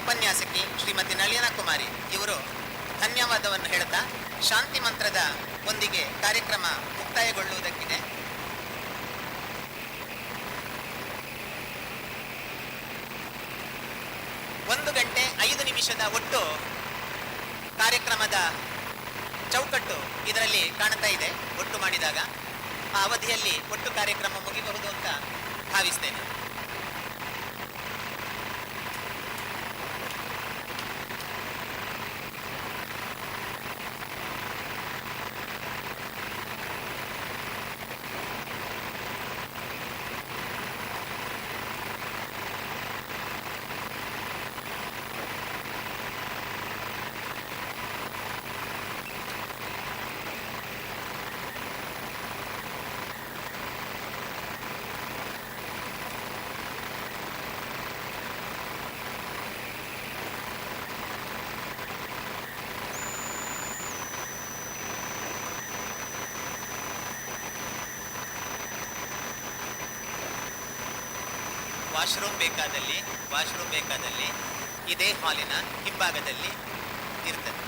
ಉಪನ್ಯಾಸಕಿ ಶ್ರೀಮತಿ ನಳಿನ ಕುಮಾರಿ ಇವರು ಧನ್ಯವಾದವನ್ನು ಹೇಳ್ತಾ ಶಾಂತಿ ಮಂತ್ರದ ಒಂದಿಗೆ ಕಾರ್ಯಕ್ರಮ ಮುಕ್ತಾಯಗೊಳ್ಳುವುದಕ್ಕಿದೆ. 1 ಗಂಟೆ 5 ನಿಮಿಷದ ಒಟ್ಟು ಕಾರ್ಯಕ್ರಮದ ಚೌಕಟ್ಟು ಇದರಲ್ಲಿ ಕಾಣ್ತಾ ಇದೆ. ಒಟ್ಟು ಮಾಡಿದಾಗ ಆ ಅವಧಿಯಲ್ಲಿ ಒಟ್ಟು ಕಾರ್ಯಕ್ರಮ ಮುಗಿಬಹುದು ಅಂತ ಭಾವಿಸ್ತೇನೆ. ವಾಶ್ರೂಮ್ ಬೇಕಾದಲ್ಲಿ ಇದೇ ಹಾಲಿನ ಹಿಂಭಾಗದಲ್ಲಿ ಇರ್ತದೆ.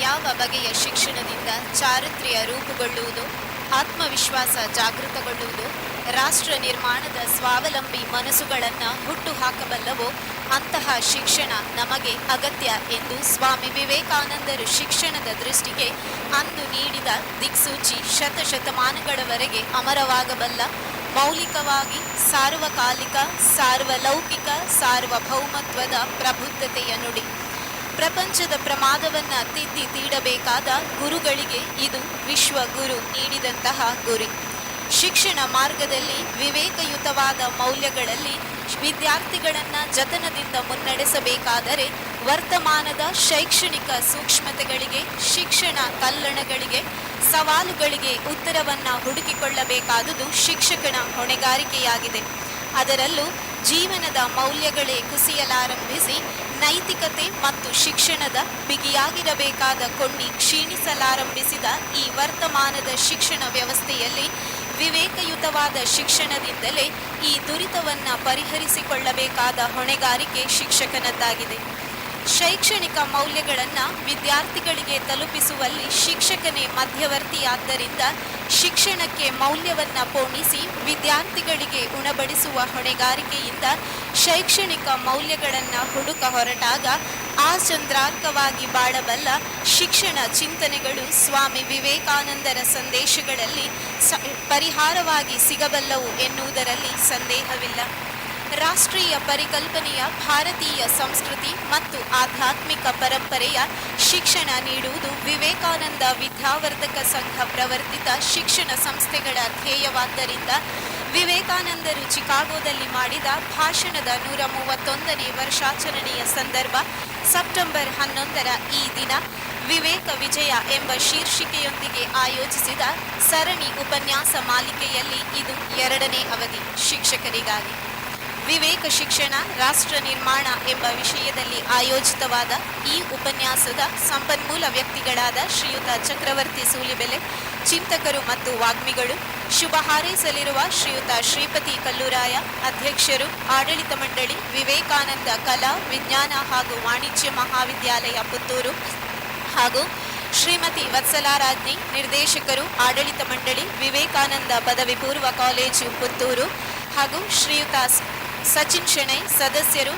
ಯಾವ್ಯಾವ ಬಗೆಯ ಶಿಕ್ಷಣದಿಂದ ಚಾರಿತ್ರ್ಯ ರೂಪುಗೊಳ್ಳುವುದು, ಆತ್ಮವಿಶ್ವಾಸ ಜಾಗೃತಗೊಳ್ಳುವುದು, ರಾಷ್ಟ್ರ ನಿರ್ಮಾಣದ ಸ್ವಾವಲಂಬಿ ಮನಸ್ಸುಗಳನ್ನು ಹುಟ್ಟು ಹಾಕಬಲ್ಲವೋ ಅಂತಹ ಶಿಕ್ಷಣ ನಮಗೆ ಅಗತ್ಯ ಎಂದು ಸ್ವಾಮಿ ವಿವೇಕಾನಂದರು ಶಿಕ್ಷಣದ ದೃಷ್ಟಿಗೆ ಅಂದು ನೀಡಿದ ದಿಕ್ಸೂಚಿ ಶತಶತಮಾನಗಳವರೆಗೆ ಅಮರವಾಗಬಲ್ಲ ಮೌಲಿಕವಾಗಿ ಸಾರ್ವಕಾಲಿಕ, ಸಾರ್ವಲೌಕಿಕ, ಸಾರ್ವಭೌಮತ್ವದ ಪ್ರಬುದ್ಧತೆಯ ನುಡಿ. ಪ್ರಪಂಚದ ಪ್ರಮಾದವನ್ನ ತಿದ್ದಿ ತೀಡಬೇಕಾದ ಗುರುಗಳಿಗೆ ಇದು ವಿಶ್ವಗುರು ನೀಡಿದಂತಹ ಗುರಿ. ಶಿಕ್ಷಣ ಮಾರ್ಗದಲ್ಲಿ ವಿವೇಕಯುತವಾದ ಮೌಲ್ಯಗಳಲ್ಲಿ ವಿದ್ಯಾರ್ಥಿಗಳನ್ನು ಜತನದಿಂದ ಮುನ್ನಡೆಸಬೇಕಾದರೆ ವರ್ತಮಾನದ ಶೈಕ್ಷಣಿಕ ಸೂಕ್ಷ್ಮತೆಗಳಿಗೆ, ಶಿಕ್ಷಣ ತಲ್ಲಣಗಳಿಗೆ, ಸವಾಲುಗಳಿಗೆ ಉತ್ತರವನ್ನು ಹುಡುಕಿಕೊಳ್ಳಬೇಕಾದುದು ಶಿಕ್ಷಕನ ಹೊಣೆಗಾರಿಕೆಯಾಗಿದೆ. ಅದರಲ್ಲೂ ಜೀವನದ ಮೌಲ್ಯಗಳೇ ಕುಸಿಯಲಾರಂಭಿಸಿ ನೈತಿಕತೆ ಮತ್ತು ಶಿಕ್ಷಣದ ಬಿಗಿಯಾಗಿರಬೇಕಾದ ಕೊಂಡಿ ಕ್ಷೀಣಿಸಲಾರಂಭಿಸಿದ ಈ ವರ್ತಮಾನದ ಶಿಕ್ಷಣ ವ್ಯವಸ್ಥೆಯಲ್ಲಿ ವಿವೇಕಯುತವಾದ ಶಿಕ್ಷಣದಿಂದಲೇ ಈ ದುರಿತವನ್ನು ಪರಿಹರಿಸಿಕೊಳ್ಳಬೇಕಾದ ಹೊಣೆಗಾರಿಕೆ ಶಿಕ್ಷಕನದ್ದಾಗಿದೆ. ಶೈಕ್ಷಣಿಕ ಮೌಲ್ಯಗಳನ್ನು ವಿದ್ಯಾರ್ಥಿಗಳಿಗೆ ತಲುಪಿಸುವಲ್ಲಿ ಶಿಕ್ಷಕನೇ ಮಧ್ಯವರ್ತಿಯಾದ್ದರಿಂದ ಶಿಕ್ಷಣಕ್ಕೆ ಮೌಲ್ಯವನ್ನು ಪೋಣಿಸಿ ವಿದ್ಯಾರ್ಥಿಗಳಿಗೆ ಉಣಬಡಿಸುವ ಹೊಣೆಗಾರಿಕೆಯಿಂದ ಶೈಕ್ಷಣಿಕ ಮೌಲ್ಯಗಳನ್ನು ಹುಡುಕ ಹೊರಟಾಗ ಆ ಚಂದ್ರಾರ್ಕವಾಗಿ ಬಾಳಬಲ್ಲ ಶಿಕ್ಷಣ ಚಿಂತನೆಗಳು ಸ್ವಾಮಿ ವಿವೇಕಾನಂದರ ಸಂದೇಶಗಳಲ್ಲಿ ಪರಿಹಾರವಾಗಿ ಸಿಗಬಲ್ಲವು ಎನ್ನುವುದರಲ್ಲಿ ಸಂದೇಹವಿಲ್ಲ. ರಾಷ್ಟ್ರೀಯ ಪರಿಕಲ್ಪನೆಯ ಭಾರತೀಯ ಸಂಸ್ಕೃತಿ ಮತ್ತು ಆಧ್ಯಾತ್ಮಿಕ ಪರಂಪರೆಯ ಶಿಕ್ಷಣ ನೀಡುವುದು ವಿವೇಕಾನಂದ ವಿದ್ಯಾವರ್ಧಕ ಸಂಘ ಪ್ರವರ್ತಿತ ಶಿಕ್ಷಣ ಸಂಸ್ಥೆಗಳ ಧ್ಯೇಯವಾದ್ದರಿಂದ ವಿವೇಕಾನಂದರು ಚಿಕಾಗೋದಲ್ಲಿ ಮಾಡಿದ ಭಾಷಣದ 131ನೇ ವರ್ಷಾಚರಣೆಯ ಸಂದರ್ಭ ಸೆಪ್ಟೆಂಬರ್ 11ರ ಈ ದಿನ ವಿವೇಕ ವಿಜಯ ಎಂಬ ಶೀರ್ಷಿಕೆಯೊಂದಿಗೆ ಆಯೋಜಿಸಿದ ಸರಣಿ ಉಪನ್ಯಾಸ ಮಾಲಿಕೆಯಲ್ಲಿ ಇದು 2ನೇ ಅವಧಿ. ಶಿಕ್ಷಕರಿಗಾಗಿ ವಿವೇಕ ಶಿಕ್ಷಣ ರಾಷ್ಟ್ರ ನಿರ್ಮಾಣ ಎಂಬ ವಿಷಯದಲ್ಲಿ ಆಯೋಜಿತವಾದ ಈ ಉಪನ್ಯಾಸದ ಸಂಪನ್ಮೂಲ ವ್ಯಕ್ತಿಗಳಾದ ಶ್ರೀಯುತ ಚಕ್ರವರ್ತಿ ಸೂಲಿಬೆಲೆ, ಚಿಂತಕರು ಮತ್ತು ವಾಗ್ಮಿಗಳು, ಶುಭ ಹಾರೈಸಲಿರುವ ಶ್ರೀಯುತ ಶ್ರೀಪತಿ ಕಲ್ಲೂರಾಯ, ಅಧ್ಯಕ್ಷರು, ಆಡಳಿತ ಮಂಡಳಿ, ವಿವೇಕಾನಂದ ಕಲಾ, ವಿಜ್ಞಾನ ಹಾಗೂ ವಾಣಿಜ್ಯ ಮಹಾವಿದ್ಯಾಲಯ ಪುತ್ತೂರು, ಹಾಗೂ ಶ್ರೀಮತಿ ವತ್ಸಲಾರಾಜ್ಞಿ, ನಿರ್ದೇಶಕರು, ಆಡಳಿತ ಮಂಡಳಿ, ವಿವೇಕಾನಂದ ಪದವಿ ಪೂರ್ವ ಕಾಲೇಜು ಪುತ್ತೂರು, ಹಾಗೂ ಶ್ರೀಯುತ ಸಚಿನ್ ಶೆಣೈ, ಸದಸ್ಯರು,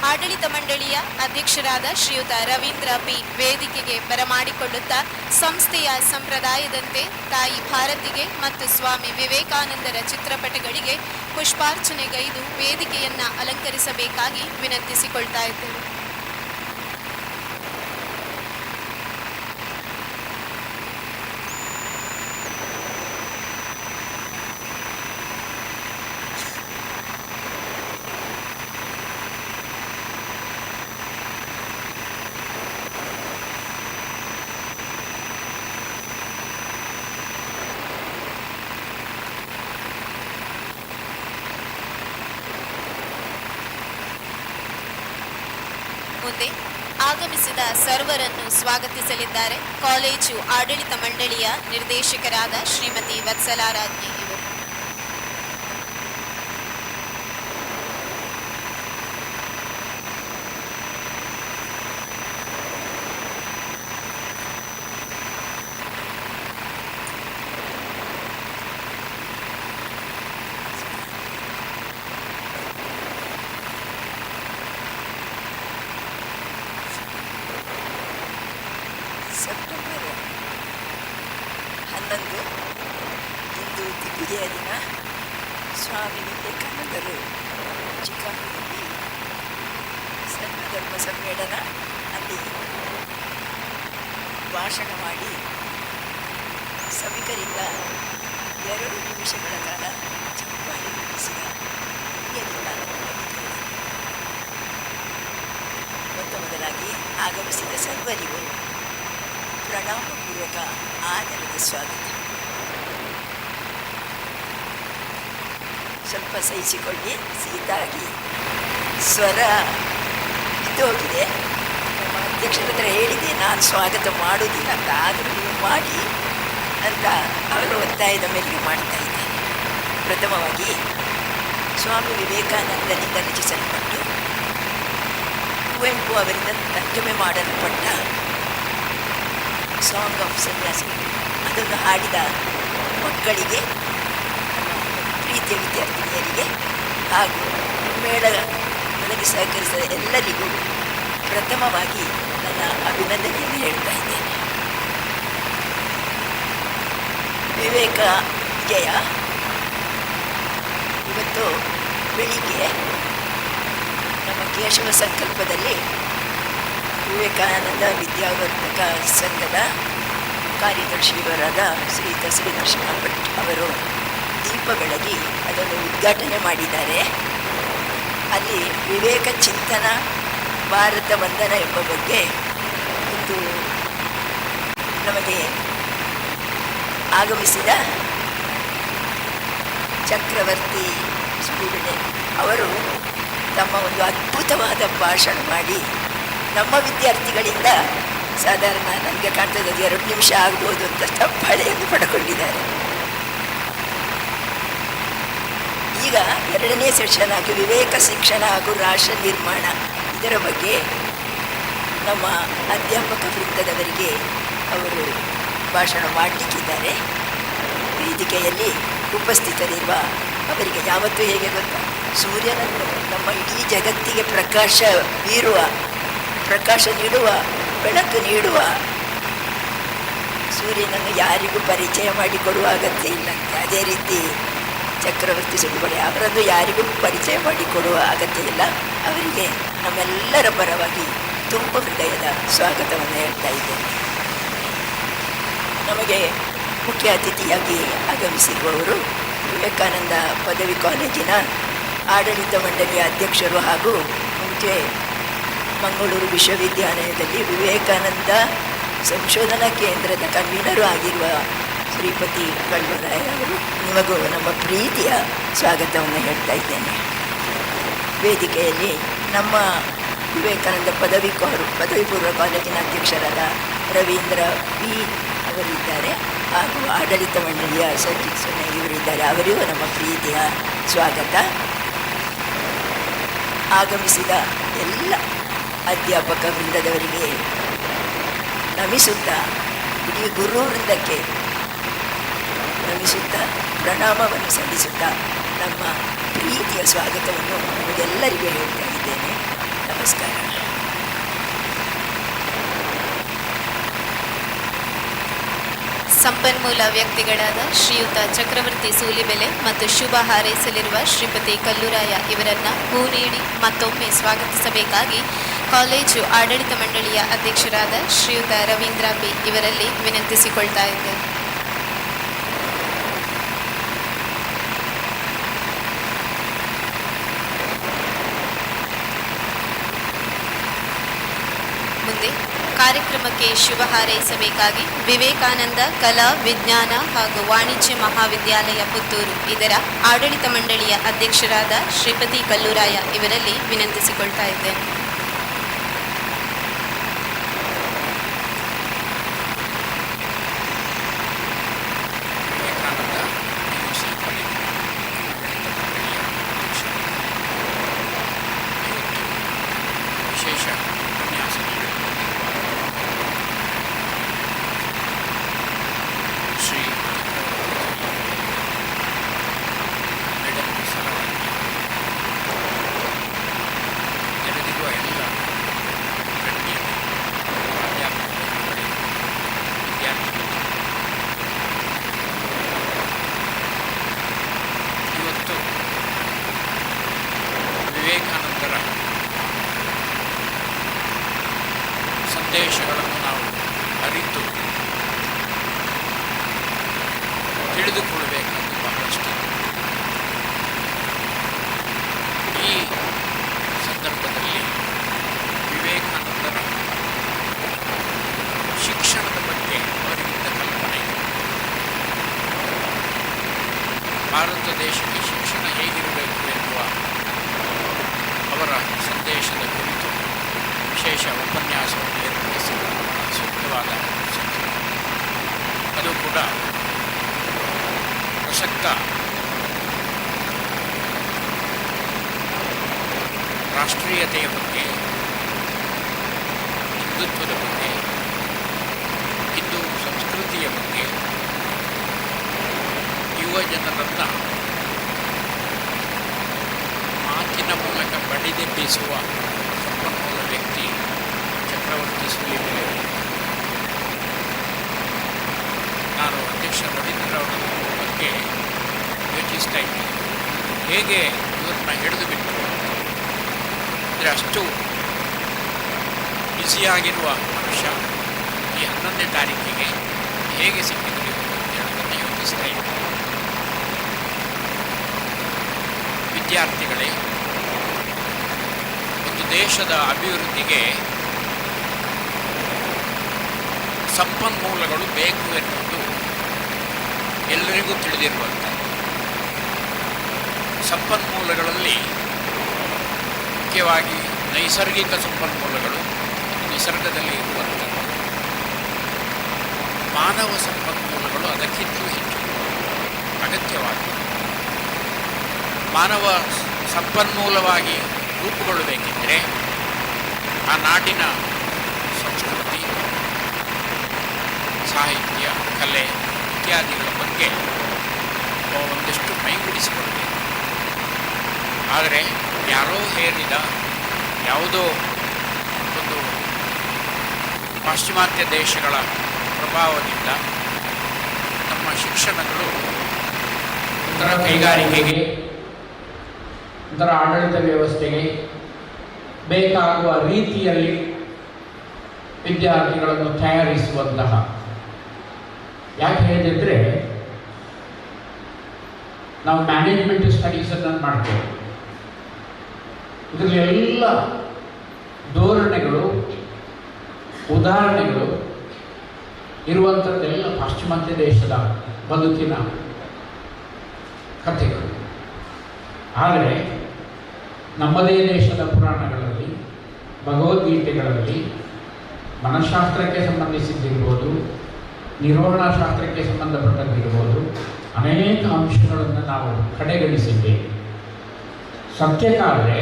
ಆಡಳಿತ ಮಂಡಳಿಯ ಅಧ್ಯಕ್ಷರಾದ ಶ್ರೀಯುತ ರವೀಂದ್ರ ಪಿ ವೇದಿಕೆಗೆ ಬರಮಾಡಿಕೊಳ್ಳುತ್ತಾ ಸಂಸ್ಥೆಯ ಸಂಪ್ರದಾಯದಂತೆ ತಾಯಿ ಭಾರತಿಗೆ ಮತ್ತು ಸ್ವಾಮಿ ವಿವೇಕಾನಂದರ ಚಿತ್ರಪಟಗಳಿಗೆ ಪುಷ್ಪಾರ್ಚನೆಗೈದು ವೇದಿಕೆಯನ್ನು ಅಲಂಕರಿಸಬೇಕಾಗಿ ವಿನಂತಿಸಿಕೊಳ್ತಾ ಇದ್ದೇವೆ. ಮುಂದೆ ಆಗಮಿಸಿದ ಸರ್ವರನ್ನು ಸ್ವಾಗತಿಸಲಿದ್ದಾರೆ ಕಾಲೇಜು ಆಡಳಿತ ಮಂಡಳಿಯ ನಿರ್ದೇಶಕರಾದ ಶ್ರೀಮತಿ ವತ್ಸಲಾರಾಜ್ಞಿ ಇವರು. ಸೆಪ್ಟೆಂಬರ್ 11 ಇಂದು ದಿಗ್ವಿಜಯ ದಿನ. ಸ್ವಾಮಿ ವಿವೇಕಾನಂದರು ಚಿಕಾಗೋದಲ್ಲಿ ಸರ್ವಧರ್ಮ ಸಮ್ಮೇಳನ ಅಲ್ಲಿ ಭಾಷಣ ಮಾಡಿ ಸಭಿಕರಿಂದ 2 ನಿಮಿಷಗಳ ಕಾಲ ಚಪ್ಪಾಳೆ ನುಡಿಸಿದ ದಿನ. ಮೊದಲಾಗಿ ಆಗಮಿಸಿದ ಸರ್ವರಿಗೂ ಪ್ರಣಾಮಪೂರ್ವಕ ಆದರದ ಸ್ವಾಗತ. ಸ್ವಲ್ಪ ಸಹಿಸಿಕೊಳ್ಳಿ, ಸೀತಾಗಿ ಸ್ವರ ಬಿದ್ದೋಗಿದೆ. ನಮ್ಮ ಅಧ್ಯಕ್ಷರ ಹತ್ರ ಹೇಳಿದೆ, ನಾನು ಸ್ವಾಗತ ಮಾಡೋದಿಲ್ಲ ಅಂತ, ಆದರೂ ನೀವು ಮಾಡಿ ಅಂತ ಅವರ ಒತ್ತಾಯದ ಮೇರೆಗೆ ಮಾಡ್ತಾ ಇದ್ದೇನೆ. ಪ್ರಥಮವಾಗಿ ಸ್ವಾಮಿ ವಿವೇಕಾನಂದರಿಂದ ರಚಿಸಲ್ಪಟ್ಟು ಕುವೆಂಪು ಅವರಿಂದ ತರ್ಜಮೆ ಮಾಡಲ್ಪಟ್ಟ ಸಾಂಗ್ ಆಫ್ ಸನ್ಯಾಸಿ ಅದನ್ನು ಹಾಡಿದ ಮಕ್ಕಳಿಗೆ, ಪ್ರೀತಿಯ ವಿದ್ಯಾರ್ಥಿನಿಯರಿಗೆ ಹಾಗೂ ಮೇಳ ನನಗೆ ಸಹಕರಿಸಿದ ಎಲ್ಲರಿಗೂ ಪ್ರಥಮವಾಗಿ ನನ್ನ ಅಭಿನಂದನೆಯನ್ನು ಹೇಳ್ತಾ ಇದ್ದೇನೆ. ವಿವೇಕ ವಿಜಯ ಇವತ್ತು ಬೆಳಿಗ್ಗೆ ನಮ್ಮ ಕೇಶವ ಸಂಕಲ್ಪದಲ್ಲಿ ವಿವೇಕಾನಂದ ವಿದ್ಯಾವರ್ಧಕ ಸಂಘದ ಕಾರ್ಯದರ್ಶಿಯವರಾದ ಶ್ರೀಯುತ ಶ್ರೀ ನರಸಿಂಹ ಭಟ್ ಅವರು ದೀಪ ಬೆಳಗಿ ಅದನ್ನು ಉದ್ಘಾಟನೆ ಮಾಡಿದ್ದಾರೆ. ಅಲ್ಲಿ ವಿವೇಕ ಚಿಂತನ ಭಾರತ ವಂದನ ಎಂಬ ಬಗ್ಗೆ ಒಂದು ನಮಗೆ ಆಗಮಿಸಿದ ಚಕ್ರವರ್ತಿ ಸುಲಿಬೆಲೆ ಅವರು ತಮ್ಮ ಒಂದು ಅದ್ಭುತವಾದ ಭಾಷಣ ಮಾಡಿ ನಮ್ಮ ವಿದ್ಯಾರ್ಥಿಗಳಿಂದ ಸಾಧಾರಣ ನನಗೆ ಕಾಣ್ತದೆ ಅದು 2 ನಿಮಿಷ ಆಗ್ಬೋದು ಅಂತ ಚಪ್ಪಾಳೆಯನ್ನು ಪಡ್ಕೊಂಡಿದ್ದಾರೆ. ಈಗ 2ನೇ ಸೆಷನ್ ಆಗಿ ವಿವೇಕ ಶಿಕ್ಷಣ ಹಾಗೂ ರಾಷ್ಟ್ರ ನಿರ್ಮಾಣ ಇದರ ಬಗ್ಗೆ ನಮ್ಮ ಅಧ್ಯಾಪಕ ವೃಂದದವರಿಗೆ ಅವರು ಭಾಷಣ ಮಾಡಲಿಕ್ಕಿದ್ದಾರೆ. ವೇದಿಕೆಯಲ್ಲಿ ಉಪಸ್ಥಿತರಿರುವ ಅವರಿಗೆ ಯಾವತ್ತೂ ಹೇಗೆ ಗೊತ್ತಾ, ಸೂರ್ಯನನ್ನು ನಮ್ಮ ಇಡೀ ಜಗತ್ತಿಗೆ ಪ್ರಕಾಶ ನೀಡುವ ಬೆಳಕು ನೀಡುವ ಸೂರ್ಯನನ್ನು ಯಾರಿಗೂ ಪರಿಚಯ ಮಾಡಿಕೊಡುವ ಅಗತ್ಯ ಇಲ್ಲಂತೆ. ಅದೇ ರೀತಿ ಚಕ್ರವರ್ತಿ ಸುಲಿಬೆಲೆ ಅವರನ್ನು ಯಾರಿಗೂ ಪರಿಚಯ ಮಾಡಿಕೊಡುವ ಅಗತ್ಯ ಇಲ್ಲ. ಅವರಿಗೆ ನಮ್ಮೆಲ್ಲರ ಪರವಾಗಿ ತುಂಬ ಹೃದಯದ ಸ್ವಾಗತವನ್ನು ಹೇಳ್ತಾ ಇದ್ದೇನೆ. ನಮಗೆ ಮುಖ್ಯ ಅತಿಥಿಯಾಗಿ ಆಗಮಿಸಿರುವವರು ವಿವೇಕಾನಂದ ಪದವಿ ಕಾಲೇಜಿನ ಆಡಳಿತ ಮಂಡಳಿಯ ಅಧ್ಯಕ್ಷರು ಹಾಗೂ ಮುಂಚೆ ಮಂಗಳೂರು ವಿಶ್ವವಿದ್ಯಾಲಯದಲ್ಲಿ ವಿವೇಕಾನಂದ ಸಂಶೋಧನಾ ಕೇಂದ್ರದ ಕನ್ವೀನರು ಆಗಿರುವ ಶ್ರೀಪತಿ ಕಲ್ಲೂರಾಯ ಅವರು, ನಿಮಗೂ ನಮ್ಮ ಪ್ರೀತಿಯ ಸ್ವಾಗತವನ್ನು ಹೇಳ್ತಾ ಇದ್ದೇನೆ. ವೇದಿಕೆಯಲ್ಲಿ ನಮ್ಮ ವಿವೇಕಾನಂದ ಪದವಿ ಪೂರ್ವ ಕಾಲೇಜಿನ ಅಧ್ಯಕ್ಷರಾದ ರವೀಂದ್ರ ವಿ ಅವರಿದ್ದಾರೆ ಹಾಗೂ ಆಡಳಿತ ಮಂಡಳಿಯ ಸಚಿವ ಇವರಿದ್ದಾರೆ. ಅವರಿಗೂ ನಮ್ಮ ಪ್ರೀತಿಯ ಸ್ವಾಗತ. ಆಗಮಿಸಿದ ಎಲ್ಲ ಅಧ್ಯಾಪಕ ವೃಂದದವರಿಗೆ ನಮಿಸುತ್ತಾ, ಇಡೀ ಗುರು ವೃಂದಕ್ಕೆ ನಮಿಸುತ್ತಾ, ಪ್ರಣಾಮವನ್ನು ಸಲ್ಲಿಸುತ್ತಾ ನಮ್ಮ ಪ್ರೀತಿಯ ಸ್ವಾಗತವನ್ನು ನಿಮಗೆಲ್ಲರಿಗೂ ಹೇಳ್ತಾ ಇದ್ದೇನೆ. ನಮಸ್ಕಾರ. ಸಂಪನ್ಮೂಲ ವ್ಯಕ್ತಿಗಳಾದ ಶ್ರೀಯುತ ಚಕ್ರವರ್ತಿ ಸೂಲಿಬೆಲೆ ಮತ್ತು ಶುಭ ಹಾರೈಸಲಿರುವ ಶ್ರೀಪತಿ ಕಲ್ಲೂರಾಯ ಇವರನ್ನ ಹೂ ನೀಡಿ ಮತ್ತೊಮ್ಮೆ ಸ್ವಾಗತಿಸಬೇಕಾಗಿ ಕಾಲೇಜು ಆಡಳಿತ ಮಂಡಳಿಯ ಅಧ್ಯಕ್ಷರಾದ ಶ್ರೀಯುತ ರವೀಂದ್ರ ಬಿ ಇವರಲ್ಲಿ ವಿನಂತಿಸಿಕೊಳ್ತಾ ಇದ್ದೇನೆ. ಮುಂದೆ ಕಾರ್ಯಕ್ರಮಕ್ಕೆ ಶುಭ ಹಾರೈಸಬೇಕಾಗಿ ವಿವೇಕಾನಂದ ಕಲಾ ವಿಜ್ಞಾನ ಹಾಗೂ ವಾಣಿಜ್ಯ ಮಹಾವಿದ್ಯಾಲಯ ಪುತ್ತೂರು ಇದರ ಆಡಳಿತ ಮಂಡಳಿಯ ಅಧ್ಯಕ್ಷರಾದ ಶ್ರೀಪತಿ ಕಲ್ಲೂರಾಯ ಇವರಲ್ಲಿ ವಿನಂತಿಸಿಕೊಳ್ತಾ ಇದ್ದೇನೆ. ವಿಶೇಷ ಉಪನ್ಯಾಸ ಶ್ರೀ ಮೇಡಮ್ ಸಲವಾಗಿ ನಡೆದಿರುವ ಎಲ್ಲ ಗಣ್ಯ ಪ್ರಾಧ್ಯಾಪಕರುಗಳಿಗೆ, ವಿದ್ಯಾರ್ಥಿಗಳು ಇವತ್ತು ವಿವೇಕಾನಂದರ ಸಂದೇಶಗಳನ್ನು ನಾವು ಅರಿತು ತಿಳಿದುಕೊಳ್ಳಬೇಕಾದ್ದು ಬಹಳಷ್ಟು. ಈ ಸಂದರ್ಭದಲ್ಲಿ ವಿವೇಕಾನಂದರ ಶಿಕ್ಷಣದ ಬಗ್ಗೆ ಅವರಿಗಿದ್ದ ಕಲ್ಪನೆ, ಭಾರತ ದೇಶಕ್ಕೆ ಶಿಕ್ಷಣ ಹೇಗಿರಬೇಕು ಎನ್ನುವ ಅವರ ಸಂದೇಶದ ಕುರಿತು ವಿಶೇಷ ಉಪನ್ಯಾಸವನ್ನು ಏರ್ಪಡಿಸಿದ ಸೂಕ್ತವಾದ ಸಂಖ್ಯೆ. ಅದು ಕೂಡ ಪ್ರಸಕ್ತ ರಾಷ್ಟ್ರೀಯತೆಯ ಬಗ್ಗೆ ಹಿಂದುತ್ವದ ಬಗ್ಗೆ, ಹಿಂದೂ ಸಂಸ್ಕೃತಿಯ ಬಗ್ಗೆ ಯುವ ಜನರನ್ನು ಮಾತಿನ ಮೂಲಕ ಬಡಿದೆಬ್ಬಿಸುವ ಸಂಪನ್ಮೂಲ ವ್ಯಕ್ತಿ ಚಕ್ರವರ್ತಿ ಸೂಲಿಬೆಲೆ. ನಾನು ಅಧ್ಯಕ್ಷ ರವೀಂದ್ರರವರ ಬಗ್ಗೆ ಯೋಚಿಸ್ತಾ ಇದ್ದೀನಿ, ಹೇಗೆ ಇವರನ್ನ ಹಿಡಿದು ಬಿಟ್ಟು ಅಂದರೆ ಅಷ್ಟು ಬ್ಯುಸಿಯಾಗಿರುವ ಮನುಷ್ಯ ಈ 11ನೇ ತಾರೀಕಿಗೆ ಹೇಗೆ ಸಿಕ್ಕಿದ್ರು ಅಂತ ಹೇಳೋದನ್ನು ಯೋಚಿಸ್ತಾ ಇದ್ದೀನಿ. ವಿದ್ಯಾರ್ಥಿಗಳೇ, ಒಂದು ದೇಶದ ಅಭಿವೃದ್ಧಿಗೆ ಸಂಪನ್ಮೂಲಗಳು ಬೇಕು ಎನ್ನುವುದು ಎಲ್ಲರಿಗೂ ತಿಳಿದಿರುವಂಥ ಸಂಪನ್ಮೂಲಗಳಲ್ಲಿ ಮುಖ್ಯವಾಗಿ ನೈಸರ್ಗಿಕ ಸಂಪನ್ಮೂಲಗಳು, ನಿಸರ್ಗದಲ್ಲಿ ಇರುವಂಥದ್ದು. ಮಾನವ ಸಂಪನ್ಮೂಲಗಳು ಅದಕ್ಕಿಂತಲೂ ಹೆಚ್ಚು ಅಗತ್ಯವಾಗಿದೆ. ಮಾನವ ಸಂಪನ್ಮೂಲವಾಗಿ ರೂಪುಗೊಳ್ಳಬೇಕೆಂದರೆ ಆ ನಾಡಿನ ಸಂಸ್ಕೃತಿ, ಸಾಹಿತ್ಯ, ಕಲೆ ಇತ್ಯಾದಿಗಳ ಬಗ್ಗೆ ಒಂದಷ್ಟು ಮೈಗೂಡಿಸಿಕೊಳ್ಳಬೇಕು. ಆದರೆ ಯಾರೋ ಹೇರಿದ ಯಾವುದೋ ಒಂದು ಪಾಶ್ಚಿಮಾತ್ಯ ದೇಶಗಳ ಪ್ರಭಾವದಿಂದ ನಮ್ಮ ಶಿಕ್ಷಣಗಳು ಒಂಥರ ಕೈಗಾರಿಕೆಗೆ, ಒಂಥರ ಆಡಳಿತ ವ್ಯವಸ್ಥೆಗೆ ಬೇಕಾಗುವ ರೀತಿಯಲ್ಲಿ ವಿದ್ಯಾರ್ಥಿಗಳನ್ನು ತಯಾರಿಸುವಂತಹ. ಯಾಕೆ ಹೇಳಿದ್ರೆ, ನಾವು ಮ್ಯಾನೇಜ್ಮೆಂಟ್ ಸ್ಟಡೀಸನ್ನು ಮಾಡ್ತೇವೆ. ಇದರಲ್ಲಿ ಎಲ್ಲ ಧೋರಣೆಗಳು, ಉದಾಹರಣೆಗಳು ಇರುವಂಥದ್ದೆಲ್ಲ ಪಾಶ್ಚಿಮಾತ್ಯ ದೇಶದ ಬದುಕಿನ ಕಥೆಗಳು. ಆದರೆ ನಮ್ಮದೇ ದೇಶದ ಪುರಾಣಗಳಲ್ಲಿ, ಭಗವದ್ಗೀತೆಗಳಲ್ಲಿ ಮನಃಶಾಸ್ತ್ರಕ್ಕೆ ಸಂಬಂಧಿಸಿದ್ದಿರ್ಬೋದು, ನಿರ್ವಹಣಾ ಶಾಸ್ತ್ರಕ್ಕೆ ಸಂಬಂಧಪಟ್ಟದ್ದಿರ್ಬೋದು, ಅನೇಕ ಅಂಶಗಳನ್ನು ನಾವು ಕಡೆಗಣಿಸಿದ್ದೇವೆ. ಸತ್ಯಕ್ಕಾದರೆ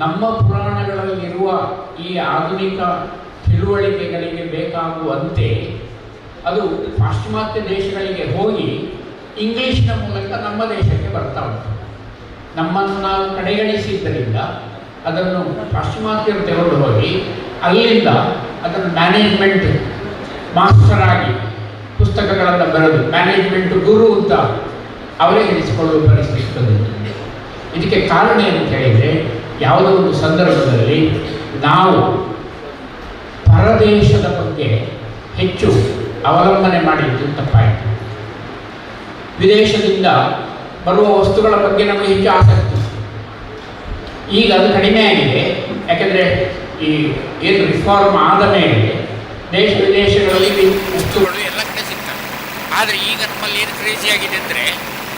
ನಮ್ಮ ಪುರಾಣಗಳಲ್ಲಿರುವ ಈ ಆಧುನಿಕ ತಿಳುವಳಿಕೆಗಳಿಗೆ ಬೇಕಾಗುವಂತೆ ಅದು ಪಾಶ್ಚಿಮಾತ್ಯ ದೇಶಗಳಿಗೆ ಹೋಗಿ ಇಂಗ್ಲೀಷ್ನ ಮೂಲಕ ನಮ್ಮ ದೇಶಕ್ಕೆ ಬರ್ತಾ ಉಂಟು. ನಮ್ಮನ್ನು ನಾವು ಕಡೆಗಣಿಸಿದ್ದರಿಂದ ಅದನ್ನು ಪಾಶ್ಚಿಮಾತ್ಯರು ತೆಗೆದು ಹೋಗಿ ಅಲ್ಲಿಂದ ಅದನ್ನು ಮ್ಯಾನೇಜ್ಮೆಂಟ್ ಮಾಸ್ಟರ್ ಆಗಿ ಪುಸ್ತಕಗಳನ್ನು ಬರೆದು ಮ್ಯಾನೇಜ್ಮೆಂಟ್ ಗುರು ಅಂತ ಅವರೇ ಎನಿಸಿಕೊಳ್ಳುವ ಪರಿಸ್ಥಿತಿ ಬಂದಿತ್ತು. ಇದಕ್ಕೆ ಕಾರಣ ಏನು ಹೇಳಿದರೆ, ಯಾವುದೋ ಒಂದು ಸಂದರ್ಭದಲ್ಲಿ ನಾವು ಪರದೇಶದ ಬಗ್ಗೆ ಹೆಚ್ಚು ಅವಲಂಬನೆ ಮಾಡಿದ್ದು ತಪ್ಪಾಯಿತು. ವಿದೇಶದಿಂದ ಬರುವ ವಸ್ತುಗಳ ಬಗ್ಗೆ ನಮಗೆ ಹೆಚ್ಚು ಆಸಕ್ತಿ. ಈಗ ಅದು ಕಡಿಮೆ ಆಗಿದೆ. ಯಾಕೆಂದರೆ ಈ ಏನು ರಿಫಾರ್ಮ್ ಆದ ಮೇಲೆ ದೇಶ ವಿದೇಶಗಳಲ್ಲಿ ವಸ್ತುಗಳು ಎಲ್ಲ ಕಡೆ ಸಿಗ್ತವೆ. ಆದರೆ ಈಗ ನಮ್ಮಲ್ಲಿ ಏನು ಕ್ರೇಜಿ ಆಗಿದೆ ಅಂದರೆ,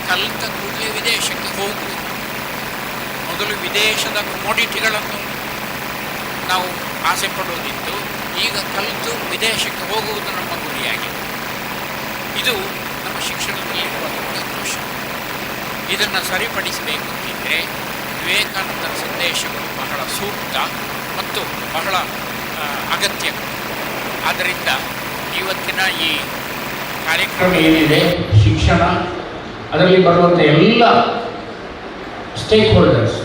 ಕಲಿತ ಕೂಡಲೇ ವಿದೇಶಕ್ಕೆ ಹೋಗುವುದು. ಮೊದಲು ವಿದೇಶದ ಕಮೋಡಿಟಿಗಳನ್ನು ನಾವು ಆಸೆ ಪಡುವುದಿತ್ತು, ಈಗ ಕಲಿತು ವಿದೇಶಕ್ಕೆ ಹೋಗುವುದು ನಮ್ಮ ಗುರಿಯಾಗಿದೆ. ಇದು ನಮ್ಮ ಶಿಕ್ಷಣದಲ್ಲಿ ಇರುವ ದೊಡ್ಡ ದೋಷ. ಇದನ್ನು ಸರಿಪಡಿಸಬೇಕು ಅಂತಿದ್ದರೆ ವಿವೇಕಾನಂದರ ಸಂದೇಶಗಳು ಬಹಳ ಸೂಕ್ತ ಮತ್ತು ಬಹಳ ಅಗತ್ಯ. ಆದ್ದರಿಂದ ಇವತ್ತಿನ ಈ ಕಾರ್ಯಕ್ರಮ ಏನಿದೆ, ಶಿಕ್ಷಣ, ಅದರಲ್ಲಿ ಬರುವಂಥ ಎಲ್ಲ ಸ್ಟೇಕ್ ಹೋಲ್ಡರ್ಸ್,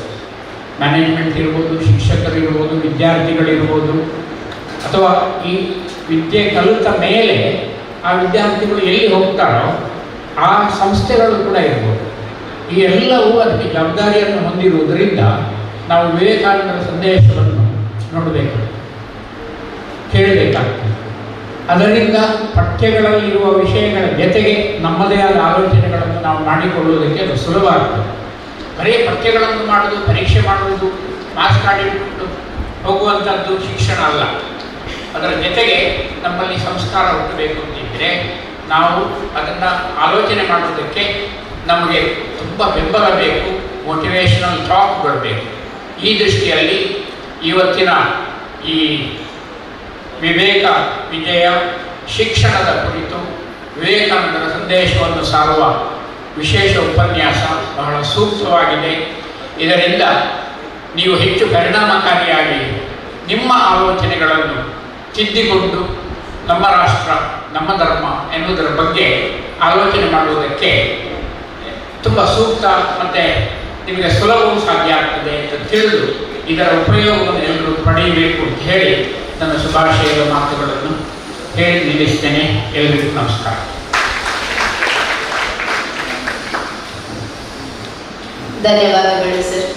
ಮ್ಯಾನೇಜ್ಮೆಂಟ್ ಇರ್ಬೋದು, ಶಿಕ್ಷಕರಿರ್ಬೋದು, ವಿದ್ಯಾರ್ಥಿಗಳಿರ್ಬೋದು, ಅಥವಾ ಈ ವಿದ್ಯೆ ಕಲಿತ ಮೇಲೆ ಆ ವಿದ್ಯಾರ್ಥಿಗಳು ಎಲ್ಲಿ ಹೋಗ್ತಾರೋ ಆ ಸಂಸ್ಥೆಗಳು ಕೂಡ ಇರ್ಬೋದು. ಈ ಎಲ್ಲವೂ ಅದಕ್ಕೆ ಜವಾಬ್ದಾರಿಯನ್ನು ಹೊಂದಿರುವುದರಿಂದ ನಾವು ವಿವೇಕಾನಂದರ ಸಂದೇಶವನ್ನು ನೋಡಬೇಕು, ಕೇಳಬೇಕಾಗ್ತದೆ. ಅದರಿಂದ ಪಠ್ಯಗಳಲ್ಲಿರುವ ವಿಷಯಗಳ ಜೊತೆಗೆ ನಮ್ಮದೇ ಆದ ಆಲೋಚನೆಗಳನ್ನು ನಾವು ಮಾಡಿಕೊಳ್ಳುವುದಕ್ಕೆ ಅದು ಸುಲಭ ಆಗ್ತದೆ. ಬರೀ ಪಠ್ಯಗಳನ್ನು ಮಾಡೋದು, ಪರೀಕ್ಷೆ ಮಾಡುವುದು, ಮಾರ್ಕ್ಸ್ ಕಾರ್ಡ್ ಇಟ್ಕೊಂಡು ಹೋಗುವಂಥದ್ದು ಶಿಕ್ಷಣ ಅಲ್ಲ. ಅದರ ಜೊತೆಗೆ ನಮ್ಮಲ್ಲಿ ಸಂಸ್ಕಾರ ಹುಟ್ಟಬೇಕು ಅಂತಿದ್ದರೆ ನಾವು ಅದನ್ನು ಆಲೋಚನೆ ಮಾಡುವುದಕ್ಕೆ ನಮಗೆ ತುಂಬ ಬೆಂಬಲ ಬೇಕು, ಮೋಟಿವೇಶನಲ್ ಟಾಕ್ಗಳು ಬೇಕು. ಈ ದೃಷ್ಟಿಯಲ್ಲಿ ಇವತ್ತಿನ ಈ ವಿವೇಕ ವಿಜಯ ಶಿಕ್ಷಣದ ಕುರಿತು ವಿವೇಕಾನಂದರ ಸಂದೇಶವನ್ನು ಸಾರುವ ವಿಶೇಷ ಉಪನ್ಯಾಸ ಬಹಳ ಸೂಕ್ತವಾಗಿದೆ. ಇದರಿಂದ ನೀವು ಹೆಚ್ಚು ಪರಿಣಾಮಕಾರಿಯಾಗಿ ನಿಮ್ಮ ಆಲೋಚನೆಗಳನ್ನು ತಿದ್ದಿಕೊಂಡು ನಮ್ಮ ರಾಷ್ಟ್ರ, ನಮ್ಮ ಧರ್ಮ ಎನ್ನುವುದರ ಬಗ್ಗೆ ಆಲೋಚನೆ ಮಾಡುವುದಕ್ಕೆ ತುಂಬ ಸೂಕ್ತ ಮತ್ತು ನಿಮಗೆ ಸುಲಭವೂ ಸಾಧ್ಯ ಆಗ್ತದೆ ಅಂತ ತಿಳಿದು ಇದರ ಉಪಯೋಗವನ್ನು ಎಲ್ಲರೂ ಪಡೆಯಬೇಕು ಅಂತ ಹೇಳಿ ನನ್ನ ಶುಭಾಶಯದ ಮಾತುಗಳನ್ನು ಹೇಳಿ ನಿಲ್ಲಿಸ್ತೇನೆ. ಎಲ್ಲರಿಗೂ ನಮಸ್ಕಾರ. ಧನ್ಯವಾದಗಳು ಸರ್.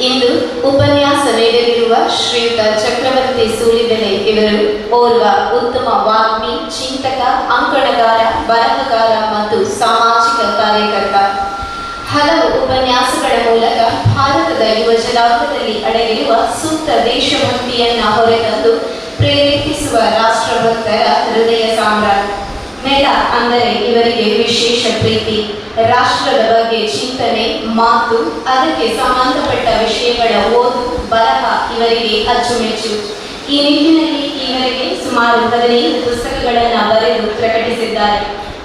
ಇಂದು ಉಪನ್ಯಾಸ ನೀಡಲಿರುವ ಶ್ರೀಯುತ ಚಕ್ರವರ್ತಿ ಸೂಲಿಬೆಲೆ ಇವರು ಓರ್ವ ಉತ್ತಮ ವಾಗ್ಮಿ, ಚಿಂತಕ, ಅಂಕಣಕಾರ, ಬರಹಗಾರ ಮತ್ತು ಸಾಮಾಜಿಕ ಕಾರ್ಯಕರ್ತ. ಹಲವು ಉಪನ್ಯಾಸಗಳ ಮೂಲಕ ಭಾರತದ ಯುವ ಜನಾಂಗದಲ್ಲಿ ಅಡಗಿರುವ ಸೂಕ್ತ ದೇಶಭಕ್ತಿಯನ್ನ ಹೊರತಂದು ಪ್ರೇರೇಪಿಸುವ ರಾಷ್ಟ್ರಭಕ್ತರ ಹೃದಯ ಸಾಮ್ರಾಟ್. ನೆಲ ಅಂದರೆ ಇವರಿಗೆ ವಿಶೇಷ ಪ್ರೀತಿ. ರಾಷ್ಟ್ರದ ಬಗ್ಗೆ ಚಿಂತನೆ, ಮಾತು, ಅದಕ್ಕೆ ಸಂಬಂಧಪಟ್ಟ ವಿಷಯಗಳ ಓದು, ಬರಹ ಇವರಿಗೆ ಅಚ್ಚುಮೆಚ್ಚು. ಈ ನಿಟ್ಟಿನಲ್ಲಿ ಈವರೆಗೆ ಸುಮಾರು 15 ಪುಸ್ತಕಗಳನ್ನು ಬರೆದು ಪ್ರಕಟಿಸಿದ್ದಾರೆ.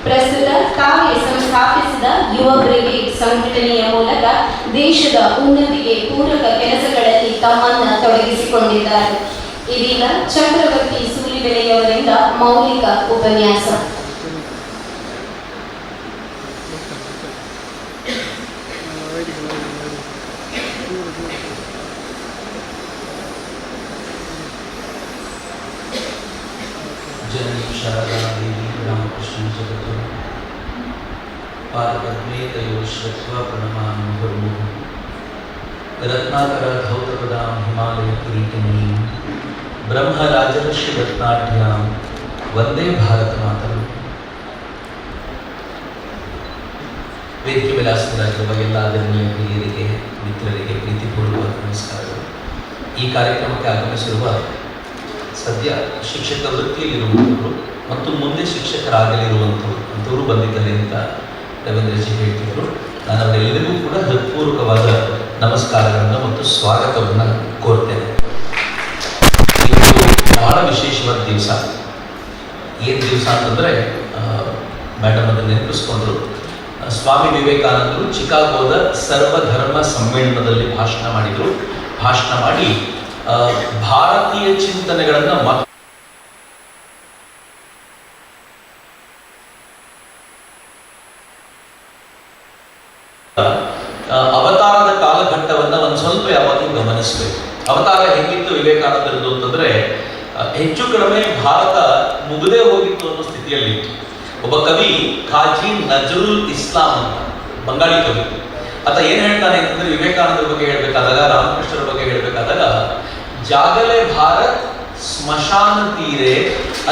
ಪ್ರಸ್ತುತ ತಾವೇ ಸಂಸ್ಥಾಪಿಸಿದ ಯುವ ಬ್ರಿಗೇಡ್ ಸಂಘಟನೆಯ ಮೂಲಕ ದೇಶದ ಉನ್ನತಿಗೆ ಪೂರಕ ಕೆಲಸಗಳಲ್ಲಿ ತಮ್ಮನ್ನು ತೊಡಗಿಸಿಕೊಂಡಿದ್ದಾರೆ. ಇದೀಗ ಚಕ್ರವರ್ತಿ ಸೂಲಿಬೆಲೆಯವರಿಂದ ಮೌಲಿಕ ಉಪನ್ಯಾಸ. जननी शारदा देवी रामकृष्ण जगद्गुरु पादपद्मे तयोः श्रुत्वा प्रणमामि मुहुर्मुहुः रत्नाकर धौतपदां हिमालयकिरीटिनीं ब्रह्मराजर्षिरत्नाढ्यां वन्दे भारतमातरम्. ವೇದಿಕೆ ವಿಲಾಸರಾಗಿರುವ ಎಲ್ಲ ಆದರಣೀಯ ಹಿರಿಯರಿಗೆ, ಮಿತ್ರರಿಗೆ ಪ್ರೀತಿಪೂರ್ವಕ ನಮಸ್ಕಾರಗಳು. ಈ ಕಾರ್ಯಕ್ರಮಕ್ಕೆ ಆಗಮಿಸಿರುವ ಸದ್ಯ ಶಿಕ್ಷಕ ವೃತ್ತಿಯಲ್ಲಿರುವಂಥವರು ಮತ್ತು ಮುಂದೆ ಶಿಕ್ಷಕರಾಗಲಿರುವಂಥವರು ಬಂದಿದ್ದಾರೆ ಅಂತ ರವೀಂದ್ರಜಿ ಹೇಳ್ತಿದ್ರು. ನಾನು ಅವರೆಲ್ಲರಿಗೂ ಕೂಡ ಹೃತ್ಪೂರ್ವಕವಾದ ನಮಸ್ಕಾರಗಳನ್ನು ಮತ್ತು ಸ್ವಾಗತವನ್ನು ಕೋರ್ತೇನೆ. ಇವತ್ತು ಬಹಳ ವಿಶೇಷವಾದ ದಿವಸ. ಏನು ದಿವಸ ಅಂತಂದರೆ ಮೇಡಮ್ ಅದನ್ನು ನೆನಪಿಸ್ಕೊಂಡ್ರು. ಸ್ವಾಮಿ ವಿವೇಕಾನಂದರು ಚಿಕಾಗೋದ ಸರ್ವಧರ್ಮ ಸಮ್ಮೇಳನದಲ್ಲಿ ಭಾಷಣ ಮಾಡಿದರು. ಭಾಷಣ ಮಾಡಿ ಭಾರತೀಯ ಚಿಂತನೆಗಳನ್ನು ಅವತಾರದ ಕಾಲಘಟ್ಟವನ್ನು ಒಂದು ಸ್ವಲ್ಪ ಯಾವಾಗಲೂ ಗಮನಿಸಬೇಕು. ಅವತಾರ ಹೆಂಗಿತ್ತು ವಿವೇಕಾನಂದರದ್ದು ಅಂತಂದ್ರೆ ಹೆಚ್ಚು ಕಡಿಮೆ ಭಾರತ ಮುಗಿದೇ ಹೋಗಿತ್ತು ಅನ್ನೋ ಸ್ಥಿತಿಯಲ್ಲಿತ್ತು. ಒಬ್ಬ ಕವಿ ಖಾಜಿ ನಜರುಲ್ ಇಸ್ಲಾಂ ಅಂತ, ಬಂಗಾಳಿ ಕವಿ. ಆತ ಏನ್ ಹೇಳ್ತಾನೆ ಅಂತಂದ್ರೆ ವಿವೇಕಾನಂದರ ಬಗ್ಗೆ ಹೇಳ್ಬೇಕಾದಾಗ, ರಾಮಕೃಷ್ಣರ ಬಗ್ಗೆ ಹೇಳ್ಬೇಕಾದಾಗ, ಜಾಗಲೇ ಭಾರತ್ ಸ್ಮಶಾನ ತೀರೆ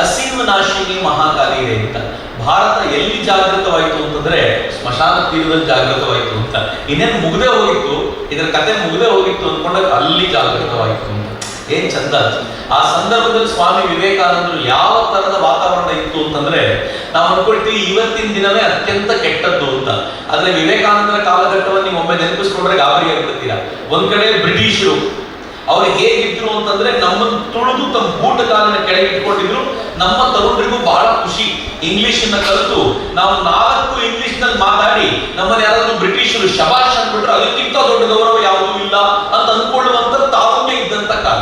ಅಸೀಮ ನಾಶಿನಿ ಮಹಾಕಾಲೀರೆ ಅಂತ. ಭಾರತ ಎಲ್ಲಿ ಜಾಗೃತವಾಯಿತು ಅಂತಂದ್ರೆ ಸ್ಮಶಾನ ತೀರದಲ್ಲಿ ಜಾಗೃತವಾಯಿತು ಅಂತ. ಇನ್ನೇನು ಮುಗ್ದೇ ಹೋಗಿತ್ತು, ಇದರ ಕತೆ ಮುಗ್ದೇ ಹೋಗಿತ್ತು ಅಂದ್ಕೊಂಡಾಗ ಅಲ್ಲಿ ಜಾಗೃತವಾಯಿತು ಅಂತ. ಏನ್ ಚಂದ. ಆ ಸಂದರ್ಭದಲ್ಲಿ ಸ್ವಾಮಿ ವಿವೇಕಾನಂದರು ಯಾವ ತರದ ವಾತಾವರಣ ಇತ್ತು ಅಂತಂದ್ರೆ, ನಾವು ಅನ್ಕೊಳ್ತೀವಿ ಇವತ್ತಿನ ದಿನವೇ ಅತ್ಯಂತ ಕೆಟ್ಟದ್ದು ಅಂತ. ಆದ್ರೆ ವಿವೇಕಾನಂದರ ಕಾಲಘಟ್ಟವನ್ನು ನೀವು ಒಮ್ಮೆ ನೆನಪಿಸ್ಕೊಂಡ್ರೆ ಗಾಬರಿ ಆಗ್ಬಿಡ್ತೀರಾ. ಒಂದ್ ಕಡೆ ಬ್ರಿಟಿಷರು ಅವ್ರು ಹೇಗಿದ್ರು ಅಂತಂದ್ರೆ ನಮ್ಮನ್ನು ತುಳಿದು ತಮ್ಮ ಬೂಟ ಕಾಲಿನ ಕೆಳಗೆ ಇಟ್ಕೊಂಡಿದ್ರು. ನಮ್ಮ ತರುಣರಿಗೂ ಬಹಳ ಖುಷಿ, ಇಂಗ್ಲಿಷ್ ಅನ್ನ ಕಲಿತು ನಾವು 4 ಇಂಗ್ಲಿಷ್ ನಲ್ಲಿ ಮಾತಾಡಿ ನಮ್ಮನ್ನ ಯಾರಾದ್ರೂ ಬ್ರಿಟಿಷರು ಶಬಾಷ್ ಅಂದ್ಬಿಟ್ರೆ ಅದಕ್ಕಿಂತ ದೊಡ್ಡ ಗೌರವ ಯಾವುದೂ ಇಲ್ಲ ಅಂತ ಅನ್ಕೊಳ್ಳುವಂತ ತಾರತಮ್ಯ ಇದ್ದಂತ ಕಾಲ.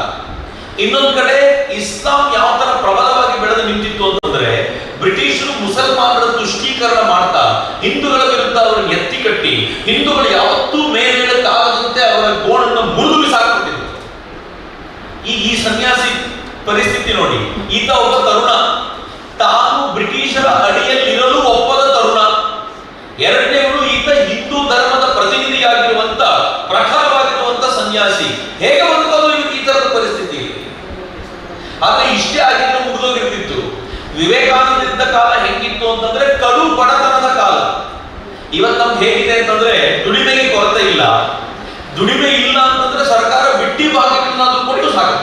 ಇನ್ನೊಂದ್ ಕಡೆ ಇಸ್ಲಾಂ ಯಾವ ತರ ಪ್ರಬಲವಾಗಿ ಬೆಳೆದು ನಿಂತಿತ್ತು ಅಂತಂದ್ರೆ, ಬ್ರಿಟಿಷರು ಮುಸಲ್ಮಾನರ ತುಷ್ಟೀಕರಣ ಮಾಡ್ತಾ ಹಿಂದೂಗಳ ವಿರುದ್ಧ ಅವರನ್ನು ಎತ್ತಿ ಕಟ್ಟಿ ಹಿಂದೂಗಳು ಯಾವತ್ತೂ ಮೇಲೇಳಕ್ಕಾಗದಂತೆ ಅವರ ಗೋಣನ್ನು ಮುರಿದು ಬಿಸಾಕ್ಬಿಟ್ಟಿದ್ರು. ಈ ಸನ್ಯಾಸಿ ಪರಿಸ್ಥಿತಿ ನೋಡಿ. ಈತ ಒಬ್ಬ ತರುಣ, ತಾನು ಬ್ರಿಟಿಷರ ಅಡಿಯಲ್ಲಿರಲು ಒಪ್ಪದ ತರುಣ. ಎರಡನೇವರು ಈತ ಹಿಂದೂ ಧರ್ಮದ ಪ್ರತಿನಿಧಿಯಾಗಿರುವಂತ ಪ್ರಖರವಾಗಿರುವಂತ ಸನ್ಯಾಸಿ. ಹೇಗೆ ಬದುಕೋದು ಈ ತರದ ಪರಿಸ್ಥಿತಿ? ಆದ್ರೆ ಇಷ್ಟೇ ಆಗಿದ್ರೆ ಮುಗಿದೋಗಿರ್ತಿತ್ತು. ವಿವೇಕಾನಂದದ ಕಾಲ ಹೆಂಗಿತ್ತು ಅಂತಂದ್ರೆ ಕಡು ಬಡತನದ ಕಾಲ. ಇವತ್ತು ನಮ್ಗೆ ಹೇಗಿದೆ ಅಂತಂದ್ರೆ ದುಡಿಮೆಗೆ ಕೊರತೆ ಇಲ್ಲ. ದುಡಿಮೆ ಇಲ್ಲ ಅಂತಂದ್ರೆ ಸರ್ಕಾರ ಬಿಟ್ಟಿ ಭಾಗ್ಯಗಳನ್ನಾದ್ರೂ ಕೊಟ್ಟು ಸಾಕು.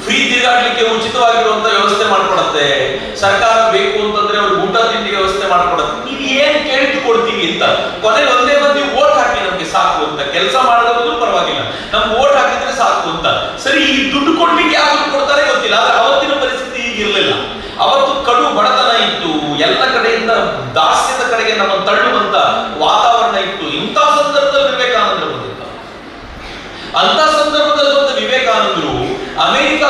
ಫ್ರೀ ತಿರುಗಾಡ್ಲಿಕ್ಕೆ ಉಚಿತವಾಗಿರುವಂತ ವ್ಯವಸ್ಥೆ ಮಾಡ್ಕೊಡತ್ತೆ ಸರ್ಕಾರ. ಬೇಕು ಅಂತಂದ್ರೆ ಅವ್ರಿಗೆ ಊಟ ತಿಂಡಿಗೆ ವ್ಯವಸ್ಥೆ ಮಾಡ್ಕೊಡತ್ತೆ. ನೀವು ಏನ್ ಕೇಳಿದ್ದು ಕೊಡ್ತೀವಿ ಅಂತ. ಕೊನೆಗೆ ಒಂದೇ ಮಂದಿ ಓಟ್ ಹಾಕಿ ನಮ್ಗೆ ಸಾಕು ಅಂತ. ಕೆಲಸ ಮಾಡದ್ರು ಪರವಾಗಿಲ್ಲ, ನಮ್ಗೆ ಓಟ್ ಹಾಕಿದ್ರೆ ಸಾಕು ಅಂತ. ಸರಿ, ಈ ದುಡ್ಡು ಕೊಡ್ಲಿಕ್ಕೆ ಯಾರು ಕೊಡ್ತಾರೆ ಗೊತ್ತಿಲ್ಲ. ಆದ್ರೆ ಅವತ್ತಿನ ಪರಿಸ್ಥಿತಿ ಈಗಿರ್ಲಿಲ್ಲ. ಅವತ್ತು ಕಡು ಬಡತನ ಇತ್ತು, ಎಲ್ಲ ಕಡೆಯಿಂದ ದಾಸ್ಯದ ಕಡೆಗೆ ನಮ್ಮ ತಳ್ಳುವಂತ ವಾತಾವರಣ ಇತ್ತು. ಇಂಥ ಸಂದರ್ಭದಲ್ಲಿ ವಿವೇಕಾನಂದರು ಬಂದಿದ್ದ. ಅಂತ ಸಂದರ್ಭದಲ್ಲಿ ಬಂದ ವಿವೇಕಾನಂದರು ಅಮೆರಿಕ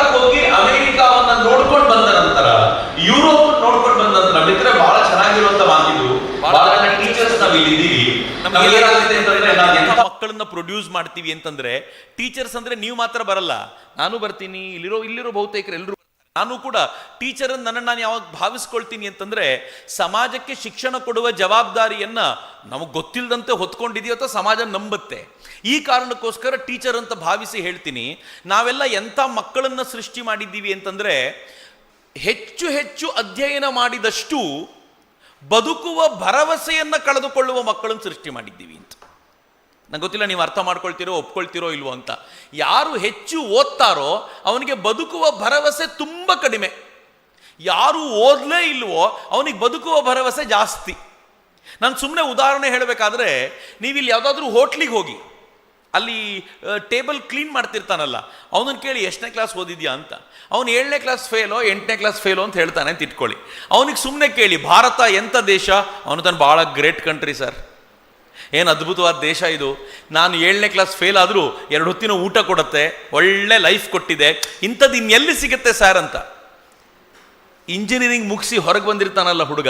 ನಮ್ಮಿತ್ರ ಬಹಳ ಚೆನ್ನಾಗಿರುವಂತ ಮಾತಿದು. ಬಹಳ ಜನ ಟೀಚರ್ಸ್ ನಾವ್ ಇಲ್ಲಿದ್ದೀವಿ. ನಮ್ಗೆ ಏನಾಗುತ್ತೆ ಅಂತಂದ್ರೆ ನಾವು ಎಂತ ಮಕ್ಕಳನ್ನ ಪ್ರೊಡ್ಯೂಸ್ ಮಾಡ್ತೀವಿ ಅಂತಂದ್ರೆ, ಟೀಚರ್ಸ್ ಅಂದ್ರೆ ನೀವು ಮಾತ್ರ ಬರಲ್ಲ, ನಾನು ಬರ್ತೀನಿ, ಇಲ್ಲಿರೋ ಬಹುತೇಕರು ಎಲ್ಲರೂ. ನಾನು ಕೂಡ ಟೀಚರ್ ನನ್ನನ್ನು ನಾನು ಯಾವಾಗ ಭಾವಿಸ್ಕೊಳ್ತೀನಿ ಅಂತಂದ್ರೆ, ಸಮಾಜಕ್ಕೆ ಶಿಕ್ಷಣ ಕೊಡುವ ಜವಾಬ್ದಾರಿಯನ್ನ ನಮಗೆ ಗೊತ್ತಿಲ್ಲದಂತೆ ಹೊತ್ಕೊಂಡಿದೆಯೋ ಅಥವಾ ಸಮಾಜ ನಂಬುತ್ತೆ. ಈ ಕಾರಣಕ್ಕೋಸ್ಕರ ಟೀಚರ್ ಅಂತ ಭಾವಿಸಿ ಹೇಳ್ತೀನಿ, ನಾವೆಲ್ಲ ಎಂಥ ಮಕ್ಕಳನ್ನ ಸೃಷ್ಟಿ ಮಾಡಿದ್ದೀವಿ ಅಂತಂದ್ರೆ, ಹೆಚ್ಚು ಹೆಚ್ಚು ಅಧ್ಯಯನ ಮಾಡಿದಷ್ಟು ಬದುಕುವ ಭರವಸೆಯನ್ನ ಕಳೆದುಕೊಳ್ಳುವ ಮಕ್ಕಳನ್ನು ಸೃಷ್ಟಿ ಮಾಡಿದ್ದೀವಿ ಅಂತ. ನಂಗೆ ಗೊತ್ತಿಲ್ಲ ನೀವು ಅರ್ಥ ಮಾಡ್ಕೊಳ್ತೀರೋ ಒಪ್ಕೊಳ್ತೀರೋ ಇಲ್ವೋ ಅಂತ. ಯಾರು ಹೆಚ್ಚು ಓದ್ತಾರೋ ಅವನಿಗೆ ಬದುಕುವ ಭರವಸೆ ತುಂಬ ಕಡಿಮೆ. ಯಾರು ಓದಲೇ ಇಲ್ವೋ ಅವನಿಗೆ ಬದುಕುವ ಭರವಸೆ ಜಾಸ್ತಿ. ನಾನು ಸುಮ್ಮನೆ ಉದಾಹರಣೆ ಹೇಳಬೇಕಾದ್ರೆ, ನೀವಿಲ್ಲಿ ಯಾವುದಾದ್ರೂ ಹೋಟ್ಲಿಗೆ ಹೋಗಿ, ಅಲ್ಲಿ ಟೇಬಲ್ ಕ್ಲೀನ್ ಮಾಡ್ತಿರ್ತಾನಲ್ಲ, ಅವನನ್ನು ಕೇಳಿ ಎಷ್ಟನೇ ಕ್ಲಾಸ್ ಓದಿದ್ಯಾ ಅಂತ. ಅವನು 7ನೇ ಕ್ಲಾಸ್ ಫೇಲೋ 8ನೇ ಕ್ಲಾಸ್ ಫೇಲೋ ಅಂತ ಹೇಳ್ತಾನೆ ಅಂತ ಇಟ್ಕೊಳ್ಳಿ. ಅವನಿಗೆ ಸುಮ್ಮನೆ ಕೇಳಿ ಭಾರತ ಎಂಥ ದೇಶ, ಅವನು ತಾನು ಭಾಳ ಗ್ರೇಟ್ ಕಂಟ್ರಿ ಸರ್, ಏನು ಅದ್ಭುತವಾದ ದೇಶ ಇದು, ನಾನು 7ನೇ ಕ್ಲಾಸ್ ಫೇಲ್ ಆದರೂ 2 ಹೊತ್ತಿನ ಊಟ ಕೊಡುತ್ತೆ, ಒಳ್ಳೆ ಲೈಫ್ ಕೊಟ್ಟಿದೆ, ಇಂಥದ್ದು ಇನ್ನೆಲ್ಲಿ ಸಿಗುತ್ತೆ ಸರ್ ಅಂತ. ಇಂಜಿನಿಯರಿಂಗ್ ಮುಗಿಸಿ ಹೊರಗೆ ಬಂದಿರ್ತಾನಲ್ಲ ಹುಡುಗ,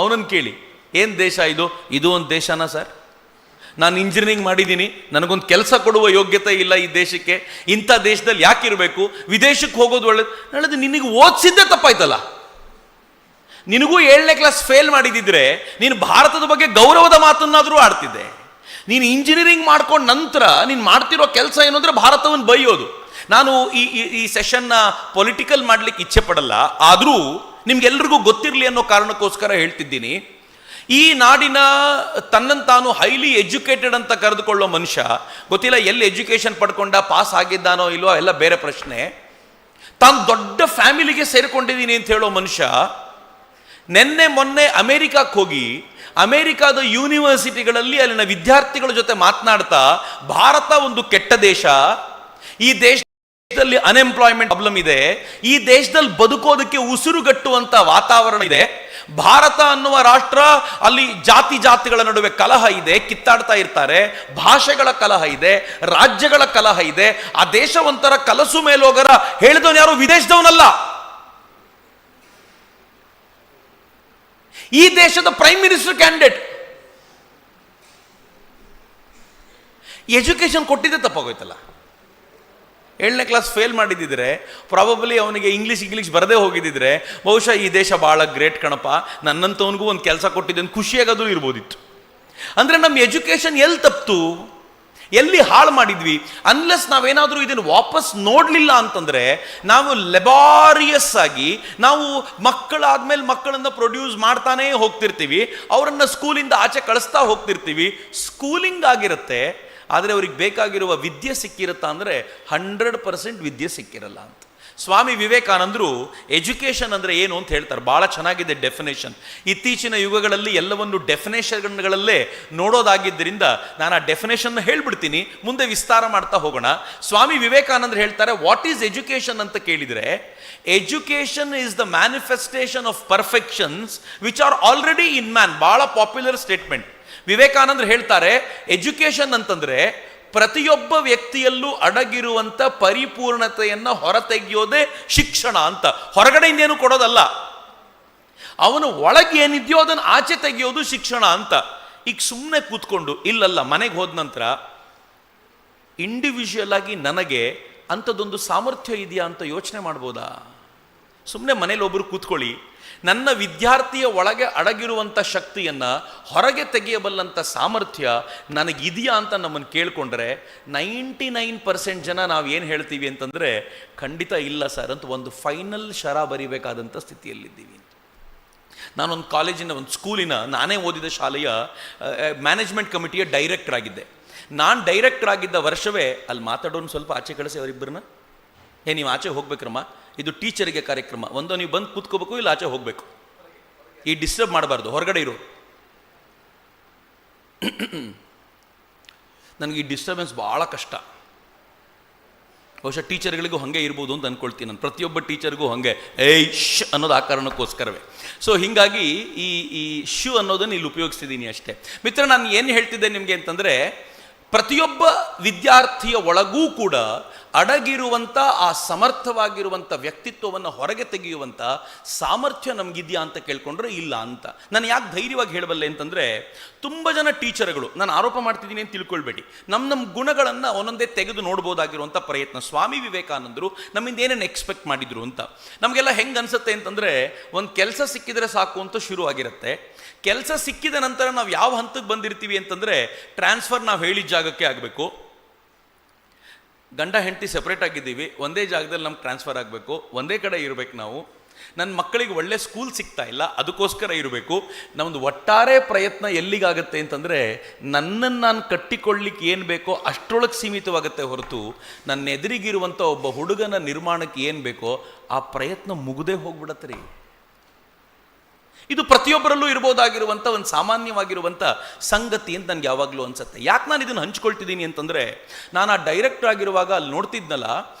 ಅವನನ್ನು ಕೇಳಿ ಏನು ದೇಶ ಇದು, ಇದು ಒಂದು ದೇಶನಾ ಸರ್, ನಾನು ಇಂಜಿನಿಯರಿಂಗ್ ಮಾಡಿದ್ದೀನಿ, ನನಗೊಂದು ಕೆಲಸ ಕೊಡುವ ಯೋಗ್ಯತೆ ಇಲ್ಲ ಈ ದೇಶಕ್ಕೆ, ಇಂಥ ದೇಶದಲ್ಲಿ ಯಾಕಿರಬೇಕು, ವಿದೇಶಕ್ಕೆ ಹೋಗೋದು ಒಳ್ಳೇದು. ನಾಳೆ ನಿನಗೆ ಓದಿಸಿದ್ದೇ ತಪ್ಪಾಯ್ತಲ್ಲ. ನಿನಗೂ 7ನೇ ಕ್ಲಾಸ್ ಫೇಲ್ ಮಾಡಿದಿದ್ರೆ ನೀನು ಭಾರತದ ಬಗ್ಗೆ ಗೌರವದ ಮಾತನ್ನಾದರೂ ಆಡ್ತಿದ್ದೆ. ನೀನು ಇಂಜಿನಿಯರಿಂಗ್ ಮಾಡ್ಕೊಂಡ ನಂತರ ನೀನು ಮಾಡ್ತಿರೋ ಕೆಲಸ ಏನು ಅಂದರೆ ಭಾರತವನ್ನು ಬೈಯೋದು. ನಾನು ಈ ಸೆಷನ್ನ ಪೊಲಿಟಿಕಲ್ ಮಾಡಲಿಕ್ಕೆ ಇಚ್ಛೆ ಪಡಲ್ಲ, ಆದರೂ ನಿಮ್ಗೆಲ್ರಿಗೂ ಗೊತ್ತಿರಲಿ ಅನ್ನೋ ಕಾರಣಕ್ಕೋಸ್ಕರ ಹೇಳ್ತಿದ್ದೀನಿ. ಈ ನಾಡಿನ ತನ್ನನ್ನು ತಾನು ಹೈಲಿ ಎಜುಕೇಟೆಡ್ ಅಂತ ಕರೆದುಕೊಳ್ಳೋ ಮನುಷ್ಯ, ಗೊತ್ತಿಲ್ಲ ಎಲ್ಲಿ ಎಜುಕೇಷನ್ ಪಡ್ಕೊಂಡ, ಪಾಸ್ ಆಗಿದ್ದಾನೋ ಇಲ್ವೋ ಎಲ್ಲ ಬೇರೆ ಪ್ರಶ್ನೆ, ತಾನು ದೊಡ್ಡ ಫ್ಯಾಮಿಲಿಗೆ ಸೇರಿಕೊಂಡಿದ್ದೀನಿ ಅಂತ ಹೇಳೋ ಮನುಷ್ಯ ನೆನ್ನೆ ಮೊನ್ನೆ ಅಮೆರಿಕಕ್ಕೆ ಹೋಗಿ ಅಮೆರಿಕಾದ ಯೂನಿವರ್ಸಿಟಿಗಳಲ್ಲಿ ಅಲ್ಲಿನ ವಿದ್ಯಾರ್ಥಿಗಳ ಜೊತೆ ಮಾತನಾಡ್ತಾ, ಭಾರತ ಒಂದು ಕೆಟ್ಟ ದೇಶ, ಈ ದೇಶದಲ್ಲಿ ಅನ್ಎಂಪ್ಲಾಯ್ಮೆಂಟ್ ಪ್ರಾಬ್ಲಮ್ ಇದೆ, ಈ ದೇಶದಲ್ಲಿ ಬದುಕೋದಕ್ಕೆ ಉಸಿರುಗಟ್ಟುವಂತ ವಾತಾವರಣ ಇದೆ, ಭಾರತ ಅನ್ನುವ ರಾಷ್ಟ್ರ ಅಲ್ಲಿ ಜಾತಿಗಳ ನಡುವೆ ಕಲಹ ಇದೆ, ಕಿತ್ತಾಡ್ತಾ ಇರ್ತಾರೆ, ಭಾಷೆಗಳ ಕಲಹ ಇದೆ, ರಾಜ್ಯಗಳ ಕಲಹ ಇದೆ, ಆ ದೇಶ ಒಂಥರ ಕಲಸು ಮೇಲೋಗರ ಹೇಳಿದವನು ಯಾರು ವಿದೇಶದವನಲ್ಲ, ಈ ದೇಶದ ಪ್ರೈಮ್ ಮಿನಿಸ್ಟರ್ ಕ್ಯಾಂಡಿಡೇಟ್. ಎಜುಕೇಶನ್ ಕೊಟ್ಟಿದ್ದೆ ತಪ್ಪಾಗೋಯ್ತಲ್ಲ. 7ನೇ ಕ್ಲಾಸ್ ಫೇಲ್ ಮಾಡಿದ್ದಿದ್ರೆ, ಪ್ರಾಬಬ್ಲಿ ಅವನಿಗೆ ಇಂಗ್ಲೀಷ್ ಬರದೇ ಹೋಗಿದ್ದಿದ್ರೆ, ಬಹುಶಃ ಈ ದೇಶ ಭಾಳ ಗ್ರೇಟ್ ಕಣಪ್ಪ, ನನ್ನಂಥವನಿಗೂ ಒಂದು ಕೆಲಸ ಕೊಟ್ಟಿದ್ದೆ ಅಂತ ಖುಷಿಯಾಗಾದರೂ ಇರ್ಬೋದಿತ್ತು. ಅಂದರೆ ನಮ್ಮ ಎಜುಕೇಶನ್ ಎಲ್ಲಿ ತಪ್ಪಿತು, ಎಲ್ಲಿ ಹಾಳು ಮಾಡಿದ್ವಿ? ಅನ್ಲೆಸ್ ನಾವೇನಾದರೂ ಇದನ್ನು ವಾಪಸ್ ನೋಡಲಿಲ್ಲ ಅಂತಂದರೆ, ನಾವು ಲೆಬಾರಿಯಸ್ ಆಗಿ ನಾವು ಮಕ್ಕಳಾದ್ಮೇಲೆ ಮಕ್ಕಳನ್ನು ಪ್ರೊಡ್ಯೂಸ್ ಮಾಡ್ತಾನೇ ಹೋಗ್ತಿರ್ತೀವಿ, ಅವರನ್ನು ಸ್ಕೂಲಿಂದ ಆಚೆ ಕಳಿಸ್ತಾ ಹೋಗ್ತಿರ್ತೀವಿ, ಸ್ಕೂಲಿಂಗ್ ಆಗಿರುತ್ತೆ, ಆದರೆ ಅವ್ರಿಗೆ ಬೇಕಾಗಿರುವ ವಿದ್ಯೆ ಸಿಕ್ಕಿರುತ್ತಾ ಅಂದರೆ 100% ವಿದ್ಯೆ ಸಿಕ್ಕಿರಲ್ಲ ಅಂತ. ಸ್ವಾಮಿ ವಿವೇಕಾನಂದರು ಎಜುಕೇಷನ್ ಅಂದರೆ ಏನು ಅಂತ ಹೇಳ್ತಾರೆ, ಭಾಳ ಚೆನ್ನಾಗಿದೆ ಡೆಫಿನೇಷನ್. ಇತ್ತೀಚಿನ ಯುಗಗಳಲ್ಲಿ ಎಲ್ಲವನ್ನು ಡೆಫಿನೇಷನ್ಗಳಲ್ಲೇ ನೋಡೋದಾಗಿದ್ದರಿಂದ ನಾನು ಆ ಡೆಫಿನೇಷನ್ನ ಹೇಳ್ಬಿಡ್ತೀನಿ, ಮುಂದೆ ವಿಸ್ತಾರ ಮಾಡ್ತಾ ಹೋಗೋಣ. ಸ್ವಾಮಿ ವಿವೇಕಾನಂದರು ಹೇಳ್ತಾರೆ, ವಾಟ್ ಈಸ್ ಎಜುಕೇಷನ್ ಅಂತ ಕೇಳಿದರೆ, education is the manifestation of perfections which are already in man. ಭಾಳ ಪಾಪ್ಯುಲರ್ ಸ್ಟೇಟ್ಮೆಂಟ್. ವಿವೇಕಾನಂದರು ಹೇಳ್ತಾರೆ, ಎಜುಕೇಷನ್ ಅಂತಂದ್ರೆ ಪ್ರತಿಯೊಬ್ಬ ವ್ಯಕ್ತಿಯಲ್ಲೂ ಅಡಗಿರುವಂತ ಪರಿಪೂರ್ಣತೆಯನ್ನ ಹೊರತೆಗೆಯೋದೇ ಶಿಕ್ಷಣ ಅಂತ. ಹೊರಗಡೆಯಿಂದ ಏನು ಕೊಡೋದಲ್ಲ, ಅವನು ಒಳಗೆ ಏನಿದೆಯೋ ಅದನ್ನು ಆಚೆ ತೆಗೆಯೋದು ಶಿಕ್ಷಣ ಅಂತ. ಈಗ ಸುಮ್ಮನೆ ಕೂತ್ಕೊಂಡು ಇಲ್ಲಲ್ಲ, ಮನೆಗೆ ಹೋದ ನಂತರ ಇಂಡಿವಿಜುವಲ್ ಆಗಿ ನನಗೆ ಅಂಥದ್ದೊಂದು ಸಾಮರ್ಥ್ಯ ಇದೆಯಾ ಅಂತ ಯೋಚನೆ ಮಾಡ್ಬೋದಾ? ಸುಮ್ಮನೆ ಮನೇಲಿ ಒಬ್ಬರು ಕೂತ್ಕೊಳ್ಳಿ, ನನ್ನ ವಿದ್ಯಾರ್ಥಿಯ ಒಳಗೆ ಅಡಗಿರುವಂಥ ಶಕ್ತಿಯನ್ನು ಹೊರಗೆ ತೆಗೆಯಬಲ್ಲಂಥ ಸಾಮರ್ಥ್ಯ ನನಗಿದೆಯಾ ಅಂತ ನಮ್ಮನ್ನು ಕೇಳಿಕೊಂಡ್ರೆ 99% ಜನ ನಾವು ಏನು ಹೇಳ್ತೀವಿ ಅಂತಂದರೆ, ಖಂಡಿತ ಇಲ್ಲ ಸರ್ ಅಂತ ಒಂದು ಫೈನಲ್ ಶರ ಬರಿಬೇಕಾದಂಥ ಸ್ಥಿತಿಯಲ್ಲಿದ್ದೀವಿ. ನಾನೊಂದು ಕಾಲೇಜಿನ ಒಂದು ಸ್ಕೂಲಿನ ನಾನೇ ಓದಿದ ಶಾಲೆಯ ಮ್ಯಾನೇಜ್ಮೆಂಟ್ ಕಮಿಟಿಯ ಡೈರೆಕ್ಟರ್ ಆಗಿದ್ದೆ. ನಾನು ಡೈರೆಕ್ಟರ್ ಆಗಿದ್ದ ವರ್ಷವೇ ಅಲ್ಲಿ ಮಾತಾಡೋನು ಸ್ವಲ್ಪ ಆಚೆ ಕಳಿಸಿ ಅವರಿಬ್ಬರನ್ನ, ನೀವು ಆಚೆ ಹೋಗ್ಬೇಕ್ರಮ್ಮ, ಇದು ಟೀಚರಿಗೆ ಕಾರ್ಯಕ್ರಮ, ಒಂದು ನೀವು ಬಂದು ಕೂತ್ಕೋಬೇಕು, ಇಲ್ಲ ಆಚೆ ಹೋಗಬೇಕು, ಈ ಡಿಸ್ಟರ್ಬ್ ಮಾಡಬಾರ್ದು, ಹೊರಗಡೆ ಇರೋ. ನನಗೆ ಈ ಡಿಸ್ಟರ್ಬೆನ್ಸ್ ಭಾಳ ಕಷ್ಟ. ಬಹುಶಃ ಟೀಚರ್ಗಳಿಗೂ ಹಾಗೆ ಇರ್ಬೋದು ಅಂತ ಅಂದ್ಕೊಳ್ತೀನಿ ನಾನು. ಪ್ರತಿಯೊಬ್ಬ ಟೀಚರ್ಗೂ ಹಾಗೆ ಶ್ ಅನ್ನೋದು ಆ ಕಾರಣಕ್ಕೋಸ್ಕರವೇ. ಸೊ ಹೀಗಾಗಿ ಈ ಶು ಅನ್ನೋದನ್ನು ಇಲ್ಲಿ ಉಪಯೋಗಿಸ್ತಿದ್ದೀನಿ ಅಷ್ಟೇ. ಮಿತ್ರ, ನಾನು ಏನು ಹೇಳ್ತಿದ್ದೆ ನಿಮಗೆ ಅಂತಂದರೆ, ಪ್ರತಿಯೊಬ್ಬ ವಿದ್ಯಾರ್ಥಿಯ ಒಳಗೂ ಕೂಡ ಅಡಗಿರುವಂಥ ಆ ಸಮರ್ಥವಾಗಿರುವಂಥ ವ್ಯಕ್ತಿತ್ವವನ್ನು ಹೊರಗೆ ತೆಗೆಯುವಂಥ ಸಾಮರ್ಥ್ಯ ನಮಗಿದೆಯಾ ಅಂತ ಕೇಳ್ಕೊಂಡ್ರೆ ಇಲ್ಲ ಅಂತ. ನಾನು ಯಾಕೆ ಧೈರ್ಯವಾಗಿ ಹೇಳಬಲ್ಲೆ ಅಂತಂದರೆ, ತುಂಬ ಜನ ಟೀಚರ್ಗಳು, ನಾನು ಆರೋಪ ಮಾಡ್ತಿದ್ದೀನಿ ಅಂತ ತಿಳ್ಕೊಳ್ಬೇಡಿ, ನಮ್ಮ ಗುಣಗಳನ್ನು ಒಂದೊಂದೇ ತೆಗೆದು ನೋಡ್ಬೋದಾಗಿರುವಂಥ ಪ್ರಯತ್ನ. ಸ್ವಾಮಿ ವಿವೇಕಾನಂದರು ನಮ್ಮಿಂದ ಏನೇನು ಎಕ್ಸ್ಪೆಕ್ಟ್ ಮಾಡಿದ್ರು ಅಂತ ನಮಗೆಲ್ಲ ಹೆಂಗೆ ಅನಿಸುತ್ತೆ ಅಂತಂದರೆ, ಒಂದು ಕೆಲಸ ಸಿಕ್ಕಿದರೆ ಸಾಕು ಅಂತ ಶುರು ಆಗಿರುತ್ತೆ. ಕೆಲಸ ಸಿಕ್ಕಿದ ನಂತರ ನಾವು ಯಾವ ಹಂತಕ್ಕೆ ಬಂದಿರ್ತೀವಿ ಅಂತಂದರೆ, ಟ್ರಾನ್ಸ್ಫರ್ ನಾವು ಹೇಳಿದ ಜಾಗಕ್ಕೆ ಆಗಬೇಕು, ಗಂಡ ಹೆಂಡತಿ ಸೆಪ್ರೇಟ್ ಆಗಿದ್ದೀವಿ, ಒಂದೇ ಜಾಗದಲ್ಲಿ ನಮ್ಗೆ ಟ್ರಾನ್ಸ್ಫರ್ ಆಗಬೇಕು, ಒಂದೇ ಕಡೆ ಇರಬೇಕು ನಾವು, ನನ್ನ ಮಕ್ಕಳಿಗೆ ಒಳ್ಳೆ ಸ್ಕೂಲ್ ಸಿಗ್ತಾ ಇಲ್ಲ ಅದಕ್ಕೋಸ್ಕರ ಇರಬೇಕು. ನಮ್ಮದು ಒಟ್ಟಾರೆ ಪ್ರಯತ್ನ ಎಲ್ಲಿಗಾಗುತ್ತೆ ಅಂತಂದರೆ, ನನ್ನನ್ನು ನಾನು ಕಟ್ಟಿಕೊಳ್ಳಿಕ್ಕೆ ಏನು ಬೇಕೋ ಅಷ್ಟರೊಳಗೆ ಸೀಮಿತವಾಗುತ್ತೆ ಹೊರತು ನನ್ನ ಎದುರಿಗಿರುವಂಥ ಒಬ್ಬ ಹುಡುಗನ ನಿರ್ಮಾಣಕ್ಕೆ ಏನು ಬೇಕೋ ಆ ಪ್ರಯತ್ನ ಮುಗಿದೇ ಹೋಗ್ಬಿಡತ್ತೆ ರೀ. ಇದು ಪ್ರತಿಯೊಬ್ಬರಲ್ಲೂ ಇರ್ಬೋದಾಗಿರುವಂಥ ಒಂದು ಸಾಮಾನ್ಯವಾಗಿರುವಂಥ ಸಂಗತಿ ಅಂತ ನನಗೆ ಯಾವಾಗಲೂ ಅನಿಸುತ್ತೆ. ಯಾಕೆ ನಾನು ಇದನ್ನು ಹಂಚ್ಕೊಳ್ತಿದ್ದೀನಿ ಅಂತಂದರೆ, ನಾನು ಆ ಡೈರೆಕ್ಟರ್ ಆಗಿರುವಾಗ ಅಲ್ಲಿ ನೋಡ್ತಿದ್ನಲ್ಲ,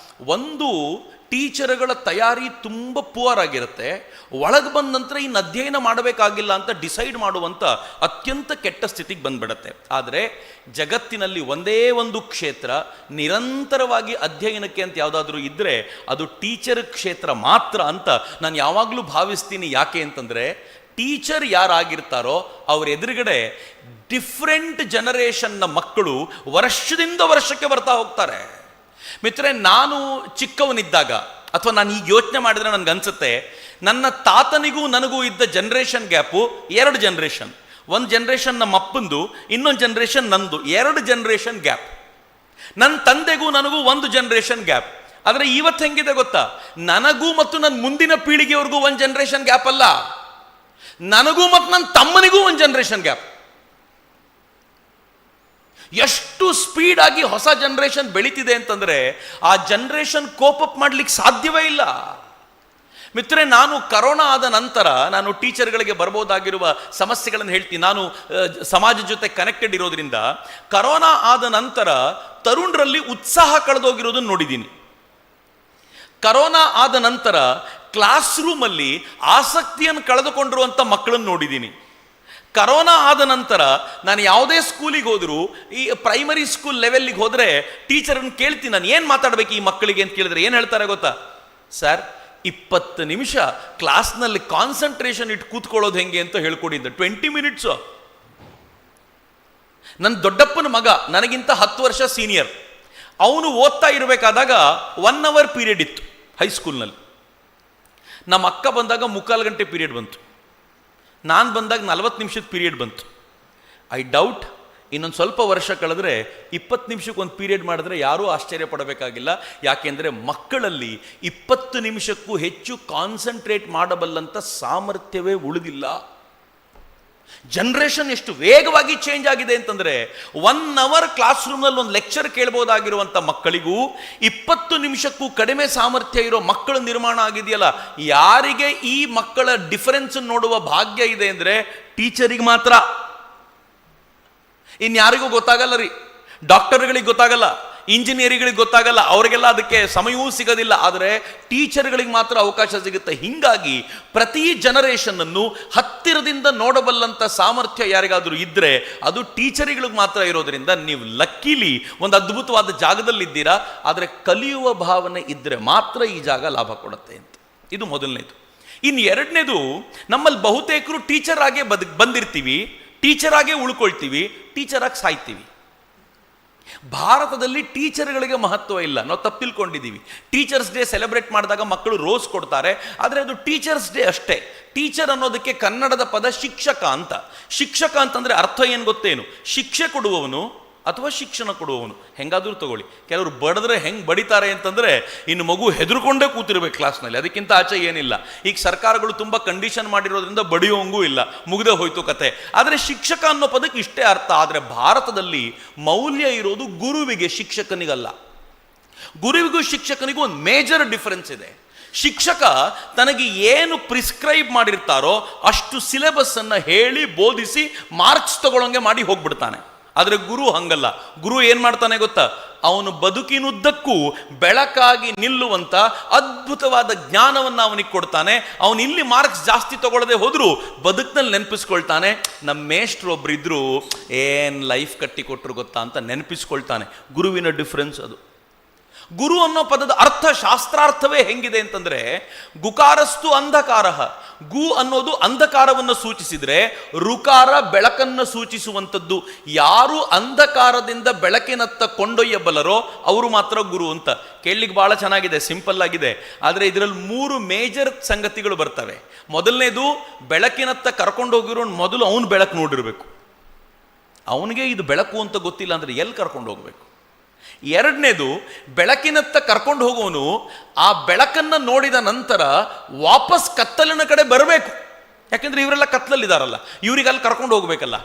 ಒಂದು ಟೀಚರ್ಗಳ ತಯಾರಿ ತುಂಬ ಪುವರ್ ಆಗಿರುತ್ತೆ, ಒಳಗೆ ಬಂದ ನಂತರ ಇನ್ನು ಅಧ್ಯಯನ ಮಾಡಬೇಕಾಗಿಲ್ಲ ಅಂತ ಡಿಸೈಡ್ ಮಾಡುವಂಥ ಅತ್ಯಂತ ಕೆಟ್ಟ ಸ್ಥಿತಿಗೆ ಬಂದ್ಬಿಡತ್ತೆ. ಆದರೆ ಜಗತ್ತಿನಲ್ಲಿ ಒಂದೇ ಒಂದು ಕ್ಷೇತ್ರ ನಿರಂತರವಾಗಿ ಅಧ್ಯಯನಕ್ಕೆ ಅಂತ ಯಾವುದಾದ್ರೂ ಇದ್ದರೆ ಅದು ಟೀಚರ್ ಕ್ಷೇತ್ರ ಮಾತ್ರ ಅಂತ ನಾನು ಯಾವಾಗಲೂ ಭಾವಿಸ್ತೀನಿ. ಯಾಕೆ ಅಂತಂದರೆ, ಟೀಚರ್ ಯಾರಾಗಿರ್ತಾರೋ ಅವ್ರ ಎದುರುಗಡೆ ಡಿಫ್ರೆಂಟ್ ಜನರೇಷನ್ನ ಮಕ್ಕಳು ವರ್ಷದಿಂದ ವರ್ಷಕ್ಕೆ ಬರ್ತಾ ಹೋಗ್ತಾರೆ. ಮಿತ್ರರೆ, ನಾನು ಚಿಕ್ಕವನಿದ್ದಾಗ ಅಥವಾ ನಾನು ಈಗ ಯೋಚನೆ ಮಾಡಿದ್ರೆ ನನಗನ್ಸುತ್ತೆ, ನನ್ನ ತಾತನಿಗೂ ನನಗೂ ಇದ್ದ ಜನ್ರೇಷನ್ ಗ್ಯಾಪು 2 ಜನ್ರೇಷನ್. ಒಂದು ಜನ್ರೇಷನ್ ನಮ್ಮ ಅಪ್ಪಂದು, ಇನ್ನೊಂದು ಜನ್ರೇಷನ್ ನಂದು, 2 ಜನ್ರೇಷನ್ ಗ್ಯಾಪ್. ನನ್ನ ತಂದೆಗೂ ನನಗೂ 1 ಜನ್ರೇಷನ್ ಗ್ಯಾಪ್. ಆದರೆ ಇವತ್ತು ಹೆಂಗಿದೆ ಗೊತ್ತಾ, ನನಗೂ ಮತ್ತು ನನ್ನ ಮುಂದಿನ ಪೀಳಿಗೆಯವ್ರಿಗೂ 1 ಜನ್ರೇಷನ್ ಗ್ಯಾಪ್ ಅಲ್ಲ, ನನಗೂ ಮತ್ತು ನನ್ನ ತಮ್ಮನಿಗೂ 1 ಜನ್ರೇಷನ್ ಗ್ಯಾಪ್. ಎಷ್ಟು ಸ್ಪೀಡ್ ಆಗಿ ಹೊಸ ಜನ್ರೇಷನ್ ಬೆಳೀತಿದೆ ಅಂತಂದರೆ ಆ ಜನ್ರೇಷನ್ ಕೋಪ್ ಅಪ್ ಮಾಡ್ಲಿಕ್ಕೆ ಸಾಧ್ಯವೇ ಇಲ್ಲ. ಮಿತ್ರರೆ, ನಾನು ಕರೋನಾ ಆದ ನಂತರ ನಾನು ಟೀಚರ್ಗಳಿಗೆ ಬರ್ಬೋದಾಗಿರುವ ಸಮಸ್ಯೆಗಳನ್ನು ಹೇಳ್ತೀನಿ. ನಾನು ಸಮಾಜದ ಜೊತೆ ಕನೆಕ್ಟೆಡ್ ಇರೋದ್ರಿಂದ ಕರೋನಾ ಆದ ನಂತರ ತರುಣರಲ್ಲಿ ಉತ್ಸಾಹ ಕಳೆದೋಗಿರೋದನ್ನು ನೋಡಿದ್ದೀನಿ. ಕರೋನಾ ಆದ ನಂತರ ಕ್ಲಾಸ್ ರೂಮಲ್ಲಿ ಆಸಕ್ತಿಯನ್ನು ಕಳೆದುಕೊಂಡಿರುವಂಥ ಮಕ್ಕಳನ್ನು ನೋಡಿದ್ದೀನಿ. ಕರೋನಾ ಆದ ನಂತರ ನಾನು ಯಾವುದೇ ಸ್ಕೂಲಿಗೆ ಹೋದರೂ, ಈ ಪ್ರೈಮರಿ ಸ್ಕೂಲ್ ಲೆವೆಲ್ಲಿಗೆ ಹೋದರೆ ಟೀಚರನ್ನು ಕೇಳ್ತೀನಿ, ನಾನು ಏನು ಮಾತಾಡಬೇಕು ಈ ಮಕ್ಕಳಿಗೆ ಅಂತ ಕೇಳಿದ್ರೆ ಏನು ಹೇಳ್ತಾರೆ ಗೊತ್ತಾ? ಸರ್, 20 ನಿಮಿಷ ಕ್ಲಾಸ್ನಲ್ಲಿ ಕಾನ್ಸಂಟ್ರೇಷನ್ ಇಟ್ಟು ಕೂತ್ಕೊಳ್ಳೋದು ಹೆಂಗೆ ಅಂತ ಹೇಳ್ಕೊಡಿದ್ದೆ. 20 ಮಿನಿಟ್ಸು. ನನ್ನ ದೊಡ್ಡಪ್ಪನ ಮಗ ನನಗಿಂತ 10 ವರ್ಷ ಸೀನಿಯರ್. ಅವನು ಓದ್ತಾ ಇರಬೇಕಾದಾಗ 1 ಅವರ್ ಪೀರಿಯಡ್ ಇತ್ತು ಹೈಸ್ಕೂಲ್ನಲ್ಲಿ. ನಮ್ಮ ಅಕ್ಕ ಬಂದಾಗ 3/4 ಗಂಟೆ ಪೀರಿಯಡ್ ಬಂತು, ನಾನು ಬಂದಾಗ 40 ನಿಮಿಷದ ಪೀರಿಯಡ್ ಬಂತು. ಐ ಡೌಟ್ ಇನ್ನೊಂದು ಸ್ವಲ್ಪ ವರ್ಷ ಕಳೆದ್ರೆ 20 ನಿಮಿಷಕ್ಕೆ ಒಂದು ಪೀರಿಯಡ್ ಮಾಡಿದ್ರೆ ಯಾರೂ ಆಶ್ಚರ್ಯ ಪಡಬೇಕಾಗಿಲ್ಲ. ಯಾಕೆಂದರೆ ಮಕ್ಕಳಲ್ಲಿ 20 ನಿಮಿಷಕ್ಕೂ ಹೆಚ್ಚು ಕಾನ್ಸಂಟ್ರೇಟ್ ಮಾಡಬಲ್ಲಂಥ ಸಾಮರ್ಥ್ಯವೇ ಉಳಿದಿಲ್ಲ. ಜನರೇಷನ್ ಎಷ್ಟು ವೇಗವಾಗಿ ಚೇಂಜ್ ಆಗಿದೆ ಅಂತಂದರೆ, 1 ಅವರ್ ಕ್ಲಾಸ್ ರೂಮ್ನಲ್ಲಿ ಒಂದು ಲೆಕ್ಚರ್ ಕೇಳ್ಬೋದಾಗಿರುವಂಥ ಮಕ್ಕಳಿಗೂ 20 ನಿಮಿಷಕ್ಕೂ ಕಡಿಮೆ ಸಾಮರ್ಥ್ಯ ಇರೋ ಮಕ್ಕಳ ನಿರ್ಮಾಣ ಆಗಿದೆಯಲ್ಲ. ಯಾರಿಗೆ ಈ ಮಕ್ಕಳ ಡಿಫರೆನ್ಸ್ ನೋಡುವ ಭಾಗ್ಯ ಇದೆ ಅಂದರೆ ಟೀಚರಿಗೆ ಮಾತ್ರ. ಇನ್ಯಾರಿಗೂ ಗೊತ್ತಾಗಲ್ಲ ರೀ. ಡಾಕ್ಟರ್ಗಳಿಗೆ ಗೊತ್ತಾಗಲ್ಲ, ಇಂಜಿನಿಯರಿಂಗ್ಗಳಿಗೆ ಗೊತ್ತಾಗಲ್ಲ, ಅವರಿಗೆಲ್ಲ ಅದಕ್ಕೆ ಸಮಯವೂ ಸಿಗೋದಿಲ್ಲ. ಆದರೆ ಟೀಚರ್ಗಳಿಗೆ ಮಾತ್ರ ಅವಕಾಶ ಸಿಗುತ್ತೆ. ಹೀಗಾಗಿ ಪ್ರತಿ ಜನರೇಷನ್ನನ್ನು ಹತ್ತಿರದಿಂದ ನೋಡಬಲ್ಲಂಥ ಸಾಮರ್ಥ್ಯ ಯಾರಿಗಾದರೂ ಇದ್ದರೆ ಅದು ಟೀಚರ್ಗಳಿಗೆ ಮಾತ್ರ ಇರೋದ್ರಿಂದ ನೀವು ಲಕ್ಕಿಲಿ ಒಂದು ಅದ್ಭುತವಾದ ಜಾಗದಲ್ಲಿದ್ದೀರಾ. ಆದರೆ ಕಲಿಯುವ ಭಾವನೆ ಇದ್ದರೆ ಮಾತ್ರ ಈ ಜಾಗ ಲಾಭ ಕೊಡುತ್ತೆ ಅಂತ. ಇದು ಮೊದಲನೇದು. ಇನ್ನು ಎರಡನೇದು, ನಮ್ಮಲ್ಲಿ ಬಹುತೇಕರು ಟೀಚರ್ ಆಗೇ ಬಂದಿರ್ತೀವಿ, ಟೀಚರ್ ಆಗೇ ಉಳ್ಕೊಳ್ತೀವಿ, ಟೀಚರ್ ಆಗಿ ಸಾಯ್ತೀವಿ. ಭಾರತದಲ್ಲಿ ಟೀಚರ್ಗಳಿಗೆ ಮಹತ್ವ ಇಲ್ಲ, ನಾವು ತಪ್ಪು ತಿಳ್ಕೊಂಡಿದ್ದೀವಿ. ಟೀಚರ್ಸ್ ಡೇ ಸೆಲೆಬ್ರೇಟ್ ಮಾಡಿದಾಗ ಮಕ್ಕಳು ರೋಸ್ ಕೊಡ್ತಾರೆ, ಆದರೆ ಅದು ಟೀಚರ್ಸ್ ಡೇ ಅಷ್ಟೇ. ಟೀಚರ್ ಅನ್ನೋದಕ್ಕೆ ಕನ್ನಡದ ಪದ ಶಿಕ್ಷಕ ಅಂತ. ಶಿಕ್ಷಕ ಅಂತಂದರೆ ಅರ್ಥ ಏನು ಗೊತ್ತೇನು? ಶಿಕ್ಷೆ ಕೊಡುವವನು ಅಥವಾ ಶಿಕ್ಷಣ ಕೊಡುವವನು, ಹೆಂಗಾದರೂ ತಗೊಳ್ಳಿ. ಕೆಲವರು ಬಡಿದ್ರೆ ಹೆಂಗೆ ಬಡಿತಾರೆ ಅಂತಂದರೆ ಇನ್ನು ಮಗು ಹೆದರ್ಕೊಂಡೇ ಕೂತಿರ್ಬೇಕು ಕ್ಲಾಸ್ನಲ್ಲಿ, ಅದಕ್ಕಿಂತ ಆಚೆ ಏನಿಲ್ಲ. ಈಗ ಸರ್ಕಾರಗಳು ತುಂಬ ಕಂಡೀಷನ್ ಮಾಡಿರೋದ್ರಿಂದ ಬಡಿಯೋಂಗೂ ಇಲ್ಲ, ಮುಗ್ದೇ ಹೋಯ್ತು ಕತೆ. ಆದರೆ ಶಿಕ್ಷಕ ಅನ್ನೋ ಪದಕ್ಕೆ ಇಷ್ಟೇ ಅರ್ಥ. ಆದರೆ ಭಾರತದಲ್ಲಿ ಮೌಲ್ಯ ಇರೋದು ಗುರುವಿಗೆ, ಶಿಕ್ಷಕನಿಗಲ್ಲ. ಗುರುವಿಗೂ ಶಿಕ್ಷಕನಿಗೂ ಒಂದು ಮೇಜರ್ ಡಿಫರೆನ್ಸ್ ಇದೆ. ಶಿಕ್ಷಕ ತನಗೆ ಏನು ಪ್ರಿಸ್ಕ್ರೈಬ್ ಮಾಡಿರ್ತಾರೋ ಅಷ್ಟು ಸಿಲೆಬಸ್ಸನ್ನು ಹೇಳಿ ಬೋಧಿಸಿ ಮಾರ್ಕ್ಸ್ ತಗೊಳ್ಳೋಂಗೆ ಮಾಡಿ ಹೋಗ್ಬಿಡ್ತಾನೆ. ಆದರೆ ಗುರು ಹಂಗಲ್ಲ. ಗುರು ಏನು ಮಾಡ್ತಾನೆ ಗೊತ್ತಾ? ಅವನು ಬದುಕಿನುದ್ದಕ್ಕೂ ಬೆಳಕಾಗಿ ನಿಲ್ಲುವಂಥ ಅದ್ಭುತವಾದ ಜ್ಞಾನವನ್ನು ಅವನಿಗೆ ಕೊಡ್ತಾನೆ. ಅವನು ಇಲ್ಲಿ ಮಾರ್ಕ್ಸ್ ಜಾಸ್ತಿ ತಗೊಳ್ಳದೆ ಹೋದರೂ ಬದುಕಿನಲ್ಲಿ ನೆನಪಿಸ್ಕೊಳ್ತಾನೆ. ನಮ್ಮ ಮೇಷ್ಟ್ರು ಒಬ್ಬರಿದ್ದರು, ಏನು ಲೈಫ್ ಕಟ್ಟಿ ಕೊಟ್ಟರು ಗೊತ್ತಾ ಅಂತ ನೆನಪಿಸ್ಕೊಳ್ತಾನೆ. ಗುರುವಿನ ಡಿಫ್ರೆನ್ಸ್ ಅದು. ಗುರು ಅನ್ನೋ ಪದದ ಅರ್ಥ, ಶಾಸ್ತ್ರಾರ್ಥವೇ ಹೆಂಗಿದೆ ಅಂತಂದ್ರೆ, ಗುಕಾರಸ್ತು ಅಂಧಕಾರ. ಗು ಅನ್ನೋದು ಅಂಧಕಾರವನ್ನು ಸೂಚಿಸಿದ್ರೆ, ರುಕಾರ ಬೆಳಕನ್ನು ಸೂಚಿಸುವಂಥದ್ದು. ಯಾರು ಅಂಧಕಾರದಿಂದ ಬೆಳಕಿನತ್ತ ಕೊಂಡೊಯ್ಯಬಲ್ಲರೋ ಅವರು ಮಾತ್ರ ಗುರು ಅಂತ. ಕೇಳಲಿಕ್ಕೆ ಬಹಳ ಚೆನ್ನಾಗಿದೆ, ಸಿಂಪಲ್ ಆಗಿದೆ. ಆದರೆ ಇದರಲ್ಲಿ 3 ಮೇಜರ್ ಸಂಗತಿಗಳು ಬರ್ತವೆ. ಮೊದಲನೇದು, ಬೆಳಕಿನತ್ತ ಕರ್ಕೊಂಡು ಹೋಗಿರೋ ಮೊದಲು ಅವನು ಬೆಳಕು ನೋಡಿರ್ಬೇಕು. ಅವನಿಗೆ ಇದು ಬೆಳಕು ಅಂತ ಗೊತ್ತಿಲ್ಲ ಅಂದರೆ ಎಲ್ಲಿ ಕರ್ಕೊಂಡು ಹೋಗಬೇಕು. ಎರಡನೇದು, ಬೆಳಕಿನತ್ತ ಕರ್ಕೊಂಡು ಹೋಗೋನು ಆ ಬೆಳಕನ್ನು ನೋಡಿದ ನಂತರ ವಾಪಸ್ ಕತ್ತಲಿನ ಕಡೆ ಬರಬೇಕು. ಯಾಕೆಂದ್ರೆ ಇವರೆಲ್ಲ ಕತ್ತಲಲ್ಲಿದ್ದಾರಲ್ಲ, ಇವರಿಗೆ ಅಲ್ಲಿ ಕರ್ಕೊಂಡು ಹೋಗ್ಬೇಕಲ್ಲ.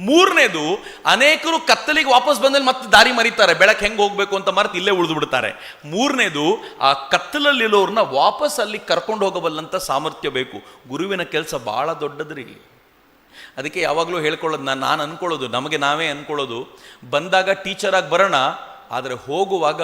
ಮೂರನೇದು, ಅನೇಕರು ಕತ್ತಲಿಗೆ ವಾಪಸ್ ಬಂದಲ್ಲಿ ಮತ್ತೆ ದಾರಿ ಮರೀತಾರೆ, ಬೆಳಕು ಹೆಂಗೆ ಹೋಗ್ಬೇಕು ಅಂತ ಮರೆತು ಇಲ್ಲೇ ಉಳಿದು ಬಿಡ್ತಾರೆ. ಮೂರನೇದು, ಆ ಕತ್ತಲಲ್ಲಿರೋರನ್ನ ವಾಪಸ್ ಅಲ್ಲಿ ಕರ್ಕೊಂಡು ಹೋಗಬಲ್ಲಂತ ಸಾಮರ್ಥ್ಯ ಬೇಕು. ಗುರುವಿನ ಕೆಲಸ ಬಹಳ ದೊಡ್ಡದ್ರಿ. ಅದಕ್ಕೆ ಯಾವಾಗಲೂ ಹೇಳ್ಕೊಳ್ಳೋದು, ನಾನು ಅನ್ಕೊಳ್ಳೋದು, ನಮಗೆ ನಾವೇ ಅನ್ಕೊಳ್ಳೋದು, ಬಂದಾಗ ಟೀಚರಾಗಿ ಬರೋಣ, ಆದರೆ ಹೋಗುವಾಗ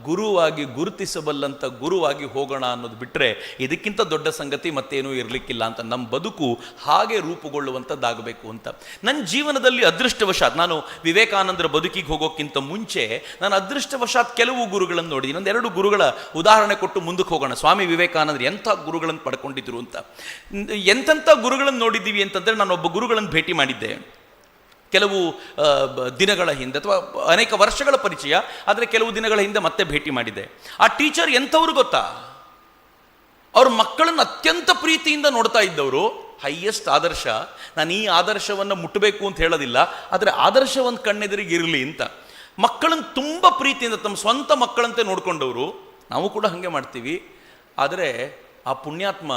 ಗುರುವಾಗಿ ಗುರುತಿಸಬಲ್ಲಂಥ ಗುರುವಾಗಿ ಹೋಗೋಣ ಅನ್ನೋದು ಬಿಟ್ಟರೆ ಇದಕ್ಕಿಂತ ದೊಡ್ಡ ಸಂಗತಿ ಮತ್ತೇನೂ ಇರಲಿಕ್ಕಿಲ್ಲ ಅಂತ. ನಮ್ಮ ಬದುಕು ಹಾಗೆ ರೂಪುಗೊಳ್ಳುವಂಥದ್ದಾಗಬೇಕು ಅಂತ. ನನ್ನ ಜೀವನದಲ್ಲಿ ಅದೃಷ್ಟವಶಾತ್, ನಾನು ವಿವೇಕಾನಂದರ ಬದುಕಿಗೆ ಹೋಗೋಕ್ಕಿಂತ ಮುಂಚೆ ನಾನು ಅದೃಷ್ಟವಶಾತ್ ಕೆಲವು ಗುರುಗಳನ್ನು ನೋಡಿದ್ದೀನಿ. ಒಂದೆರಡು ಗುರುಗಳ ಉದಾಹರಣೆ ಕೊಟ್ಟು ಮುಂದಕ್ಕೆ ಹೋಗೋಣ. ಸ್ವಾಮಿ ವಿವೇಕಾನಂದರು ಎಂಥ ಗುರುಗಳನ್ನು ಪಡ್ಕೊಂಡಿದ್ರು ಅಂತ. ಎಂತೆಂಥ ಗುರುಗಳನ್ನು ನೋಡಿದ್ದೀವಿ ಅಂತಂದರೆ, ನಾನು ಒಬ್ಬ ಗುರುಗಳನ್ನು ಭೇಟಿ ಮಾಡಿದ್ದೆ ಕೆಲವು ದಿನಗಳ ಹಿಂದೆ, ಅಥವಾ ಅನೇಕ ವರ್ಷಗಳ ಪರಿಚಯ, ಆದರೆ ಕೆಲವು ದಿನಗಳ ಹಿಂದೆ ಮತ್ತೆ ಭೇಟಿ ಮಾಡಿದೆ. ಆ ಟೀಚರ್ ಎಂಥವ್ರು ಗೊತ್ತಾ? ಅವ್ರ ಮಕ್ಕಳನ್ನು ಅತ್ಯಂತ ಪ್ರೀತಿಯಿಂದ ನೋಡ್ತಾ ಇದ್ದವರು. ಹೈಯೆಸ್ಟ್ ಆದರ್ಶ. ನಾನು ಈ ಆದರ್ಶವನ್ನು ಮುಟ್ಟಬೇಕು ಅಂತ ಹೇಳೋದಿಲ್ಲ, ಆದರೆ ಆದರ್ಶ ಒಂದು ಕಣ್ಣೆದುರಿಗೆ ಇರಲಿ ಅಂತ. ಮಕ್ಕಳನ್ನು ತುಂಬ ಪ್ರೀತಿಯಿಂದ ತಮ್ಮ ಸ್ವಂತ ಮಕ್ಕಳಂತೆ ನೋಡ್ಕೊಂಡವರು. ನಾವು ಕೂಡ ಹಾಗೆ ಮಾಡ್ತೀವಿ. ಆದರೆ ಆ ಪುಣ್ಯಾತ್ಮ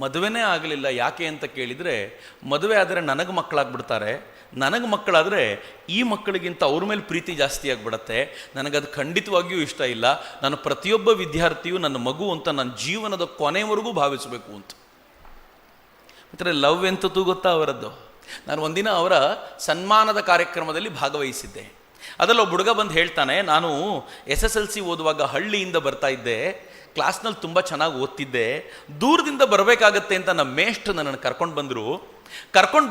ಮದುವೆನೇ ಆಗಲಿಲ್ಲ. ಯಾಕೆ ಅಂತ ಕೇಳಿದರೆ, ಮದುವೆ ಆದರೆ ನನಗೆ ಮಕ್ಕಳಾಗ್ಬಿಡ್ತಾರೆ, ನನಗೆ ಮಕ್ಕಳಾದರೆ ಈ ಮಕ್ಕಳಿಗಿಂತ ಅವ್ರ ಮೇಲೆ ಪ್ರೀತಿ ಜಾಸ್ತಿ ಆಗಿಬಿಡತ್ತೆ, ನನಗದು ಖಂಡಿತವಾಗಿಯೂ ಇಷ್ಟ ಇಲ್ಲ. ನಾನು ಪ್ರತಿಯೊಬ್ಬ ವಿದ್ಯಾರ್ಥಿಯು ನನ್ನ ಮಗು ಅಂತ ನನ್ನ ಜೀವನದ ಕೊನೆವರೆಗೂ ಭಾವಿಸಬೇಕು ಅಂತ. ಮತ್ತು ಲವ್ ಎಂತೂ ಗೊತ್ತಾ ಅವರದ್ದು? ನಾನು ಒಂದಿನ ಅವರ ಸನ್ಮಾನದ ಕಾರ್ಯಕ್ರಮದಲ್ಲಿ ಭಾಗವಹಿಸಿದ್ದೆ. ಅದರಲ್ಲಿ ಒಬ್ಬ ಹುಡುಗ ಬಂದು ಹೇಳ್ತಾನೆ, ನಾನು SSLC ಓದುವಾಗ ಹಳ್ಳಿಯಿಂದ ಬರ್ತಾ ಇದ್ದೆ, ಕ್ಲಾಸ್ನಲ್ಲಿ ತುಂಬ ಚೆನ್ನಾಗಿ ಓದ್ತಿದ್ದೆ, ದೂರದಿಂದ ಬರಬೇಕಾಗತ್ತೆ ಅಂತ ನಮ್ಮ ಮೇಷ್ಟ್ರು ನನ್ನನ್ನು ಕರ್ಕೊಂಡು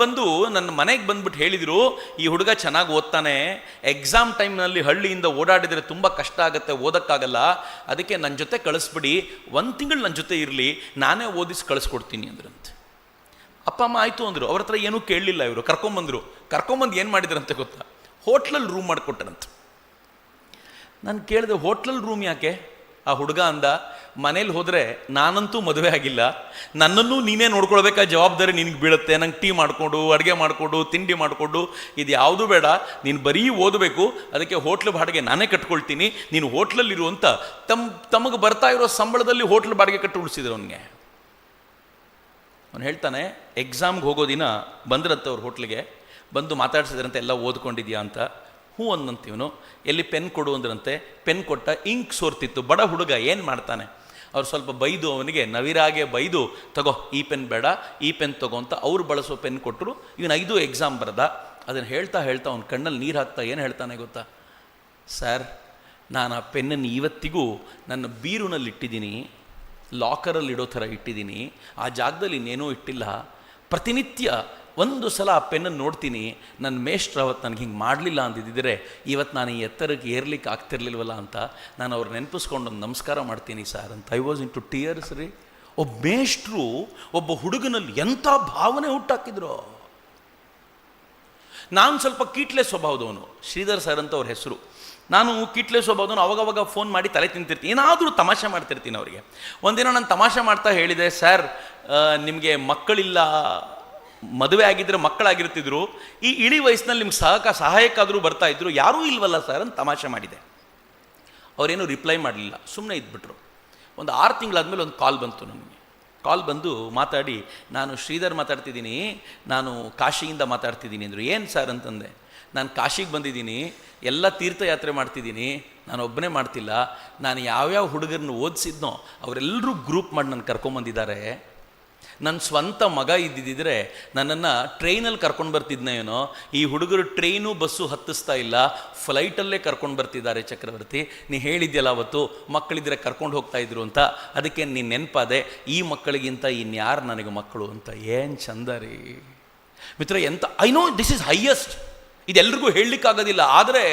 ಬಂದು ನನ್ನ ಮನೆಗೆ ಬಂದ್ಬಿಟ್ಟು ಹೇಳಿದರು, ಈ ಹುಡುಗ ಚೆನ್ನಾಗಿ ಓದ್ತಾನೆ, ಎಕ್ಸಾಮ್ ಟೈಮ್ನಲ್ಲಿ ಹಳ್ಳಿಯಿಂದ ಓಡಾಡಿದರೆ ತುಂಬ ಕಷ್ಟ ಆಗುತ್ತೆ, ಓದೋಕ್ಕಾಗಲ್ಲ, ಅದಕ್ಕೆ ನನ್ನ ಜೊತೆ ಕಳಿಸ್ಬಿಡಿ, 1 ತಿಂಗಳು ನನ್ನ ಜೊತೆ ಇರಲಿ, ನಾನೇ ಓದಿಸಿ ಕಳಿಸ್ಕೊಡ್ತೀನಿ ಅಂದ್ರಂತೆ. ಅಪ್ಪ ಅಮ್ಮ ಆಯಿತು ಅಂದರು. ಅವ್ರ ಹತ್ರ ಏನೂ ಕೇಳಲಿಲ್ಲ. ಇವರು ಕರ್ಕೊಂಬಂದು ಏನು ಮಾಡಿದ್ರಂತೆ ಗೊತ್ತಾ? ಹೋಟ್ಲಲ್ಲಿ ರೂಮ್ ಮಾಡಿಕೊಟ್ರಂತೆ. ನಾನು ಕೇಳಿದೆ, ಹೋಟ್ಲಲ್ಲಿ ರೂಮ್ ಯಾಕೆ? ಆ ಹುಡುಗ ಅಂದ, ಮನೇಲಿ ಹೋದರೆ ನಾನಂತೂ ಮದುವೆ ಆಗಿಲ್ಲ, ನನ್ನನ್ನು ನೀನೇ ನೋಡ್ಕೊಳ್ಬೇಕಾ, ಜವಾಬ್ದಾರಿ ನಿನಗೆ ಬೀಳುತ್ತೆ, ನಂಗೆ ಟೀ ಮಾಡಿಕೊಡು, ಅಡುಗೆ ಮಾಡಿಕೊಡು, ತಿಂಡಿ ಮಾಡಿಕೊಡು, ಇದು ಯಾವುದೂ ಬೇಡ, ನೀನು ಬರೀ ಓದಬೇಕು, ಅದಕ್ಕೆ ಹೋಟ್ಲ್ ಬಾಡಿಗೆ ನಾನೇ ಕಟ್ಕೊಳ್ತೀನಿ, ನೀನು ಹೋಟ್ಲಲ್ಲಿರು ಅಂತ ತಮಗೆ ಬರ್ತಾ ಇರೋ ಸಂಬಳದಲ್ಲಿ ಹೋಟ್ಲ್ ಬಾಡಿಗೆ ಕಟ್ಟಿ ಉಳಿಸಿದ್ರು ಅವನಿಗೆ. ಅವನು ಹೇಳ್ತಾನೆ, ಎಕ್ಸಾಮ್ಗೆ ಹೋಗೋ ದಿನ ಬಂದ್ರಂತೆ ಅವ್ರ ಹೋಟ್ಲಿಗೆ, ಬಂದು ಮಾತಾಡ್ಸಿದ್ರಂತೆ, ಎಲ್ಲ ಓದ್ಕೊಂಡಿದ್ಯಾ ಅಂತ. ಹ್ಞೂ ಅಂದಂತೀವನು. ಎಲ್ಲಿ ಪೆನ್ ಕೊಡು ಅಂದ್ರಂತೆ. ಪೆನ್ ಕೊಟ್ಟ, ಇಂಕ್ ಸೋರ್ತಿತ್ತು. ಬಡ ಹುಡುಗ ಏನು ಮಾಡ್ತಾನೆ? ಅವ್ರು ಸ್ವಲ್ಪ ಬೈದು, ಅವನಿಗೆ ನವಿರಾಗೆ ಬೈದು, ತಗೋ ಈ ಪೆನ್ ಬೇಡ, ಈ ಪೆನ್ ತಗೋ ಅಂತ ಅವ್ರು ಬಳಸೋ ಪೆನ್ ಕೊಟ್ಟರು. ಇವನು 5 ಎಕ್ಸಾಮ್ ಬರೆದ. ಅದನ್ನು ಹೇಳ್ತಾ ಅವ್ನ ಕಣ್ಣಲ್ಲಿ ನೀರು ಹಾಕ್ತಾ ಏನು ಹೇಳ್ತಾನೆ ಗೊತ್ತಾ? ಸರ್, ನಾನು ಆ ಪೆನ್ನನ್ನು ಇವತ್ತಿಗೂ ನನ್ನ ಬೀರುನಲ್ಲಿ ಇಟ್ಟಿದ್ದೀನಿ, ಲಾಕರಲ್ಲಿ ಇಡೋ ಥರ ಇಟ್ಟಿದ್ದೀನಿ, ಆ ಜಾಗದಲ್ಲಿ ಇನ್ನೇನೂ ಇಟ್ಟಿಲ್ಲ. ಪ್ರತಿನಿತ್ಯ ಒಂದು ಸಲ ಆ ಪೆನ್ನನ್ನು ನೋಡ್ತೀನಿ, ನನ್ನ ಮೇಷ್ಟ್ರು ಅವತ್ತು ನನಗೆ ಹಿಂಗೆ ಮಾಡಲಿಲ್ಲ ಅಂದಿದ್ದರೆ ಇವತ್ತು ನಾನು ಈ ಎತ್ತರಕ್ಕೆ ಏರ್ಲಿಕ್ಕೆ ಆಗ್ತಿರ್ಲಿಲ್ವಲ್ಲ ಅಂತ ನಾನು ಅವ್ರು ನೆನಪಿಸ್ಕೊಂಡು ಒಂದು ನಮಸ್ಕಾರ ಮಾಡ್ತೀನಿ ಸರ್ ಅಂತ. I was into tears ರೀ. ಒಬ್ಬ ಮೇಷ್ಟ್ರು ಒಬ್ಬ ಹುಡುಗನಲ್ಲಿ ಎಂಥ ಭಾವನೆ ಹುಟ್ಟಾಕಿದ್ರು. ನಾನು ಸ್ವಲ್ಪ ಕೀಟ್ಲೆ ಸ್ವಭಾವದವನು, ಶ್ರೀಧರ್ ಸರ್ ಅಂತ ಅವ್ರ ಹೆಸರು. ನಾನು ಕೀಟ್ಲೆ ಸ್ವಭಾವದವನು. ಅವಾಗವಾಗ ಫೋನ್ ಮಾಡಿ ತಲೆ ತಿಂತಿರ್ತೀನಿ, ಏನಾದರೂ ತಮಾಷೆ ಮಾಡ್ತಿರ್ತೀನಿ ಅವರಿಗೆ. ಒಂದಿನ ನಾನು ತಮಾಷೆ ಮಾಡ್ತಾ ಹೇಳಿದೆ, ಸರ್ ನಿಮಗೆ ಮಕ್ಕಳಿಲ್ಲ, ಮದುವೆ ಆಗಿದ್ದರೆ ಮಕ್ಕಳಾಗಿರ್ತಿದ್ರು, ಈ ಇಳಿ ವಯಸ್ಸಿನಲ್ಲಿ ನಿಮ್ಗೆ ಸಹಾಯಕ್ಕಾದರೂ ಬರ್ತಾಯಿದ್ರು, ಯಾರೂ ಇಲ್ವಲ್ಲ ಸರ್ ಅಂತ ತಮಾಷೆ ಮಾಡಿದೆ. ಅವರೇನು ರಿಪ್ಲೈ ಮಾಡಲಿಲ್ಲ, ಸುಮ್ಮನೆ ಇದ್ಬಿಟ್ರು. ಒಂದು 6 ತಿಂಗಳಾದಮೇಲೆ ಒಂದು ಕಾಲ್ ಬಂತು ನನಗೆ. ಕಾಲ್ ಬಂದು ಮಾತಾಡಿ, ನಾನು ಶ್ರೀಧರ್ ಮಾತಾಡ್ತಿದ್ದೀನಿ, ನಾನು ಕಾಶಿಯಿಂದ ಮಾತಾಡ್ತಿದ್ದೀನಿ ಅಂದರು. ಏನು ಸರ್ ಅಂತಂದೆ. ನಾನು ಕಾಶಿಗೆ ಬಂದಿದ್ದೀನಿ, ಎಲ್ಲ ತೀರ್ಥಯಾತ್ರೆ ಮಾಡ್ತಿದ್ದೀನಿ, ನಾನು ಒಬ್ಬನೇ ಮಾಡ್ತಿಲ್ಲ, ನಾನು ಯಾವ್ಯಾವ ಹುಡುಗರನ್ನು ಓದಿಸಿದ್ನೋ ಅವರೆಲ್ಲರೂ ಗ್ರೂಪ್ ಮಾಡಿ ನನ್ನ ಕರ್ಕೊಂಬಂದಿದ್ದಾರೆ. ನನ್ನ ಸ್ವಂತ ಮಗ ಇದ್ದಿದ್ದರೆ ನನ್ನನ್ನು ಟ್ರೈನಲ್ಲಿ ಕರ್ಕೊಂಡು ಬರ್ತಿದ್ನೇನೋ, ಈ ಹುಡುಗರು ಟ್ರೈನು ಬಸ್ಸು ಹತ್ತಿಸ್ತಾ ಇಲ್ಲ, ಫ್ಲೈಟಲ್ಲೇ ಕರ್ಕೊಂಡು ಬರ್ತಿದ್ದಾರೆ. ಚಕ್ರವರ್ತಿ, ನೀ ಹೇಳಿದ್ಯಲ್ಲ ಅವತ್ತು ಮಕ್ಕಳಿದ್ರೆ ಕರ್ಕೊಂಡು ಹೋಗ್ತಾ ಇದ್ರು ಅಂತ, ಅದಕ್ಕೆ ನೀನು ನೆನಪಾದೆ, ಈ ಮಕ್ಕಳಿಗಿಂತ ಇನ್ಯಾರು ನನಗೆ ಮಕ್ಕಳು ಅಂತ. ಏನು ಚಂದ ರೀ ಮಿತ್ರ, ಎಂತ. I know this is highest. ಇದೆಲ್ರಿಗೂ ಹೇಳಲಿಕ್ಕಾಗೋದಿಲ್ಲ. ಆದರೆ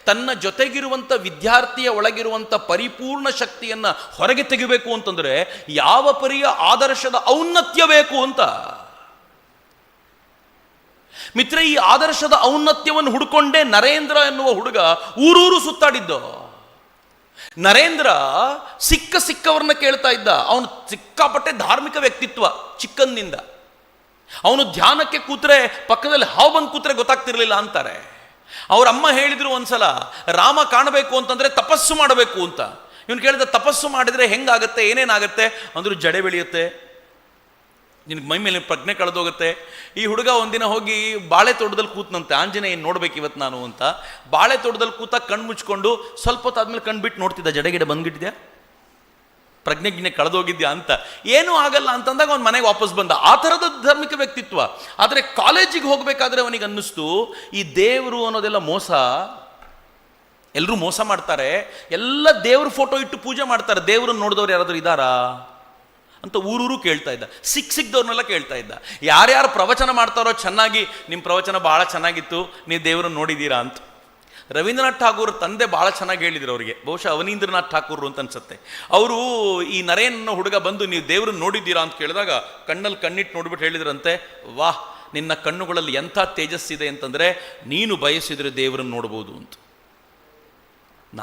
ತನ್ನ ಜೊತೆಗಿರುವಂಥ ವಿದ್ಯಾರ್ಥಿಯ ಒಳಗಿರುವಂಥ ಪರಿಪೂರ್ಣ ಶಕ್ತಿಯನ್ನು ಹೊರಗೆ ತೆಗಿಬೇಕು ಅಂತಂದರೆ ಯಾವ ಪರಿಯ ಆದರ್ಶದ ಔನ್ನತ್ಯ ಬೇಕು ಅಂತ. ಮಿತ್ರ, ಈ ಆದರ್ಶದ ಔನ್ನತ್ಯವನ್ನು ಹುಡುಕೊಂಡೇ ನರೇಂದ್ರ ಎನ್ನುವ ಹುಡುಗ ಊರೂರು ಸುತ್ತಾಡಿದ್ದು. ನರೇಂದ್ರ ಸಿಕ್ಕವರನ್ನ ಕೇಳ್ತಾ ಇದ್ದ. ಅವನು ಸಿಕ್ಕಾಪಟ್ಟೆ ಧಾರ್ಮಿಕ ವ್ಯಕ್ತಿತ್ವ ಚಿಕ್ಕಂದಿನಿಂದ. ಅವನು ಧ್ಯಾನಕ್ಕೆ ಕೂತ್ರೆ ಪಕ್ಕದಲ್ಲಿ ಹಾವು ಬಂದು ಕೂತ್ರೆ ಗೊತ್ತಾಗ್ತಿರ್ಲಿಲ್ಲ ಅಂತಾರೆ. ಅವ್ರ ಅಮ್ಮ ಹೇಳಿದ್ರು ಒಂದ್ಸಲ, ರಾಮ ಕಾಣಬೇಕು ಅಂತಂದ್ರೆ ತಪಸ್ಸು ಮಾಡಬೇಕು ಅಂತ. ಇವನು ಕೇಳಿದ, ತಪಸ್ಸು ಮಾಡಿದ್ರೆ ಹೆಂಗಾಗತ್ತೆ, ಏನೇನಾಗತ್ತೆ ಅಂದ್ರು, ಜಡೆ ಬೆಳೆಯುತ್ತೆ, ನಿನಗೆ ಮೈ ಮೇಲೆ ಪ್ರಜ್ಞೆ ಕಳೆದೋಗುತ್ತೆ. ಈ ಹುಡುಗ ಒಂದಿನ ಹೋಗಿ ಬಾಳೆ ತೋಟದಲ್ಲಿ ಕೂತ್ನಂತೆ. ಆಂಜನೇಯನ್ ನೋಡ್ಬೇಕು ಇವತ್ತು ನಾನು ಅಂತ. ಬಾಳೆ ತೋಟದಲ್ಲಿ ಕೂತ ಕಣ್ಣು ಮುಚ್ಕೊಂಡು ಸ್ವಲ್ಪ ಹೊತ್ತಾದ್ಮೇಲೆ ಕಣ್ಣು ಬಿಟ್ಟು ನೋಡ್ತಿದ್ದ, ಜಡೆಗಿಡ ಬಂದ್ಬಿಟ್ಟಿದ್ಯಾ, ಪ್ರಜ್ಞೆ ಕಳೆದೋಗಿದ್ಯಾ ಅಂತ. ಏನೂ ಆಗಲ್ಲ ಅಂತಂದಾಗ ಅವ್ನ ಮನೆಗೆ ವಾಪಸ್ ಬಂದ. ಆ ಥರದ ಧಾರ್ಮಿಕ ವ್ಯಕ್ತಿತ್ವ. ಆದರೆ ಕಾಲೇಜಿಗೆ ಹೋಗ್ಬೇಕಾದ್ರೆ ಅವನಿಗೆ ಅನ್ನಿಸ್ತು, ಈ ದೇವರು ಅನ್ನೋದೆಲ್ಲ ಮೋಸ. ಎಲ್ಲರೂ ಮೋಸ ಮಾಡ್ತಾರೆ, ಎಲ್ಲ ದೇವ್ರ ಫೋಟೋ ಇಟ್ಟು ಪೂಜೆ ಮಾಡ್ತಾರೆ, ದೇವ್ರನ್ನ ನೋಡಿದವ್ರು ಯಾರಾದರೂ ಇದ್ದಾರಾ ಅಂತ ಊರೂರು ಕೇಳ್ತಾ ಇದ್ದ. ಸಿಕ್ದವ್ರನ್ನೆಲ್ಲ ಕೇಳ್ತಾ ಇದ್ದ. ಯಾರ್ಯಾರು ಪ್ರವಚನ ಮಾಡ್ತಾರೋ ಚೆನ್ನಾಗಿ, ನಿಮ್ಮ ಪ್ರವಚನ ಭಾಳ ಚೆನ್ನಾಗಿತ್ತು, ನೀವು ದೇವರನ್ನು ನೋಡಿದ್ದೀರಾ ಅಂತ. ರವೀಂದ್ರನಾಥ್ ಠಾಗೂರ್ ತಂದೆ ಭಾಳ ಚೆನ್ನಾಗಿ ಹೇಳಿದ್ರು ಅವರಿಗೆ, ಬಹುಶಃ ಅವನೀಂದ್ರನಾಥ್ ಠಾಕೂರ್ ಅಂತ ಅನ್ಸುತ್ತೆ. ಅವರು ಈ ನರೇನ್ ಹುಡುಗ ಬಂದು ನೀವು ದೇವ್ರನ್ನ ನೋಡಿದ್ದೀರಾ ಅಂತ ಕೇಳಿದಾಗ ಕಣ್ಣಲ್ಲಿ ಕಣ್ಣಿಟ್ಟು ನೋಡ್ಬಿಟ್ಟು ಹೇಳಿದ್ರಂತೆ, ವಾಹ್, ನಿನ್ನ ಕಣ್ಣುಗಳಲ್ಲಿ ಎಂಥ ತೇಜಸ್ಸಿದೆ ಅಂತಂದರೆ ನೀನು ಬಯಸಿದ್ರೆ ದೇವರನ್ನು ನೋಡ್ಬೋದು ಅಂತ.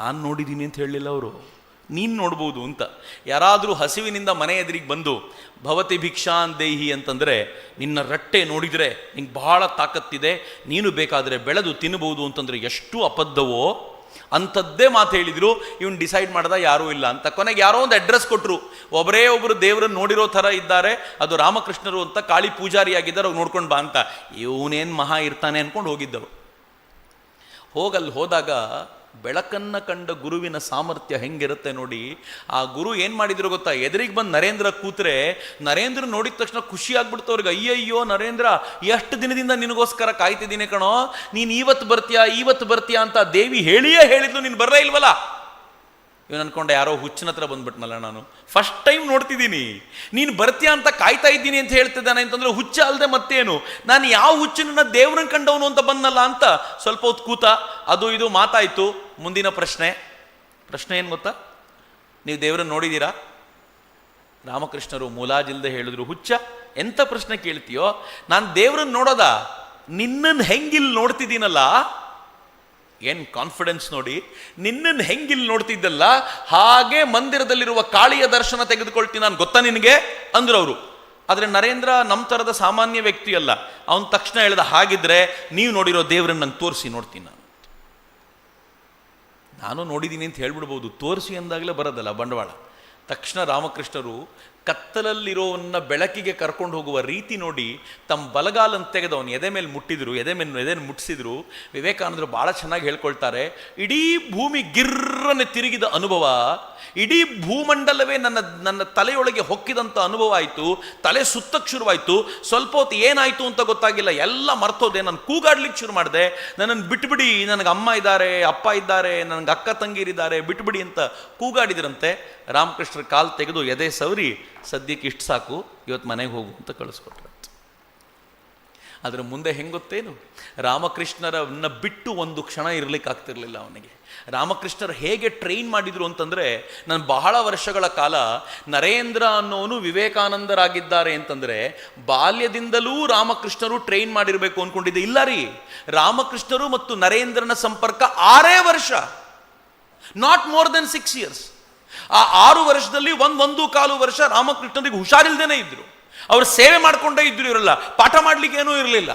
ನಾನು ನೋಡಿದ್ದೀನಿ ಅಂತ ಹೇಳಲಿಲ್ಲ ಅವರು, ನೀನು ನೋಡ್ಬೋದು ಅಂತ. ಯಾರಾದರೂ ಹಸಿವಿನಿಂದ ಮನೆ ಎದುರಿಗೆ ಬಂದು ಭವತಿ ಭಿಕ್ಷಾನ್ ದೇಹಿ ಅಂತಂದರೆ, ನಿನ್ನ ರಟ್ಟೆ ನೋಡಿದರೆ ನಿಂಗೆ ಬಹಳ ತಾಕತ್ತಿದೆ, ನೀನು ಬೇಕಾದರೆ ಬೆಳೆದು ತಿನ್ನಬಹುದು ಅಂತಂದರೆ ಎಷ್ಟು ಅಬದ್ಧವೋ ಅಂಥದ್ದೇ ಮಾತು ಹೇಳಿದರು. ಇವನು ಡಿಸೈಡ್ ಮಾಡ್ದ ಯಾರೂ ಇಲ್ಲ ಅಂತ. ಕೊನೆಗೆ ಯಾರೋ ಒಂದು ಅಡ್ರೆಸ್ ಕೊಟ್ಟರು. ಒಬ್ಬರೇ ಒಬ್ಬರು ದೇವರನ್ನು ನೋಡಿರೋ ಥರ ಇದ್ದಾರೆ, ಅದು ರಾಮಕೃಷ್ಣರು ಅಂತ, ಕಾಳಿ ಪೂಜಾರಿಯಾಗಿದ್ದಾರೆ, ಅವ್ರು ನೋಡ್ಕೊಂಡು ಬಾ ಅಂತ. ಇವನೇನು ಮಹಾ ಇರ್ತಾನೆ ಅಂದ್ಕೊಂಡು ಹೋಗಿದ್ದವು. ಹೋದಾಗ ಬೆಳಕನ್ನು ಕಂಡ ಗುರುವಿನ ಸಾಮರ್ಥ್ಯ ಹೆಂಗಿರುತ್ತೆ ನೋಡಿ. ಆ ಗುರು ಏನು ಮಾಡಿದ್ರು ಗೊತ್ತಾ, ಎದುರಿಗೆ ಬಂದು ನರೇಂದ್ರ ಕೂತ್ರೆ, ನರೇಂದ್ರ ನೋಡಿದ ತಕ್ಷಣ ಖುಷಿ ಆಗ್ಬಿಡ್ತು ಅವ್ರಿಗೆ. ಅಯ್ಯಯ್ಯೋ ನರೇಂದ್ರ, ಎಷ್ಟು ದಿನದಿಂದ ನಿನಗೋಸ್ಕರ ಕಾಯ್ತಿದ್ದೀನಿ ಕಣೋ, ನೀನು ಇವತ್ತು ಬರ್ತೀಯಾ ಅಂತ ದೇವಿ ಹೇಳಿದ್ಲು, ನೀನು ಬರಲೇ ಇಲ್ವಲ್ಲ. ಇವನು ಅನ್ಕೊಂಡೆ, ಯಾರೋ ಹುಚ್ಚಿನ ಹತ್ರ ಬಂದ್ಬಿಟ್ನಲ್ಲ, ನಾನು ಫಸ್ಟ್ ಟೈಮ್ ನೋಡ್ತಿದ್ದೀನಿ, ನೀನು ಬರ್ತೀಯಾ ಅಂತ ಕಾಯ್ತಾ ಇದ್ದೀನಿ ಅಂತ ಹೇಳ್ತಿದ್ದಾನೆ ಅಂತಂದ್ರೆ ಹುಚ್ಚ ಅಲ್ಲದೆ ಮತ್ತೇನು. ನಾನು ಯಾವ ಹುಚ್ಚನನ್ನ ದೇವ್ರನ್ನ ಕಂಡವನು ಅಂತ ಬಂದಲ್ಲ ಅಂತ ಸ್ವಲ್ಪ ಹೊತ್ತು ಕೂತ. ಅದು ಇದು ಮಾತಾಯಿತು. ಮುಂದಿನ ಪ್ರಶ್ನೆ ಏನು ಗೊತ್ತಾ, ನೀವು ದೇವ್ರನ್ನ ನೋಡಿದ್ದೀರಾ? ರಾಮಕೃಷ್ಣರು ಮುಲಾಜಿಲ್ದೆ ಹೇಳಿದ್ರು, ಹುಚ್ಚ, ಎಂಥ ಪ್ರಶ್ನೆ ಕೇಳ್ತೀಯೋ, ನಾನು ದೇವ್ರನ್ನ ನೋಡೋದ, ನಿನ್ನನ್ನು ಹೆಂಗಿಲ್ಲಿ ನೋಡ್ತಿದ್ದೀನಲ್ಲ, ಏನು ಕಾನ್ಫಿಡೆನ್ಸ್ ನೋಡಿ, ನಿನ್ನನ್ನು ಹೆಂಗಿಲ್ಲಿ ನೋಡ್ತಿದ್ದಲ್ಲ ಹಾಗೆ ಮಂದಿರದಲ್ಲಿರುವ ಕಾಳಿಯ ದರ್ಶನ ತೆಗೆದುಕೊಳ್ತೀನಿ ನಾನು, ಗೊತ್ತಾ ನಿನಗೆ ಅಂದ್ರು ಅವರು. ಆದರೆ ನರೇಂದ್ರ ನಮ್ಮ ಥರದ ಸಾಮಾನ್ಯ ವ್ಯಕ್ತಿ ಅಲ್ಲ. ಅವನು ತಕ್ಷಣ ಹೇಳ್ದ, ಹಾಗಿದ್ರೆ ನೀವು ನೋಡಿರೋ ದೇವ್ರನ್ನ ನಂಗೆ ತೋರಿಸಿ, ನೋಡ್ತೀನಿ ನಾನು ನೋಡಿದ್ದೀನಿ ಅಂತ ಹೇಳ್ಬಿಡ್ಬೋದು. ತೋರಿಸಿ ಅಂದಾಗಲೇ ಬರೋದಲ್ಲ ಬಂಡವಾಳ. ತಕ್ಷಣ ರಾಮಕೃಷ್ಣರು ಕತ್ತಲಲ್ಲಿರೋವನ್ನ ಬೆಳಕಿಗೆ ಕರ್ಕೊಂಡು ಹೋಗುವ ರೀತಿ ನೋಡಿ ತಮ್ಮ ಬಲಗಾಲನ್ನು ತೆಗೆದವನು ಎದೆ ಮೇಲೆ ಮುಟ್ಟಿದ್ರು, ಎದೆ ಮುಟ್ಟಿಸಿದ್ರು. ವಿವೇಕಾನಂದರು ಭಾಳ ಚೆನ್ನಾಗಿ ಹೇಳ್ಕೊಳ್ತಾರೆ, ಇಡೀ ಭೂಮಿ ಗಿರ್ರನೆ ತಿರುಗಿದ ಅನುಭವ, ಇಡೀ ಭೂಮಂಡಲವೇ ನನ್ನ ತಲೆಯೊಳಗೆ ಹೊಕ್ಕಿದಂಥ ಅನುಭವ ಆಯಿತು. ತಲೆ ಸುತ್ತಕ್ಕೆ ಶುರುವಾಯಿತು. ಸ್ವಲ್ಪ ಹೊತ್ತು ಏನಾಯಿತು ಅಂತ ಗೊತ್ತಾಗಿಲ್ಲ, ಎಲ್ಲ ಮರ್ತೋದೆ. ನಾನು ಕೂಗಾಡ್ಲಿಕ್ಕೆ ಶುರು ಮಾಡಿದೆ, ನನ್ನನ್ನು ಬಿಟ್ಬಿಡಿ, ನನಗೆ ಅಮ್ಮ ಇದ್ದಾರೆ, ಅಪ್ಪ ಇದ್ದಾರೆ, ನನಗೆ ಅಕ್ಕ ತಂಗಿರಿದ್ದಾರೆ, ಬಿಟ್ಬಿಡಿ ಅಂತ ಕೂಗಾಡಿದ್ರಂತೆ. ರಾಮಕೃಷ್ಣರ ಕಾಲು ತೆಗೆದು ಎದೆ ಸವರಿ, ಸದ್ಯಕ್ಕೆ ಇಷ್ಟು ಸಾಕು, ಇವತ್ತು ಮನೆಗೆ ಹೋಗು ಅಂತ ಕಳಿಸ್ಕೊಟ್ರು. ಅದರ ಮುಂದೆ ಹೆಂಗೆ ಗೊತ್ತೇನು, ರಾಮಕೃಷ್ಣರನ್ನ ಬಿಟ್ಟು ಒಂದು ಕ್ಷಣ ಇರಲಿಕ್ಕೆ ಆಗ್ತಿರ್ಲಿಲ್ಲ ಅವನಿಗೆ. ರಾಮಕೃಷ್ಣರು ಹೇಗೆ ಟ್ರೈನ್ ಮಾಡಿದ್ರು ಅಂತಂದರೆ, ನಾನು ಬಹಳ ವರ್ಷಗಳ ಕಾಲ ನರೇಂದ್ರ ಅನ್ನೋನು ವಿವೇಕಾನಂದರಾಗಿದ್ದಾರೆ ಅಂತಂದರೆ ಬಾಲ್ಯದಿಂದಲೂ ರಾಮಕೃಷ್ಣರು ಟ್ರೈನ್ ಮಾಡಿರಬೇಕು ಅಂದ್ಕೊಂಡಿದ್ದೆ. ಇಲ್ಲ ರೀ, ರಾಮಕೃಷ್ಣರು ಮತ್ತು ನರೇಂದ್ರನ ಸಂಪರ್ಕ 6 ವರ್ಷ, ನಾಟ್ ಮೋರ್ ದೆನ್ 6 years. ಆ 6 ವರ್ಷದಲ್ಲಿ 1.25 ವರ್ಷ ರಾಮಕೃಷ್ಣರಿಗೆ ಹುಷಾರಿಲ್ದೇನೆ ಇದ್ರು. ಅವರು ಸೇವೆ ಮಾಡಿಕೊಂಡೇ ಇದ್ರು, ಇರಲ್ಲ, ಪಾಠ ಮಾಡ್ಲಿಕ್ಕೇನೂ ಇರಲಿಲ್ಲ.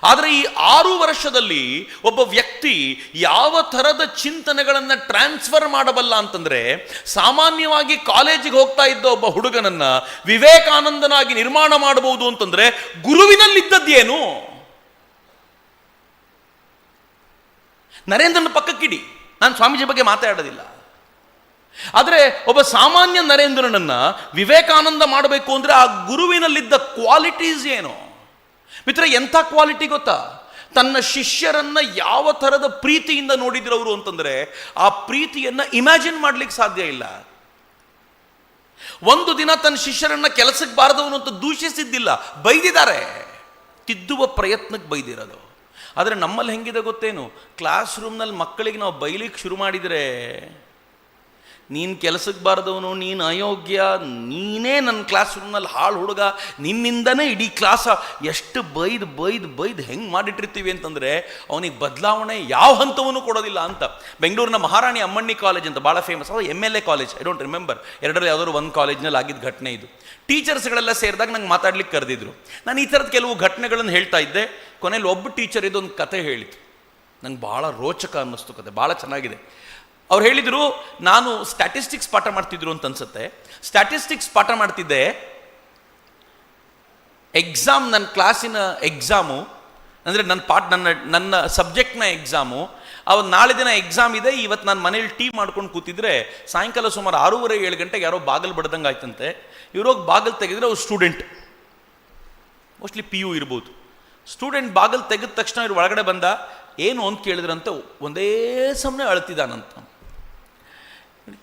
ಆದರೆ ಈ 6 ವರ್ಷದಲ್ಲಿ ಒಬ್ಬ ವ್ಯಕ್ತಿ ಯಾವ ಥರದ ಚಿಂತನೆಗಳನ್ನು ಟ್ರಾನ್ಸ್ಫರ್ ಮಾಡಬಲ್ಲ ಅಂತಂದ್ರೆ, ಸಾಮಾನ್ಯವಾಗಿ ಕಾಲೇಜಿಗೆ ಹೋಗ್ತಾ ಇದ್ದ ಒಬ್ಬ ಹುಡುಗನನ್ನ ವಿವೇಕಾನಂದನಾಗಿ ನಿರ್ಮಾಣ ಮಾಡಬಹುದು ಅಂತಂದ್ರೆ ಗುರುವಿನಲ್ಲಿದ್ದದ್ದೇನು? ನರೇಂದ್ರನ ಪಕ್ಕಕ್ಕಿಡಿ, ನಾನು ಸ್ವಾಮೀಜಿ ಬಗ್ಗೆ ಮಾತಾಡೋದಿಲ್ಲ. ಆದರೆ ಒಬ್ಬ ಸಾಮಾನ್ಯ ನರೇಂದ್ರನನ್ನ ವಿವೇಕಾನಂದ ಮಾಡಬೇಕು ಅಂದ್ರೆ ಆ ಗುರುವಿನಲ್ಲಿದ್ದ ಕ್ವಾಲಿಟೀಸ್ ಏನು? ಮಿತ್ರ, ಎಂಥ ಕ್ವಾಲಿಟಿ ಗೊತ್ತಾ? ತನ್ನ ಶಿಷ್ಯರನ್ನ ಯಾವ ಥರದ ಪ್ರೀತಿಯಿಂದ ನೋಡಿದ್ರು ಅವರು ಅಂತಂದ್ರೆ ಆ ಪ್ರೀತಿಯನ್ನ ಇಮ್ಯಾಜಿನ್ ಮಾಡ್ಲಿಕ್ಕೆ ಸಾಧ್ಯ ಇಲ್ಲ. ಒಂದು ದಿನ ತನ್ನ ಶಿಷ್ಯರನ್ನ ಕೆಲಸಕ್ಕೆ ಬಾರದವನು ಅಂತ ದೂಷಿಸಿದ್ದಿಲ್ಲ, ಬೈದಿದ್ದಾರೆ. ತಿದ್ದುವ ಪ್ರಯತ್ನಕ್ಕೆ ಬೈದಿರೋದು. ಆದರೆ ನಮ್ಮಲ್ಲಿ ಹೆಂಗಿದೆ ಗೊತ್ತೇನು, ಕ್ಲಾಸ್ ರೂಮ್ನಲ್ಲಿ ಮಕ್ಕಳಿಗೆ ನಾವು ಬೈಲಿಕ್ಕೆ ಶುರು ಮಾಡಿದರೆ, ನೀನು ಕೆಲಸಕ್ಕೆ ಬಾರದವನು, ನೀನು ಅಯೋಗ್ಯ, ನೀನೇ ನನ್ನ ಕ್ಲಾಸ್ ರೂಮ್ನಲ್ಲಿ ಹಾಳು ಹುಡುಗ, ನಿನ್ನಿಂದನೇ ಇಡೀ ಕ್ಲಾಸ ಎಷ್ಟು ಬೈದು ಹೆಂಗೆ ಮಾಡಿಟ್ಟಿರ್ತೀವಿ ಅಂತಂದರೆ ಅವನಿಗೆ ಬದಲಾವಣೆ ಯಾವ ಹಂತವೂ ಕೊಡೋದಿಲ್ಲ ಅಂತ. ಬೆಂಗಳೂರಿನ ಮಹಾರಾಣಿ ಅಮ್ಮಣ್ಣಿ ಕಾಲೇಜ್ ಅಂತ ಭಾಳ ಫೇಮಸ್, ಅದು MLA college, I don't remember, ಎರಡರಲ್ಲಿ ಯಾವುದಾದ್ರು ಒಂದು ಕಾಲೇಜ್ನಲ್ಲಿ ಆಗಿದ್ದ ಘಟನೆ ಇದು. ಟೀಚರ್ಸ್ಗಳೆಲ್ಲ ಸೇರಿದಾಗ ನಂಗೆ ಮಾತಾಡ್ಲಿಕ್ಕೆ ಕರೆದಿದ್ರು. ನಾನು ಈ ಥರದ ಕೆಲವು ಘಟನೆಗಳನ್ನು ಹೇಳ್ತಾ ಇದ್ದೆ. ಕೊನೆಯಲ್ಲಿ ಒಬ್ಬ ಟೀಚರ್ ಇದೊಂದು ಕತೆ ಹೇಳಿತು, ನಂಗೆ ಭಾಳ ರೋಚಕ ಅನ್ನಿಸ್ತು, ಕತೆ ಭಾಳ ಚೆನ್ನಾಗಿದೆ. ಅವ್ರು ಹೇಳಿದರು, ನಾನು ಸ್ಟ್ಯಾಟಿಸ್ಟಿಕ್ಸ್ ಪಾಠ ಮಾಡ್ತಿದ್ರು ಅಂತ ಅನ್ಸುತ್ತೆ. ಸ್ಟ್ಯಾಟಿಸ್ಟಿಕ್ಸ್ ಪಾಠ ಮಾಡ್ತಿದ್ದೆ, ಎಕ್ಸಾಮ್, ನನ್ನ ಕ್ಲಾಸಿನ ಎಕ್ಸಾಮು, ಅಂದರೆ ನನ್ನ ಸಬ್ಜೆಕ್ಟ್ನ ಎಕ್ಸಾಮು, ಅವತ್ತು ನಾಳೆ ದಿನ ಎಕ್ಸಾಮ್ ಇದೆ. ಇವತ್ತು ನಾನು ಮನೇಲಿ ಟೀ ಮಾಡ್ಕೊಂಡು ಕೂತಿದ್ರೆ ಸಾಯಂಕಾಲ ಸುಮಾರು 6:30-7 ಗಂಟೆಗೆ ಯಾರೋ ಬಾಗಿಲು ಬಡ್ದಂಗೆ ಆಯ್ತಂತೆ. ಇವ್ರೋಗಿ ಬಾಗಿಲು ತೆಗೆದ್ರೆ ಅವ್ರು ಸ್ಟೂಡೆಂಟ್, ಮೋಸ್ಟ್ಲಿ PU ಇರ್ಬೋದು. ಸ್ಟೂಡೆಂಟ್ ಬಾಗಿಲು ತೆಗೆದ ತಕ್ಷಣ ಇವ್ರು ಒಳಗಡೆ ಬಂದ, ಏನು ಅಂತ ಕೇಳಿದ್ರಂತೆ, ಒಂದೇ ಸಮನೆ ಅಳ್ತಿದ್ದಾನಂತ.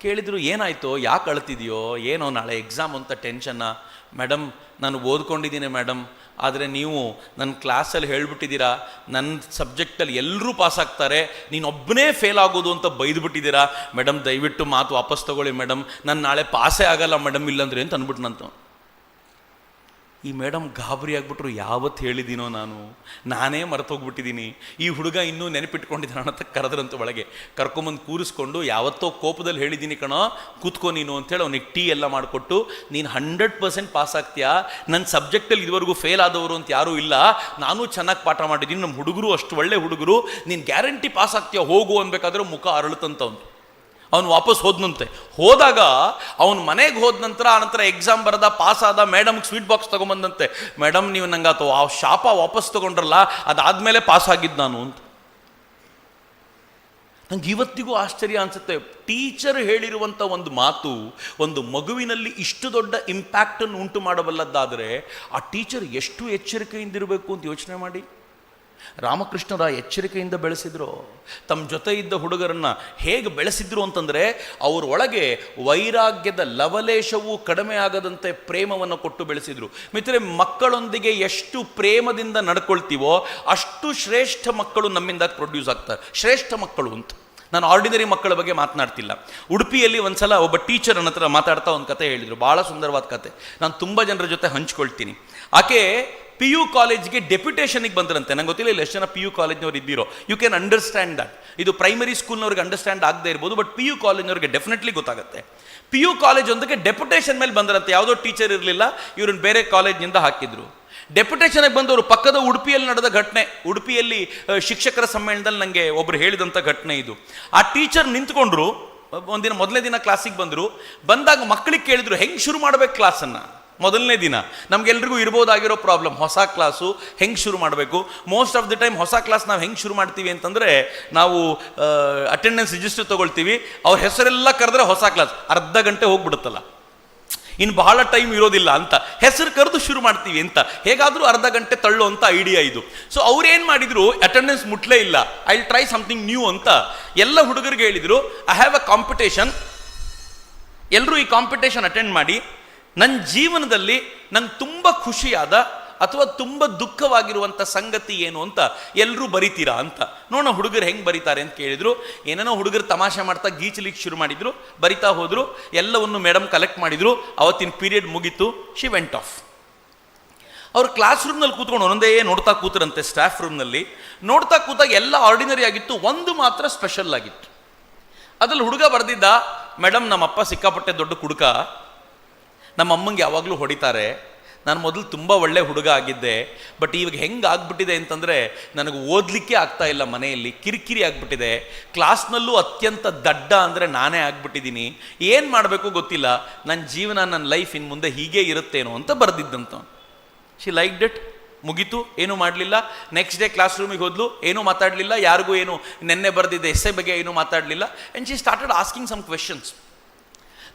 ಕೇಳಿದ್ರು, ಏನಾಯಿತು, ಯಾಕೆ ಅಳ್ತಿದೆಯೋ, ಏನೋ ನಾಳೆ ಎಕ್ಸಾಮ್ ಅಂತ ಟೆನ್ಷನ್ನ? ಮೇಡಮ್, ನಾನು ಓದ್ಕೊಂಡಿದ್ದೀನಿ ಮೇಡಮ್, ಆದರೆ ನೀವು ನನ್ನ ಕ್ಲಾಸಲ್ಲಿ ಹೇಳ್ಬಿಟ್ಟಿದ್ದೀರಾ ನನ್ನ ಸಬ್ಜೆಕ್ಟಲ್ಲಿ ಎಲ್ಲರೂ ಪಾಸ್ ಆಗ್ತಾರೆ, ನೀನೊಬ್ಬನೇ ಫೇಲ್ ಆಗೋದು ಅಂತ ಬೈದುಬಿಟ್ಟಿದ್ದೀರಾ ಮೇಡಮ್, ದಯವಿಟ್ಟು ಮಾತು ವಾಪಸ್ ತಗೊಳ್ಳಿ ಮೇಡಮ್, ನಾನು ನಾಳೆ ಪಾಸೇ ಆಗಲ್ಲ ಮೇಡಮ್ ಇಲ್ಲಂದ್ರೆ ಅಂತ ಅಂದ್ಬಿಟ್ನಂತ. ಈ ಮೇಡಮ್ ಗಾಬರಿ ಆಗ್ಬಿಟ್ರು, ಯಾವತ್ತು ಹೇಳಿದ್ದೀನೋ ನಾನೇ ಮರೆತೋಗ್ಬಿಟ್ಟಿದ್ದೀನಿ, ಈ ಹುಡುಗ ಇನ್ನೂ ನೆನಪಿಟ್ಕೊಂಡಿದ್ದಾನ ಅಂತ ಕರೆದ್ರಂತ. ಒಳಗೆ ಕರ್ಕೊಂಬಂದು ಕೂರಿಸ್ಕೊಂಡು, ಯಾವತ್ತೋ ಕೋಪದಲ್ಲಿ ಹೇಳಿದ್ದೀನಿ ಕಣೋ, ಕೂತ್ಕೊ ನೀನು ಅಂತೇಳಿ ಅವನಿಗೆ ಟೀ ಎಲ್ಲ ಮಾಡಿಕೊಟ್ಟು, ನೀನು 100% ಪಾಸ್ ಆಗ್ತೀಯಾ, ನನ್ನ ಸಬ್ಜೆಕ್ಟಲ್ಲಿ ಇದುವರೆಗೂ ಫೇಲ್ ಆದವರು ಅಂತ ಯಾರೂ ಇಲ್ಲ, ನಾನು ಚೆನ್ನಾಗಿ ಪಾಠ ಮಾಡಿದ್ದೀನಿ, ನಮ್ಮ ಹುಡುಗರು ಅಷ್ಟು ಒಳ್ಳೆ ಹುಡುಗರು, ನೀನು ಗ್ಯಾರಂಟಿ ಪಾಸ್ ಆಗ್ತೀಯಾ ಹೋಗು ಅನ್ಬೇಕಾದ್ರೆ ಮುಖ ಅರಳುತ್ತಂತ ಅವನು ವಾಪಸ್ ಹೋದ್ನಂತೆ. ಹೋದಾಗ ಅವನು ಮನೆಗೆ ಹೋದ ನಂತರ, ಆನಂತರ ಎಕ್ಸಾಮ್ ಬರೆದ, ಪಾಸ್ ಆದ, ಮೇಡಮ್ಗೆ ಸ್ವೀಟ್ ಬಾಕ್ಸ್ ತೊಗೊಂಬಂದಂತೆ. ಮೇಡಮ್, ನೀವು ನಂಗೆ ಆ ಶಾಪ ವಾಪಸ್ ತೊಗೊಂಡ್ರಲ್ಲ, ಅದಾದಮೇಲೆ ಪಾಸ್ ಆಗಿದ್ದು ನಾನು ಅಂತ. ನಂಗೆ ಇವತ್ತಿಗೂ ಆಶ್ಚರ್ಯ ಅನಿಸುತ್ತೆ, ಟೀಚರ್ ಹೇಳಿರುವಂಥ ಒಂದು ಮಾತು ಒಂದು ಮಗುವಿನಲ್ಲಿ ಇಷ್ಟು ದೊಡ್ಡ ಇಂಪ್ಯಾಕ್ಟನ್ನು ಉಂಟು ಮಾಡಬಲ್ಲದ್ದಾದರೆ ಆ ಟೀಚರ್ ಎಷ್ಟು ಎಚ್ಚರಿಕೆಯಿಂದಿರಬೇಕು ಅಂತ ಯೋಚನೆ ಮಾಡಿ. ರಾಮಕೃಷ್ಣರ ಎಚ್ಚರಿಕೆಯಿಂದ ಬೆಳೆಸಿದ್ರು, ತಮ್ಮ ಜೊತೆ ಇದ್ದ ಹುಡುಗರನ್ನು ಹೇಗೆ ಬೆಳೆಸಿದ್ರು ಅಂತಂದರೆ, ಅವ್ರ ಒಳಗೆ ವೈರಾಗ್ಯದ ಲವಲೇಶವೂ ಕಡಿಮೆ ಆಗದಂತೆ ಪ್ರೇಮವನ್ನು ಕೊಟ್ಟು ಬೆಳೆಸಿದ್ರು. ಮಿತ್ರರೆ, ಮಕ್ಕಳೊಂದಿಗೆ ಎಷ್ಟು ಪ್ರೇಮದಿಂದ ನಡ್ಕೊಳ್ತೀವೋ ಅಷ್ಟು ಶ್ರೇಷ್ಠ ಮಕ್ಕಳು ನಮ್ಮಿಂದ ಪ್ರೊಡ್ಯೂಸ್ ಆಗ್ತಾರೆ. ಶ್ರೇಷ್ಠ ಮಕ್ಕಳು ಅಂತ ನಾನು ಆರ್ಡಿನರಿ ಮಕ್ಕಳ ಬಗ್ಗೆ ಮಾತನಾಡ್ತಿಲ್ಲ. ಉಡುಪಿಯಲ್ಲಿ ಒಂದ್ಸಲ ಒಬ್ಬ ಟೀಚರ್ ನನ್ನ ಹತ್ರ ಮಾತಾಡ್ತಾ ಒಂದು ಕತೆ ಹೇಳಿದರು, ಭಾಳ ಸುಂದರವಾದ ಕತೆ, ನಾನು ತುಂಬ ಜನರ ಜೊತೆ ಹಂಚ್ಕೊಳ್ತೀನಿ. ಆಕೆ PU ಕಾಲೇಜ್ಗೆ ಡೆಪ್ಯುಟೇಷನಿಗೆ ಬಂದ್ರಂತೆ. ನಂಗೆ ಗೊತ್ತಿಲ್ಲ ಇಲ್ಲಿ ಎಷ್ಟು ಜನ PU ಕಾಲೇಜ್ನವ್ರು ಇದ್ದೀರೋ. You can understand that. ಇದು ಪ್ರೈಮರಿ ಸ್ಕೂಲ್ನವ್ರಿಗೆ ಅಂಡರ್ಸ್ಟ್ಯಾಂಡ್ ಆಗದೆ ಇರ್ಬೋದು, ಬಟ್ PU ಕಾಲೇಜ್ನವ್ರಿಗೆ ಡೆಫಿನೆಟ್ಲಿ ಗೊತ್ತಾಗುತ್ತೆ. PU ಕಾಲೇಜ್ ಒಂದಕ್ಕೆ ಡೆಪ್ಯುಟೇಷನ್ ಮೇಲೆ ಬಂದ್ರಂತೆ. ಯಾವುದೋ ಟೀಚರ್ ಇರಲಿಲ್ಲ, ಇವ್ರನ್ನ ಬೇರೆ ಕಾಲೇಜ್ನಿಂದ ಹಾಕಿದ್ರು. ಡೆಪ್ಯುಟೇಷನ್ಗೆ ಬಂದವರು ಪಕ್ಕದ ಉಡುಪಿಯಲ್ಲಿ ನಡೆದ ಘಟನೆ, ಉಡುಪಿಯಲ್ಲಿ ಶಿಕ್ಷಕರ ಸಮ್ಮೇಳನದಲ್ಲಿ ನನಗೆ ಒಬ್ರು ಹೇಳಿದಂಥ ಘಟನೆ ಇದು. ಆ ಟೀಚರ್ ನಿಂತ್ಕೊಂಡ್ರು, ಒಂದಿನ ಮೊದಲನೇ ದಿನ ಕ್ಲಾಸಿಗೆ ಬಂದಾಗ ಮಕ್ಕಳಿಗೆ ಕೇಳಿದ್ರು, ಹೆಂಗೆ ಶುರು ಮಾಡ್ಬೇಕು ಕ್ಲಾಸನ್ನು. ಮೊದಲನೇ ದಿನ ನಮಗೆಲ್ರಿಗೂ ಇರ್ಬೋದಾಗಿರೋ ಪ್ರಾಬ್ಲಮ್, ಹೊಸ ಕ್ಲಾಸು ಹೆಂಗೆ ಶುರು ಮಾಡಬೇಕು. ಮೋಸ್ಟ್ ಆಫ್ ದಿ ಟೈಮ್ ಹೊಸ ಕ್ಲಾಸ್ ನಾವು ಹೆಂಗೆ ಶುರು ಮಾಡ್ತೀವಿ ಅಂತಂದರೆ, ನಾವು ಅಟೆಂಡೆನ್ಸ್ ರಿಜಿಸ್ಟರ್ ತೊಗೊಳ್ತೀವಿ, ಅವ್ರ ಹೆಸರೆಲ್ಲ ಕರೆದ್ರೆ ಹೊಸ ಕ್ಲಾಸ್ ಅರ್ಧ ಗಂಟೆ ಹೋಗ್ಬಿಡುತ್ತಲ್ಲ, ಇನ್ನು ಬಹಳ ಟೈಮ್ ಇರೋದಿಲ್ಲ ಅಂತ ಹೆಸರು ಕರೆದು ಶುರು ಮಾಡ್ತೀವಿ ಅಂತ. ಹೇಗಾದರೂ ಅರ್ಧ ಗಂಟೆ ತಳ್ಳೋ ಅಂತ ಐಡಿಯಾ ಇದು. ಸೊ ಅವ್ರೇನು ಮಾಡಿದ್ರು, ಅಟೆಂಡೆನ್ಸ್ ಮುಟ್ಲೇ ಇಲ್ಲ, I will try something new ಅಂತ ಎಲ್ಲ ಹುಡುಗರಿಗೆ ಹೇಳಿದರು, ಐ ಹ್ಯಾವ್ ಅ ಕಾಂಪಿಟೇಷನ್, ಎಲ್ಲರೂ ಈ ಕಾಂಪಿಟೇಷನ್ ಅಟೆಂಡ್ ಮಾಡಿ, ನನ್ನ ಜೀವನದಲ್ಲಿ ನಂಗೆ ತುಂಬ ಖುಷಿಯಾದ ಅಥವಾ ತುಂಬ ದುಃಖವಾಗಿರುವಂಥ ಸಂಗತಿ ಏನು ಅಂತ ಎಲ್ಲರೂ ಬರಿತೀರಾ ಅಂತ. ನೋಡೋಣ ಹುಡುಗರು ಹೆಂಗೆ ಬರೀತಾರೆ ಅಂತ ಕೇಳಿದರು. ಏನೇನೋ ಹುಡುಗರು ತಮಾಷೆ ಮಾಡ್ತಾ ಗೀಚಲಿಕ್ಕೆ ಶುರು ಮಾಡಿದರು, ಬರಿತಾ ಹೋದರು. ಎಲ್ಲವನ್ನು ಮೇಡಮ್ ಕಲೆಕ್ಟ್ ಮಾಡಿದರು. ಅವತ್ತಿನ ಪೀರಿಯಡ್ ಮುಗೀತು. She went of. ಅವ್ರು ಕ್ಲಾಸ್ ರೂಮ್ನಲ್ಲಿ ಕೂತ್ಕೊಂಡು ಒಂದೊಂದೇ ನೋಡ್ತಾ ಕೂತರಂತೆ. ಸ್ಟಾಫ್ ರೂಮ್ನಲ್ಲಿ ನೋಡ್ತಾ ಕೂತಾಗ ಎಲ್ಲ ಆರ್ಡಿನರಿ ಆಗಿತ್ತು, ಒಂದು ಮಾತ್ರ ಸ್ಪೆಷಲ್ ಆಗಿತ್ತು. ಅದ್ರಲ್ಲಿ ಹುಡುಗ ಬರೆದಿದ್ದ, ಮೇಡಮ್ ನಮ್ಮಪ್ಪ ಸಿಕ್ಕಾಪಟ್ಟೆ ದೊಡ್ಡ ಕುಡುಕ, ನಮ್ಮ ಅಮ್ಮಂಗೆ ಯಾವಾಗಲೂ ಹೊಡಿತಾರೆ, ನಾನು ಮೊದಲು ತುಂಬ ಒಳ್ಳೆ ಹುಡುಗ ಆಗಿದ್ದೆ, ಬಟ್ ಇವಾಗ ಹೆಂಗೆ ಆಗ್ಬಿಟ್ಟಿದೆ ಅಂತಂದರೆ ನನಗೆ ಓದಲಿಕ್ಕೆ ಆಗ್ತಾ ಇಲ್ಲ, ಮನೆಯಲ್ಲಿ ಕಿರಿಕಿರಿ ಆಗಿಬಿಟ್ಟಿದೆ, ಕ್ಲಾಸ್ನಲ್ಲೂ ಅತ್ಯಂತ ದಡ್ಡ ಅಂದರೆ ನಾನೇ ಆಗ್ಬಿಟ್ಟಿದ್ದೀನಿ, ಏನು ಮಾಡಬೇಕು ಗೊತ್ತಿಲ್ಲ, ನನ್ನ ಜೀವನ ನನ್ನ ಲೈಫ್ ಇನ್ನು ಮುಂದೆ ಹೀಗೆ ಇರುತ್ತೇನೋ ಅಂತ ಬರೆದಿದ್ದಂತ. She liked it. ಮುಗೀತು, ಏನೂ ಮಾಡಲಿಲ್ಲ. ನೆಕ್ಸ್ಟ್ ಡೇ ಕ್ಲಾಸ್ ರೂಮಿಗೆ ಹೋದ್ಲು, ಏನೂ ಮಾತಾಡಲಿಲ್ಲ, ಯಾರಿಗೂ ಏನು ನೆನ್ನೆ ಬರೆದಿದ್ದೆ ಎಸ್ಸೆ ಬಗ್ಗೆ ಏನೂ ಮಾತಾಡಲಿಲ್ಲ. And she started asking some questions.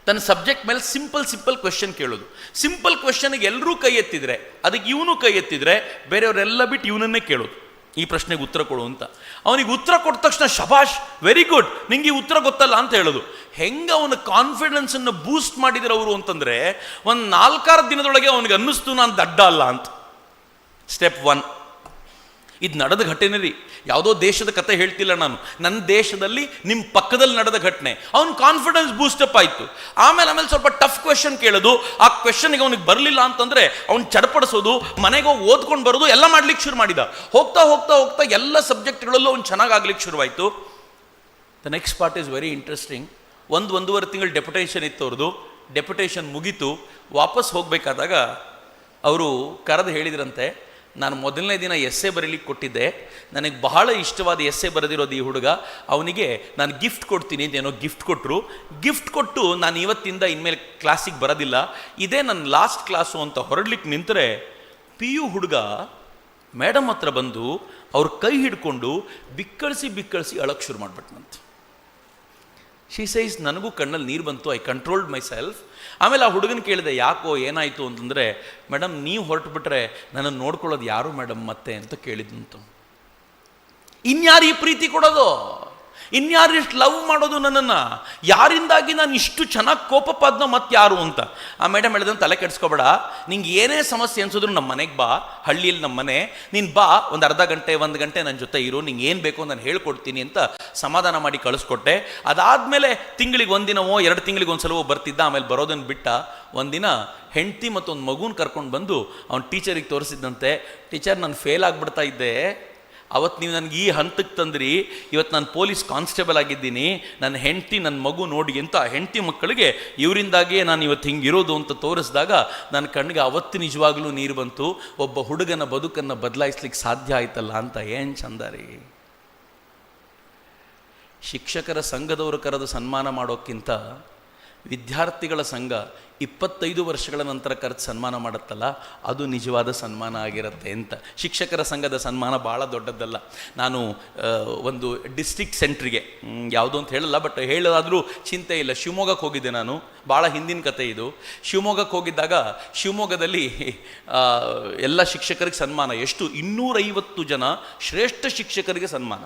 ತನ್ನ ಸಬ್ಜೆಕ್ಟ್ ಮೇಲೆ ಸಿಂಪಲ್ ಕ್ವೆಶನ್ ಕೇಳೋದು. ಸಿಂಪಲ್ ಕ್ವೆಶನ್ಗೆ ಎಲ್ಲರೂ ಕೈ ಎತ್ತಿದ್ರೆ, ಅದಕ್ಕೆ ಇವನು ಕೈ ಎತ್ತಿದ್ರೆ ಬೇರೆಯವರೆಲ್ಲ ಬಿಟ್ಟು ಇವನನ್ನೇ ಕೇಳೋದು, ಈ ಪ್ರಶ್ನೆಗೆ ಉತ್ತರ ಕೊಡು ಅಂತ. ಅವನಿಗೆ ಉತ್ತರ ಕೊಟ್ಟ ತಕ್ಷಣ ಶಬಾಷ್, ವೆರಿ ಗುಡ್, ನಿಂಗೆ ಈ ಉತ್ತರ ಗೊತ್ತಲ್ಲ ಅಂತ ಹೇಳೋದು. ಹೆಂಗೆ ಅವನ ಕಾನ್ಫಿಡೆನ್ಸನ್ನು ಬೂಸ್ಟ್ ಮಾಡಿದ್ರು ಅವರು ಅಂತಂದರೆ, ಒಂದು 4-6 ದಿನದೊಳಗೆ ಅವನಿಗೆ ಅನ್ನಿಸ್ತು ನಾನು ದಡ್ಡ ಅಲ್ಲ ಅಂತ. ಸ್ಟೆಪ್ 1. ಇದು ನಡೆದ ಘಟನೆ ರೀ, ಯಾವುದೋ ದೇಶದ ಕತೆ ಹೇಳ್ತಿಲ್ಲ ನಾನು, ನನ್ನ ದೇಶದಲ್ಲಿ ನಿಮ್ಮ ಪಕ್ಕದಲ್ಲಿ ನಡೆದ ಘಟನೆ. ಅವ್ನ ಕಾನ್ಫಿಡೆನ್ಸ್ ಬೂಸ್ಟಪ್ ಆಯಿತು. ಆಮೇಲೆ ಸ್ವಲ್ಪ ಟಫ್ ಕ್ವೆಶನ್ ಕೇಳೋದು, ಆ ಕ್ವೆಶನ್ಗೆ ಅವನಿಗೆ ಬರಲಿಲ್ಲ ಅಂತಂದರೆ ಅವ್ನು ಚಡಪಡಿಸೋದು, ಮನೆಗೆ ಹೋಗಿ ಓದ್ಕೊಂಡು ಬರೋದು ಎಲ್ಲ ಮಾಡ್ಲಿಕ್ಕೆ ಶುರು ಮಾಡಿದ. ಹೋಗ್ತಾ ಹೋಗ್ತಾ ಹೋಗ್ತಾ ಎಲ್ಲ ಸಬ್ಜೆಕ್ಟ್ಗಳಲ್ಲೂ ಅವ್ನು ಚೆನ್ನಾಗಿ ಆಗ್ಲಿಕ್ಕೆ ಶುರುವಾಯಿತು. The next part is very interesting. ಒಂದೂವರೆ ತಿಂಗಳು ಡೆಪ್ಯುಟೇಷನ್ ಇತ್ತು ಅವ್ರದ್ದು. ಡೆಪ್ಯುಟೇಷನ್ ಮುಗೀತು, ವಾಪಸ್ ಹೋಗಬೇಕಾದಾಗ ಅವರು ಕರೆದು ಹೇಳಿದ್ರಂತೆ, ನಾನು ಮೊದಲನೇ ದಿನ ಎಸ್ಸೆ ಬರೀಲಿಕ್ಕೆ ಕೊಟ್ಟಿದ್ದೆ, ನನಗೆ ಬಹಳ ಇಷ್ಟವಾದ ಎಸ್ಸೆ ಬರೆದಿರೋದು ಈ ಹುಡುಗ, ಅವನಿಗೆ ನಾನು ಗಿಫ್ಟ್ ಕೊಡ್ತೀನಿ ಅಂತೇನೋ ಗಿಫ್ಟ್ ಕೊಟ್ಟರು. ಗಿಫ್ಟ್ ಕೊಟ್ಟು ನಾನು ಇವತ್ತಿಂದ ಇನ್ಮೇಲೆ ಕ್ಲಾಸಿಗೆ ಬರೋದಿಲ್ಲ, ಇದೇ ನನ್ನ ಲಾಸ್ಟ್ ಕ್ಲಾಸು ಅಂತ ಹೊರಡ್ಲಿಕ್ಕೆ ನಿಂತರೆ PU ಹುಡುಗ ಮೇಡಮ್ ಹತ್ರ ಬಂದು ಅವ್ರ ಕೈ ಹಿಡ್ಕೊಂಡು ಬಿಕ್ಕಳಿಸಿ ಅಳಕ್ಕೆ ಶುರು ಮಾಡಿಬಿಟ್ನಂತೆ. ಶಿ ಸೈಸ್, ನನಗೂ ಕಣ್ಣಲ್ಲಿ ನೀರು ಬಂತು, ಐ ಕಂಟ್ರೋಲ್ಡ್ ಮೈ ಸೆಲ್ಫ್. ಆಮೇಲೆ ಆ ಹುಡುಗನ ಕೇಳಿದೆ, ಯಾಕೋ ಏನಾಯಿತು ಅಂತಂದರೆ, ಮೇಡಮ್ ನೀವು ಹೊರಟುಬಿಟ್ರೆ ನನ್ನನ್ನು ನೋಡ್ಕೊಳ್ಳೋದು ಯಾರು ಮೇಡಮ್ ಮತ್ತೆ ಅಂತ ಕೇಳಿದಂತು. ಇನ್ಯಾರು ಈ ಪ್ರೀತಿ ಕೊಡೋದು, ಇನ್ಯಾರು ಇಷ್ಟು ಲವ್ ಮಾಡೋದು ನನ್ನನ್ನು, ಯಾರಿಂದಾಗಿ ನಾನು ಇಷ್ಟು ಚೆನ್ನಾಗಿ ಕೋಪಪಾದ್ನ ಮತ್ತೆ ಯಾರು ಅಂತ. ಆ ಮೇಡಮ್ ಹೇಳಿದಂತ, ತಲೆ ಕೆಡಿಸ್ಕೊಬೇಡ, ನಿಂಗೆ ಏನೇ ಸಮಸ್ಯೆ ಅನ್ಸಿದ್ರು ನಮ್ಮ ಮನೆಗೆ ಬಾ, ಹಳ್ಳಿಯಲ್ಲಿ ನಮ್ಮ ಮನೆ, ನೀನು ಬಾ, ಒಂದು ಅರ್ಧ ಗಂಟೆ 1 ಗಂಟೆ ನನ್ನ ಜೊತೆ ಇರು, ನಿಂಗೆ ಏನು ಬೇಕು ನಾನು ಹೇಳ್ಕೊಡ್ತೀನಿ ಅಂತ ಸಮಾಧಾನ ಮಾಡಿ ಕಳಿಸ್ಕೊಟ್ಟೆ. ಅದಾದಮೇಲೆ ತಿಂಗಳಿಗೆ 1 ದಿನವೋ 2 ತಿಂಗಳಿಗೆ ಒಂದ್ಸಲವೋ ಬರ್ತಿದ್ದ. ಆಮೇಲೆ ಬರೋದನ್ನು ಬಿಟ್ಟ. ಒಂದಿನ ಹೆಂಡತಿ ಮತ್ತು ಒಂದು ಮಗುನ ಕರ್ಕೊಂಡು ಬಂದು ಅವ್ನು ಟೀಚರಿಗೆ ತೋರಿಸಿದ್ದಂತೆ, ಟೀಚರ್ ನಾನು ಫೇಲ್ ಆಗಿಬಿಡ್ತಾ ಇದ್ದೆ, ಅವತ್ತು ನೀವು ನನಗೆ ಈ ಹಂತಕ್ಕೆ ತಂದ್ರಿ, ಇವತ್ತು ನಾನು ಪೊಲೀಸ್ ಕಾನ್ಸ್ಟೇಬಲ್ ಆಗಿದ್ದೀನಿ, ನನ್ನ ಹೆಂಡತಿ ನನ್ನ ಮಗು ನೋಡಿ ಅಂತ ಹೆಂಡತಿ ಮಕ್ಕಳಿಗೆ ಇವರಿಂದಾಗಿಯೇ ನಾನು ಇವತ್ತು ಹಿಂಗಿರೋದು ಅಂತ ತೋರಿಸಿದಾಗ ನನ್ನ ಕಣ್ಣಿಗೆ ಅವತ್ತು ನಿಜವಾಗ್ಲೂ ನೀರು ಬಂತು. ಒಬ್ಬ ಹುಡುಗನ ಬದುಕನ್ನು ಬದಲಾಯಿಸ್ಲಿಕ್ಕೆ ಸಾಧ್ಯ ಆಯ್ತಲ್ಲ ಅಂತ. ಏನು ಚಂದ ರೀ. ಶಿಕ್ಷಕರ ಸಂಘದವರು ಕರೆದು ಸನ್ಮಾನ ಮಾಡೋಕ್ಕಿಂತ ವಿದ್ಯಾರ್ಥಿಗಳ ಸಂಘ 25 ವರ್ಷಗಳ ನಂತರ ಕರೆದು ಸನ್ಮಾನ ಮಾಡುತ್ತಲ್ಲ, ಅದು ನಿಜವಾದ ಸನ್ಮಾನ ಆಗಿರುತ್ತೆ ಅಂತ. ಶಿಕ್ಷಕರ ಸಂಘದ ಸನ್ಮಾನ ಭಾಳ ದೊಡ್ಡದ್ದಲ್ಲ. ನಾನು ಒಂದು ಡಿಸ್ಟ್ರಿಕ್ಟ್ ಸೆಂಟ್ರಿಗೆ, ಯಾವುದೋ ಅಂತ ಹೇಳಲ್ಲ, ಬಟ್ ಹೇಳೋದಾದರೂ ಚಿಂತೆ ಇಲ್ಲ, ಶಿವಮೊಗ್ಗಕ್ಕೆ ಹೋಗಿದ್ದೆ ನಾನು. ಭಾಳ ಹಿಂದಿನ ಕತೆ ಇದು. ಶಿವಮೊಗ್ಗಕ್ಕೆ ಹೋಗಿದ್ದಾಗ ಶಿವಮೊಗ್ಗದಲ್ಲಿ ಎಲ್ಲ ಶಿಕ್ಷಕರಿಗೆ ಸನ್ಮಾನ. ಎಷ್ಟು 250 ಜನ ಶ್ರೇಷ್ಠ ಶಿಕ್ಷಕರಿಗೆ ಸನ್ಮಾನ.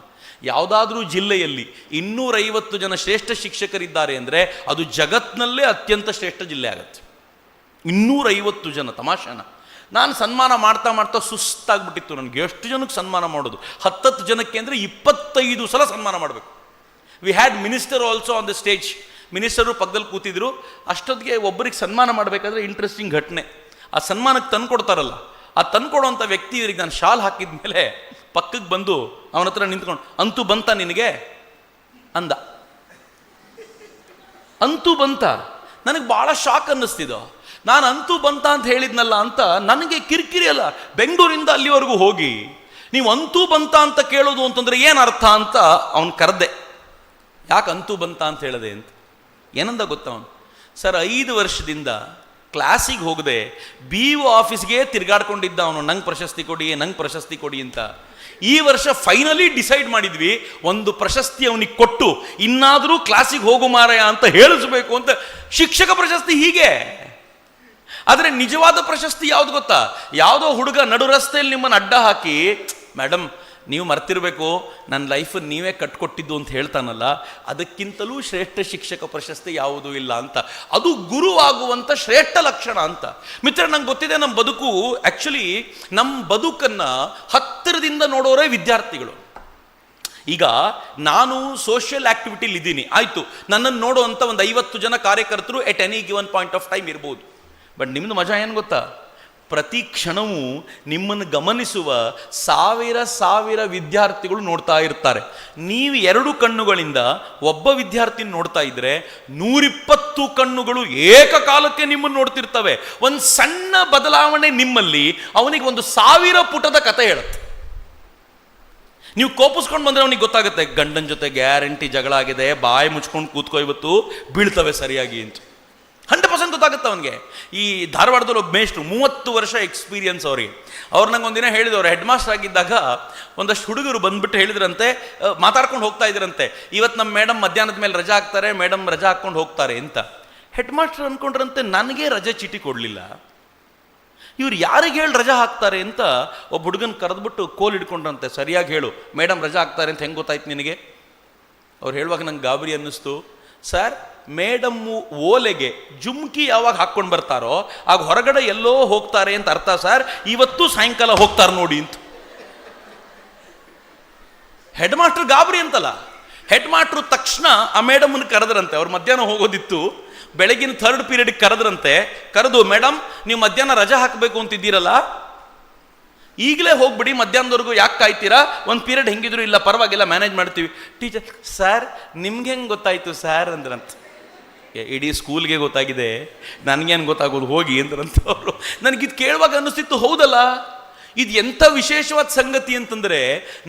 ಯಾವುದಾದ್ರೂ ಜಿಲ್ಲೆಯಲ್ಲಿ 250 ಜನ ಶ್ರೇಷ್ಠ ಶಿಕ್ಷಕರಿದ್ದಾರೆ ಅಂದರೆ ಅದು ಜಗತ್ತಿನಲ್ಲೇ ಅತ್ಯಂತ ಶ್ರೇಷ್ಠ ಜಿಲ್ಲೆ ಆಗುತ್ತೆ. 250 ಜನ, ತಮಾಷೆನ. ನಾನು ಸನ್ಮಾನ ಮಾಡ್ತಾ ಸುಸ್ತಾಗ್ಬಿಟ್ಟಿತ್ತು ನನಗೆ. ಎಷ್ಟು ಜನಕ್ಕೆ ಸನ್ಮಾನ ಮಾಡೋದು? 10 ಜನಕ್ಕೆ ಅಂದರೆ 25 ಸಲ ಸನ್ಮಾನ ಮಾಡಬೇಕು. We had minister also on the stage. Minister ಪಕ್ಕದಲ್ಲಿ ಕೂತಿದ್ರು. ಅಷ್ಟೊತ್ತಿಗೆ ಒಬ್ಬರಿಗೆ ಸನ್ಮಾನ ಮಾಡಬೇಕಾದ್ರೆ ಇಂಟ್ರೆಸ್ಟಿಂಗ್ ಘಟನೆ. ಆ ಸನ್ಮಾನಕ್ಕೆ ತಂದುಕೊಡ್ತಾರಲ್ಲ, ಆ ತಂದುಕೊಡುವಂಥ ವ್ಯಕ್ತಿ ಇವರಿಗೆ ನಾನು ಶಾಲ್ ಹಾಕಿದ ಮೇಲೆ ಪಕ್ಕಕ್ಕೆ ಬಂದು ಅವನ ಹತ್ರ ನಿಂತ್ಕೊಂಡು, ಅಂತೂ ಬಂತ ನಿನಗೆ ಅಂದ. ಅಂತೂ ಬಂತ. ನನಗೆ ಭಾಳ ಶಾಕ್ ಅನ್ನಿಸ್ತಿದ್ದು. ನಾನು ಅಂತೂ ಬಂತ ಅಂತ ಹೇಳಿದ್ನಲ್ಲ ಅಂತ ನನಗೆ ಕಿರಿಕಿರಿ ಅಲ್ಲ. ಬೆಂಗಳೂರಿಂದ ಅಲ್ಲಿವರೆಗೂ ಹೋಗಿ ನೀವು ಅಂತೂ ಬಂತ ಅಂತ ಕೇಳೋದು ಅಂತಂದರೆ ಏನು ಅರ್ಥ ಅಂತ ಅವನು ಕರೆದೆ. ಯಾಕೆ ಅಂತೂ ಬಂತ ಅಂತ ಹೇಳಿದೆ ಅಂತ. ಏನಂದ ಗೊತ್ತ ಅವನು? ಸರ್, 5 ವರ್ಷದಿಂದ ಕ್ಲಾಸಿಗೆ ಹೋಗದೆ BO ಆಫೀಸ್ಗೆ ತಿರ್ಗಾಡ್ಕೊಂಡಿದ್ದ ಅವನು, ನಂಗೆ ಪ್ರಶಸ್ತಿ ಕೊಡಿ ಅಂತ. ಈ ವರ್ಷ ಫೈನಲಿ ಡಿಸೈಡ್ ಮಾಡಿದ್ವಿ, ಒಂದು ಪ್ರಶಸ್ತಿ ಅವನಿಗೆ ಕೊಟ್ಟು ಇನ್ನಾದರೂ ಕ್ಲಾಸಿಗೆ ಹೋಗು ಮಾರಾಯ ಅಂತ ಹೇಳಿಸ್ಬೇಕು ಅಂತ. ಶಿಕ್ಷಕ ಪ್ರಶಸ್ತಿ ಹೀಗೆ. ಆದರೆ ನಿಜವಾದ ಪ್ರಶಸ್ತಿ ಯಾವುದು ಗೊತ್ತಾ? ಯಾವುದೋ ಹುಡುಗ ನಡು ರಸ್ತೆಯಲ್ಲಿ ನಿಮ್ಮನ್ನು ಅಡ್ಡ ಹಾಕಿ, ಮೇಡಮ್ ನೀವು ಮರ್ತಿರಬೇಕು, ನನ್ನ ಲೈಫನ್ನು ನೀವೇ ಕಟ್ಕೊಟ್ಟಿದ್ದು ಅಂತ ಹೇಳ್ತಾನಲ್ಲ, ಅದಕ್ಕಿಂತಲೂ ಶ್ರೇಷ್ಠ ಶಿಕ್ಷಕ ಪ್ರಶಸ್ತಿ ಯಾವುದೂ ಇಲ್ಲ ಅಂತ. ಅದು ಗುರುವಾಗುವಂಥ ಶ್ರೇಷ್ಠ ಲಕ್ಷಣ ಅಂತ. ಮಿತ್ರ, ನಂಗೆ ಗೊತ್ತಿದೆ, ನಮ್ಮ ಬದುಕು ಆ್ಯಕ್ಚುಲಿ ನಮ್ಮ ಬದುಕನ್ನು ಹತ್ತಿರದಿಂದ ನೋಡೋರೇ ವಿದ್ಯಾರ್ಥಿಗಳು. ಈಗ ನಾನು ಸೋಷಿಯಲ್ ಆ್ಯಕ್ಟಿವಿಟಿಲಿ ಇದ್ದೀನಿ, ಆಯಿತು, ನನ್ನನ್ನು ನೋಡುವಂಥ ಒಂದು 50 ಜನ ಕಾರ್ಯಕರ್ತರು at any given point of time ಇರ್ಬೋದು. ಬಟ್ ನಿಮ್ಮದು ಮಜಾ ಏನು ಗೊತ್ತಾ? ಪ್ರತಿ ಕ್ಷಣವೂ ನಿಮ್ಮನ್ನು ಗಮನಿಸುವ ಸಾವಿರ ವಿದ್ಯಾರ್ಥಿಗಳು ನೋಡ್ತಾ ಇರ್ತಾರೆ. ನೀವು 2 ಕಣ್ಣುಗಳಿಂದ ಒಬ್ಬ ವಿದ್ಯಾರ್ಥಿ ನೋಡ್ತಾ ಇದ್ರೆ 120 ಕಣ್ಣುಗಳು ಏಕಕಾಲಕ್ಕೆ ನಿಮ್ಮನ್ನು ನೋಡ್ತಿರ್ತವೆ. ಒಂದು ಸಣ್ಣ ಬದಲಾವಣೆ ನಿಮ್ಮಲ್ಲಿ ಅವನಿಗೆ 1000 ಪುಟದ ಕತೆ ಹೇಳುತ್ತೆ. ನೀವು ಕೋಪಿಸ್ಕೊಂಡು ಬಂದರೆ ಅವನಿಗೆ ಗೊತ್ತಾಗುತ್ತೆ, ಗಂಡನ ಜೊತೆ ಗ್ಯಾರಂಟಿ ಜಗಳ ಆಗಿದೆ, ಬಾಯಿ ಮುಚ್ಕೊಂಡು ಕೂತ್ಕೋ, ಇವತ್ತು ಬೀಳ್ತವೆ ಸರಿಯಾಗಿ ಅಂತ 100% ಗೊತ್ತಾಗುತ್ತೆ ಅವನಿಗೆ. ಈ ಧಾರವಾಡದಲ್ಲಿ ಒಬ್ಬ ಮೇಷ್ಟ್ರು, 30 ವರ್ಷ ಎಕ್ಸ್ಪೀರಿಯನ್ಸ್ ಅವ್ರಿಗೆ. ಅವ್ರು ನಂಗೆ ಒಂದಿನ ಹೇಳಿದವರು, ಹೆಡ್ ಮಾಸ್ಟರ್ ಆಗಿದ್ದಾಗ ಒಂದಷ್ಟು ಹುಡುಗರು ಬಂದ್ಬಿಟ್ಟು ಹೇಳಿದ್ರಂತೆ, ಮಾತಾಡ್ಕೊಂಡು ಹೋಗ್ತಾ ಇದ್ರಂತೆ, ಇವತ್ತು ನಮ್ಮ ಮೇಡಮ್ ಮಧ್ಯಾಹ್ನದ ಮೇಲೆ ರಜಾ ಹಾಕ್ತಾರೆ, ಮೇಡಮ್ ರಜಾ ಹಾಕ್ಕೊಂಡು ಹೋಗ್ತಾರೆ ಅಂತ. ಹೆಡ್ ಮಾಸ್ಟರ್ ಅಂದ್ಕೊಂಡ್ರಂತೆ ನನಗೆ ರಜೆ ಚೀಟಿ ಕೊಡಲಿಲ್ಲ, ಇವ್ರು ಯಾರಿಗೆ ಹೇಳಿ ರಜಾ ಹಾಕ್ತಾರೆ ಅಂತ ಒಬ್ಬ ಹುಡುಗನ ಕರೆದ್ಬಿಟ್ಟು ಕೋಲ್ ಹಿಡ್ಕೊಂಡ್ರಂತೆ, ಸರಿಯಾಗಿ ಹೇಳು ಮೇಡಮ್ ರಜಾ ಹಾಕ್ತಾರೆ ಅಂತ ಹೆಂಗೆ ಗೊತ್ತಾಯ್ತು ನಿನಗೆ? ಅವ್ರು ಹೇಳುವಾಗ ನಂಗೆ ಗಾಬರಿ ಅನ್ನಿಸ್ತು. ಸರ್, ಮೇಡಮ್ಮು ಓಲೆಗೆ ಜುಮ್ಕಿ ಯಾವಾಗ ಹಾಕ್ಕೊಂಡು ಬರ್ತಾರೋ ಆಗ ಹೊರಗಡೆ ಎಲ್ಲೋ ಹೋಗ್ತಾರೆ ಅಂತ ಅರ್ಥ ಸರ್, ಇವತ್ತು ಸಾಯಂಕಾಲ ಹೋಗ್ತಾರೆ ನೋಡಿ ಅಂತ. ಹೆಡ್ ಮಾಸ್ಟರ್ ಗಾಬರಿ ಅಂತಲ್ಲ, ಹೆಡ್ ಮಾಸ್ಟ್ರು ತಕ್ಷಣ ಆ ಮೇಡಮನ್ನು ಕರೆದ್ರಂತೆ. ಅವ್ರು ಮಧ್ಯಾಹ್ನ ಹೋಗೋದಿತ್ತು, ಬೆಳಗಿನ 3rd ಪೀರಿಯಡ್ಗೆ ಕರೆದ್ರಂತೆ. ಕರೆದು, ಮೇಡಮ್ ನೀವು ಮಧ್ಯಾಹ್ನ ರಜಾ ಹಾಕಬೇಕು ಅಂತಿದ್ದೀರಲ್ಲ, ಈಗಲೇ ಹೋಗ್ಬಿಡಿ, ಮಧ್ಯಾಹ್ನದವರೆಗೂ ಯಾಕೆ ಕಾಯ್ತೀರಾ, ಒಂದು ಪೀರಿಯಡ್ ಹೆಂಗಿದ್ರು ಇಲ್ಲ ಪರವಾಗಿಲ್ಲ ಮ್ಯಾನೇಜ್ ಮಾಡ್ತೀವಿ. ಟೀಚರ್, ಸರ್ ನಿಮ್ಗೆ ಹೆಂಗೆ ಗೊತ್ತಾಯ್ತು ಸರ್ ಅಂದ್ರಂತ. ಇಡೀ ಸ್ಕೂಲ್ಗೆ ಗೊತ್ತಾಗಿದೆ, ನನಗೇನು ಗೊತ್ತಾಗೋದು ಹೋಗಿ ಅಂದ್ರಂತ ಅವರು. ನನಗಿದು ಕೇಳುವಾಗ ಅನ್ನಿಸ್ತಿತ್ತು, ಹೌದಲ್ಲ, ಇದು ಎಂಥ ವಿಶೇಷವಾದ ಸಂಗತಿ ಅಂತಂದರೆ,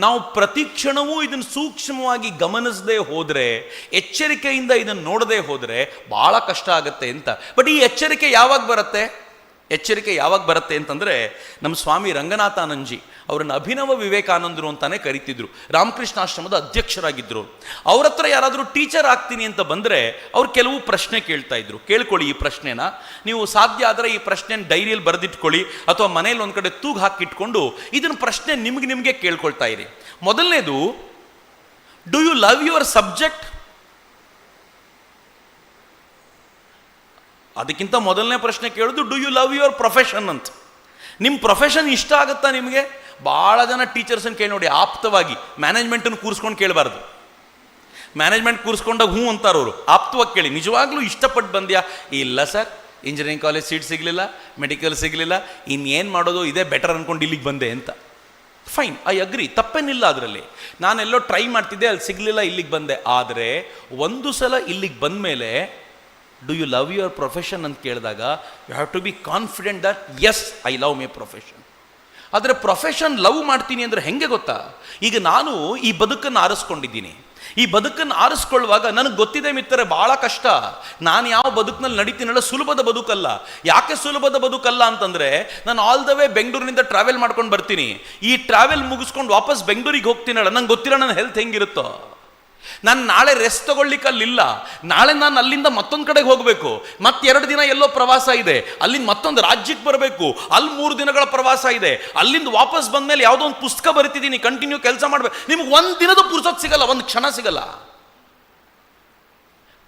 ನಾವು ಪ್ರತಿ ಕ್ಷಣವೂ ಇದನ್ನು ಸೂಕ್ಷ್ಮವಾಗಿ ಗಮನಿಸದೆ ಹೋದರೆ, ಎಚ್ಚರಿಕೆಯಿಂದ ಇದನ್ನು ನೋಡದೆ ಹೋದರೆ ಭಾಳ ಕಷ್ಟ ಆಗುತ್ತೆ ಅಂತ. ಬಟ್ ಈ ಎಚ್ಚರಿಕೆ ಯಾವಾಗ ಬರುತ್ತೆ ಅಂತಂದರೆ, ನಮ್ಮ ಸ್ವಾಮಿ ರಂಗನಾಥಾನಂದಜಿ ಅವರನ್ನು ಅಭಿನವ ವಿವೇಕಾನಂದರು ಅಂತಾನೆ ಕರಿತಿದ್ರು. ರಾಮಕೃಷ್ಣಾಶ್ರಮದ ಅಧ್ಯಕ್ಷರಾಗಿದ್ದರು. ಅವ್ರ ಹತ್ರ ಯಾರಾದರೂ ಟೀಚರ್ ಆಗ್ತೀನಿ ಅಂತ ಬಂದರೆ ಅವ್ರು ಕೆಲವು ಪ್ರಶ್ನೆ ಕೇಳ್ತಾ ಇದ್ರು. ಕೇಳ್ಕೊಳ್ಳಿ ಈ ಪ್ರಶ್ನೆನ, ನೀವು ಸಾಧ್ಯ ಆದರೆ ಈ ಪ್ರಶ್ನೆನ ಡೈರಿಯಲ್ಲಿ ಬರೆದಿಟ್ಕೊಳ್ಳಿ ಅಥವಾ ಮನೇಲಿ ಒಂದು ಕಡೆ ತೂಗು ಹಾಕಿಟ್ಕೊಂಡು ಇದನ್ನ ಪ್ರಶ್ನೆ ನಿಮಗೆ ಕೇಳ್ಕೊಳ್ತಾ ಇರಿ. ಮೊದಲನೇದು, do you love your subject? ಅದಕ್ಕಿಂತ ಮೊದಲನೇ ಪ್ರಶ್ನೆ ಕೇಳೋದು, do you love your profession ಅಂತ. ನಿಮ್ಮ ಪ್ರೊಫೆಷನ್ ಇಷ್ಟ ಆಗುತ್ತಾ ನಿಮಗೆ? ಭಾಳ ಜನ ಟೀಚರ್ಸನ್ನು ಕೇಳಿ ನೋಡಿ, ಆಪ್ತವಾಗಿ ಮ್ಯಾನೇಜ್ಮೆಂಟನ್ನು ಕೂರಿಸ್ಕೊಂಡು ಕೇಳಬಾರ್ದು. ಮ್ಯಾನೇಜ್ಮೆಂಟ್ ಕೂರಿಸ್ಕೊಂಡಾಗ ಹ್ಞೂ ಅಂತಾರವರು, ಆಪ್ತವಾಗಿ ಕೇಳಿ, ನಿಜವಾಗ್ಲೂ ಇಷ್ಟಪಟ್ಟು ಬಂದ್ಯಾ? ಇಲ್ಲ ಸರ್, ಇಂಜಿನಿಯರಿಂಗ್ ಕಾಲೇಜ್ ಸೀಟ್ ಸಿಗಲಿಲ್ಲ, ಮೆಡಿಕಲ್ ಸಿಗಲಿಲ್ಲ, ಇನ್ನೇನು ಮಾಡೋದು, ಇದೇ ಬೆಟರ್ ಅಂದ್ಕೊಂಡು ಇಲ್ಲಿಗೆ ಬಂದೆ ಅಂತ. ಫೈನ್, ಐ ಅಗ್ರಿ, ತಪ್ಪೇನಿಲ್ಲ ಅದರಲ್ಲಿ. ನಾನೆಲ್ಲೋ ಟ್ರೈ ಮಾಡ್ತಿದ್ದೆ, ಅಲ್ಲಿ ಸಿಗಲಿಲ್ಲ, ಇಲ್ಲಿಗೆ ಬಂದೆ. ಆದರೆ ಒಂದು ಸಲ ಇಲ್ಲಿಗೆ ಬಂದ ಮೇಲೆ do you love your profession ಅಂತ ಕೇಳಿದಾಗ you have to be confident that yes I love my profession. ಆದರೆ ಪ್ರೊಫೆಷನ್ ಲವ್ ಮಾಡ್ತೀನಿ ಅಂದರೆ ಹೆಂಗೆ ಗೊತ್ತಾ? ಈಗ ನಾನು ಈ ಬದುಕನ್ನು ಆರಿಸ್ಕೊಂಡಿದ್ದೀನಿ. ಈ ಬದುಕನ್ನು ಆರಿಸ್ಕೊಳ್ಳುವಾಗ ನನಗೆ ಗೊತ್ತಿದೆ ಮಿತ್ರರೆ, ಭಾಳ ಕಷ್ಟ. ನಾನು ಯಾವ ಬದುಕಿನಲ್ಲಿ ನಡೀತೀನಲ್ಲ, ಸುಲಭದ ಬದುಕಲ್ಲ. ಯಾಕೆ ಸುಲಭದ ಬದುಕಲ್ಲ ಅಂತಂದರೆ, ನಾನು ಆಲ್ ದ ವೇ ಬೆಂಗಳೂರಿನಿಂದ ಟ್ರಾವೆಲ್ ಮಾಡ್ಕೊಂಡು ಬರ್ತೀನಿ. ಈ ಟ್ರಾವೆಲ್ ಮುಗಿಸ್ಕೊಂಡು ವಾಪಸ್ ಬೆಂಗಳೂರಿಗೆ ಹೋಗ್ತೀನಲ್ಲ, ನಂಗೆ ಗೊತ್ತಿಲ್ಲ ನನ್ನ ಹೆಲ್ತ್ ಹೆಂಗಿರುತ್ತೋ. ನಾನು ನಾಳೆ ರೆಸ್ಟ್ ತಗೊಳ್ಲಿಕ್ಕೆ ಅಲ್ಲಿಲ್ಲ, ನಾಳೆ ನಾನು ಅಲ್ಲಿಂದ ಮತ್ತೊಂದು ಕಡೆಗೆ ಹೋಗಬೇಕು, ಮತ್ತೆ 2 ದಿನ ಎಲ್ಲೋ ಪ್ರವಾಸ ಇದೆ, ಅಲ್ಲಿಂದ ಮತ್ತೊಂದು ರಾಜ್ಯಕ್ಕೆ ಬರಬೇಕು, ಅಲ್ಲಿ 3 ದಿನಗಳ ಪ್ರವಾಸ ಇದೆ, ಅಲ್ಲಿಂದ ವಾಪಸ್ ಬಂದಮೇಲೆ ಯಾವುದೋ ಒಂದು ಪುಸ್ತಕ ಬರಿತಿದ್ದೀನಿ, ಕಂಟಿನ್ಯೂ ಕೆಲಸ ಮಾಡಬೇಕು. ನಿಮ್ಗೆ 1 ದಿನದ ಪುರ್ಸೊತ್ತು ಸಿಗಲ್ಲ, 1 ಕ್ಷಣ ಸಿಗಲ್ಲ.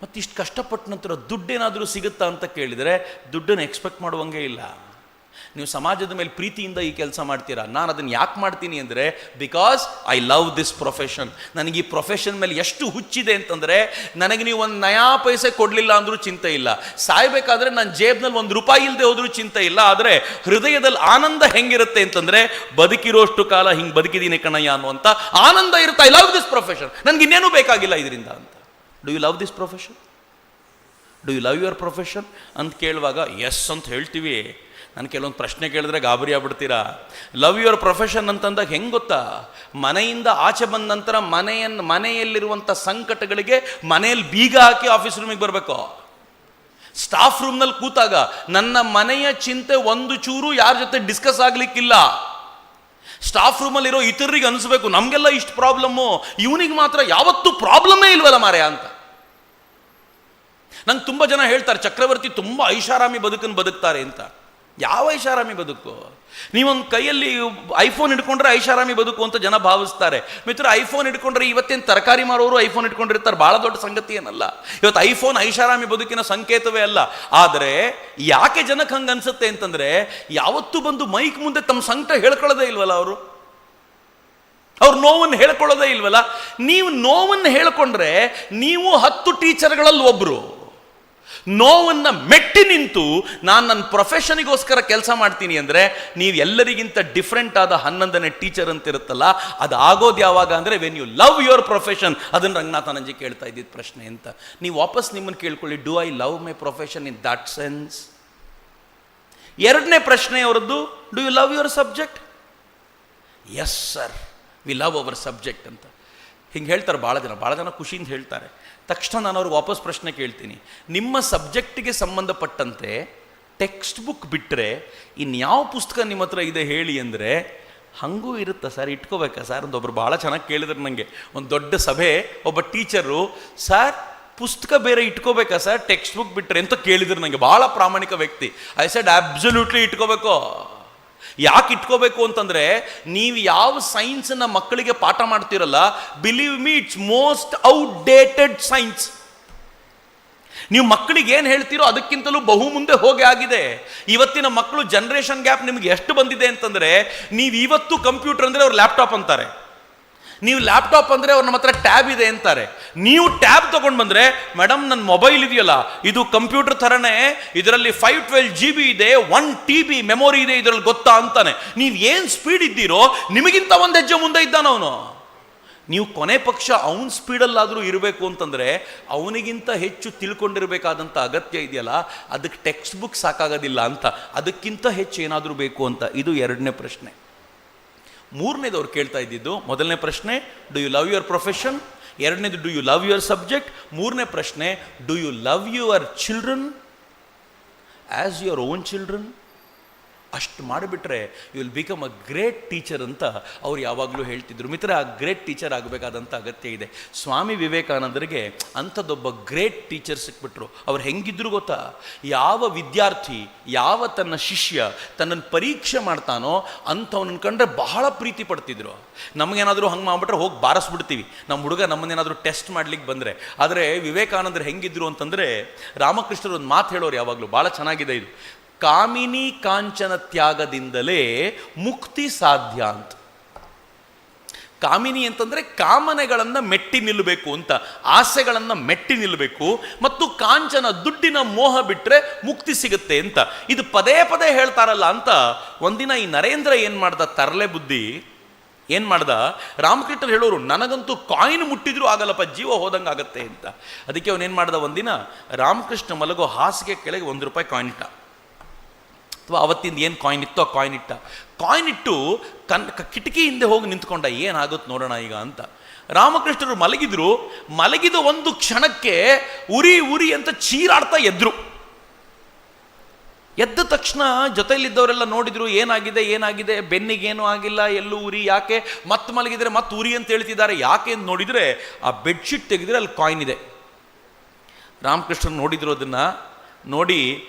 ಮತ್ತಿಷ್ಟು ಕಷ್ಟಪಟ್ಟ ನಂತರ ದುಡ್ಡೇನಾದರೂ ಸಿಗುತ್ತಾ ಅಂತ ಕೇಳಿದರೆ ದುಡ್ಡನ್ನು ಎಕ್ಸ್ಪೆಕ್ಟ್ ಮಾಡುವಂಗೆ ಇಲ್ಲ. ನೀವು ಸಮಾಜದ ಮೇಲೆ ಪ್ರೀತಿಯಿಂದ ಈ ಕೆಲಸ ಮಾಡ್ತೀರಾ. ನಾನು ಅದನ್ನು ಯಾಕೆ ಮಾಡ್ತೀನಿ ಅಂದರೆ, because I love this profession. ನನಗೆ ಈ ಪ್ರೊಫೆಷನ್ ಮೇಲೆ ಎಷ್ಟು ಹುಚ್ಚಿದೆ ಅಂತಂದರೆ, ನನಗೆ ನೀವು 1 ನಯಾ ಪೈಸೆ ಕೊಡಲಿಲ್ಲ ಅಂದರೂ ಚಿಂತೆ ಇಲ್ಲ, ಸಾಯಬೇಕಾದ್ರೆ ನನ್ನ ಜೇಬ್ನಲ್ಲಿ 1 ರೂಪಾಯಿ ಇಲ್ಲದೆ ಹೋದ್ರೂ ಚಿಂತೆ ಇಲ್ಲ. ಆದರೆ ಹೃದಯದಲ್ಲಿ ಆನಂದ ಹೆಂಗಿರುತ್ತೆ ಅಂತಂದರೆ, ಬದುಕಿರೋಷ್ಟು ಕಾಲ ಹಿಂಗೆ ಬದುಕಿದ್ದೀನಿ ಕಣಯ್ಯ ಅನ್ನುವಂಥ ಆನಂದ ಇರುತ್ತೆ. ಐ ಲವ್ ದಿಸ್ ಪ್ರೊಫೆಷನ್, ನನಗೆ ಇನ್ನೇನೂ ಬೇಕಾಗಿಲ್ಲ ಇದರಿಂದ ಅಂತ. Do you love this profession? Do you love your profession ಅಂತ ಕೇಳುವಾಗ ಎಸ್ ಅಂತ ಹೇಳ್ತೀವಿ. ನಾನು ಕೆಲವೊಂದು ಪ್ರಶ್ನೆ ಕೇಳಿದ್ರೆ ಗಾಬರಿ ಆಗ್ಬಿಡ್ತೀರಾ. ಲವ್ ಯುವರ್ ಪ್ರೊಫೆಷನ್ ಅಂತಂದಾಗ ಹೆಂಗೆ ಗೊತ್ತಾ? ಮನೆಯಿಂದ ಆಚೆ ಬಂದ ನಂತರ ಮನೆಯಲ್ಲಿರುವಂಥ ಸಂಕಟಗಳಿಗೆ ಮನೆಯಲ್ಲಿ ಬೀಗ ಹಾಕಿ ಆಫೀಸ್ ರೂಮಿಗೆ ಬರಬೇಕು. ಸ್ಟಾಫ್ ರೂಮ್ನಲ್ಲಿ ಕೂತಾಗ ನನ್ನ ಮನೆಯ ಚಿಂತೆ 1 ಚೂರು ಯಾರ ಜೊತೆ ಡಿಸ್ಕಸ್ ಆಗ್ಲಿಕ್ಕಿಲ್ಲ. ಸ್ಟಾಫ್ ರೂಮಲ್ಲಿರೋ ಇತರರಿಗೆ ಅನಿಸ್ಬೇಕು, ನಮಗೆಲ್ಲ ಇಷ್ಟು ಪ್ರಾಬ್ಲಮ್ಮು, ಇವನಿಗೆ ಮಾತ್ರ ಯಾವತ್ತೂ ಪ್ರಾಬ್ಲಮ್ಮೇ ಇಲ್ವಲ್ಲ ಮಾರ್ಯ ಅಂತ. ನಂಗೆ ತುಂಬ ಜನ ಹೇಳ್ತಾರೆ, ಚಕ್ರವರ್ತಿ ತುಂಬ ಐಷಾರಾಮಿ ಬದುಕನ್ನು ಬದುಕ್ತಾರೆ ಅಂತ. ಯಾವ ಐಷಾರಾಮಿ ಬದುಕು? ನೀವೊಂದು ಕೈಯಲ್ಲಿ ಐಫೋನ್ ಹಿಡ್ಕೊಂಡ್ರೆ ಐಷಾರಾಮಿ ಬದುಕು ಅಂತ ಜನ ಭಾವಿಸ್ತಾರೆ. ಮಿತ್ರ, ಐಫೋನ್ ಹಿಡ್ಕೊಂಡ್ರೆ ಇವತ್ತೇನು ತರಕಾರಿ ಮಾರೋರು ಐಫೋನ್ ಹಿಡ್ಕೊಂಡಿರ್ತಾರೆ, ಭಾಳ ದೊಡ್ಡ ಸಂಗತಿ ಏನಲ್ಲ. ಇವತ್ತು ಐಫೋನ್ ಐಷಾರಾಮಿ ಬದುಕಿನ ಸಂಕೇತವೇ ಅಲ್ಲ. ಆದರೆ ಯಾಕೆ ಜನಕ್ಕೆ ಹಂಗೆ ಅನ್ಸುತ್ತೆ ಅಂತಂದರೆ, ಯಾವತ್ತೂ ಬಂದು ಮೈಕ್ ಮುಂದೆ ತಮ್ಮ ಸಂಕಟ ಹೇಳ್ಕೊಳ್ಳೋದೇ ಇಲ್ವಲ್ಲ ಅವರು. ಅವ್ರು ನೋವನ್ನು ಹೇಳ್ಕೊಳ್ಳೋದೇ ಇಲ್ವಲ್ಲ. ನೀವು ನೋವನ್ನು ಹೇಳ್ಕೊಂಡ್ರೆ ನೀವು 10 ಟೀಚರ್ಗಳಲ್ಲಿ ಒಬ್ಬರು. ನೋವನ್ನು ಮೆಟ್ಟಿ ನಿಂತು ನಾನು ನನ್ನ ಪ್ರೊಫೆಷನಿಗೋಸ್ಕರ ಕೆಲಸ ಮಾಡ್ತೀನಿ ಅಂದರೆ, ನೀವು ಎಲ್ಲರಿಗಿಂತ ಡಿಫ್ರೆಂಟ್ ಆದ 11ನೇ ಟೀಚರ್ ಅಂತ ಇರುತ್ತಲ್ಲ, ಅದು ಆಗೋದು ಯಾವಾಗ ಅಂದರೆ when you love your profession. ಅದನ್ನು ರಂಗನಾಥಾನಂದಜಿ ಕೇಳ್ತಾ ಇದ್ದಿದ್ದ ಪ್ರಶ್ನೆ ಅಂತ. ನೀವು ವಾಪಸ್ ನಿಮ್ಮನ್ನು ಕೇಳ್ಕೊಳ್ಳಿ, do I love my profession in that sense? 2ನೇ ಪ್ರಶ್ನೆ ಅವರದ್ದು, do you love your subject? Yes sir, we love our subject ಅಂತ ಹಿಂಗೆ ಹೇಳ್ತಾರೆ ಭಾಳ ಜನ ಖುಷಿಯಿಂದ ಹೇಳ್ತಾರೆ. ತಕ್ಷಣ ನಾನು ಅವ್ರಿಗೆ ವಾಪಸ್ ಪ್ರಶ್ನೆ ಕೇಳ್ತೀನಿ, ನಿಮ್ಮ ಸಬ್ಜೆಕ್ಟಿಗೆ ಸಂಬಂಧಪಟ್ಟಂತೆ ಟೆಕ್ಸ್ಟ್ ಬುಕ್ ಬಿಟ್ಟರೆ ಇನ್ಯಾವ ಪುಸ್ತಕ ನಿಮ್ಮ ಹತ್ರ ಇದೆ ಹೇಳಿ ಅಂದರೆ, ಹಾಗೂ ಇರುತ್ತಾ ಸರ್, ಇಟ್ಕೋಬೇಕಾ ಸರ್ ಅಂತ ಒಬ್ಬರು ಭಾಳ ಚೆನ್ನಾಗಿ ಕೇಳಿದ್ರು ನನಗೆ. ಒಂದು ದೊಡ್ಡ ಸಭೆ, ಒಬ್ಬ ಟೀಚರು, ಸರ್ ಪುಸ್ತಕ ಬೇರೆ ಇಟ್ಕೋಬೇಕಾ ಸರ್ ಟೆಕ್ಸ್ಟ್ ಬುಕ್ ಬಿಟ್ಟರೆ ಅಂತ ಕೇಳಿದ್ರು ನನಗೆ. ಭಾಳ ಪ್ರಾಮಾಣಿಕ ವ್ಯಕ್ತಿ. ಐ ಸೆಡ್ ಅಬ್ಸಲ್ಯೂಟ್ಲಿ ಇಟ್ಕೋಬೇಕು. ಯಾಕೆ ಇಟ್ಕೋಬೇಕು ಅಂತಂದರೆ, ನೀವು ಯಾವ ಸೈನ್ಸನ್ನು ಮಕ್ಕಳಿಗೆ ಪಾಠ ಮಾಡ್ತಿರಲ್ಲ, believe me, it's most outdated science. ನೀವು ಮಕ್ಕಳಿಗೆ ಏನು ಹೇಳ್ತೀರೋ ಅದಕ್ಕಿಂತಲೂ ಬಹು ಮುಂದೆ ಹೋಗಿ ಆಗಿದೆ. ಇವತ್ತಿನ ಮಕ್ಕಳು ಜನ್ರೇಷನ್ ಗ್ಯಾಪ್ ನಿಮ್ಗೆ ಎಷ್ಟು ಬಂದಿದೆ ಅಂತಂದರೆ, ನೀವು ಇವತ್ತು ಕಂಪ್ಯೂಟರ್ ಅಂದರೆ ಅವ್ರು ಲ್ಯಾಪ್ಟಾಪ್ ಅಂತಾರೆ, ನೀವು ಲ್ಯಾಪ್ಟಾಪ್ ಅಂದರೆ ಅವ್ರ ನಮ್ಮ ಹತ್ರ ಟ್ಯಾಬ್ ಇದೆ ಅಂತಾರೆ. ನೀವು ಟ್ಯಾಬ್ ತೊಗೊಂಡು ಬಂದರೆ, ಮೇಡಮ್ ನನ್ನ ಮೊಬೈಲ್ ಇದೆಯಲ್ಲ ಇದು ಕಂಪ್ಯೂಟರ್ ಥರನೇ, ಇದರಲ್ಲಿ 512 GB ಇದೆ, 1 TB ಮೆಮೊರಿ ಇದೆ ಇದರಲ್ಲಿ ಗೊತ್ತಾ ಅಂತಾನೆ. ನೀವು ಏನು ಸ್ಪೀಡ್ ಇದ್ದೀರೋ ನಿಮಗಿಂತ ಒಂದು ಹೆಜ್ಜೆ ಮುಂದೆ ಇದ್ದಾನವನು. ನೀವು ಕೊನೆ ಪಕ್ಷ ಅವನ ಸ್ಪೀಡಲ್ಲಾದರೂ ಇರಬೇಕು ಅಂತಂದರೆ ಅವನಿಗಿಂತ ಹೆಚ್ಚು ತಿಳ್ಕೊಂಡಿರಬೇಕಾದಂಥ ಅಗತ್ಯ ಇದೆಯಲ್ಲ, ಅದಕ್ಕೆ ಟೆಕ್ಸ್ಟ್ ಬುಕ್ ಸಾಕಾಗೋದಿಲ್ಲ ಅಂತ, ಅದಕ್ಕಿಂತ ಹೆಚ್ಚು ಏನಾದರೂ ಬೇಕು ಅಂತ. ಇದು ಎರಡನೇ ಪ್ರಶ್ನೆ. ಮೂರನೇದು ಅವ್ರು ಕೇಳ್ತಾ ಇದ್ದಿದ್ದು, ಮೊದಲನೇ ಪ್ರಶ್ನೆ do you love your profession, ಎರಡನೇದು do you love your subject, ಮೂರನೇ ಪ್ರಶ್ನೆ do you love your children as your own children. ಅಷ್ಟು ಮಾಡಿಬಿಟ್ರೆ you will become a great teacher ಅಂತ ಅವ್ರು ಯಾವಾಗಲೂ ಹೇಳ್ತಿದ್ರು. ಮಿತ್ರ, ಆ ಗ್ರೇಟ್ ಟೀಚರ್ ಆಗಬೇಕಾದಂಥ ಅಗತ್ಯ ಇದೆ. ಸ್ವಾಮಿ ವಿವೇಕಾನಂದರಿಗೆ ಅಂಥದ್ದೊಬ್ಬ ಗ್ರೇಟ್ ಟೀಚರ್ ಸಿಕ್ಬಿಟ್ರು. ಅವ್ರು ಹೆಂಗಿದ್ರು ಗೊತ್ತಾ? ಯಾವ ವಿದ್ಯಾರ್ಥಿ, ಯಾವ ತನ್ನ ಶಿಷ್ಯ ತನ್ನನ್ನು ಪರೀಕ್ಷೆ ಮಾಡ್ತಾನೋ ಅಂಥವನ್ನ ಕಂಡ್ರೆ ಬಹಳ ಪ್ರೀತಿ ಪಡ್ತಿದ್ರು. ನಮಗೇನಾದರೂ ಹಂಗೆ ಮಾಡ್ಬಿಟ್ರೆ ಹೋಗಿ ಬಾರಿಸ್ಬಿಡ್ತೀವಿ, ನಮ್ಮ ಹುಡುಗ ನಮ್ಮನ್ನೇನಾದರೂ ಟೆಸ್ಟ್ ಮಾಡ್ಲಿಕ್ಕೆ ಬಂದರೆ. ಆದರೆ ವಿವೇಕಾನಂದರು ಹೆಂಗಿದ್ರು ಅಂತಂದರೆ, ರಾಮಕೃಷ್ಣರು ಒಂದು ಮಾತು ಹೇಳೋರು ಯಾವಾಗಲೂ, ಭಾಳ ಚೆನ್ನಾಗಿದೆ ಇದು, ಕಾಮಿನಿ ಕಾಂಚನ ತ್ಯಾಗದಿಂದಲೇ ಮುಕ್ತಿ ಸಾಧ್ಯ ಅಂತ. ಕಾಮಿನಿ ಅಂತಂದರೆ ಕಾಮನೆಗಳನ್ನು ಮೆಟ್ಟಿ ನಿಲ್ಲಬೇಕು ಅಂತ, ಆಸೆಗಳನ್ನು ಮೆಟ್ಟಿ ನಿಲ್ಲಬೇಕು, ಮತ್ತು ಕಾಂಚನ ದುಡ್ಡಿನ ಮೋಹ ಬಿಟ್ಟರೆ ಮುಕ್ತಿ ಸಿಗುತ್ತೆ ಅಂತ. ಇದು ಪದೇ ಪದೇ ಹೇಳ್ತಾರಲ್ಲ ಅಂತ ಒಂದಿನ ಈ ನರೇಂದ್ರ ಏನು ಮಾಡ್ದ, ತರಲೆ ಬುದ್ಧಿ ಏನು ಮಾಡ್ದ, ರಾಮಕೃಷ್ಣರು ಹೇಳೋರು, ನನಗಂತೂ ಕಾಯಿನ್ ಮುಟ್ಟಿದ್ರೂ ಆಗಲ್ಲಪ್ಪ, ಜೀವ ಹೋದಂಗೆ ಆಗತ್ತೆ ಅಂತ. ಅದಕ್ಕೆ ಅವನೇನು ಮಾಡ್ದ, ಒಂದಿನ ರಾಮಕೃಷ್ಣ ಮಲಗೋ ಹಾಸಿಗೆ ಕೆಳಗೆ ₹1 ಕಾಯಿನ್ ಇಟ್ಟ, ಅಥವಾ ಅವತ್ತಿಂದ ಏನು ಕಾಯಿನ್ ಇತ್ತು ಆ ಕಾಯಿನ್ ಇಟ್ಟ. ಕಾಯಿನ್ ಇಟ್ಟು ಕಿಟಕಿ ಹಿಂದೆ ಹೋಗಿ ನಿಂತ್ಕೊಂಡ, ಏನಾಗುತ್ತೆ ನೋಡೋಣ ಈಗ ಅಂತ. ರಾಮಕೃಷ್ಣರು ಮಲಗಿದ್ರು. ಮಲಗಿದ ಒಂದು ಕ್ಷಣಕ್ಕೆ ಉರಿ ಉರಿ ಅಂತ ಚೀರಾಡ್ತಾ ಎದ್ರು. ಎದ್ದ ತಕ್ಷಣ ಜೊತೆಯಲ್ಲಿದ್ದವರೆಲ್ಲ ನೋಡಿದ್ರು, ಏನಾಗಿದೆ ಏನಾಗಿದೆ, ಬೆನ್ನಿಗೇನು ಆಗಿಲ್ಲ, ಎಲ್ಲೂ ಉರಿ, ಯಾಕೆ ಮತ್ತೆ ಮಲಗಿದ್ರೆ ಮತ್ತೆ ಉರಿ ಅಂತ ಹೇಳ್ತಿದ್ದಾರೆ, ಯಾಕೆ ಅಂತ ನೋಡಿದರೆ ಆ ಬೆಡ್ಶೀಟ್ ತೆಗೆದ್ರೆ ಅಲ್ಲಿ ಕಾಯಿನ್ ಇದೆ. ರಾಮಕೃಷ್ಣರು ನೋಡಿದ್ರು, ಅದನ್ನು ನೋಡಿ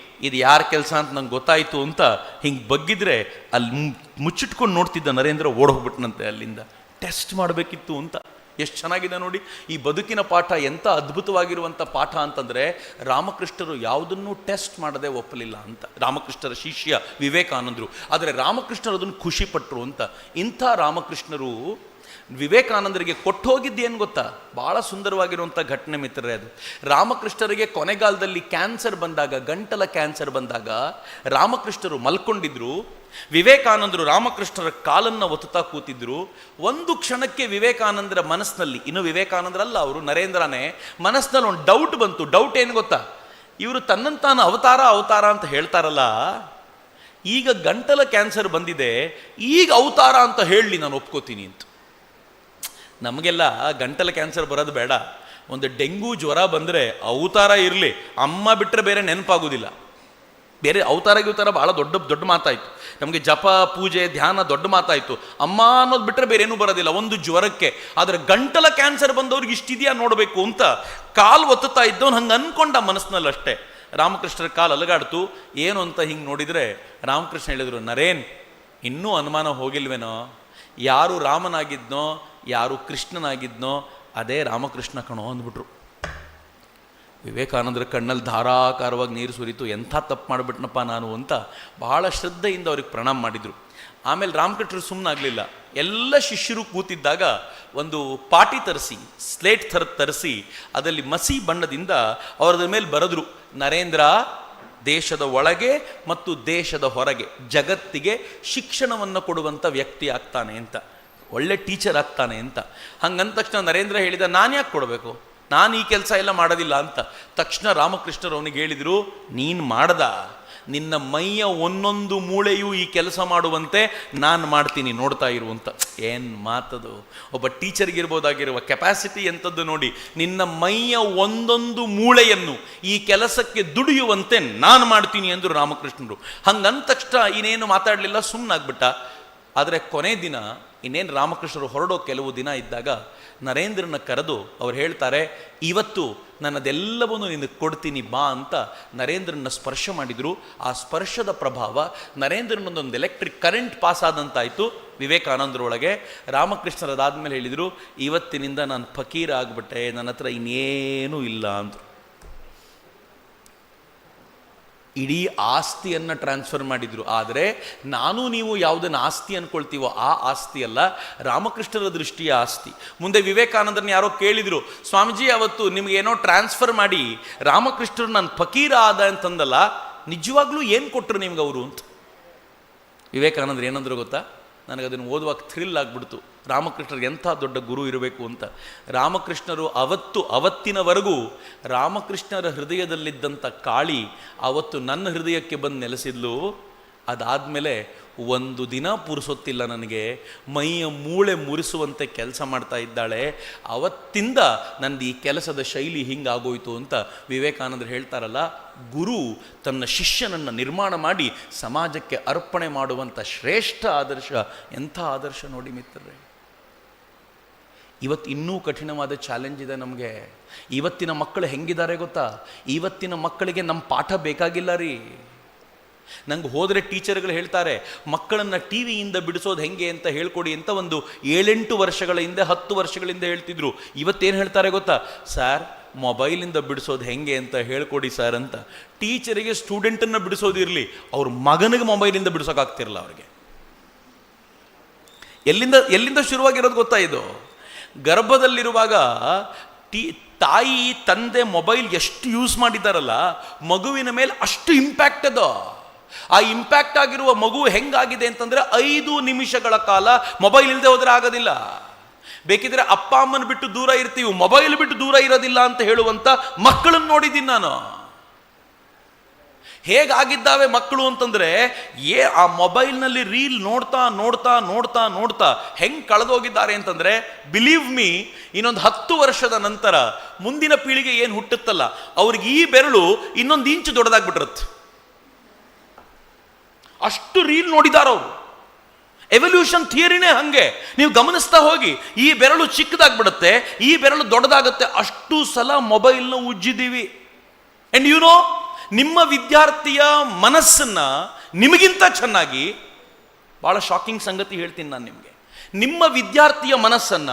ಇದು ಯಾರ ಕೆಲಸ ಅಂತ ನಂಗೆ ಗೊತ್ತಾಯಿತು ಅಂತ ಹಿಂಗೆ ಬಗ್ಗಿದ್ರೆ ಅಲ್ಲಿ ಮುಚ್ಚಿಟ್ಕೊಂಡು ನೋಡ್ತಿದ್ದ ನರೇಂದ್ರ ಓಡೋಗ್ಬಿಟ್ನಂತೆ ಅಲ್ಲಿಂದ. ಟೆಸ್ಟ್ ಮಾಡಬೇಕಿತ್ತು ಅಂತ. ಎಷ್ಟು ಚೆನ್ನಾಗಿದೆ ನೋಡಿ ಈ ಬದುಕಿನ ಪಾಠ, ಎಂಥ ಅದ್ಭುತವಾಗಿರುವಂಥ ಪಾಠ ಅಂತಂದರೆ, ರಾಮಕೃಷ್ಣರು ಯಾವುದನ್ನೂ ಟೆಸ್ಟ್ ಮಾಡದೆ ಒಪ್ಪಲಿಲ್ಲ ಅಂತ. ರಾಮಕೃಷ್ಣರ ಶಿಷ್ಯ ವಿವೇಕಾನಂದರು. ಆದರೆ ರಾಮಕೃಷ್ಣರು ಅದನ್ನು ಖುಷಿಪಟ್ಟರು ಅಂತ. ಇಂಥ ರಾಮಕೃಷ್ಣರು ವಿವೇಕಾನಂದರಿಗೆ ಕೊಟ್ಟು ಹೋಗಿದ್ದೇನು ಗೊತ್ತಾ? ಭಾಳ ಸುಂದರವಾಗಿರುವಂಥ ಘಟನೆ ಮಿತ್ರರೇ ಅದು. ರಾಮಕೃಷ್ಣರಿಗೆ ಕೊನೆಗಾಲದಲ್ಲಿ ಕ್ಯಾನ್ಸರ್ ಬಂದಾಗ, ಗಂಟಲ ಕ್ಯಾನ್ಸರ್ ಬಂದಾಗ ರಾಮಕೃಷ್ಣರು ಮಲ್ಕೊಂಡಿದ್ರು. ವಿವೇಕಾನಂದರು ರಾಮಕೃಷ್ಣರ ಕಾಲನ್ನು ಒತ್ತುತ್ತಾ ಕೂತಿದ್ರು. ಒಂದು ಕ್ಷಣಕ್ಕೆ ವಿವೇಕಾನಂದರ ಮನಸ್ಸಿನಲ್ಲಿ, ಇನ್ನು ವಿವೇಕಾನಂದರಲ್ಲ ಅವರು, ನರೇಂದ್ರನೇ, ಮನಸ್ಸಿನಲ್ಲಿ ಒಂದು ಡೌಟ್ ಬಂತು. ಡೌಟ್ ಏನು ಗೊತ್ತಾ? ಇವರು ತನ್ನಂತಾನು ಅವತಾರ ಅವತಾರ ಅಂತ ಹೇಳ್ತಾರಲ್ಲ, ಈಗ ಗಂಟಲ ಕ್ಯಾನ್ಸರ್ ಬಂದಿದೆ, ಈಗ ಅವತಾರ ಅಂತ ಹೇಳಲಿ, ನಾನು ಒಪ್ಕೋತೀನಿ ಅಂತ. ನಮಗೆಲ್ಲ ಗಂಟಲ ಕ್ಯಾನ್ಸರ್ ಬರೋದು ಬೇಡ, ಒಂದು ಡೆಂಗೂ ಜ್ವರ ಬಂದರೆ ಅವತಾರ ಇರಲಿ, ಅಮ್ಮ ಬಿಟ್ಟರೆ ಬೇರೆ ನೆನಪಾಗೋದಿಲ್ಲ. ಬೇರೆ ಅವತಾರ ಗಿವತಾರ ಭಾಳ ದೊಡ್ಡ ಮಾತಾಯಿತು. ನಮಗೆ ಜಪ ಪೂಜೆ ಧ್ಯಾನ ದೊಡ್ಡ ಮಾತಾಯಿತು. ಅಮ್ಮ ಅನ್ನೋದು ಬಿಟ್ಟರೆ ಬೇರೆ ಏನೂ ಬರೋದಿಲ್ಲ ಒಂದು ಜ್ವರಕ್ಕೆ. ಆದರೆ ಗಂಟಲ ಕ್ಯಾನ್ಸರ್ ಬಂದವ್ರಿಗೆ ಇಷ್ಟಿದೆಯಾ ನೋಡಬೇಕು ಅಂತ ಕಾಲು ಒತ್ತುತ್ತಾ ಇದ್ದವನು ಹಂಗೆ ಅಂದ್ಕೊಂಡ ಮನಸ್ಸಿನಲ್ಲಿ ಅಷ್ಟೇ. ರಾಮಕೃಷ್ಣರ ಕಾಲು ಅಲಗಾಡ್ತು. ಏನು ಅಂತ ಹಿಂಗೆ ನೋಡಿದರೆ ರಾಮಕೃಷ್ಣ ಹೇಳಿದರು, ನರೇನ್, ಇನ್ನೂ ಅನುಮಾನ ಹೋಗಿಲ್ವೇನೋ? ಯಾರು ರಾಮನಾಗಿದ್ನೋ, ಯಾರು ಕೃಷ್ಣನಾಗಿದ್ನೋ ಅದೇ ರಾಮಕೃಷ್ಣ ಕಣೋ ಅಂದ್ಬಿಟ್ರು. ವಿವೇಕಾನಂದರ ಕಣ್ಣಲ್ಲಿ ಧಾರಾಕಾರವಾಗಿ ನೀರು ಸುರಿತು. ಎಂಥ ತಪ್ಪು ಮಾಡಿಬಿಟ್ನಪ್ಪ ನಾನು ಅಂತ ಬಹಳ ಶ್ರದ್ಧೆಯಿಂದ ಅವ್ರಿಗೆ ಪ್ರಣಾಮ ಮಾಡಿದರು. ಆಮೇಲೆ ರಾಮಕೃಷ್ಣರು ಸುಮ್ಮನಾಗಲಿಲ್ಲ. ಎಲ್ಲ ಶಿಷ್ಯರು ಕೂತಿದ್ದಾಗ ಒಂದು ಪಾಟಿ ತರಿಸಿ, ಸ್ಲೇಟ್ ತರಿಸಿ ಅದರಲ್ಲಿ ಮಸಿ ಬಣ್ಣದಿಂದ ಅವರದ ಮೇಲೆ ಬರೆದ್ರು, ನರೇಂದ್ರ ದೇಶದ ಒಳಗೆ ಮತ್ತು ದೇಶದ ಹೊರಗೆ ಜಗತ್ತಿಗೆ ಶಿಕ್ಷಣವನ್ನು ಕೊಡುವಂಥ ವ್ಯಕ್ತಿ ಆಗ್ತಾನೆ ಅಂತ, ಒಳ್ಳೆ ಟೀಚರ್ ಆಗ್ತಾನೆ ಅಂತ. ಹಂಗಂದ ತಕ್ಷಣ ನರೇಂದ್ರ ಹೇಳಿದ, ನಾನು ಯಾಕೆ ಕೊಡಬೇಕು, ನಾನು ಈ ಕೆಲಸ ಎಲ್ಲ ಮಾಡೋದಿಲ್ಲ ಅಂತ. ತಕ್ಷಣ ರಾಮಕೃಷ್ಣರು ಅವನಿಗೆ ಹೇಳಿದರು, ನೀನು ಮಾಡ್ದ, ನಿನ್ನ ಮೈಯ ಒಂದೊಂದು ಮೂಳೆಯೂ ಈ ಕೆಲಸ ಮಾಡುವಂತೆ ನಾನು ಮಾಡ್ತೀನಿ, ನೋಡ್ತಾ ಇರುವಂತ. ಏನು ಮಾತದು! ಒಬ್ಬ ಟೀಚರ್ಗಿರ್ಬೋದಾಗಿರುವ ಕೆಪಾಸಿಟಿ ಎಂಥದ್ದು ನೋಡಿ. ನಿನ್ನ ಮೈಯ ಒಂದೊಂದು ಮೂಳೆಯನ್ನು ಈ ಕೆಲಸಕ್ಕೆ ದುಡಿಯುವಂತೆ ನಾನು ಮಾಡ್ತೀನಿ ಅಂದರು ರಾಮಕೃಷ್ಣರು. ಹಂಗಂದ ತಕ್ಷಣ ಇನ್ನೇನು ಮಾತಾಡಲಿಲ್ಲ, ಸುಮ್ಮನಾಗ್ಬಿಟ್ಟ. ಆದರೆ ಕೊನೆ ದಿನ ಇನ್ನೇನು ರಾಮಕೃಷ್ಣರು ಹೊರಡೋ ಕೆಲವು ದಿನ ಇದ್ದಾಗ ನರೇಂದ್ರನ ಕರೆದು ಅವ್ರು ಹೇಳ್ತಾರೆ, ಇವತ್ತು ನನ್ನದೆಲ್ಲವನ್ನೂ ನಿನಗೆ ಕೊಡ್ತೀನಿ ಬಾ ಅಂತ ನರೇಂದ್ರನ ಸ್ಪರ್ಶ ಮಾಡಿದರು. ಆ ಸ್ಪರ್ಶದ ಪ್ರಭಾವ ನರೇಂದ್ರನೊಂದೊಂದು ಎಲೆಕ್ಟ್ರಿಕ್ ಕರೆಂಟ್ ಪಾಸ್ ಆದಂತಾಯಿತು ವಿವೇಕಾನಂದರೊಳಗೆ. ರಾಮಕೃಷ್ಣರದಾದ್ಮೇಲೆ ಹೇಳಿದರು, ಇವತ್ತಿನಿಂದ ನಾನು ಫಕೀರ ಆಗಿಬಿಟ್ಟೆ, ನನ್ನ ಹತ್ರ ಇನ್ನೇನೂ ಇಲ್ಲ ಅಂದರು. ಇಡೀ ಆಸ್ತಿಯನ್ನು ಟ್ರಾನ್ಸ್ಫರ್ ಮಾಡಿದರು. ಆದರೆ ನಾನು ನೀವು ಯಾವುದನ್ನು ಆಸ್ತಿ ಅಂದ್ಕೊಳ್ತೀವೋ ಆ ಆಸ್ತಿ ಅಲ್ಲ, ರಾಮಕೃಷ್ಣರ ದೃಷ್ಟಿಯ ಆಸ್ತಿ. ಮುಂದೆ ವಿವೇಕಾನಂದರನ್ನ ಯಾರೋ ಕೇಳಿದರು, ಸ್ವಾಮೀಜಿ ಅವತ್ತು ನಿಮಗೇನೋ ಟ್ರಾನ್ಸ್ಫರ್ ಮಾಡಿ ರಾಮಕೃಷ್ಣರು ನನ್ನ ಫಕೀರ ಆದ ಅಂತಂದಲ್ಲ, ನಿಜವಾಗ್ಲೂ ಏನು ಕೊಟ್ಟರು ನಿಮ್ಗೆ ಅವರು ಅಂತ. ವಿವೇಕಾನಂದರು ಏನಂದ್ರು ಗೊತ್ತಾ? ನನಗದನ್ನು ಓದುವಾಗ ಥ್ರಿಲ್ ಆಗಿಬಿಡ್ತು. ರಾಮಕೃಷ್ಣರಿಗೆ ಎಂಥ ದೊಡ್ಡ ಗುರು ಇರಬೇಕು ಅಂತ. ರಾಮಕೃಷ್ಣರು ಅವತ್ತಿನವರೆಗೂ ರಾಮಕೃಷ್ಣರ ಹೃದಯದಲ್ಲಿದ್ದಂಥ ಕಾಳಿ ಅವತ್ತು ನನ್ನ ಹೃದಯಕ್ಕೆ ಬಂದು ನೆಲೆಸಿದ್ಲು. ಅದಾದಮೇಲೆ ಒಂದು ದಿನ ಪುರುಸೊತ್ತಿಲ್ಲ ನನಗೆ, ಮೈಯ ಮೂಳೆ ಮುರಿಸುವಂತೆ ಕೆಲಸ ಮಾಡ್ತಾ ಇದ್ದಾಳೆ. ಅವತ್ತಿಂದ ನಂದು ಈ ಕೆಲಸದ ಶೈಲಿ ಹಿಂಗಾಗೋಯ್ತು ಅಂತ ವಿವೇಕಾನಂದರು ಹೇಳ್ತಾರಲ್ಲ, ಗುರು ತನ್ನ ಶಿಷ್ಯನನ್ನು ನಿರ್ಮಾಣ ಮಾಡಿ ಸಮಾಜಕ್ಕೆ ಅರ್ಪಣೆ ಮಾಡುವಂಥ ಶ್ರೇಷ್ಠ ಆದರ್ಶ. ಎಂಥ ಆದರ್ಶ ನೋಡಿ ಮಿತ್ರರೇ. ಇವತ್ತು ಇನ್ನೂ ಕಠಿಣವಾದ ಚಾಲೆಂಜ್ ಇದೆ ನಮಗೆ. ಇವತ್ತಿನ ಮಕ್ಕಳು ಹೆಂಗಿದ್ದಾರೆ ಗೊತ್ತಾ? ಇವತ್ತಿನ ಮಕ್ಕಳಿಗೆ ನಮ್ಮ ಪಾಠ ಬೇಕಾಗಿಲ್ಲ ರೀ. ನಂಗೆ ಹೋದರೆ ಟೀಚರ್ಗಳು ಹೇಳ್ತಾರೆ, ಮಕ್ಕಳನ್ನು ಟಿ ವಿಯಿಂದ ಬಿಡಿಸೋದು ಹೆಂಗೆ ಅಂತ ಹೇಳ್ಕೊಡಿ ಅಂತ ಒಂದು 7-8 ವರ್ಷಗಳ ಹಿಂದೆ 10 ವರ್ಷಗಳಿಂದ ಹೇಳ್ತಿದ್ರು. ಇವತ್ತೇನು ಹೇಳ್ತಾರೆ ಗೊತ್ತಾ? ಸರ್ ಮೊಬೈಲಿಂದ ಬಿಡಿಸೋದು ಹೆಂಗೆ ಅಂತ ಹೇಳ್ಕೊಡಿ ಸರ್ ಅಂತ. ಟೀಚರಿಗೆ ಸ್ಟೂಡೆಂಟನ್ನು ಬಿಡಿಸೋದಿರಲಿ, ಅವ್ರ ಮಗನಿಗೆ ಮೊಬೈಲಿಂದ ಬಿಡಿಸೋಕ್ಕಾಗ್ತಿರಲ್ಲ ಅವ್ರಿಗೆ. ಎಲ್ಲಿಂದ ಶುರುವಾಗಿರೋದು ಗೊತ್ತಾ? ಇದು ಗರ್ಭದಲ್ಲಿರುವಾಗ ತಾಯಿ ತಂದೆ ಮೊಬೈಲ್ ಎಷ್ಟು ಯೂಸ್ ಮಾಡಿದ್ದಾರಲ್ಲ, ಮಗುವಿನ ಮೇಲೆ ಅಷ್ಟು ಇಂಪ್ಯಾಕ್ಟ್ ಅದ. ಆ ಇಂಪ್ಯಾಕ್ಟ್ ಆಗಿರುವ ಮಗು ಹೆಂಗಾಗಿದೆ ಅಂತಂದ್ರೆ 5 ನಿಮಿಷಗಳ ಕಾಲ ಮೊಬೈಲ್ ಇಲ್ಲದೆ ಹೋದ್ರೆ ಆಗೋದಿಲ್ಲ. ಬೇಕಿದ್ರೆ ಅಪ್ಪ ಅಮ್ಮನ ಬಿಟ್ಟು ದೂರ ಇರ್ತೀವಿ, ಮೊಬೈಲ್ ಬಿಟ್ಟು ದೂರ ಇರೋದಿಲ್ಲ ಅಂತ ಹೇಳುವಂತ ಮಕ್ಕಳನ್ನು ನೋಡಿದ್ದೀನಿ ನಾನು. ಹೇಗಾಗಿದ್ದಾವೆ ಮಕ್ಕಳು ಅಂತಂದ್ರೆ, ಆ ಮೊಬೈಲ್ನಲ್ಲಿ ರೀಲ್ ನೋಡ್ತಾ ನೋಡ್ತಾ ನೋಡ್ತಾ ನೋಡ್ತಾ ಹೆಂಗೆ ಕಳೆದೋಗಿದ್ದಾರೆ ಅಂತಂದ್ರೆ, ಬಿಲೀವ್ ಮೀ, ಇನ್ನೊಂದು 10 ವರ್ಷದ ನಂತರ ಮುಂದಿನ ಪೀಳಿಗೆ ಏನು ಹುಟ್ಟುತ್ತಲ್ಲ, ಅವ್ರಿಗೆ ಈ ಬೆರಳು ಇನ್ನೊಂದು ಇಂಚು ದೊಡ್ಡದಾಗ್ಬಿಟ್ಟಿರುತ್ತೆ. ಅಷ್ಟು ರೀಲ್ ನೋಡಿದಾರವ್ರು. ಎವಲ್ಯೂಷನ್ ಥಿಯರಿನೇ ಹಂಗೆ. ನೀವು ಗಮನಿಸ್ತಾ ಹೋಗಿ, ಈ ಬೆರಳು ಚಿಕ್ಕದಾಗ್ಬಿಡುತ್ತೆ, ಈ ಬೆರಳು ದೊಡ್ಡದಾಗುತ್ತೆ. ಅಷ್ಟು ಸಲ ಮೊಬೈಲ್ನ ಉಜ್ಜಿದ್ದೀವಿ. ಅಂಡ್ ಯು ನೋ, ನಿಮ್ಮ ವಿದ್ಯಾರ್ಥಿಯ ಮನಸ್ಸನ್ನ ನಿಮಗಿಂತ ಚೆನ್ನಾಗಿ, ಬಹಳ ಶಾಕಿಂಗ್ ಸಂಗತಿ ಹೇಳ್ತೀನಿ ನಾನು ನಿಮಗೆ, ನಿಮ್ಮ ವಿದ್ಯಾರ್ಥಿಯ ಮನಸ್ಸನ್ನ,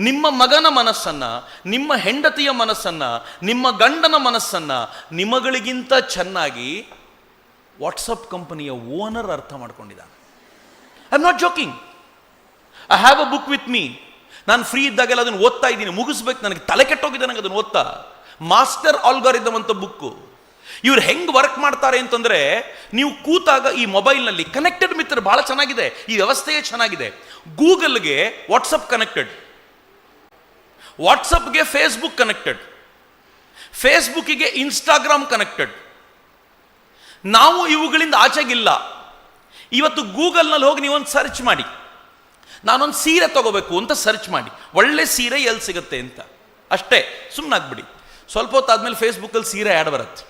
ನಿಮ್ಮ ಮಗನ ಮನಸ್ಸನ್ನ, ನಿಮ್ಮ ಹೆಂಡತಿಯ ಮನಸ್ಸನ್ನ, ನಿಮ್ಮ ಗಂಡನ ಮನಸ್ಸನ್ನ ನಿಮಗಳಿಗಿಂತ ಚೆನ್ನಾಗಿ ವಾಟ್ಸಪ್ ಕಂಪನಿಯ ಓನರ್ ಅರ್ಥ ಮಾಡ್ಕೊಂಡಿದ್ದಾನೆ. I am not joking. I have a book with me. ನಾನು ಫ್ರೀ ಇದ್ದಾಗೆಲ್ಲ ಅದನ್ನು ಓದ್ತಾ ಇದ್ದೀನಿ, ಮುಗಿಸ್ಬೇಕು, ನನಗೆ ತಲೆ ಕೆಟ್ಟೋಗಿದೆ ನನಗೆ ಅದನ್ನು ಓದ್ತಾ. ಮಾಸ್ಟರ್ ಆಲ್ಗಾರಿದಮ್ ಅಂತ ಬುಕ್ಕು. ಇವ್ರು ಹೆಂಗೆ ವರ್ಕ್ ಮಾಡ್ತಾರೆ ಅಂತಂದ್ರೆ, ನೀವು ಕೂತಾಗ ಈ ಮೊಬೈಲ್ನಲ್ಲಿ ಕನೆಕ್ಟೆಡ್ ಮಿತ್ರ ಬಹಳ ಚೆನ್ನಾಗಿದೆ, ಈ ವ್ಯವಸ್ಥೆಯೇ ಚೆನ್ನಾಗಿದೆ. ಗೂಗಲ್ಗೆ ವಾಟ್ಸಪ್ ಕನೆಕ್ಟೆಡ್, ವಾಟ್ಸಪ್ಗೆ ಫೇಸ್ಬುಕ್ ಕನೆಕ್ಟೆಡ್, ಫೇಸ್ಬುಕ್ಕಿಗೆ ಇನ್ಸ್ಟಾಗ್ರಾಮ್ ಕನೆಕ್ಟೆಡ್. ನಾವು ಇವುಗಳಿಂದ ಆಚೆಗಿಲ್ಲ. ಇವತ್ತು ಗೂಗಲ್ನಲ್ಲಿ ಹೋಗಿ ನೀವೊಂದು ಸರ್ಚ್ ಮಾಡಿ, ನಾನೊಂದು ಸೀರೆ ತಗೋಬೇಕು ಅಂತ ಸರ್ಚ್ ಮಾಡಿ, ಒಳ್ಳೆ ಸೀರೆ ಎಲ್ಲಿ ಸಿಗುತ್ತೆ ಅಂತ, ಅಷ್ಟೇ, ಸುಮ್ಮನಾಗ್ಬಿಡಿ. ಸ್ವಲ್ಪ ಹೊತ್ತಾದ್ಮೇಲೆ ಫೇಸ್ಬುಕ್ಕಲ್ಲಿ ಸೀರೆ ಆ್ಯಡ್ ಬರುತ್ತೆ.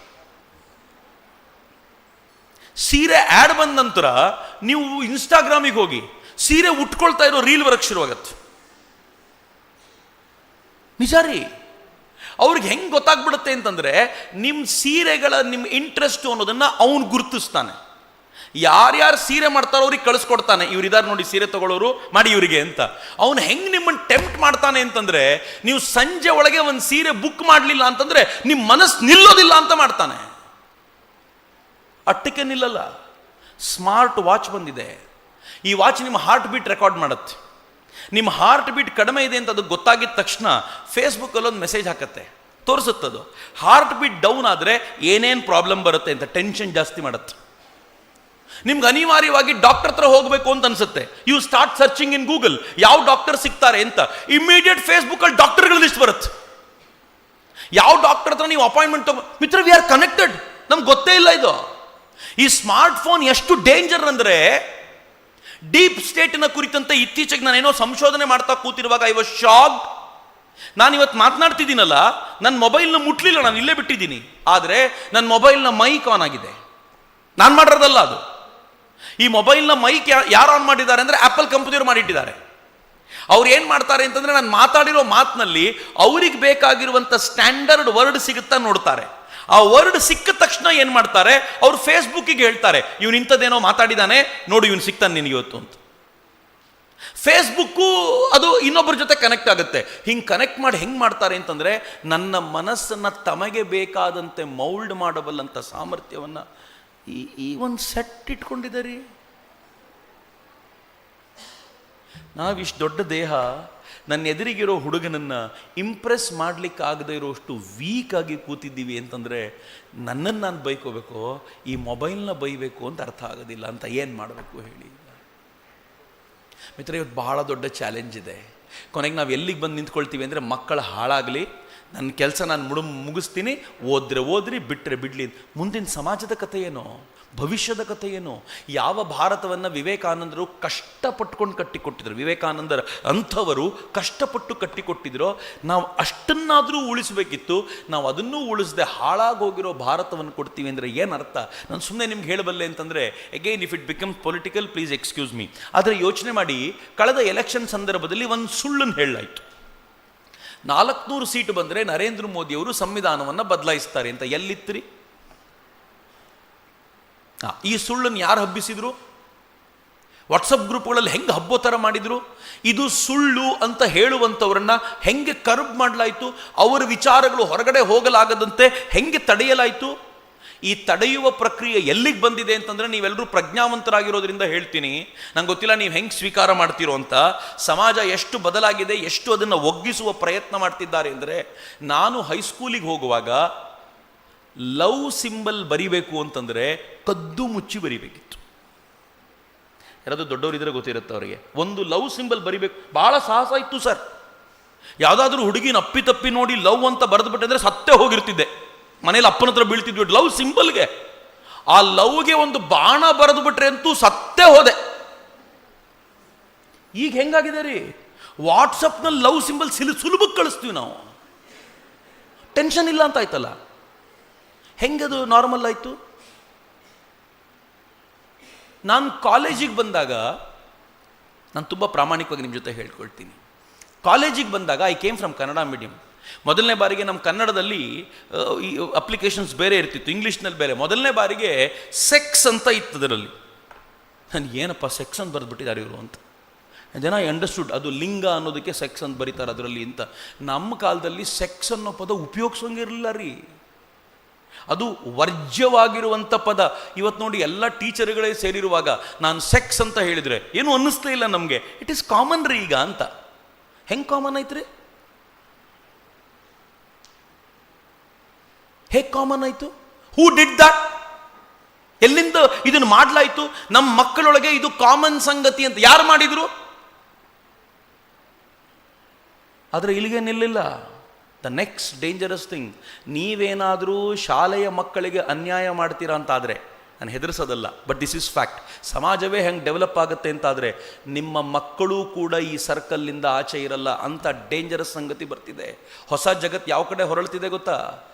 ಸೀರೆ ಆ್ಯಡ್ ಬಂದ ನಂತರ ನೀವು ಇನ್ಸ್ಟಾಗ್ರಾಮಿಗೆ ಹೋಗಿ ಸೀರೆ ಉಟ್ಕೊಳ್ತಾ ಇರೋ ರೀಲ್ ಬರಕ್ಕೆ ಶುರುವಾಗತ್ತೆ. ನಿಜ ರೀ. ಅವ್ರಿಗೆ ಹೆಂಗೆ ಗೊತ್ತಾಗ್ಬಿಡುತ್ತೆ ಅಂತಂದ್ರೆ, ನಿಮ್ಮ ಸೀರೆಗಳ ನಿಮ್ಮ ಇಂಟ್ರೆಸ್ಟ್ ಅನ್ನೋದನ್ನ ಅವನು ಗುರುತಿಸ್ತಾನೆ. ಯಾರ್ಯಾರು ಸೀರೆ ಮಾಡ್ತಾರೋ ಅವ್ರಿಗೆ ಕಳಿಸ್ಕೊಡ್ತಾನೆ, ಇವರಿದ್ದಾರೆ ನೋಡಿ ಸೀರೆ ತಗೊಳ್ಳೋರು, ಮಾಡಿ ಇವರಿಗೆ ಅಂತ. ಅವನು ಹೆಂಗೆ ನಿಮ್ಮನ್ನು ಟೆಂಪ್ಟ್ ಮಾಡ್ತಾನೆ ಅಂತಂದ್ರೆ, ನೀವು ಸಂಜೆ ಒಳಗೆ ಒಂದು ಸೀರೆ ಬುಕ್ ಮಾಡಲಿಲ್ಲ ಅಂತಂದ್ರೆ ನಿಮ್ಮ ಮನಸ್ಸು ನಿಲ್ಲೋದಿಲ್ಲ ಅಂತ ಮಾಡ್ತಾನೆ. ಅಟ್ಟಕ್ಕೆ ನಿಲ್ಲಲ್ಲ. ಸ್ಮಾರ್ಟ್ ವಾಚ್ ಬಂದಿದೆ. ಈ ವಾಚ್ ನಿಮ್ಮ ಹಾರ್ಟ್ ಬೀಟ್ ರೆಕಾರ್ಡ್ ಮಾಡುತ್ತೆ. ನಿಮ್ಮ ಹಾರ್ಟ್ ಬೀಟ್ ಕಡಿಮೆ ಇದೆ ಅಂತ ಅದು ಗೊತ್ತಾಗಿದ್ದ ತಕ್ಷಣ ಫೇಸ್ಬುಕ್ಕಲ್ಲಿ ಒಂದು ಮೆಸೇಜ್ ಹಾಕತ್ತೆ, ತೋರಿಸುತ್ತದು. ಹಾರ್ಟ್ ಬೀಟ್ ಡೌನ್ ಆದರೆ ಏನೇನು ಪ್ರಾಬ್ಲಮ್ ಬರುತ್ತೆ ಅಂತ ಟೆನ್ಷನ್ ಜಾಸ್ತಿ ಮಾಡುತ್ತೆ. ನಿಮ್ಗೆ ಅನಿವಾರ್ಯವಾಗಿ ಡಾಕ್ಟರ್ ಹತ್ರ ಹೋಗಬೇಕು ಅಂತ ಅನ್ಸುತ್ತೆ. You start searching in Google, ಯಾವ ಡಾಕ್ಟರ್ ಸಿಗ್ತಾರೆ ಅಂತ. ಇಮಿಡಿಯೇಟ್ ಫೇಸ್ಬುಕ್ಕಲ್ಲಿ ಡಾಕ್ಟರ್ಗಳ ಲಿಸ್ಟ್ ಬರುತ್ತೆ. ಯಾವ ಡಾಕ್ಟರ್ ಹತ್ರ ನೀವು appointment Mitra, we are connected, ನಮ್ಗೆ ಗೊತ್ತೇ ಇಲ್ಲ ಇದು. ಈ ಸ್ಮಾರ್ಟ್ ಫೋನ್ ಎಷ್ಟು ಡೇಂಜರ್ ಅಂದರೆ, ಡೀಪ್ ಸ್ಟೇಟಿನ ಕುರಿತಂತೆ ಇತ್ತೀಚೆಗೆ ನಾನೇನೋ ಸಂಶೋಧನೆ ಮಾಡ್ತಾ ಕೂತಿರುವಾಗ ಐ ವಾಸ್ ಶಾಕ್ಡ್. ನಾನು ಇವತ್ತು ಮಾತನಾಡ್ತಿದ್ದೀನಲ್ಲ, ನನ್ನ ಮೊಬೈಲ್ನ ಮುಟ್ಲಿಲ್ಲ, ನಾನು ಇಲ್ಲೇ ಬಿಟ್ಟಿದ್ದೀನಿ. ಆದರೆ ನನ್ನ ಮೊಬೈಲ್ನ ಮೈಕ್ ಆನ್ ಆಗಿದೆ. ನಾನು ಮಾಡಿರೋದಲ್ಲ ಅದು. ಈ ಮೊಬೈಲ್ನ ಮೈಕ್ ಯಾರು ಆನ್ ಮಾಡಿದ್ದಾರೆ ಅಂದರೆ ಆಪಲ್ ಕಂಪನಿಯವರು ಮಾಡಿಟ್ಟಿದ್ದಾರೆ. ಅವ್ರು ಏನು ಮಾಡ್ತಾರೆ ಅಂತಂದ್ರೆ, ನಾನು ಮಾತಾಡಿರೋ ಮಾತಿನಲ್ಲಿ ಅವ್ರಿಗೆ ಬೇಕಾಗಿರುವಂಥ ಸ್ಟ್ಯಾಂಡರ್ಡ್ ವರ್ಡ್ ಸಿಗುತ್ತಾ ನೋಡ್ತಾರೆ. ಆ ವರ್ಡ್ ಸಿಕ್ಕ ತಕ್ಷಣ ಏನು ಮಾಡ್ತಾರೆ, ಅವ್ರು ಫೇಸ್ಬುಕ್ಕಿಗೆ ಹೇಳ್ತಾರೆ, ಇವನು ಇಂಥದ್ದೇನೋ ಮಾತಾಡಿದಾನೆ ನೋಡು, ಇವನು ಸಿಗ್ತಾನೆ ನಿನಗೆ ಇವತ್ತು ಅಂತ. ಫೇಸ್ಬುಕ್ಕು ಅದು ಇನ್ನೊಬ್ಬರ ಜೊತೆ ಕನೆಕ್ಟ್ ಆಗುತ್ತೆ. ಹಿಂಗೆ ಕನೆಕ್ಟ್ ಮಾಡಿ ಹೆಂಗೆ ಮಾಡ್ತಾರೆ ಅಂತಂದರೆ, ನನ್ನ ಮನಸ್ಸನ್ನು ತಮಗೆ ಬೇಕಾದಂತೆ ಮೌಲ್ಡ್ ಮಾಡಬಲ್ಲಂಥ ಸಾಮರ್ಥ್ಯವನ್ನು ಈ ಒಂದು ಸೆಟ್ ಇಟ್ಕೊಂಡಿದ್ದಾರೆ. ನಾವಿಷ್ಟು ದೊಡ್ಡ ದೇಹ, ನನ್ನ ಎದುರಿಗಿರೋ ಹುಡುಗನನ್ನು ಇಂಪ್ರೆಸ್ ಮಾಡಲಿಕ್ಕೆ ಆಗದೆ ಇರೋಷ್ಟು ವೀಕ್ ಆಗಿ ಕೂತಿದ್ದೀವಿ ಅಂತಂದರೆ, ನನ್ನನ್ನು ನಾನು ಬೈಕೋಬೇಕು, ಈ ಮೊಬೈಲ್ನ ಬೈಬೇಕು ಅಂತ ಅರ್ಥ ಆಗೋದಿಲ್ಲ. ಅಂತ ಏನು ಮಾಡಬೇಕು ಹೇಳಿ ಮಿತ್ರ? ಇವತ್ತು ಬಹಳ ದೊಡ್ಡ ಚಾಲೆಂಜ್ ಇದೆ. ಕೊನೆಗೆ ನಾವು ಎಲ್ಲಿಗೆ ಬಂದು ನಿಂತ್ಕೊಳ್ತೀವಿ ಅಂದರೆ, ಮಕ್ಕಳು ಹಾಳಾಗಲಿ, ನನ್ನ ಕೆಲಸ ನಾನು ಮುಗಿಸ್ತೀನಿ, ಓದ್ರೆ ಓದ್ರಿ, ಬಿಟ್ಟರೆ ಬಿಡಲಿ. ಮುಂದಿನ ಸಮಾಜದ ಕಥೆ ಏನು? ಭವಿಷ್ಯದ ಕಥೆ ಏನು? ಯಾವ ಭಾರತವನ್ನು ವಿವೇಕಾನಂದರು ಕಷ್ಟಪಟ್ಟುಕೊಂಡು ಕಟ್ಟಿಕೊಟ್ಟಿದ್ರು, ವಿವೇಕಾನಂದರ ಅಂಥವರು ಕಷ್ಟಪಟ್ಟು ಕಟ್ಟಿಕೊಟ್ಟಿದ್ರು, ನಾವು ಅಷ್ಟನ್ನಾದರೂ ಉಳಿಸಬೇಕಿತ್ತು. ನಾವು ಅದನ್ನೂ ಉಳಿಸದೆ ಹಾಳಾಗೋಗಿರೋ ಭಾರತವನ್ನು ಕೊಡ್ತೀವಿ ಅಂದರೆ ಏನು ಅರ್ಥ? ನಾನು ಸುಮ್ಮನೆ ನಿಮ್ಗೆ ಹೇಳಬಲ್ಲೆ ಅಂತಂದರೆ, again if it becomes political, please excuse me. ಆದರೆ ಯೋಚನೆ ಮಾಡಿ, ಕಳೆದ ಎಲೆಕ್ಷನ್ ಸಂದರ್ಭದಲ್ಲಿ ಒಂದು ಸುಳ್ಳನ್ನು ಹೇಳಲಾಯಿತು. 400 ಸೀಟು ಬಂದರೆ ನರೇಂದ್ರ ಮೋದಿಯವರು ಸಂವಿಧಾನವನ್ನು ಬದಲಾಯಿಸ್ತಾರೆ ಅಂತ. ಎಲ್ಲಿತ್ರಿ? ಈ ಸುಳ್ಳನ್ನು ಯಾರು ಹಬ್ಬಿಸಿದ್ರು? ವಾಟ್ಸಪ್ ಗ್ರೂಪ್ಗಳಲ್ಲಿ ಹೆಂಗೆ ಹಬ್ಬೋ ಥರ ಮಾಡಿದರು? ಇದು ಸುಳ್ಳು ಅಂತ ಹೇಳುವಂಥವ್ರನ್ನ ಹೆಂಗೆ ಕರ್ಬ್ ಮಾಡಲಾಯಿತು? ಅವರ ವಿಚಾರಗಳು ಹೊರಗಡೆ ಹೋಗಲಾಗದಂತೆ ಹೆಂಗೆ ತಡೆಯಲಾಯಿತು? ಈ ತಡೆಯುವ ಪ್ರಕ್ರಿಯೆ ಎಲ್ಲಿಗೆ ಬಂದಿದೆ ಅಂತಂದರೆ, ನೀವೆಲ್ಲರೂ ಪ್ರಜ್ಞಾವಂತರಾಗಿರೋದ್ರಿಂದ ಹೇಳ್ತೀನಿ, ನಂಗೆ ಗೊತ್ತಿಲ್ಲ ನೀವು ಹೆಂಗೆ ಸ್ವೀಕಾರ ಮಾಡ್ತೀರೋ ಅಂತ. ಸಮಾಜ ಎಷ್ಟು ಬದಲಾಗಿದೆ, ಎಷ್ಟು ಅದನ್ನು ಒಗ್ಗಿಸುವ ಪ್ರಯತ್ನ ಮಾಡ್ತಿದ್ದಾರೆ ಅಂದರೆ, ನಾನು ಹೈಸ್ಕೂಲಿಗೆ ಹೋಗುವಾಗ ಲವ್ ಸಿಂಬಲ್ ಬರಿಬೇಕು ಅಂತಂದರೆ ಕದ್ದು ಮುಚ್ಚಿ ಬರಿಬೇಕಿತ್ತು. ಯಾರಾದರೂ ದೊಡ್ಡವರಿದ್ರೆ ಗೊತ್ತಿರುತ್ತೆ ಅವರಿಗೆ. ಒಂದು ಲವ್ ಸಿಂಬಲ್ ಬರಿಬೇಕು, ಭಾಳ ಸಾಹಸ ಇತ್ತು ಸರ್. ಯಾವುದಾದ್ರೂ ಹುಡುಗಿನ ಅಪ್ಪಿ ನೋಡಿ ಲವ್ ಅಂತ ಬರೆದುಬಿಟ್ಟಂದ್ರೆ ಸತ್ತೇ ಹೋಗಿರ್ತಿದ್ದೆ. ಮನೇಲಿ ಅಪ್ಪನ ಹತ್ರ ಬೀಳ್ತಿದ್ವಿ ಲವ್ ಸಿಂಬಲ್ಗೆ. ಆ ಲವ್ಗೆ ಒಂದು ಬಾಣ ಬರೆದು ಬಿಟ್ರೆ ಅಂತೂ ಸತ್ತೇ ಹೋದೆ. ಈಗ ಹೆಂಗಾಗಿದೆ ರೀ, ವಾಟ್ಸಪ್ನಲ್ಲಿ ಲವ್ ಸಿಂಬಲ್ ಸುಲಭಕ್ಕೆ ಕಳಿಸ್ತೀವಿ ನಾವು, ಟೆನ್ಷನ್ ಇಲ್ಲ ಅಂತ ಆಯ್ತಲ್ಲ. ಹೆಂಗದು ನಾರ್ಮಲ್ ಆಯಿತು? ನಾನು ಕಾಲೇಜಿಗೆ ಬಂದಾಗ, ನಾನು ತುಂಬ ಪ್ರಾಮಾಣಿಕವಾಗಿ ನಿಮ್ಮ ಜೊತೆ ಹೇಳ್ಕೊಳ್ತೀನಿ, ಕಾಲೇಜಿಗೆ ಬಂದಾಗ I came from Kannada medium. ಮೊದಲನೇ ಬಾರಿಗೆ ನಮ್ಮ ಕನ್ನಡದಲ್ಲಿ ಈ ಅಪ್ಲಿಕೇಶನ್ಸ್ ಬೇರೆ ಇರ್ತಿತ್ತು, ಇಂಗ್ಲೀಷ್ನಲ್ಲಿ ಬೇರೆ. ಮೊದಲನೇ ಬಾರಿಗೆ ಸೆಕ್ಸ್ ಅಂತ ಇತ್ತು ಅದರಲ್ಲಿ. ನಾನು ಏನಪ್ಪ ಸೆಕ್ಸ್ ಅಂತ ಬರೆದ್ಬಿಟ್ಟಿದ್ದಾರೆ ಇವರು ಅಂತ. ಜನ ಅಂಡರ್ಸ್ಟುಡ್, ಅದು ಲಿಂಗ ಅನ್ನೋದಕ್ಕೆ ಸೆಕ್ಸ್ ಅಂತ ಬರೀತಾರೆ ಅದರಲ್ಲಿ ಅಂತ. ನಮ್ಮ ಕಾಲದಲ್ಲಿ ಸೆಕ್ಸ್ ಅನ್ನೋ ಪದ ಉಪಯೋಗಿಸೋಂಗಿರಲಿಲ್ಲ ರೀ, ಅದು ವರ್ಜ್ಯವಾಗಿರುವಂಥ ಪದ. ಇವತ್ತು ನೋಡಿ, ಎಲ್ಲ ಟೀಚರ್ಗಳೇ ಸೇರಿರುವಾಗ ನಾನು ಸೆಕ್ಸ್ ಅಂತ ಹೇಳಿದರೆ ಏನು ಅನ್ನಿಸ್ಲೇ ಇಲ್ಲ ನಮಗೆ. ಇಟ್ ಈಸ್ ಕಾಮನ್ ರೀ ಈಗ ಅಂತ. ಹೆಂಗೆ ಕಾಮನ್ ಐತ್ರಿ? ಹೇಗೆ ಕಾಮನ್ ಆಯಿತು? Who did that? ಎಲ್ಲಿಂದ ಇದನ್ನು ಮಾಡಲಾಯಿತು? ನಮ್ಮ ಮಕ್ಕಳೊಳಗೆ ಇದು ಕಾಮನ್ ಸಂಗತಿ ಅಂತ ಯಾರು ಮಾಡಿದ್ರು? ಆದರೆ ಇಲ್ಲಿಗೆ ನಿಲ್ಲಿಲ್ಲ. ದ ನೆಕ್ಸ್ಟ್ ಡೇಂಜರಸ್ ಥಿಂಗ್, ನೀವೇನಾದರೂ ಶಾಲೆಯ ಮಕ್ಕಳಿಗೆ ಅನ್ಯಾಯ ಮಾಡ್ತೀರಾ ಅಂತಾದರೆ, ನಾನು ಹೆದರಿಸೋದಲ್ಲ, ಬಟ್ ದಿಸ್ ಇಸ್ ಫ್ಯಾಕ್ಟ್, ಸಮಾಜವೇ ಹೆಂಗೆ ಡೆವಲಪ್ ಆಗುತ್ತೆ ಅಂತಾದರೆ ನಿಮ್ಮ ಮಕ್ಕಳು ಕೂಡ ಈ ಸರ್ಕಲ್ಲಿಂದ ಆಚೆ ಇರಲ್ಲ ಅಂತ ಡೇಂಜರಸ್ ಸಂಗತಿ ಬರ್ತಿದೆ. ಹೊಸ ಜಗತ್ತು ಯಾವ ಕಡೆ ಹೊರಳ್ತಿದೆ ಗೊತ್ತಾ?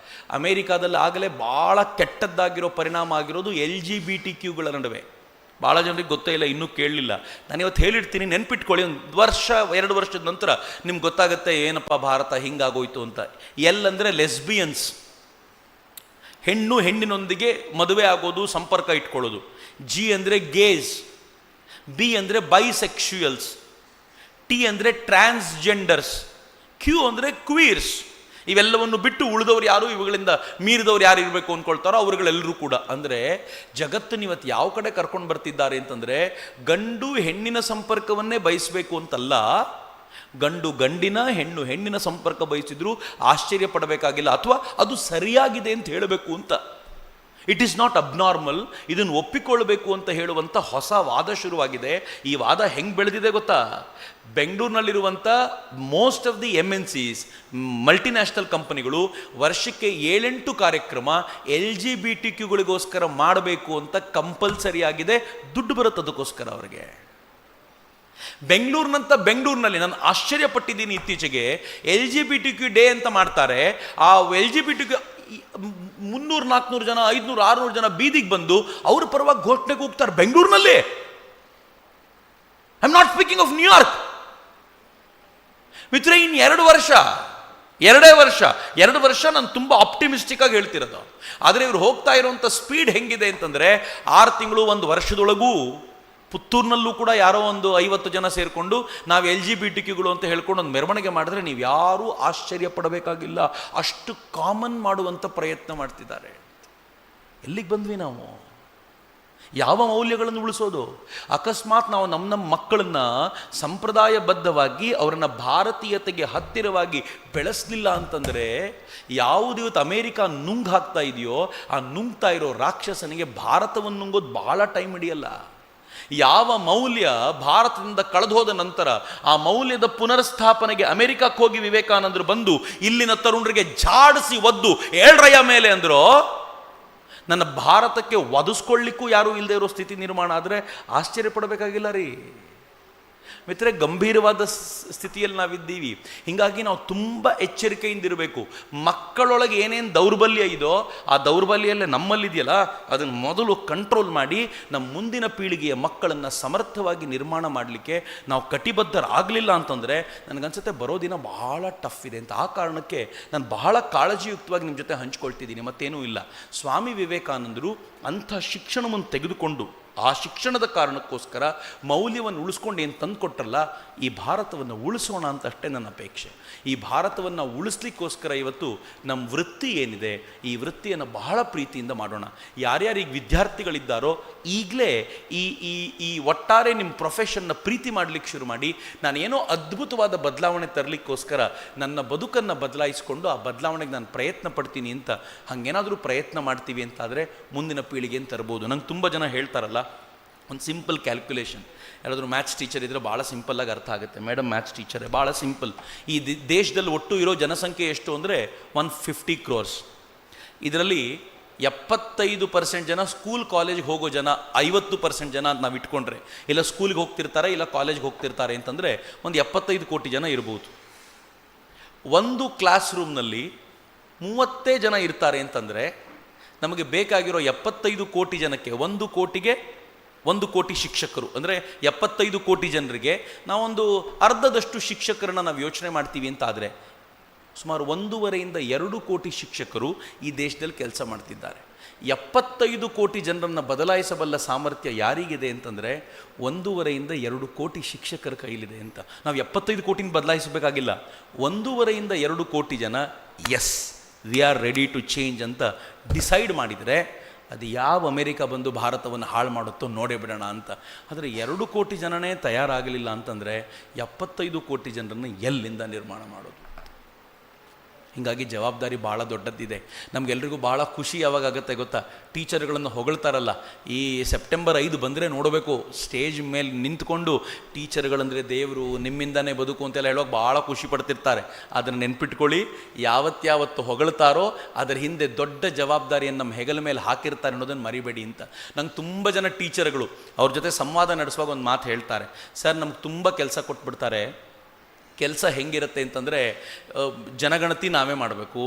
ಅಮೇರಿಕಾದಲ್ಲಿ ಆಗಲೇ ಭಾಳ ಕೆಟ್ಟದ್ದಾಗಿರೋ ಪರಿಣಾಮ ಆಗಿರೋದು LGBTQ ನಡುವೆ. ಭಾಳ ಜನರಿಗೆ ಗೊತ್ತೇ ಇಲ್ಲ, ಇನ್ನೂ ಕೇಳಲಿಲ್ಲ. ನಾನು ಇವತ್ತು ಹೇಳಿರ್ತೀನಿ, ನೆನ್ಪಿಟ್ಕೊಳ್ಳಿ. ಒಂದು ವರ್ಷ 2 ವರ್ಷದ ನಂತರ ನಿಮ್ಗೆ ಗೊತ್ತಾಗುತ್ತೆ ಏನಪ್ಪ ಭಾರತ ಹಿಂಗಾಗೋಯ್ತು ಅಂತ. ಅಂದರೆ ಲೆಸ್ಬಿಯನ್ಸ್, ಹೆಣ್ಣು ಹೆಣ್ಣಿನೊಂದಿಗೆ ಮದುವೆ ಆಗೋದು, ಸಂಪರ್ಕ ಇಟ್ಕೊಳ್ಳೋದು. G ಅಂದರೆ ಗೇಸ್, B ಅಂದರೆ ಬೈಸೆಕ್ಷುಯಲ್ಸ್, T ಅಂದರೆ ಟ್ರಾನ್ಸ್ಜೆಂಡರ್ಸ್, Q ಅಂದರೆ ಕ್ವೀರ್ಸ್. ಇವೆಲ್ಲವನ್ನು ಬಿಟ್ಟು ಉಳಿದವ್ರು ಯಾರು, ಇವುಗಳಿಂದ ಮೀರಿದವ್ರು ಯಾರು ಇರಬೇಕು ಅಂದ್ಕೊಳ್ತಾರೋ ಅವರುಗಳೆಲ್ಲರೂ ಕೂಡ. ಅಂದರೆ ಜಗತ್ತನ್ನು ಇವತ್ತು ಯಾವ ಕಡೆ ಕರ್ಕೊಂಡು ಬರ್ತಿದ್ದಾರೆ ಅಂತಂದರೆ, ಗಂಡು ಹೆಣ್ಣಿನ ಸಂಪರ್ಕವನ್ನೇ ಬಯಸಬೇಕು ಅಂತಲ್ಲ, ಗಂಡು ಗಂಡಿನ, ಹೆಣ್ಣು ಹೆಣ್ಣಿನ ಸಂಪರ್ಕ ಬಯಸಿದ್ರು ಆಶ್ಚರ್ಯ ಪಡಬೇಕಾಗಿಲ್ಲ, ಅಥವಾ ಅದು ಸರಿಯಾಗಿದೆ ಅಂತ ಹೇಳಬೇಕು ಅಂತ. ಇಟ್ ಈಸ್ ನಾಟ್ ಅಬ್ನಾರ್ಮಲ್, ಇದನ್ನು ಒಪ್ಪಿಕೊಳ್ಳಬೇಕು ಅಂತ ಹೇಳುವಂಥ ಹೊಸ ವಾದ ಶುರುವಾಗಿದೆ. ಈ ವಾದ ಹೆಂಗೆ ಬೆಳೆದಿದೆ ಗೊತ್ತಾ? ಬೆಂಗಳೂರಿನಲ್ಲಿರುವಂಥ most of the MNCs, multinational ಕಂಪನಿಗಳು ವರ್ಷಕ್ಕೆ 7-8 ಕಾರ್ಯಕ್ರಮ LGBTQಗಳಿಗೋಸ್ಕರ ಮಾಡಬೇಕು ಅಂತ ಕಂಪಲ್ಸರಿ ಆಗಿದೆ. ದುಡ್ಡು ಬರುತ್ತೆ ಅದಕ್ಕೋಸ್ಕರ ಅವರಿಗೆ. ಬೆಂಗಳೂರಿನಲ್ಲಿ ನಾನು ಆಶ್ಚರ್ಯಪಟ್ಟಿದ್ದೀನಿ, ಇತ್ತೀಚೆಗೆ LGBTQ ಡೇ ಅಂತ ಮಾಡ್ತಾರೆ. ಆ LGBTQ 300-400 ಜನ, 500-600 ಜನ ಬೀದಿಗೆ ಬಂದು ಅವ್ರ ಪರವಾಗಿ ಘೋಷಣೆಗೆ ಹೋಗ್ತಾರೆ ಬೆಂಗಳೂರಿನಲ್ಲಿ. I am not speaking of New York. ಮಿತ್ರ, ಇನ್ನು 2 ವರ್ಷ ನಾನು ತುಂಬ ಆಪ್ಟಿಮಿಸ್ಟಿಕ್ ಆಗಿ ಹೇಳ್ತಿರೋದು. ಆದರೆ ಇವರು ಹೋಗ್ತಾ ಇರುವಂಥ ಸ್ಪೀಡ್ ಹೆಂಗಿದೆ ಅಂತಂದರೆ, 6 ತಿಂಗಳು 1 ವರ್ಷದೊಳಗೂ ಪುತ್ತೂರಿನಲ್ಲೂ ಕೂಡ ಯಾರೋ ಒಂದು 50 ಜನ ಸೇರಿಕೊಂಡು ನಾವು LGBTQಗಳು ಅಂತ ಹೇಳ್ಕೊಂಡು ಒಂದು ಮೆರವಣಿಗೆ ಮಾಡಿದ್ರೆ ನೀವು ಯಾರೂ ಆಶ್ಚರ್ಯ ಪಡಬೇಕಾಗಿಲ್ಲ, ಅಷ್ಟು ಕಾಮನ್ ಮಾಡುವಂಥ ಪ್ರಯತ್ನ ಮಾಡ್ತಿದ್ದಾರೆ. ಎಲ್ಲಿಗೆ ಬಂದ್ವಿ ನಾವು? ಯಾವ ಮೌಲ್ಯಗಳನ್ನು ಉಳಿಸೋದು? ಅಕಸ್ಮಾತ್ ನಾವು ನಮ್ಮ ಮಕ್ಕಳನ್ನ ಸಂಪ್ರದಾಯಬದ್ಧವಾಗಿ ಅವರನ್ನು ಭಾರತೀಯತೆಗೆ ಹತ್ತಿರವಾಗಿ ಬೆಳೆಸಲಿಲ್ಲ ಅಂತಂದರೆ, ಯಾವುದು ಇವತ್ತು ಅಮೇರಿಕ ನುಂಗ್ ಹಾಕ್ತಾ ಇದೆಯೋ ಆ ನುಂಗ್ತಾ ಇರೋ ರಾಕ್ಷಸನಿಗೆ ಭಾರತವನ್ನು ನುಂಗೋದು ಬಹಳ ಟೈಮ್ ಹಿಡಿಯಲ್ಲ. ಯಾವ ಮೌಲ್ಯ ಭಾರತದಿಂದ ಕಳೆದು ಹೋದ ನಂತರ ಆ ಮೌಲ್ಯದ ಪುನರ್ಸ್ಥಾಪನೆಗೆ ಅಮೆರಿಕಕ್ಕೆ ಹೋಗಿ ವಿವೇಕಾನಂದರು ಬಂದು ಇಲ್ಲಿನ ತರುಣರಿಗೆ ಝಾಡಿಸಿ ಒದ್ದು ಏಳ್ರಯ್ಯ ಮೇಲೆ ಅಂದ್ರು, ನನ್ನ ಭಾರತಕ್ಕೆ ಒದಿಸ್ಕೊಳ್ಳಿಕ್ಕೂ ಯಾರೂ ಇಲ್ಲದೆ ಇರೋ ಸ್ಥಿತಿ ನಿರ್ಮಾಣ ಆದರೆ ಆಶ್ಚರ್ಯ ಪಡಬೇಕಾಗಿಲ್ಲ ರೀ ಮಿತ್ರರೆ. ಗಂಭೀರವಾದ ಸ್ಥಿತಿಯಲ್ಲಿ ನಾವಿದ್ದೀವಿ. ಹೀಗಾಗಿ ನಾವು ತುಂಬ ಎಚ್ಚರಿಕೆಯಿಂದಿರಬೇಕು. ಮಕ್ಕಳೊಳಗೆ ಏನೇನು ದೌರ್ಬಲ್ಯ ಇದೋ ಆ ದೌರ್ಬಲ್ಯಲ್ಲೇ ನಮ್ಮಲ್ಲಿದೆಯಲ್ಲ, ಅದನ್ನು ಮೊದಲು ಕಂಟ್ರೋಲ್ ಮಾಡಿ ನಮ್ಮ ಮುಂದಿನ ಪೀಳಿಗೆಯ ಮಕ್ಕಳನ್ನು ಸಮರ್ಥವಾಗಿ ನಿರ್ಮಾಣ ಮಾಡಲಿಕ್ಕೆ ನಾವು ಕಟಿಬದ್ಧರಾಗಲಿಲ್ಲ ಅಂತಂದರೆ ನನಗನ್ಸುತ್ತೆ ಬರೋ ದಿನ ಬಹಳ ಟಫ್ ಇದೆ ಅಂತ. ಆ ಕಾರಣಕ್ಕೆ ನಾನು ಬಹಳ ಕಾಳಜಿಯುಕ್ತವಾಗಿ ನಿಮ್ಮ ಜೊತೆ ಹಂಚ್ಕೊಳ್ತಿದ್ದೀನಿ, ಮತ್ತೇನೂ ಇಲ್ಲ. ಸ್ವಾಮಿ ವಿವೇಕಾನಂದರು ಅಂಥ ಶಿಕ್ಷಣವನ್ನು ತೆಗೆದುಕೊಂಡು ಆ ಶಿಕ್ಷಣದ ಕಾರಣಕ್ಕೋಸ್ಕರ ಮೌಲ್ಯವನ್ನು ಉಳಿಸ್ಕೊಂಡು ಏನು ತಂದು ಕೊಟ್ಟರಲ್ಲ, ಈ ಭಾರತವನ್ನು ಉಳಿಸೋಣ ಅಂತ ಅಷ್ಟೇ ನನ್ನ ಅಪೇಕ್ಷೆ. ಈ ಭಾರತವನ್ನು ಉಳಿಸ್ಲಿಕ್ಕೋಸ್ಕರ ಇವತ್ತು ನಮ್ಮ ವೃತ್ತಿ ಏನಿದೆ, ಈ ವೃತ್ತಿಯನ್ನು ಬಹಳ ಪ್ರೀತಿಯಿಂದ ಮಾಡೋಣ. ಯಾರ್ಯಾರಿಗೆ ವಿದ್ಯಾರ್ಥಿಗಳಿದ್ದಾರೋ ಈಗಲೇ ಈ ಒಟ್ಟಾರೆ ನಿಮ್ಮ ಪ್ರೊಫೆಷನ್ನ ಪ್ರೀತಿ ಮಾಡಲಿಕ್ಕೆ ಶುರು ಮಾಡಿ. ನಾನೇನೋ ಅದ್ಭುತವಾದ ಬದಲಾವಣೆ ತರಲಿಕ್ಕೋಸ್ಕರ ನನ್ನ ಬದುಕನ್ನು ಬದಲಾಯಿಸಿಕೊಂಡು ಆ ಬದಲಾವಣೆಗೆ ನಾನು ಪ್ರಯತ್ನ ಪಡ್ತೀನಿ ಅಂತ ಹಾಗೇನಾದರೂ ಪ್ರಯತ್ನ ಮಾಡ್ತೀವಿ ಅಂತಾದರೆ ಮುಂದಿನ ಪೀಳಿಗೆಯನ್ನು ತರ್ಬೋದು. ನಂಗೆ ತುಂಬ ಜನ ಹೇಳ್ತಾರಲ್ಲ, ಒಂದು ಸಿಂಪಲ್ ಕ್ಯಾಲ್ಕುಲೇಷನ್, ಯಾರಾದರೂ ಮ್ಯಾಥ್ಸ್ ಟೀಚರ್ ಇದ್ದರೆ ಭಾಳ ಸಿಂಪಲ್ಲಾಗಿ ಅರ್ಥ ಆಗುತ್ತೆ. ಮೇಡಮ್ ಮ್ಯಾಥ್ಸ್ ಟೀಚರೇ, ಭಾಳ ಸಿಂಪಲ್. ಈ ದೇಶದಲ್ಲಿ ಒಟ್ಟು ಇರೋ ಜನಸಂಖ್ಯೆ ಎಷ್ಟು ಅಂದರೆ 150 crores. ಇದರಲ್ಲಿ 75% ಜನ ಸ್ಕೂಲ್ ಕಾಲೇಜ್ಗೆ ಹೋಗೋ ಜನ, 50% ಜನ ಅಂತ ನಾವು ಇಟ್ಕೊಂಡ್ರೆ, ಇಲ್ಲ ಸ್ಕೂಲ್ಗೆ ಹೋಗ್ತಿರ್ತಾರೆ ಇಲ್ಲ ಕಾಲೇಜ್ಗೆ ಹೋಗ್ತಿರ್ತಾರೆ ಅಂತಂದರೆ ಒಂದು 75 ಕೋಟಿ ಜನ ಇರ್ಬೋದು. ಒಂದು ಕ್ಲಾಸ್ ರೂಮ್ನಲ್ಲಿ 30 ಜನ ಇರ್ತಾರೆ ಅಂತಂದರೆ ನಮಗೆ ಬೇಕಾಗಿರೋ 75 ಕೋಟಿ ಜನಕ್ಕೆ 1 ಕೋಟಿಗೆ 1 ಕೋಟಿ ಶಿಕ್ಷಕರು ಅಂದರೆ 75 ಕೋಟಿ ಜನರಿಗೆ ನಾವೊಂದು ಅರ್ಧದಷ್ಟು ಶಿಕ್ಷಕರನ್ನು ನಾವು ಯೋಚನೆ ಮಾಡ್ತೀವಿ ಅಂತ ಆದರೆ ಸುಮಾರು 1.5 ಇಂದ 2 ಕೋಟಿ ಶಿಕ್ಷಕರು ಈ ದೇಶದಲ್ಲಿ ಕೆಲಸ ಮಾಡ್ತಿದ್ದಾರೆ. 75 ಕೋಟಿ ಜನರನ್ನು ಬದಲಾಯಿಸಬಲ್ಲ ಸಾಮರ್ಥ್ಯ ಯಾರಿಗಿದೆ ಅಂತಂದರೆ 1.5 ಇಂದ 2 ಕೋಟಿ ಶಿಕ್ಷಕರ ಕೈಲಿದೆ ಅಂತ. ನಾವು 75 ಕೋಟಿನ ಬದಲಾಯಿಸಬೇಕಾಗಿಲ್ಲ. 1.5 ಇಂದ 2 ಕೋಟಿ ಜನ yes we are ready to change ಅಂತ ಡಿಸೈಡ್ ಮಾಡಿದರೆ ಅದು ಯಾವ ಅಮೇರಿಕ ಬಂದು ಭಾರತವನ್ನು ಹಾಳು ಮಾಡುತ್ತೋ ನೋಡೇ ಬಿಡೋಣ ಅಂತ. ಆದರೆ 2 ಕೋಟಿ ಜನನೇ ತಯಾರಾಗಲಿಲ್ಲ ಅಂತಂದರೆ 75 ಕೋಟಿ ಜನರನ್ನು ಎಲ್ಲಿಂದ ನಿರ್ಮಾಣ ಮಾಡೋದು? ಹೀಗಾಗಿ ಜವಾಬ್ದಾರಿ ಭಾಳ ದೊಡ್ಡದಿದೆ. ನಮಗೆಲ್ರಿಗೂ ಭಾಳ ಖುಷಿ ಯಾವಾಗುತ್ತೆ ಗೊತ್ತಾ? ಟೀಚರ್ಗಳನ್ನು ಹೊಗಳ್ತಾರಲ್ಲ, ಈ ಸೆಪ್ಟೆಂಬರ್ 5 ಬಂದರೆ ನೋಡಬೇಕು ಸ್ಟೇಜ್ ಮೇಲೆ ನಿಂತ್ಕೊಂಡು ಟೀಚರ್ಗಳಂದರೆ ದೇವರು, ನಿಮ್ಮಿಂದನೇ ಬದುಕು ಅಂತೆಲ್ಲ ಹೇಳೋಕೆ ಭಾಳ ಖುಷಿ ಪಡ್ತಿರ್ತಾರೆ. ಅದನ್ನು ನೆನ್ಪಿಟ್ಕೊಳ್ಳಿ, ಯಾವತ್ತು ಹೊಗಳ್ತಾರೋ ಅದರ ಹಿಂದೆ ದೊಡ್ಡ ಜವಾಬ್ದಾರಿಯನ್ನು ನಮ್ಮ ಹೆಗಲ ಮೇಲೆ ಹಾಕಿರ್ತಾರೆ ಅನ್ನೋದನ್ನು ಮರಿಬೇಡಿ ಅಂತ. ನಂಗೆ ತುಂಬ ಜನ ಟೀಚರ್ಗಳು ಅವ್ರ ಜೊತೆ ಸಂವಾದ ನಡೆಸುವಾಗ ಒಂದು ಮಾತು ಹೇಳ್ತಾರೆ, ಸರ್ ನಮ್ಗೆ ತುಂಬ ಕೆಲಸ ಕೊಟ್ಬಿಡ್ತಾರೆ. ಕೆಲಸ ಹೆಂಗಿರುತ್ತೆ ಅಂತಂದರೆ ಜನಗಣತಿ ನಾವೇ ಮಾಡಬೇಕು,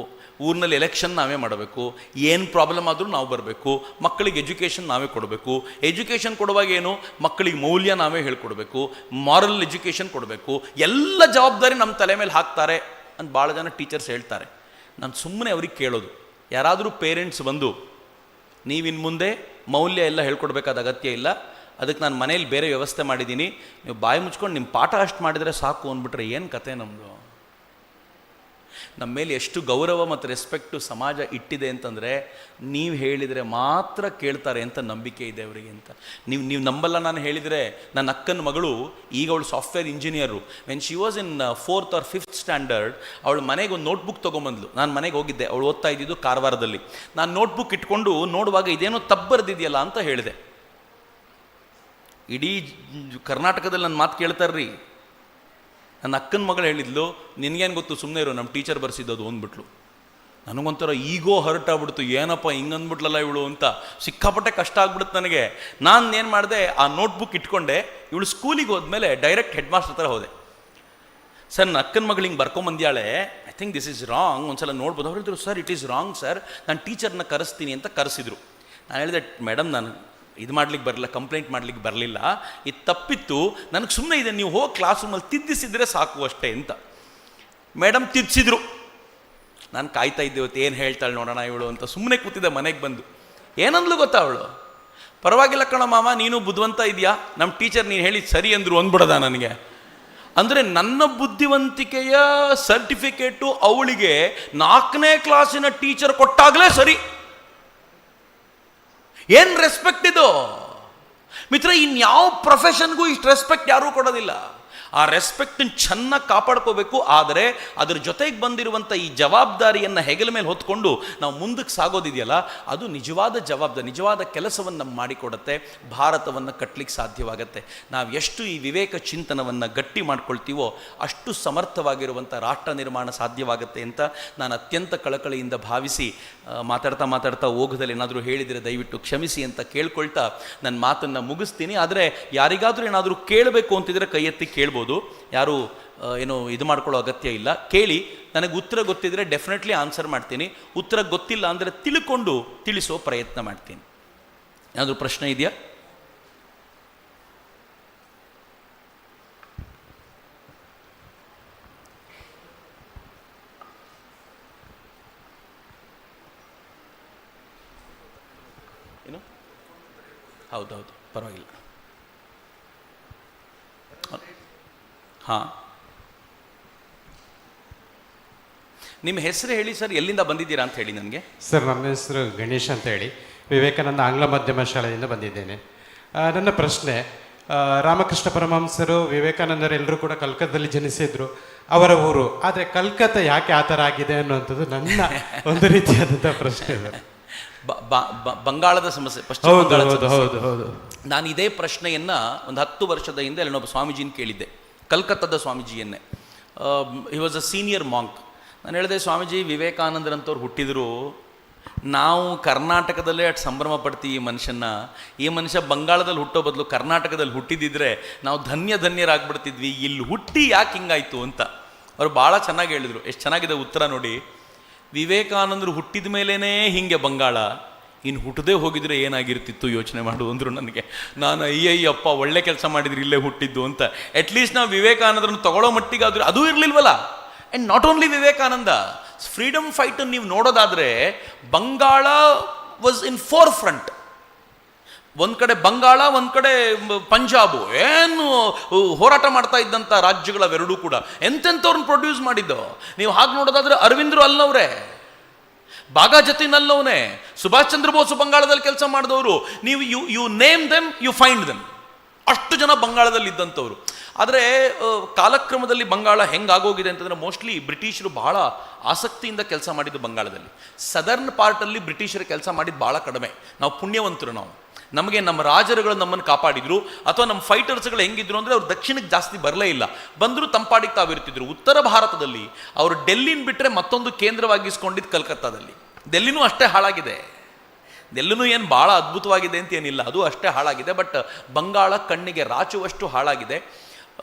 ಊರಿನಲ್ಲಿ ಎಲೆಕ್ಷನ್ ನಾವೇ ಮಾಡಬೇಕು, ಏನು ಪ್ರಾಬ್ಲಮ್ ಆದರೂ ನಾವು ಬರಬೇಕು, ಮಕ್ಕಳಿಗೆ ಎಜುಕೇಷನ್ ನಾವೇ ಕೊಡಬೇಕು, ಎಜುಕೇಷನ್ ಕೊಡುವಾಗ ಏನು ಮಕ್ಕಳಿಗೆ ಮೌಲ್ಯ ನಾವೇ ಹೇಳ್ಕೊಡ್ಬೇಕು, ಮಾರಲ್ ಎಜುಕೇಷನ್ ಕೊಡಬೇಕು, ಎಲ್ಲ ಜವಾಬ್ದಾರಿ ನಮ್ಮ ತಲೆ ಮೇಲೆ ಹಾಕ್ತಾರೆ ಅಂತ ಭಾಳ ಜನ ಟೀಚರ್ಸ್ ಹೇಳ್ತಾರೆ. ನಾನು ಸುಮ್ಮನೆ ಅವ್ರಿಗೆ ಕೇಳೋದು, ಯಾರಾದರೂ ಪೇರೆಂಟ್ಸ್ ಬಂದು ನೀವಿನ್ನು ಮುಂದೆ ಮೌಲ್ಯ ಎಲ್ಲ ಹೇಳ್ಕೊಡ್ಬೇಕಾದ ಅಗತ್ಯ ಇಲ್ಲ, ಅದಕ್ಕೆ ನಾನು ಮನೇಲಿ ಬೇರೆ ವ್ಯವಸ್ಥೆ ಮಾಡಿದ್ದೀನಿ, ನೀವು ಬಾಯಿ ಮುಚ್ಕೊಂಡು ನಿಮ್ಮ ಪಾಠ ಅಷ್ಟು ಮಾಡಿದರೆ ಸಾಕು ಅಂದ್ಬಿಟ್ರೆ ಏನು ಕತೆ ನಮ್ಮದು? ನಮ್ಮ ಮೇಲೆ ಎಷ್ಟು ಗೌರವ ಮತ್ತು ರೆಸ್ಪೆಕ್ಟು ಸಮಾಜ ಇಟ್ಟಿದೆ ಅಂತಂದರೆ ನೀವು ಹೇಳಿದರೆ ಮಾತ್ರ ಕೇಳ್ತಾರೆ ಅಂತ ನಂಬಿಕೆ ಇದೆ ಅವರಿಗೆ ಅಂತ. ನೀವು ನಂಬಲ್ಲ. ನಾನು ಹೇಳಿದರೆ ನನ್ನ ಅಕ್ಕನ ಮಗಳು ಈಗ ಅವಳು software engineer. When she was in 4th or 5th standard ಅವಳು ಮನೆಗೆ ಒಂದು ನೋಟ್ಬುಕ್ ತೊಗೊಂಬಂದ್ಲು. ನಾನು ಮನೆಗೆ ಹೋಗಿದ್ದೆ, ಅವಳು ಓದ್ತಾ ಇದ್ದಿದ್ದು ಕಾರವಾರದಲ್ಲಿ. ನಾನು ನೋಟ್ಬುಕ್ ಇಟ್ಕೊಂಡು ನೋಡುವಾಗ ಇದೇನೋ ತಪ್ಪರ್ದಿದೆಯಲ್ಲ ಅಂತ ಹೇಳಿದೆ. ಇಡೀ ಕರ್ನಾಟಕದಲ್ಲಿ ನನ್ನ ಮಾತು ಕೇಳ್ತಾರ್ರಿ. ನನ್ನ ಅಕ್ಕನ ಮಗಳು ಹೇಳಿದ್ಲು, ನಿನಗೇನು ಗೊತ್ತು ಸುಮ್ಮನೆ ಇರೋ, ನಮ್ಮ ಟೀಚರ್ ಬರ್ಸಿದ್ದದು ಅಂದ್ಬಿಟ್ಲು. ನನಗೊಂಥರ ಈಗೋ ಹರ್ಟ್ ಆಗ್ಬಿಡ್ತು, ಏನಪ್ಪ ಹಿಂಗಂದ್ಬಿಟ್ಲಲ್ಲ ಇವಳು ಅಂತ. ಸಿಕ್ಕಾಪಟ್ಟೆ ಕಷ್ಟ ಆಗ್ಬಿಡುತ್ತೆ ನನಗೆ. ನಾನು ಏನು ಮಾಡಿದೆ, ಆ ನೋಟ್ಬುಕ್ ಇಟ್ಕೊಂಡೆ. ಇವಳು ಸ್ಕೂಲಿಗೆ ಹೋದ್ಮೇಲೆ ಡೈರೆಕ್ಟ್ ಹೆಡ್ ಮಾಸ್ಟರ್ ಹತ್ರ ಹೋದೆ. ಸರ್ ನನ್ನ ಅಕ್ಕನ ಮಗಳು ಹಿಂಗೆ ಬರ್ಕೊಂಬಂದ್ಯಾಳೆ, I think this is wrong, ಒಂದ್ಸಲ ನೋಡ್ಬೋದು. ಅವ್ರು ಹೇಳಿದ್ರು, sir it is wrong sir, ನಾನು ಟೀಚರ್ನ ಕರೆಸ್ತೀನಿ ಅಂತ ಕರೆಸಿದ್ರು. ನಾನು ಹೇಳಿದೆ, ಮೇಡಮ್ ನಾನು ಇದು ಮಾಡ್ಲಿಕ್ಕೆ ಬರಲಿಲ್ಲ, ಕಂಪ್ಲೇಂಟ್ ಮಾಡ್ಲಿಕ್ಕೆ ಬರಲಿಲ್ಲ, ಇದು ತಪ್ಪಿತ್ತು, ನನಗೆ ಸುಮ್ಮನೆ ಇದೆ, ನೀವು ಹೋಗಿ ಕ್ಲಾಸ್ ರೂಮಲ್ಲಿ ತಿದ್ದಿಸಿದ್ರೆ ಸಾಕು ಅಷ್ಟೇ ಅಂತ. ಮೇಡಮ್ ತಿದ್ದಿಸಿದ್ರು. ನಾನು ಕಾಯ್ತಾ ಇದ್ದೆ ಇವತ್ತು ಏನು ಹೇಳ್ತಾಳೆ ನೋಡೋಣ ಇವಳು ಅಂತ ಸುಮ್ಮನೆ ಕೂತಿದ್ದೆ. ಮನೆಗೆ ಬಂದು ಏನಂದ್ಲು ಗೊತ್ತಾ ಅವಳು? ಪರವಾಗಿಲ್ಲ ಕಣ ಮಾಮ, ನೀನು ಬುದ್ಧಿವಂತ ಇದೆಯಾ, ನಮ್ಮ ಟೀಚರ್ ನೀನು ಹೇಳಿದ ಸರಿ ಅಂದರು ಅಂದ್ಬಿಡದ ನನಗೆ. ಅಂದರೆ ನನ್ನ ಬುದ್ಧಿವಂತಿಕೆಯ ಸರ್ಟಿಫಿಕೇಟು ಅವಳಿಗೆ 4ನೇ ಕ್ಲಾಸಿನ ಟೀಚರ್ ಕೊಟ್ಟಾಗಲೇ ಸರಿ. ಏನು ರೆಸ್ಪೆಕ್ಟ್ ಇದು ಮಿತ್ರ? ಇನ್ಯಾವ ಪ್ರೊಫೆಷನ್ಗೂ ಇಷ್ಟು ರೆಸ್ಪೆಕ್ಟ್ ಯಾರೂ ಕೊಡೋದಿಲ್ಲ. ಆ ರೆಸ್ಪೆಕ್ಟನ್ನು ಚೆನ್ನಾಗಿ ಕಾಪಾಡ್ಕೋಬೇಕು. ಆದರೆ ಅದ್ರ ಜೊತೆಗೆ ಬಂದಿರುವಂಥ ಈ ಜವಾಬ್ದಾರಿಯನ್ನು ಹೆಗಲ ಮೇಲೆ ಹೊತ್ಕೊಂಡು ನಾವು ಮುಂದಕ್ಕೆ ಸಾಗೋದಿದೆಯಲ್ಲ, ಅದು ನಿಜವಾದ ಜವಾಬ್ದಾರಿ, ನಿಜವಾದ ಕೆಲಸವನ್ನು ನಮ್ಗೆ ಮಾಡಿಕೊಡುತ್ತೆ. ಭಾರತವನ್ನು ಕಟ್ಟಲಿಕ್ಕೆ ಸಾಧ್ಯವಾಗತ್ತೆ. ನಾವು ಎಷ್ಟು ಈ ವಿವೇಕ ಚಿಂತನವನ್ನು ಗಟ್ಟಿ ಮಾಡ್ಕೊಳ್ತೀವೋ ಅಷ್ಟು ಸಮರ್ಥವಾಗಿರುವಂಥ ರಾಷ್ಟ್ರ ನಿರ್ಮಾಣ ಸಾಧ್ಯವಾಗುತ್ತೆ ಅಂತ ನಾನು ಅತ್ಯಂತ ಕಳಕಳಿಯಿಂದ ಭಾವಿಸಿ, ಮಾತಾಡ್ತಾ ಓಘದಲ್ಲಿ ಏನಾದರೂ ಹೇಳಿದರೆ ದಯವಿಟ್ಟು ಕ್ಷಮಿಸಿ ಅಂತ ಕೇಳ್ಕೊಳ್ತಾ ನನ್ನ ಮಾತನ್ನು ಮುಗಿಸ್ತೀನಿ. ಆದರೆ ಯಾರಿಗಾದರೂ ಏನಾದರೂ ಕೇಳಬೇಕು ಅಂತಿದ್ರೆ ಕೈ ಎತ್ತಿ ಕೇಳ್ಬೋದು. ಯಾರು ಏನು ಇದು ಮಾಡ್ಕೊಳ್ಳೋ ಅಗತ್ಯ ಇಲ್ಲ. ಕೇಳಿ, ನನಗೆ ಉತ್ತರ ಗೊತ್ತಿದ್ರೆ ಡೆಫಿನೆಟ್ಲಿ ಆನ್ಸರ್ ಮಾಡ್ತೀನಿ. ಉತ್ತರ ಗೊತ್ತಿಲ್ಲ ಅಂದರೆ ತಿಳ್ಕೊಂಡು ತಿಳಿಸೋ ಪ್ರಯತ್ನ ಮಾಡ್ತೀನಿ. ಏನಾದರೂ ಪ್ರಶ್ನೆ ಇದೆಯಾ? ಏನು? ಹೌದೌದು, ಪರವಾಗಿಲ್ಲ. ಹಾಂ, ನಿಮ್ಮ ಹೆಸರು ಹೇಳಿ ಸರ್, ಎಲ್ಲಿಂದ ಬಂದಿದ್ದೀರಾ ಅಂತ ಹೇಳಿ ನನಗೆ. ಸರ್, ನಮ್ಮ ಹೆಸರು ಗಣೇಶ್ ಅಂತ ಹೇಳಿ, ವಿವೇಕಾನಂದ ಆಂಗ್ಲ ಮಾಧ್ಯಮ ಶಾಲೆಯಿಂದ ಬಂದಿದ್ದೇನೆ. ನನ್ನ ಪ್ರಶ್ನೆ, ರಾಮಕೃಷ್ಣ ಪರಮಹಂಸರು, ವಿವೇಕಾನಂದರು ಎಲ್ಲರೂ ಕೂಡ ಕಲ್ಕತ್ತಾದಲ್ಲಿ ಜನಿಸಿದ್ರು, ಅವರ ಊರು. ಆದರೆ ಕಲ್ಕತ್ತಾ ಯಾಕೆ ಆ ಥರ ಆಗಿದೆ ಅನ್ನುವಂಥದ್ದು ನನ್ನ ಒಂದು ರೀತಿಯಾದಂಥ ಪ್ರಶ್ನೆ ಇದೆ. ಬಂಗಾಳದ ಸಮಸ್ಯೆ, ಪಶ್ಚಿಮ ಹೌದು ಬಂಗಾಳದ ಹೌದು ಸಮಸ್ಯೆ. ಹೌದು ಹೌದು. ನಾನು ಇದೇ ಪ್ರಶ್ನೆಯನ್ನು ಒಂದು 10 ವರ್ಷದ ಹಿಂದೆ ಅಲ್ಲೊಬ್ಬ ಸ್ವಾಮೀಜಿನ ಕೇಳಿದ್ದೆ, ಕಲ್ಕತ್ತಾದ ಸ್ವಾಮೀಜಿಯನ್ನೇ. He was a senior monk. ನಾನು ಹೇಳಿದೆ, ಸ್ವಾಮೀಜಿ, ವಿವೇಕಾನಂದರಂಥವ್ರು ಹುಟ್ಟಿದ್ರು, ನಾವು ಕರ್ನಾಟಕದಲ್ಲೇ ಅಷ್ಟು ಸಂಭ್ರಮ ಪಡ್ತೀವಿ ಈ ಮನುಷ್ಯ ಬಂಗಾಳದಲ್ಲಿ ಹುಟ್ಟೋ ಬದಲು ಕರ್ನಾಟಕದಲ್ಲಿ ಹುಟ್ಟಿದಿದ್ರೆ ನಾವು ಧನ್ಯರಾಗ್ಬಿಡ್ತಿದ್ವಿ, ಇಲ್ಲಿ ಹುಟ್ಟಿ ಯಾಕೆ ಹಿಂಗಾಯ್ತು ಅಂತ. ಅವರು ಭಾಳ ಚೆನ್ನಾಗಿ ಹೇಳಿದರು. ಎಷ್ಟು ಚೆನ್ನಾಗಿದೆ ಉತ್ತರ ನೋಡಿ. ವಿವೇಕಾನಂದರು ಹುಟ್ಟಿದ ಮೇಲೇ ಹೀಗೆ ಬಂಗಾಳ, ಇನ್ನು ಹುಟ್ಟದೇ ಹೋಗಿದ್ರೆ ಏನಾಗಿರ್ತಿತ್ತು ಯೋಚನೆ ಮಾಡು ಅಂದರು ನನಗೆ. ನಾನು ಅಯ್ಯಯ್ಯಪ್ಪ, ಒಳ್ಳೆ ಕೆಲಸ ಮಾಡಿದ್ರಿ ಇಲ್ಲೇ ಹುಟ್ಟಿದ್ದು ಅಂತ. ಅಟ್ಲೀಸ್ಟ್ ನಾವು ವಿವೇಕಾನಂದರನ್ನು ತಗೊಳ್ಳೋ ಮಟ್ಟಿಗಾದರೂ ಅದೂ ಇರಲಿಲ್ವಲ್ಲ. And not only Vivekananda, freedom ಫೈಟನ್ನು ನೀವು ನೋಡೋದಾದರೆ Bangala was in forefront. ಒಂದು ಕಡೆ ಬಂಗಾಳ, ಒಂದು ಕಡೆ ಪಂಜಾಬು, ಏನು ಹೋರಾಟ ಮಾಡ್ತಾ ಇದ್ದಂಥ ರಾಜ್ಯಗಳವೆರಡೂ ಕೂಡ ಎಂತೆಂಥವ್ರನ್ನ ಪ್ರೊಡ್ಯೂಸ್ ಮಾಡಿದ್ದು. ನೀವು ಹಾಗೆ ನೋಡೋದಾದರೆ ಅರವಿಂದರು ಅಲ್ಲವರೇ, ಬಾಗಾ ಜತೀನ್ ಅಲ್ಲವನೇ, ಸುಭಾಷ್ ಚಂದ್ರ ಬೋಸ್ ಬಂಗಾಳದಲ್ಲಿ ಕೆಲಸ ಮಾಡಿದವರು. ನೀವು you name them, you find them. ಅಷ್ಟು ಜನ ಬಂಗಾಳದಲ್ಲಿ ಇದ್ದಂಥವ್ರು. ಆದರೆ ಕಾಲಕ್ರಮದಲ್ಲಿ ಬಂಗಾಳ ಹೆಂಗಾಗೋಗಿದೆ ಅಂತಂದರೆ, ಮೋಸ್ಟ್ಲಿ ಬ್ರಿಟಿಷರು ಬಹಳ ಆಸಕ್ತಿಯಿಂದ ಕೆಲಸ ಮಾಡಿದ್ದು ಬಂಗಾಳದಲ್ಲಿ. ಸದರ್ನ್ ಪಾರ್ಟಲ್ಲಿ ಬ್ರಿಟಿಷರು ಕೆಲಸ ಮಾಡಿದ್ದು ಭಾಳ ಕಡಿಮೆ. ನಾವು ಪುಣ್ಯವಂತರು. ನಮಗೆ ನಮ್ಮ ರಾಜರುಗಳು ನಮ್ಮನ್ನು ಕಾಪಾಡಿದ್ರು, ಅಥವಾ ನಮ್ಮ ಫೈಟರ್ಸ್ಗಳು ಹೆಂಗಿದ್ರು ಅಂದರೆ ಅವ್ರು ದಕ್ಷಿಣಕ್ಕೆ ಜಾಸ್ತಿ ಬರಲೇ ಇಲ್ಲ, ಬಂದರೂ ತಂಪಾಡಿಗೆ ತಾವಿರ್ತಿದ್ರು. ಉತ್ತರ ಭಾರತದಲ್ಲಿ ಅವರು ಡೆಲ್ಲಿನ ಬಿಟ್ಟರೆ ಮತ್ತೊಂದು ಕೇಂದ್ರವಾಗಿಸ್ಕೊಂಡಿದ್ದು ಕಲ್ಕತ್ತಾದಲ್ಲಿ. ಡೆಲ್ಲಿನೂ ಅಷ್ಟೇ ಹಾಳಾಗಿದೆ. ಡೆಲ್ಲಿನೂ ಏನು ಭಾಳ ಅದ್ಭುತವಾಗಿದೆ ಅಂತ ಏನಿಲ್ಲ, ಅದು ಅಷ್ಟೇ ಹಾಳಾಗಿದೆ. ಬಟ್ ಬಂಗಾಳ ಕಣ್ಣಿಗೆ ರಾಚುವಷ್ಟು ಹಾಳಾಗಿದೆ.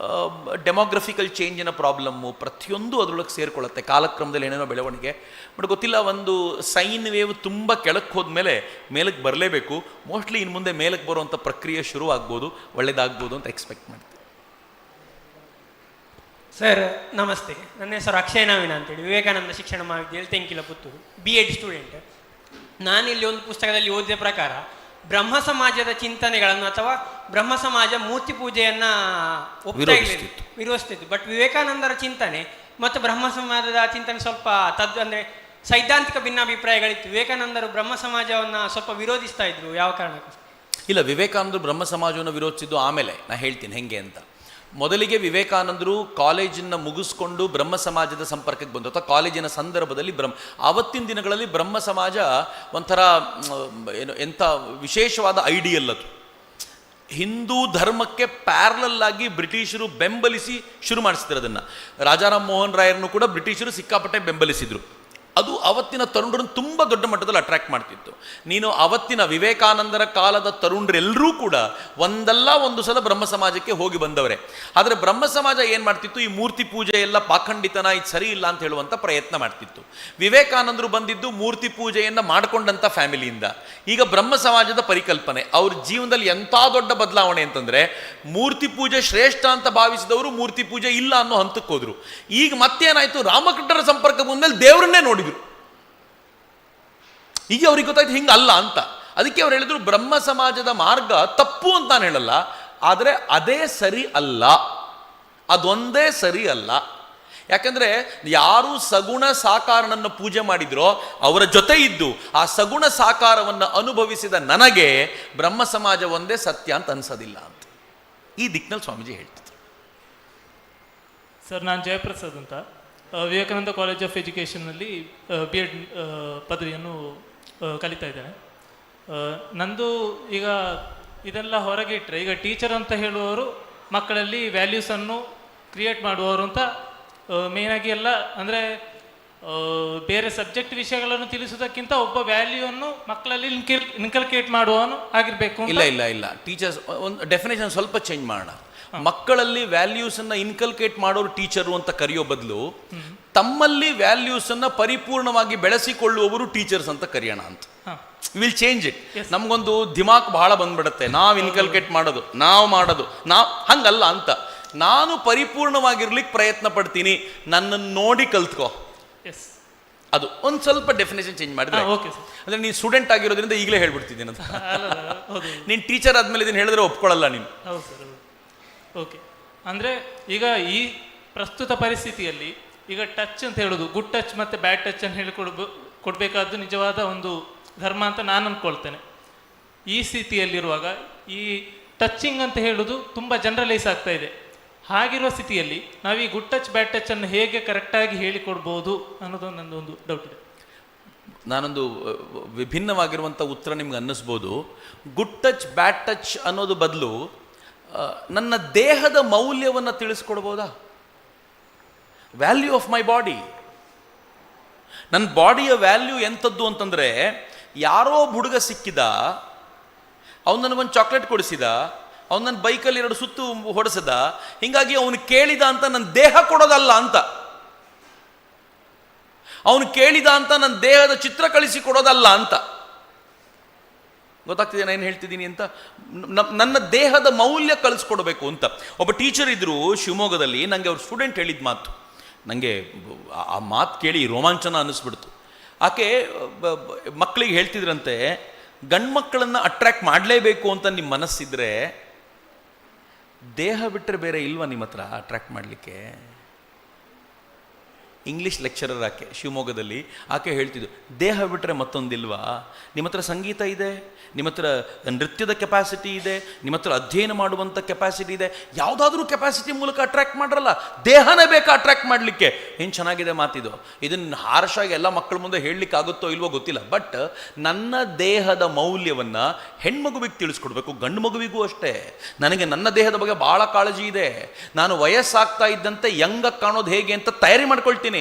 ಡೆಮೋಗ್ರಫಿಕಲ್ ಚೇಂಜಿನ ಪ್ರಾಬ್ಲಮ್ಮು ಪ್ರತಿಯೊಂದು ಅದರೊಳಗೆ ಸೇರಿಕೊಳ್ಳುತ್ತೆ. ಕಾಲಕ್ರಮದಲ್ಲಿ ಏನೇನೋ ಬೆಳವಣಿಗೆ, ಬಟ್ ಗೊತ್ತಿಲ್ಲ, ಒಂದು ಸೈನ್ ವೇವ್ ತುಂಬ ಕೆಳಕ್ಕೆ ಹೋದ್ಮೇಲೆ ಮೇಲಕ್ಕೆ ಬರಲೇಬೇಕು. ಮೋಸ್ಟ್ಲಿ ಇನ್ನು ಮುಂದೆ ಮೇಲಕ್ಕೆ ಬರುವಂಥ ಪ್ರಕ್ರಿಯೆ ಶುರು ಆಗ್ಬೋದು, ಒಳ್ಳೇದಾಗ್ಬೋದು ಅಂತ ಎಕ್ಸ್ಪೆಕ್ಟ್ ಮಾಡ್ತೀನಿ. ಸರ್ ನಮಸ್ತೆ, ನನ್ನ ಹೆಸರು ಅಕ್ಷಯ್ ನವೀನ ಅಂತೇಳಿ, ವಿವೇಕಾನಂದ ಶಿಕ್ಷಣ ಮಹಾವಿದ್ಯಾಲಯ ತೆಂಕಿಲ ಪುತ್ತೂರು, B.Ed ಸ್ಟೂಡೆಂಟ್. ನಾನಿಲ್ಲಿ ಒಂದು ಪುಸ್ತಕದಲ್ಲಿ ಓದಿದ ಪ್ರಕಾರ ಬ್ರಹ್ಮ ಸಮಾಜದ ಚಿಂತನೆಗಳನ್ನು ಅಥವಾ ಬ್ರಹ್ಮ ಸಮಾಜ ಮೂರ್ತಿ ಪೂಜೆಯನ್ನು ವಿರೋಧಿಸ್ತಿತ್ತು. ಬಟ್ ವಿವೇಕಾನಂದರ ಚಿಂತನೆ ಮತ್ತು ಬ್ರಹ್ಮ ಸಮಾಜದ ಚಿಂತನೆ ಸ್ವಲ್ಪ ಅಂದರೆ ಸೈದ್ಧಾಂತಿಕ ಭಿನ್ನಾಭಿಪ್ರಾಯಗಳಿತ್ತು. ವಿವೇಕಾನಂದರು ಬ್ರಹ್ಮ ಸಮಾಜವನ್ನು ಸ್ವಲ್ಪ ವಿರೋಧಿಸ್ತಾ ಇದ್ರು, ಯಾವ ಕಾರಣಕ್ಕೂ? ಇಲ್ಲ, ವಿವೇಕಾನಂದರು ಬ್ರಹ್ಮ ಸಮಾಜವನ್ನು ವಿರೋಧಿಸಿದ್ದು ಆಮೇಲೆ ನಾನು ಹೇಳ್ತೀನಿ ಹೆಂಗೆ ಅಂತ. ಮೊದಲಿಗೆ ವಿವೇಕಾನಂದರು ಕಾಲೇಜನ್ನು ಮುಗಿಸ್ಕೊಂಡು ಬ್ರಹ್ಮ ಸಮಾಜದ ಸಂಪರ್ಕಕ್ಕೆ ಬಂದರು, ಅಥವಾ ಕಾಲೇಜಿನ ಸಂದರ್ಭದಲ್ಲಿ ಆವತ್ತಿನ ದಿನಗಳಲ್ಲಿ ಬ್ರಹ್ಮ ಸಮಾಜ ಒಂಥರ ಏನು ಎಂಥ ವಿಶೇಷವಾದ ಐಡಿಯಲ್ ಅದು. ಹಿಂದೂ ಧರ್ಮಕ್ಕೆ ಪ್ಯಾರಲಲ್ ಆಗಿ ಬ್ರಿಟಿಷರು ಬೆಂಬಲಿಸಿ ಶುರು ಮಾಡಿಸಿದ್ರು ಅದನ್ನು. ರಾಜಾರಾಮ್ ಮೋಹನ್ ರಾಯರನ್ನು ಕೂಡ ಬ್ರಿಟಿಷರು ಸಿಕ್ಕಾಪಟ್ಟೆ ಬೆಂಬಲಿಸಿದರು. ಅದು ಅವತ್ತಿನ ತರುಣರನ್ನು ತುಂಬ ದೊಡ್ಡ ಮಟ್ಟದಲ್ಲಿ ಅಟ್ರ್ಯಾಕ್ಟ್ ಮಾಡ್ತಿತ್ತು. ನೀನು ಅವತ್ತಿನ ವಿವೇಕಾನಂದರ ಕಾಲದ ತರುಣರೆಲ್ಲರೂ ಕೂಡ ಒಂದಲ್ಲ ಒಂದು ಸಲ ಬ್ರಹ್ಮ ಸಮಾಜಕ್ಕೆ ಹೋಗಿ ಬಂದವರೇ. ಆದರೆ ಬ್ರಹ್ಮ ಸಮಾಜ ಏನು ಮಾಡ್ತಿತ್ತು, ಈ ಮೂರ್ತಿ ಪೂಜೆ ಎಲ್ಲ ಪಾಖಂಡಿತನ, ಇದು ಸರಿ ಇಲ್ಲ ಅಂತ ಹೇಳುವಂಥ ಪ್ರಯತ್ನ ಮಾಡ್ತಿತ್ತು. ವಿವೇಕಾನಂದರು ಬಂದಿದ್ದು ಮೂರ್ತಿ ಪೂಜೆಯನ್ನು ಮಾಡಿಕೊಂಡಂಥ ಫ್ಯಾಮಿಲಿಯಿಂದ. ಈಗ ಬ್ರಹ್ಮ ಸಮಾಜದ ಪರಿಕಲ್ಪನೆ ಅವ್ರ ಜೀವನದಲ್ಲಿ ಎಂಥ ದೊಡ್ಡ ಬದಲಾವಣೆ ಅಂತಂದರೆ, ಮೂರ್ತಿ ಪೂಜೆ ಶ್ರೇಷ್ಠ ಅಂತ ಭಾವಿಸಿದವರು ಮೂರ್ತಿ ಪೂಜೆ ಇಲ್ಲ ಅನ್ನೋ ಹಂತಕ್ಕೆ ಹೋದರು. ಈಗ ಮತ್ತೇನಾಯಿತು, ರಾಮಕೃಷ್ಣರ ಸಂಪರ್ಕ ಬಂದಮೇಲೆ ದೇವರನ್ನೇ ನೋಡಿದರು. ಈಗ ಅವ್ರಿಗೆ ಗೊತ್ತಾಯ್ತು ಹಿಂಗೆ ಅಲ್ಲ ಅಂತ. ಅದಕ್ಕೆ ಅವ್ರು ಹೇಳಿದ್ರು ಬ್ರಹ್ಮ ಸಮಾಜದ ಮಾರ್ಗ ತಪ್ಪು ಅಂತ ನಾನು ಹೇಳಲ್ಲ, ಆದರೆ ಅದೇ ಸರಿ ಅಲ್ಲ, ಅದೊಂದೇ ಸರಿ ಅಲ್ಲ. ಯಾಕಂದ್ರೆ ಯಾರು ಸಗುಣ ಸಾಕಾರನನ್ನು ಪೂಜೆ ಮಾಡಿದ್ರೋ ಅವರ ಜೊತೆ ಇದ್ದು ಆ ಸಗುಣ ಸಾಕಾರವನ್ನು ಅನುಭವಿಸಿದ ನನಗೆ ಬ್ರಹ್ಮ ಸಮಾಜ ಒಂದೇ ಸತ್ಯ ಅಂತ ಅನ್ಸೋದಿಲ್ಲ ಅಂತ ಈ ದಿಕ್ಕಿನಲ್ಲಿ ಸ್ವಾಮೀಜಿ ಹೇಳ್ತಿದ್ರು. ಸರ್, ನಾನು ಜಯಪ್ರಸಾದ್ ಅಂತ ವಿವೇಕಾನಂದ ಕಾಲೇಜ್ ಆಫ್ ಎಜುಕೇಷನ್ನಲ್ಲಿ BEd ಪದವಿಯನ್ನು ಕಲಿತಾ ಇದ್ದೇನೆ. ನಂದು ಈಗ ಇದೆಲ್ಲ ಹೊರಗೆ ಇಟ್ಟರೆ, ಈಗ ಟೀಚರ್ ಅಂತ ಹೇಳುವವರು ಮಕ್ಕಳಲ್ಲಿ ವ್ಯಾಲ್ಯೂಸನ್ನು ಕ್ರಿಯೇಟ್ ಮಾಡುವವರು ಅಂತ ಮೇಯ್ನಾಗಿ ಎಲ್ಲ ಅಂದರೆ ಬೇರೆ ಸಬ್ಜೆಕ್ಟ್ ವಿಷಯಗಳನ್ನು ತಿಳಿಸೋದಕ್ಕಿಂತ ಒಬ್ಬ ವ್ಯಾಲ್ಯೂವನ್ನು ಮಕ್ಕಳಲ್ಲಿ ಇನ್ಕಲ್ಕೇಟ್ ಮಾಡುವವನು ಆಗಿರಬೇಕು. ಇಲ್ಲ ಟೀಚರ್ಸ್ ಒಂದು ಡೆಫಿನೇಷನ್ ಸ್ವಲ್ಪ ಚೇಂಜ್ ಮಾಡೋಣ. ಮಕ್ಕಳಲ್ಲಿ ವ್ಯಾಲ್ಯೂಸ್ ಅನ್ನ ಇನ್ಕಲ್ಕೇಟ್ ಮಾಡೋರು ಟೀಚರು ಅಂತ ಕರೆಯೋ ಬದಲು ತಮ್ಮಲ್ಲಿ ವ್ಯಾಲ್ಯೂಸ್ ಅನ್ನ ಪರಿಪೂರ್ಣವಾಗಿ ಬೆಳೆಸಿಕೊಳ್ಳುವವರು ಟೀಚರ್ಸ್ ಅಂತ ಕರೆಯೋಣ ಅಂತ. Will change it. ನಮ್ಗೊಂದು ದಿಮಾಕ್ ಬಹಳ ಬಂದ್ಬಿಡುತ್ತೆ, ನಾವು ಇನ್ಕಲ್ಕೇಟ್ ಮಾಡೋದು, ನಾವು ಹಂಗಲ್ಲ ಅಂತ. ನಾನು ಪರಿಪೂರ್ಣವಾಗಿರ್ಲಿಕ್ಕೆ ಪ್ರಯತ್ನ ಪಡ್ತೀನಿ, ನನ್ನನ್ನು ನೋಡಿ ಕಲ್ತ್ಕೋ, ಅದು ಒಂದು ಸ್ವಲ್ಪ ಡೆಫಿನೇಷನ್ ಚೇಂಜ್ ಮಾಡಿದ್ರೆ. ಅಂದ್ರೆ ನೀನು ಸ್ಟೂಡೆಂಟ್ ಆಗಿರೋದ್ರಿಂದ ಈಗಲೇ ಹೇಳ್ಬಿಡ್ತಿದ್ದೀನಿ ಅಂತ. ನೀನು ಟೀಚರ್ ಆದ್ಮೇಲೆ ಇದನ್ನು ಹೇಳಿದ್ರೆ ಒಪ್ಕೊಳ್ಳಲ್ಲ ನೀನು. ಹೌದು ಸರ್, ಓಕೆ. ಅಂದರೆ ಈಗ ಈ ಪ್ರಸ್ತುತ ಪರಿಸ್ಥಿತಿಯಲ್ಲಿ ಈಗ ಟಚ್ ಅಂತ ಹೇಳೋದು, ಗುಡ್ ಟಚ್ ಮತ್ತು ಬ್ಯಾಡ್ ಟಚ್ ಅಂತ ಕೊಡಬೇಕಾದ್ದು ನಿಜವಾದ ಒಂದು ಧರ್ಮ ಅಂತ ನಾನು ಅಂದ್ಕೊಳ್ತೇನೆ. ಈ ಸ್ಥಿತಿಯಲ್ಲಿರುವಾಗ ಈ ಟಚ್ಚಿಂಗ್ ಅಂತ ಹೇಳೋದು ತುಂಬ ಜನರಲೈಸ್ ಆಗ್ತಾ ಇದೆ. ಹಾಗಿರುವ ಸ್ಥಿತಿಯಲ್ಲಿ ನಾವು ಈ ಗುಡ್ ಟಚ್ ಬ್ಯಾಡ್ ಟಚ್ ಅನ್ನು ಹೇಗೆ ಕರೆಕ್ಟಾಗಿ ಹೇಳಿಕೊಡ್ಬೋದು ಅನ್ನೋದು ನನ್ನದೊಂದು ಡೌಟ್ ಇದೆ. ನಾನೊಂದು ವಿಭಿನ್ನವಾಗಿರುವಂಥ ಉತ್ತರ ನಿಮ್ಗೆ ಅನ್ನಿಸ್ಬೋದು. ಗುಡ್ ಟಚ್ ಬ್ಯಾಡ್ ಟಚ್ ಅನ್ನೋದು ಬದಲು ನನ್ನ ದೇಹದ ಮೌಲ್ಯವನ್ನು ತಿಳಿಸ್ಕೊಡ್ಬೋದಾ? Value of my body. ನನ್ನ ಬಾಡಿಯ ವ್ಯಾಲ್ಯೂ ಎಂಥದ್ದು ಅಂತಂದರೆ, ಯಾರೋ ಹುಡುಗ ಸಿಕ್ಕಿದ, ಅವನು ನನಗೊಂದು ಚಾಕ್ಲೇಟ್ ಕೊಡಿಸಿದ, ಅವನು ನನ್ನ ಬೈಕಲ್ಲಿ 2 ಸುತ್ತು ಹೊಡೆಸಿದ, ಹೀಗಾಗಿ ಅವನು ಕೇಳಿದ ಅಂತ ನನ್ನ ದೇಹ ಕೊಡೋದಲ್ಲ ಅಂತ, ಅವನು ಕೇಳಿದ ಅಂತ ನನ್ನ ದೇಹದ ಚಿತ್ರ ಕಳಿಸಿ ಕೊಡೋದಲ್ಲ ಅಂತ. ಗೊತ್ತಾಗ್ತಿದೆ ನಾನು ಏನು ಹೇಳ್ತಿದ್ದೀನಿ ಅಂತ? ನನ್ನ ದೇಹದ ಮೌಲ್ಯ ಕಳಿಸ್ಕೊಡ್ಬೇಕು ಅಂತ. ಒಬ್ಬ ಟೀಚರ್ ಇದ್ರು ಶಿವಮೊಗ್ಗದಲ್ಲಿ, ನನಗೆ ಅವ್ರ ಸ್ಟೂಡೆಂಟ್ ಹೇಳಿದ ಮಾತು, ನನಗೆ ಆ ಮಾತು ಕೇಳಿ ರೋಮಾಂಚನ ಅನ್ನಿಸ್ಬಿಡ್ತು. ಆಕೆ ಮಕ್ಕಳಿಗೆ ಹೇಳ್ತಿದ್ರಂತೆ, ಗಂಡು ಮಕ್ಕಳನ್ನು ಅಟ್ರ್ಯಾಕ್ಟ್ ಮಾಡಲೇಬೇಕು ಅಂತ ನಿಮ್ಮ ಮನಸ್ಸಿದ್ರೆ ದೇಹ ಬಿಟ್ಟರೆ ಬೇರೆ ಇಲ್ವಾ ನಿಮ್ಮ ಹತ್ರ ಅಟ್ರ್ಯಾಕ್ಟ್ ಮಾಡಲಿಕ್ಕೆ? ಇಂಗ್ಲೀಷ್ ಲೆಕ್ಚರರ್ ಆಕೆ ಶಿವಮೊಗ್ಗದಲ್ಲಿ. ಆಕೆ ಹೇಳ್ತಿದ್ದು, ದೇಹ ಬಿಟ್ಟರೆ ಮತ್ತೊಂದಿಲ್ವಾ? ನಿಮ್ಮ ಹತ್ರ ಸಂಗೀತ ಇದೆ, ನಿಮ್ಮ ಹತ್ರ ನೃತ್ಯದ ಕೆಪಾಸಿಟಿ ಇದೆ, ನಿಮ್ಮ ಹತ್ರ ಅಧ್ಯಯನ ಮಾಡುವಂಥ ಕೆಪಾಸಿಟಿ ಇದೆ, ಯಾವುದಾದ್ರೂ ಕೆಪಾಸಿಟಿ ಮೂಲಕ ಅಟ್ರ್ಯಾಕ್ಟ್ ಮಾಡ್ರಲ್ಲ, ದೇಹನೇ ಬೇಕಾ ಅಟ್ರ್ಯಾಕ್ಟ್ ಮಾಡಲಿಕ್ಕೆ. ಏನು ಚೆನ್ನಾಗಿದೆ ಮಾತಿದು. ಇದನ್ನು ಹಾರ್ಷಾಗಿ ಎಲ್ಲ ಮಕ್ಕಳ ಮುಂದೆ ಹೇಳಲಿಕ್ಕೆ ಆಗುತ್ತೋ ಇಲ್ವೋ ಗೊತ್ತಿಲ್ಲ, ಬಟ್ ನನ್ನ ದೇಹದ ಮೌಲ್ಯವನ್ನು ಹೆಣ್ಮಗುವಿಗೆ ತಿಳಿಸ್ಕೊಡ್ಬೇಕು, ಗಂಡು ಮಗುವಿಗೂ ಅಷ್ಟೇ. ನನಗೆ ನನ್ನ ದೇಹದ ಬಗ್ಗೆ ಭಾಳ ಕಾಳಜಿ ಇದೆ. ನಾನು ವಯಸ್ಸಾಗ್ತಾ ಇದ್ದಂತೆ ಯಂಗಾಗಿ ಕಾಣೋದು ಹೇಗೆ ಅಂತ ತಯಾರಿ ಮಾಡ್ಕೊಳ್ತೀನಿ.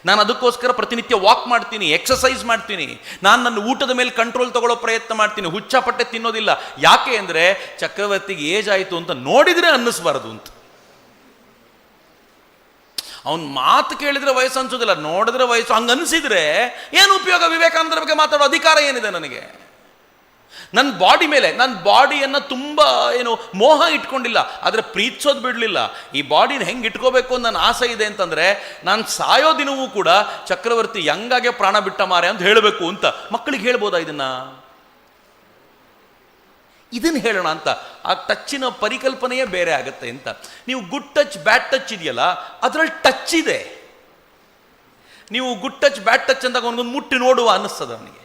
ನಾನು ಅದಕ್ಕೋಸ್ಕರ ಪ್ರತಿನಿತ್ಯ ವಾಕ್ ಮಾಡ್ತೀನಿ, ಎಕ್ಸಸೈಸ್ ಮಾಡ್ತೀನಿ, ನಾನು ನನ್ನ ಊಟದ ಮೇಲೆ ಕಂಟ್ರೋಲ್ ತಗೊಳ್ಳೋ ಪ್ರಯತ್ನ ಮಾಡ್ತೀನಿ, ಹುಚ್ಚಾಪಟ್ಟೆ ತಿನ್ನೋದಿಲ್ಲ. ಯಾಕೆ ಅಂದರೆ ಚಕ್ರವರ್ತಿಗೆ ಏಜ್ ಆಯಿತು ಅಂತ ನೋಡಿದರೆ ಅನ್ನಿಸ್ಬಾರ್ದು ಅಂತ. ಅವನು ಮಾತು ಕೇಳಿದ್ರೆ ವಯಸ್ಸು ಅನ್ಸೋದಿಲ್ಲ, ನೋಡಿದ್ರೆ ವಯಸ್ಸು. ಹಂಗೆ ಅನಿಸಿದ್ರೆ ಏನು ಉಪಯೋಗ? ವಿವೇಕಾನಂದರ ಬಗ್ಗೆ ಮಾತಾಡೋ ಅಧಿಕಾರ ಏನಿದೆ ನನಗೆ? ನನ್ನ ಬಾಡಿ ಮೇಲೆ, ನನ್ನ ಬಾಡಿಯನ್ನು ತುಂಬ ಮೋಹ ಇಟ್ಕೊಂಡಿಲ್ಲ, ಆದರೆ ಪ್ರೀತಿಸೋದು ಬಿಡಲಿಲ್ಲ. ಈ ಬಾಡಿನ ಹೆಂಗೆ ಇಟ್ಕೋಬೇಕು ಅಂತ ನನ್ನ ಆಸೆ ಇದೆ ಅಂತಂದರೆ, ನಾನು ಸಾಯೋ ದಿನವೂ ಕೂಡ ಚಕ್ರವರ್ತಿ ಯಂಗಾಗೆ ಪ್ರಾಣ ಬಿಟ್ಟ ಮಾರೆ ಅಂತ ಹೇಳಬೇಕು ಅಂತ. ಮಕ್ಕಳಿಗೆ ಹೇಳ್ಬೋದಾ ಇದನ್ನು ಹೇಳೋಣ ಅಂತ? ಆ ಟಚ್ಚಿನ ಪರಿಕಲ್ಪನೆಯೇ ಬೇರೆ ಆಗುತ್ತೆ ಅಂತ. ನೀವು ಗುಡ್ ಟಚ್ ಬ್ಯಾಡ್ ಟಚ್ ಇದೆಯಲ್ಲ, ಅದರಲ್ಲಿ ಟಚ್ ಇದೆ. ನೀವು ಗುಡ್ ಟಚ್ ಬ್ಯಾಡ್ ಟಚ್ ಅಂದಾಗ ಅವನಿಗೊಂದು ಮುಟ್ಟಿ ನೋಡುವ ಅನ್ನಿಸ್ತದೆ ಅವನಿಗೆ.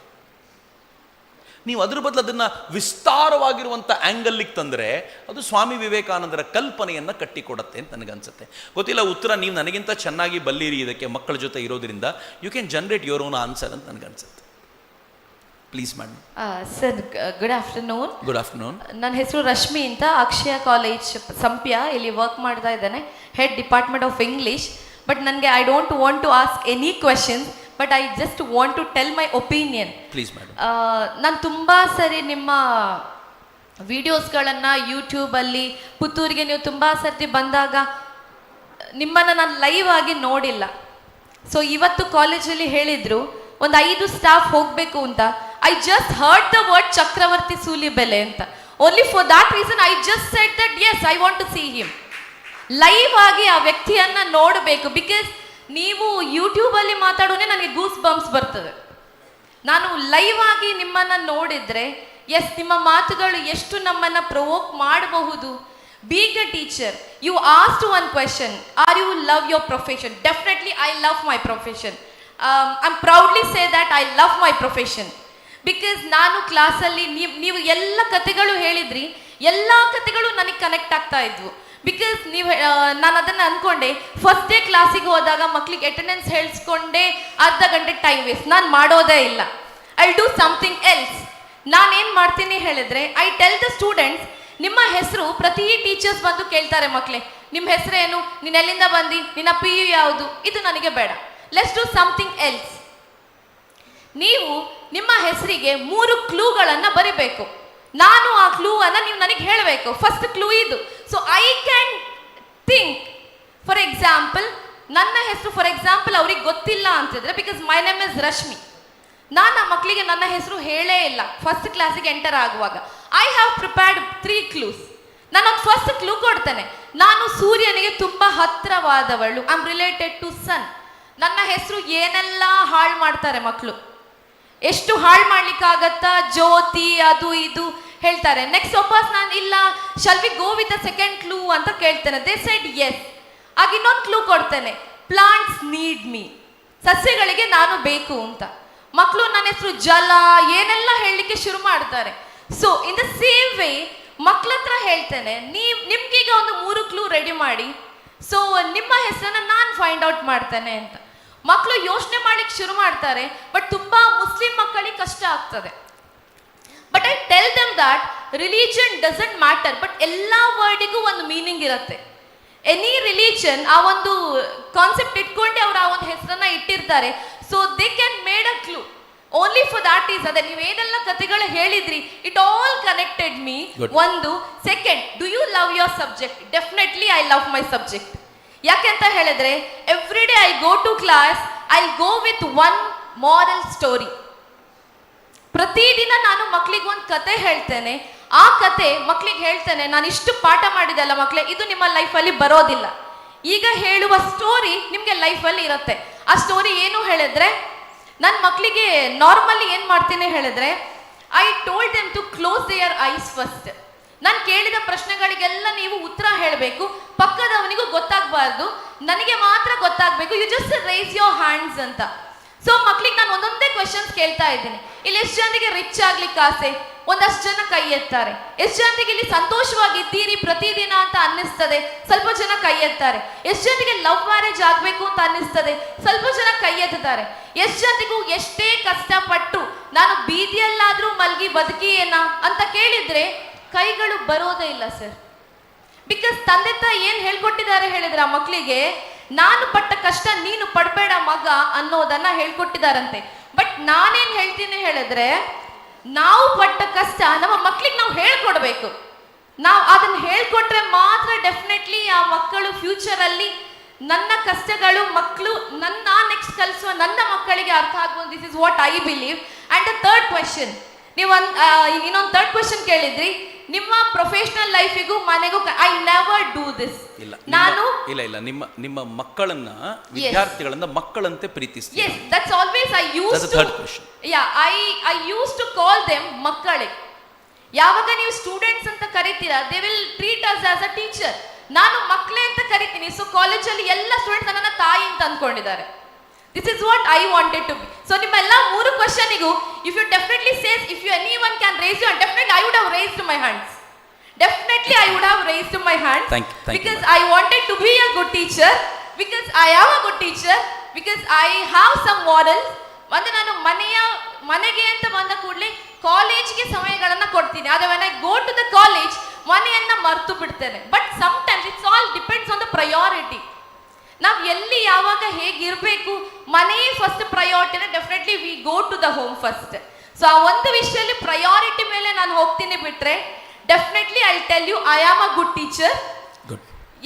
ನೀವು ಅದ್ರ ಬದಲು ಅದನ್ನು ವಿಸ್ತಾರವಾಗಿರುವಂಥ ಆ್ಯಂಗಲ್ಲಿಗೆ ತಂದರೆ ಅದು ಸ್ವಾಮಿ ವಿವೇಕಾನಂದರ ಕಲ್ಪನೆಯನ್ನು ಕಟ್ಟಿಕೊಡುತ್ತೆ ಅಂತ ನನಗನ್ಸುತ್ತೆ. ಗೊತ್ತಿಲ್ಲ ಉತ್ತರ ನೀವು ನನಗಿಂತ ಚೆನ್ನಾಗಿ ಬಲ್ಲಿರಿ ಇದಕ್ಕೆ, ಮಕ್ಕಳ ಜೊತೆ ಇರೋದ್ರಿಂದ. You can generate your own answer ಅಂತ ನನಗನ್ಸುತ್ತೆ. ಪ್ಲೀಸ್ ಮಾಡಿ. Sir, good afternoon. Good afternoon. ನನ್ನ ಹೆಸರು ರಶ್ಮಿ ಅಂತ, ಅಕ್ಷಯ ಕಾಲೇಜ್ ಸಂಪ್ಯ ಇಲ್ಲಿ ವರ್ಕ್ ಮಾಡ್ತಾ ಇದ್ದೇನೆ, head department of English. But ನನಗೆ I don't want to ask any questions, but I just want to tell my opinion. Please madam. ನಾನು ತುಂಬ ಸರಿ ನಿಮ್ಮ ವಿಡಿಯೋಸ್ಗಳನ್ನು ಯೂಟ್ಯೂಬಲ್ಲಿ, ಪುತ್ತೂರಿಗೆ ನೀವು ತುಂಬ ಸರ್ತಿ ಬಂದಾಗ ನಿಮ್ಮನ್ನು ನಾನು ಲೈವ್ ಆಗಿ ನೋಡಿಲ್ಲ. ಸೊ ಇವತ್ತು ಕಾಲೇಜಲ್ಲಿ ಹೇಳಿದರು ಒಂದು 5 ಸ್ಟಾಫ್ ಹೋಗಬೇಕು ಅಂತ. I just heard the word Chakravarthy Sulibele ಅಂತ. Only for that reason I just said that yes, I want to see him. Live ಆಗಿ ಆ ವ್ಯಕ್ತಿಯನ್ನು ನೋಡಬೇಕು. ಬಿಕಾಸ್ ನೀವು ಯೂಟ್ಯೂಬಲ್ಲಿ ಮಾತಾಡೋನೇ ನನಗೆ ಗೂಸ್ ಬಂಪ್ಸ್ ಬರ್ತದೆ. ನಾನು ಲೈವ್ ಆಗಿ ನಿಮ್ಮನ್ನು ನೋಡಿದರೆ ಎಸ್, ನಿಮ್ಮ ಮಾತುಗಳು ಎಷ್ಟು ನಮ್ಮನ್ನ ಪ್ರವೋಕ್ ಮಾಡಬಹುದು. Being a teacher, you asked one question, are you love your profession? Definitely I love my profession. I'm proudly say that I love my profession. Because ನಾನು ಕ್ಲಾಸಲ್ಲಿ ನೀವು ಎಲ್ಲ ಕಥೆಗಳು ಹೇಳಿದ್ರಿ, ಎಲ್ಲ ಕಥೆಗಳು ನನಗೆ ಕನೆಕ್ಟ್ ಆಗ್ತಾ ಇದ್ವು. ಬಿಕಾಸ್ ನಾನು ಅದನ್ನು ಅಂದ್ಕೊಂಡೆ, ಫಸ್ಟ್ ಡೇ ಕ್ಲಾಸಿಗೆ ಹೋದಾಗ ಮಕ್ಳಿಗೆ ಅಟೆಂಡೆನ್ಸ್ ಹೇಳಿಸ್ಕೊಂಡೆ ಅರ್ಧ ಗಂಟೆ ಟೈಮ್ ವೇಸ್ಟ್ ನಾನು ಮಾಡೋದೇ ಇಲ್ಲ. I do something else. ನಾನೇನು ಮಾಡ್ತೀನಿ ಹೇಳಿದ್ರೆ, ಐ ಟೆಲ್ ದ ಸ್ಟೂಡೆಂಟ್ಸ್, ನಿಮ್ಮ ಹೆಸರು ಪ್ರತಿ ಟೀಚರ್ಸ್ ಬಂದು ಕೇಳ್ತಾರೆ, ಮಕ್ಕಳೇ ನಿಮ್ಮ ಹೆಸರೇನು, ನೀನು ಎಲ್ಲಿಂದ ಬಂದು, ನಿನ್ನ PU ಯಾವುದು, ಇದು ನನಗೆ ಬೇಡ. Let's do something else. ನೀವು ನಿಮ್ಮ ಹೆಸರಿಗೆ 3 ಕ್ಲೂಗಳನ್ನು ಬರಿಬೇಕು. ನಾನು ಆ ಕ್ಲೂ ಅನ್ನು ನೀವು ನನಗೆ ಹೇಳಬೇಕು. ಫಸ್ಟ್ ಕ್ಲೂ ಇದು. So I can think, for example ನನ್ನ ಹೆಸರು ಫಾರ್ ಎಕ್ಸಾಂಪಲ್ ಅವ್ರಿಗೆ ಗೊತ್ತಿಲ್ಲ ಅಂತಿದ್ರೆ, because my name is Rashmi, ನಾನು ಆ ಮಕ್ಕಳಿಗೆ ನನ್ನ ಹೆಸರು ಹೇಳೇ ಇಲ್ಲ ಫಸ್ಟ್ ಕ್ಲಾಸಿಗೆ ಎಂಟರ್ ಆಗುವಾಗ. I have prepared 3 clues. ನಾನೊಂದು ಫಸ್ಟ್ ಕ್ಲೂ ಕೊಡ್ತೇನೆ, ನಾನು ಸೂರ್ಯನಿಗೆ ತುಂಬ ಹತ್ತಿರವಾದವಳು, ಐ ಆಮ್ ರಿಲೇಟೆಡ್ ಟು ಸನ್. ನನ್ನ ಹೆಸರು ಏನೆಲ್ಲ ಹಾಳು ಮಾಡ್ತಾರೆ ಮಕ್ಕಳು, ಎಷ್ಟು ಹಾಳು ಮಾಡ್ಲಿಕ್ಕಾಗತ್ತಾ, ಜ್ಯೋತಿ ಅದು ಇದು ಹೇಳ್ತಾರೆ. ನೆಕ್ಸ್ಟ್ ವಾಪಸ್ ನಾನು ಇಲ್ಲ, shall we go with the second clue ಅಂತ ಕೇಳ್ತೇನೆ. They said yes. ಆಗ ಇನ್ನೊಂದು ಕ್ಲೂ ಕೊಡ್ತೇನೆ, ಪ್ಲಾಂಟ್ಸ್ ನೀಡ್ ಮೀ, ಸಸ್ಯಗಳಿಗೆ ನಾನು ಬೇಕು ಅಂತ. ಮಕ್ಕಳು ನನ್ನ ಹೆಸರು ಜಲ ಏನೆಲ್ಲ ಹೇಳಲಿಕ್ಕೆ ಶುರು ಮಾಡ್ತಾರೆ. So in the same way ಮಕ್ಕಳ ಹತ್ರ ಹೇಳ್ತೇನೆ, ನಿಮ್ಗೀಗ ಒಂದು 3 ಕ್ಲೂ ರೆಡಿ ಮಾಡಿ, ಸೊ ನಿಮ್ಮ ಹೆಸರನ್ನ ನಾನು ಫೈಂಡ್ ಔಟ್ ಮಾಡ್ತೇನೆ ಅಂತ. ಮಕ್ಕಳು ಯೋಚನೆ ಮಾಡ್ಲಿಕ್ಕೆ ಶುರು ಮಾಡ್ತಾರೆ. ಬಟ್ ತುಂಬಾ ಮುಸ್ಲಿಂ ಮಕ್ಕಳಿಗೆ ಕಷ್ಟ ಆಗ್ತದೆ. But I tell them that religion doesn't matter, but ಎಲ್ಲ ವರ್ಡಿಗೂ ಒಂದು ಮೀನಿಂಗ್ ಇರುತ್ತೆ. ಎನಿ ರಿಲಿಜನ್ ಆ ಒಂದು ಕಾನ್ಸೆಪ್ಟ್ ಇಟ್ಕೊಂಡೆ ಅವ್ರು ಆ ಒಂದು ಹೆಸರನ್ನ ಇಟ್ಟಿರ್ತಾರೆ. So they can made a clue only for that is. ಅದೇ ನೀವೇನೆಲ್ಲ ಕಥೆಗಳು ಹೇಳಿದ್ರಿ, ಇಟ್ ಆಲ್ ಕನೆಕ್ಟೆಡ್ ಮೀ. ಒಂದು second, do you love your subject? Definitely I love my subject. ಯಾಕೆಂತ ಹೇಳಿದ್ರೆ every day I go to class, I go with 1 moral story. ಪ್ರತಿದಿನ ನಾನು ಮಕ್ಕಳಿಗೆ ಒಂದು ಕತೆ ಹೇಳ್ತೇನೆ. ಆ ಕತೆ ಮಕ್ಕಳಿಗೆ ಹೇಳ್ತೇನೆ, ನಾನು ಇಷ್ಟು ಪಾಠ ಮಾಡಿದೆಲ್ಲ ಮಕ್ಕಳೇ, ಇದು ನಿಮ್ಮ ಲೈಫಲ್ಲಿ ಬರೋದಿಲ್ಲ. ಈಗ ಹೇಳುವ ಸ್ಟೋರಿ ನಿಮಗೆ ಲೈಫಲ್ಲಿ ಇರುತ್ತೆ. ಆ ಸ್ಟೋರಿ ಏನು ಹೇಳಿದ್ರೆ, ನನ್ನ ಮಕ್ಕಳಿಗೆ ನಾರ್ಮಲಿ ಏನು ಮಾಡ್ತೀನಿ ಹೇಳಿದ್ರೆ, I told them to close their eyes first. ನಾನು ಕೇಳಿದ ಪ್ರಶ್ನೆಗಳಿಗೆಲ್ಲ ನೀವು ಉತ್ತರ ಹೇಳಬೇಕು, ಪಕ್ಕದವನಿಗೂ ಗೊತ್ತಾಗಬಾರ್ದು, ನನಗೆ ಮಾತ್ರ ಗೊತ್ತಾಗಬೇಕು. You just raise your hands ಅಂತ. ಸೊ ಮಕ್ಳಿಗೆ ನಾನು ಒಂದೊಂದೇ ಕ್ವೆಶನ್ಸ್ ಕೇಳ್ತಾ ಇದ್ದೀನಿ. ಇಲ್ಲಿ ಎಷ್ಟು ಜನರಿಗೆ ರಿಚ್ ಆಗ್ಲಿಕ್ಕೆ ಆಸೆ? ಒಂದಷ್ಟು ಜನ ಕೈ ಎತ್ತಾರೆ. ಎಷ್ಟು ಜನರಿಗೆ ಇಲ್ಲಿ ಸಂತೋಷವಾಗಿದ್ದೀರಿ ಪ್ರತಿದಿನ ಅಂತ ಅನ್ನಿಸ್ತದೆ? ಸ್ವಲ್ಪ ಜನ ಕೈ ಎತ್ತಾರೆ. ಎಷ್ಟು ಜನರಿಗೆ ಲವ್ ಮ್ಯಾರೇಜ್ ಆಗಬೇಕು ಅಂತ ಅನ್ನಿಸ್ತದೆ? ಸ್ವಲ್ಪ ಜನ ಕೈ ಎತ್ತಾರೆ. ಎಷ್ಟು ಜನರಿಗೂ ಎಷ್ಟೇ ಕಷ್ಟಪಟ್ಟು ನಾನು ಬೀದಿಯಲ್ಲಾದ್ರೂ ಮಲ್ಗಿ ಬದುಕಿಯೇನಾ ಅಂತ ಕೇಳಿದ್ರೆ ಕೈಗಳು ಬರೋದೇ ಇಲ್ಲ ಸರ್. ಬಿಕಾಸ್ ತಂದೆ ತಾಯಿ ಏನ್ ಹೇಳ್ಕೊಟ್ಟಿದ್ದಾರೆ ಹೇಳಿದ್ರೆ ಆ ಮಕ್ಕಳಿಗೆ, ನಾನು ಪಟ್ಟ ಕಷ್ಟ ನೀನು ಪಡಬೇಡ ಮಗ ಅನ್ನೋದನ್ನ ಹೇಳ್ಕೊಟ್ಟಿದಾರಂತೆ. ಬಟ್ ನಾನೇನ್ ಹೇಳ್ತೀನಿ ಹೇಳಿದ್ರೆ, ನಾವು ಪಟ್ಟ ಕಷ್ಟ ನಮ್ಮ ಮಕ್ಕಳಿಗೆ ನಾವು ಹೇಳ್ಕೊಡ್ಬೇಕು. ನಾವು ಅದನ್ನ ಹೇಳ್ಕೊಟ್ರೆ ಮಾತ್ರ ಡೆಫಿನೆಟ್ಲಿ ಆ ಮಕ್ಕಳು ಫ್ಯೂಚರ್ ಅಲ್ಲಿ ನನ್ನ ಕಷ್ಟಗಳು ಮಕ್ಕಳು ನನ್ನ ನೆಕ್ಸ್ಟ್ ಕಲಿಸುವ ನನ್ನ ಮಕ್ಕಳಿಗೆ ಅರ್ಥ ಆಗ್ಬೋದು. This is what I believe. And the third question, ನೀವು ಇನ್ನೊಂದು ಥರ್ಡ್ ಕ್ವೆಶನ್ ಕೇಳಿದ್ರಿ, ನಿಮ್ಮ ಪ್ರೊಫೆಷನಲ್ ಲೈಫಿಗೂ ಮನೆಗೂ. I never do this. ನಾನು ಇಲ್ಲ ನಿಮ್ಮ ಮಕ್ಕಳನ್ನ, ವಿದ್ಯಾರ್ಥಿಗಳನ್ನ ಮಕ್ಕಳಂತೆ ಪ್ರೀತಿಸ್ತೀನಿ. Yes, that's always I used to. Third question. Yeah, I used to call them ಮಕ್ಕಳೇ. ಯಾವಾಗ ನೀವು ಸ್ಟೂಡೆಂಟ್ಸ್ ಅಂತ ಕರಿತೀರಾ, they will treat us as a teacher. ನಾನು ಮಕ್ಕಳೇ ಅಂತ ಕರಿತೀನಿ. ಸೊ ಕಾಲೇಜಲ್ಲಿ ಎಲ್ಲ ಸ್ಟೂಡೆಂಟ್ಸ್ ನನ್ನ ತಾಯಿ ಅಂತ ಅಂದ್ಕೊಂಡಿದ್ದಾರೆ. This is what I wanted to be. So ನಿಮ್ಮ ಎಲ್ಲ 3 ಕ್ವೆಶ್ಚನಿಗೂ if you definitely says, if you anyone can raise your hand, definitely I would have raised my hands. Definitely I would have raised my hand. Thank you, because I wanted to be a good teacher, because I am a good teacher, because I have some morals. ಒಂದು ನಾನು ಮನೆಗೆ ಅಂತ ಬಂದ ಕೂಡಲೇ ಕಾಲೇಜ್ಗೆ ಸಮಯಗಳನ್ನ ಕೊಡ್ತೀನಿ. ಆದರೆ when I go to the college, ಮನೆಯನ್ನ ಮರ್ತು ಬಿಡ್ತೇನೆ. But sometimes it's all depends on the priority. ನಾವು ಎಲ್ಲಿ ಯಾವಾಗ ಹೇಗಿರಬೇಕು, ಮನೆಯೇ ಫಸ್ಟ್ ಪ್ರಯಾರಿಟಿನ, definitely we go to the home first. So ಆ ಒಂದು ವಿಷಯದಲ್ಲಿ ಪ್ರಯಾರಿಟಿ ಮೇಲೆ ನಾನು ಹೋಗ್ತೀನಿ. ಬಿಟ್ರೆ definitely I tell you, I am a good teacher.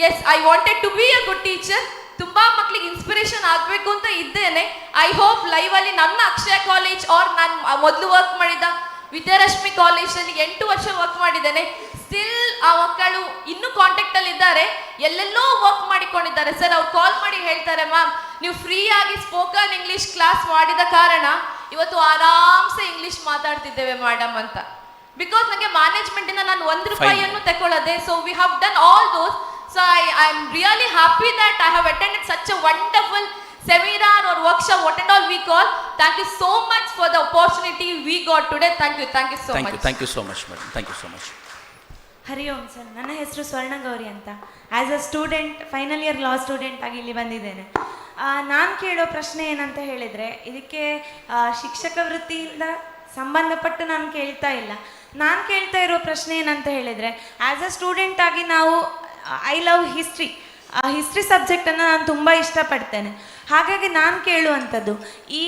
Yes, I wanted to be a good teacher. ತುಂಬಾ ಮಕ್ಕಳಿಗೆ ಇನ್ಸ್ಪಿರೇಷನ್ ಆಗಬೇಕು ಅಂತ ಇದ್ದೇನೆ. ಐ ಹೋಪ್ ಲೈವ್ ಅಲ್ಲಿ ನನ್ನ ಅಕ್ಷಯ ಕಾಲೇಜ್ ಆರ್ ನಾನು ಮೊದಲು ವರ್ಕ್ ಮಾಡಿದ ವಿದ್ಯಾರಶ್ಮಿ ಕಾಲೇಜಲ್ಲಿ 8 ವರ್ಷ ವರ್ಕ್ ಮಾಡಿದ್ದೇನೆ. ಸ್ಟಿಲ್ ಆ ಮಕ್ಕಳು ಇನ್ನೂ ಕಾಂಟ್ಯಾಕ್ಟ್ ಅಲ್ಲಿ ಇದ್ದಾರೆ, ಎಲ್ಲೆಲ್ಲೋ ವರ್ಕ್ ಮಾಡಿಕೊಂಡಿದ್ದಾರೆ. ಸರ್ ಅವ್ರು ಕಾಲ್ ಮಾಡಿ ಹೇಳ್ತಾರೆ, ಮ್ಯಾಮ್ ನೀವು ಫ್ರೀ ಆಗಿ ಸ್ಪೋಕನ್ ಇಂಗ್ಲಿಷ್ ಕ್ಲಾಸ್ ಮಾಡಿದ ಕಾರಣ ಇವತ್ತು ಆರಾಮ್ಸೆ ಇಂಗ್ಲಿಷ್ ಮಾತಾಡ್ತಿದ್ದೇವೆ ಮೇಡಮ್ ಅಂತ. ಬಿಕಾಸ್ ನನಗೆ ಮ್ಯಾನೇಜ್ಮೆಂಟ್ ಇಂದ ನಾನು 1 ರೂಪಾಯಿಯನ್ನು ತಗೊಳ್ಳದೆ. So we have done all those. So I am really happy that I have attended such a wonderful seminar or workshop, what and all we call. Thank you so much for the opportunity we got today. Thank you so much. Thank you so much madam, thank you so much. Hari Om sir, ನನ್ನ ಹೆಸರು ಸ್ವರ್ಣ ಗೌರಿ ಅಂತ. As a student, final year law student ಆಗಿ ಇಲ್ಲಿ ಬಂದಿದ್ದೇನೆ. ನಾನು ಕೇಳೋ ಪ್ರಶ್ನೆ ಏನಂತ ಹೇಳಿದರೆ, ಇದಕ್ಕೆ ಶಿಕ್ಷಕ ವೃತ್ತಿಯಿಂದ ಸಂಬಂಧಪಟ್ಟು ನಾನು ಕೇಳ್ತಾ ಇಲ್ಲ. ನಾನು ಕೇಳ್ತಾ ಇರೋ ಪ್ರಶ್ನೆ ಏನಂತ ಹೇಳಿದರೆ, ಆ್ಯಸ್ ಅ ಸ್ಟೂಡೆಂಟ್ ಆಗಿ ನಾವು ಐ ಲವ್ ಹಿಸ್ಟ್ರಿ, ಹಿಸ್ಟ್ರಿ ಸಬ್ಜೆಕ್ಟನ್ನು ನಾನು ತುಂಬ ಇಷ್ಟಪಡ್ತೇನೆ. ಹಾಗಾಗಿ ನಾನು ಕೇಳುವಂಥದ್ದು, ಈ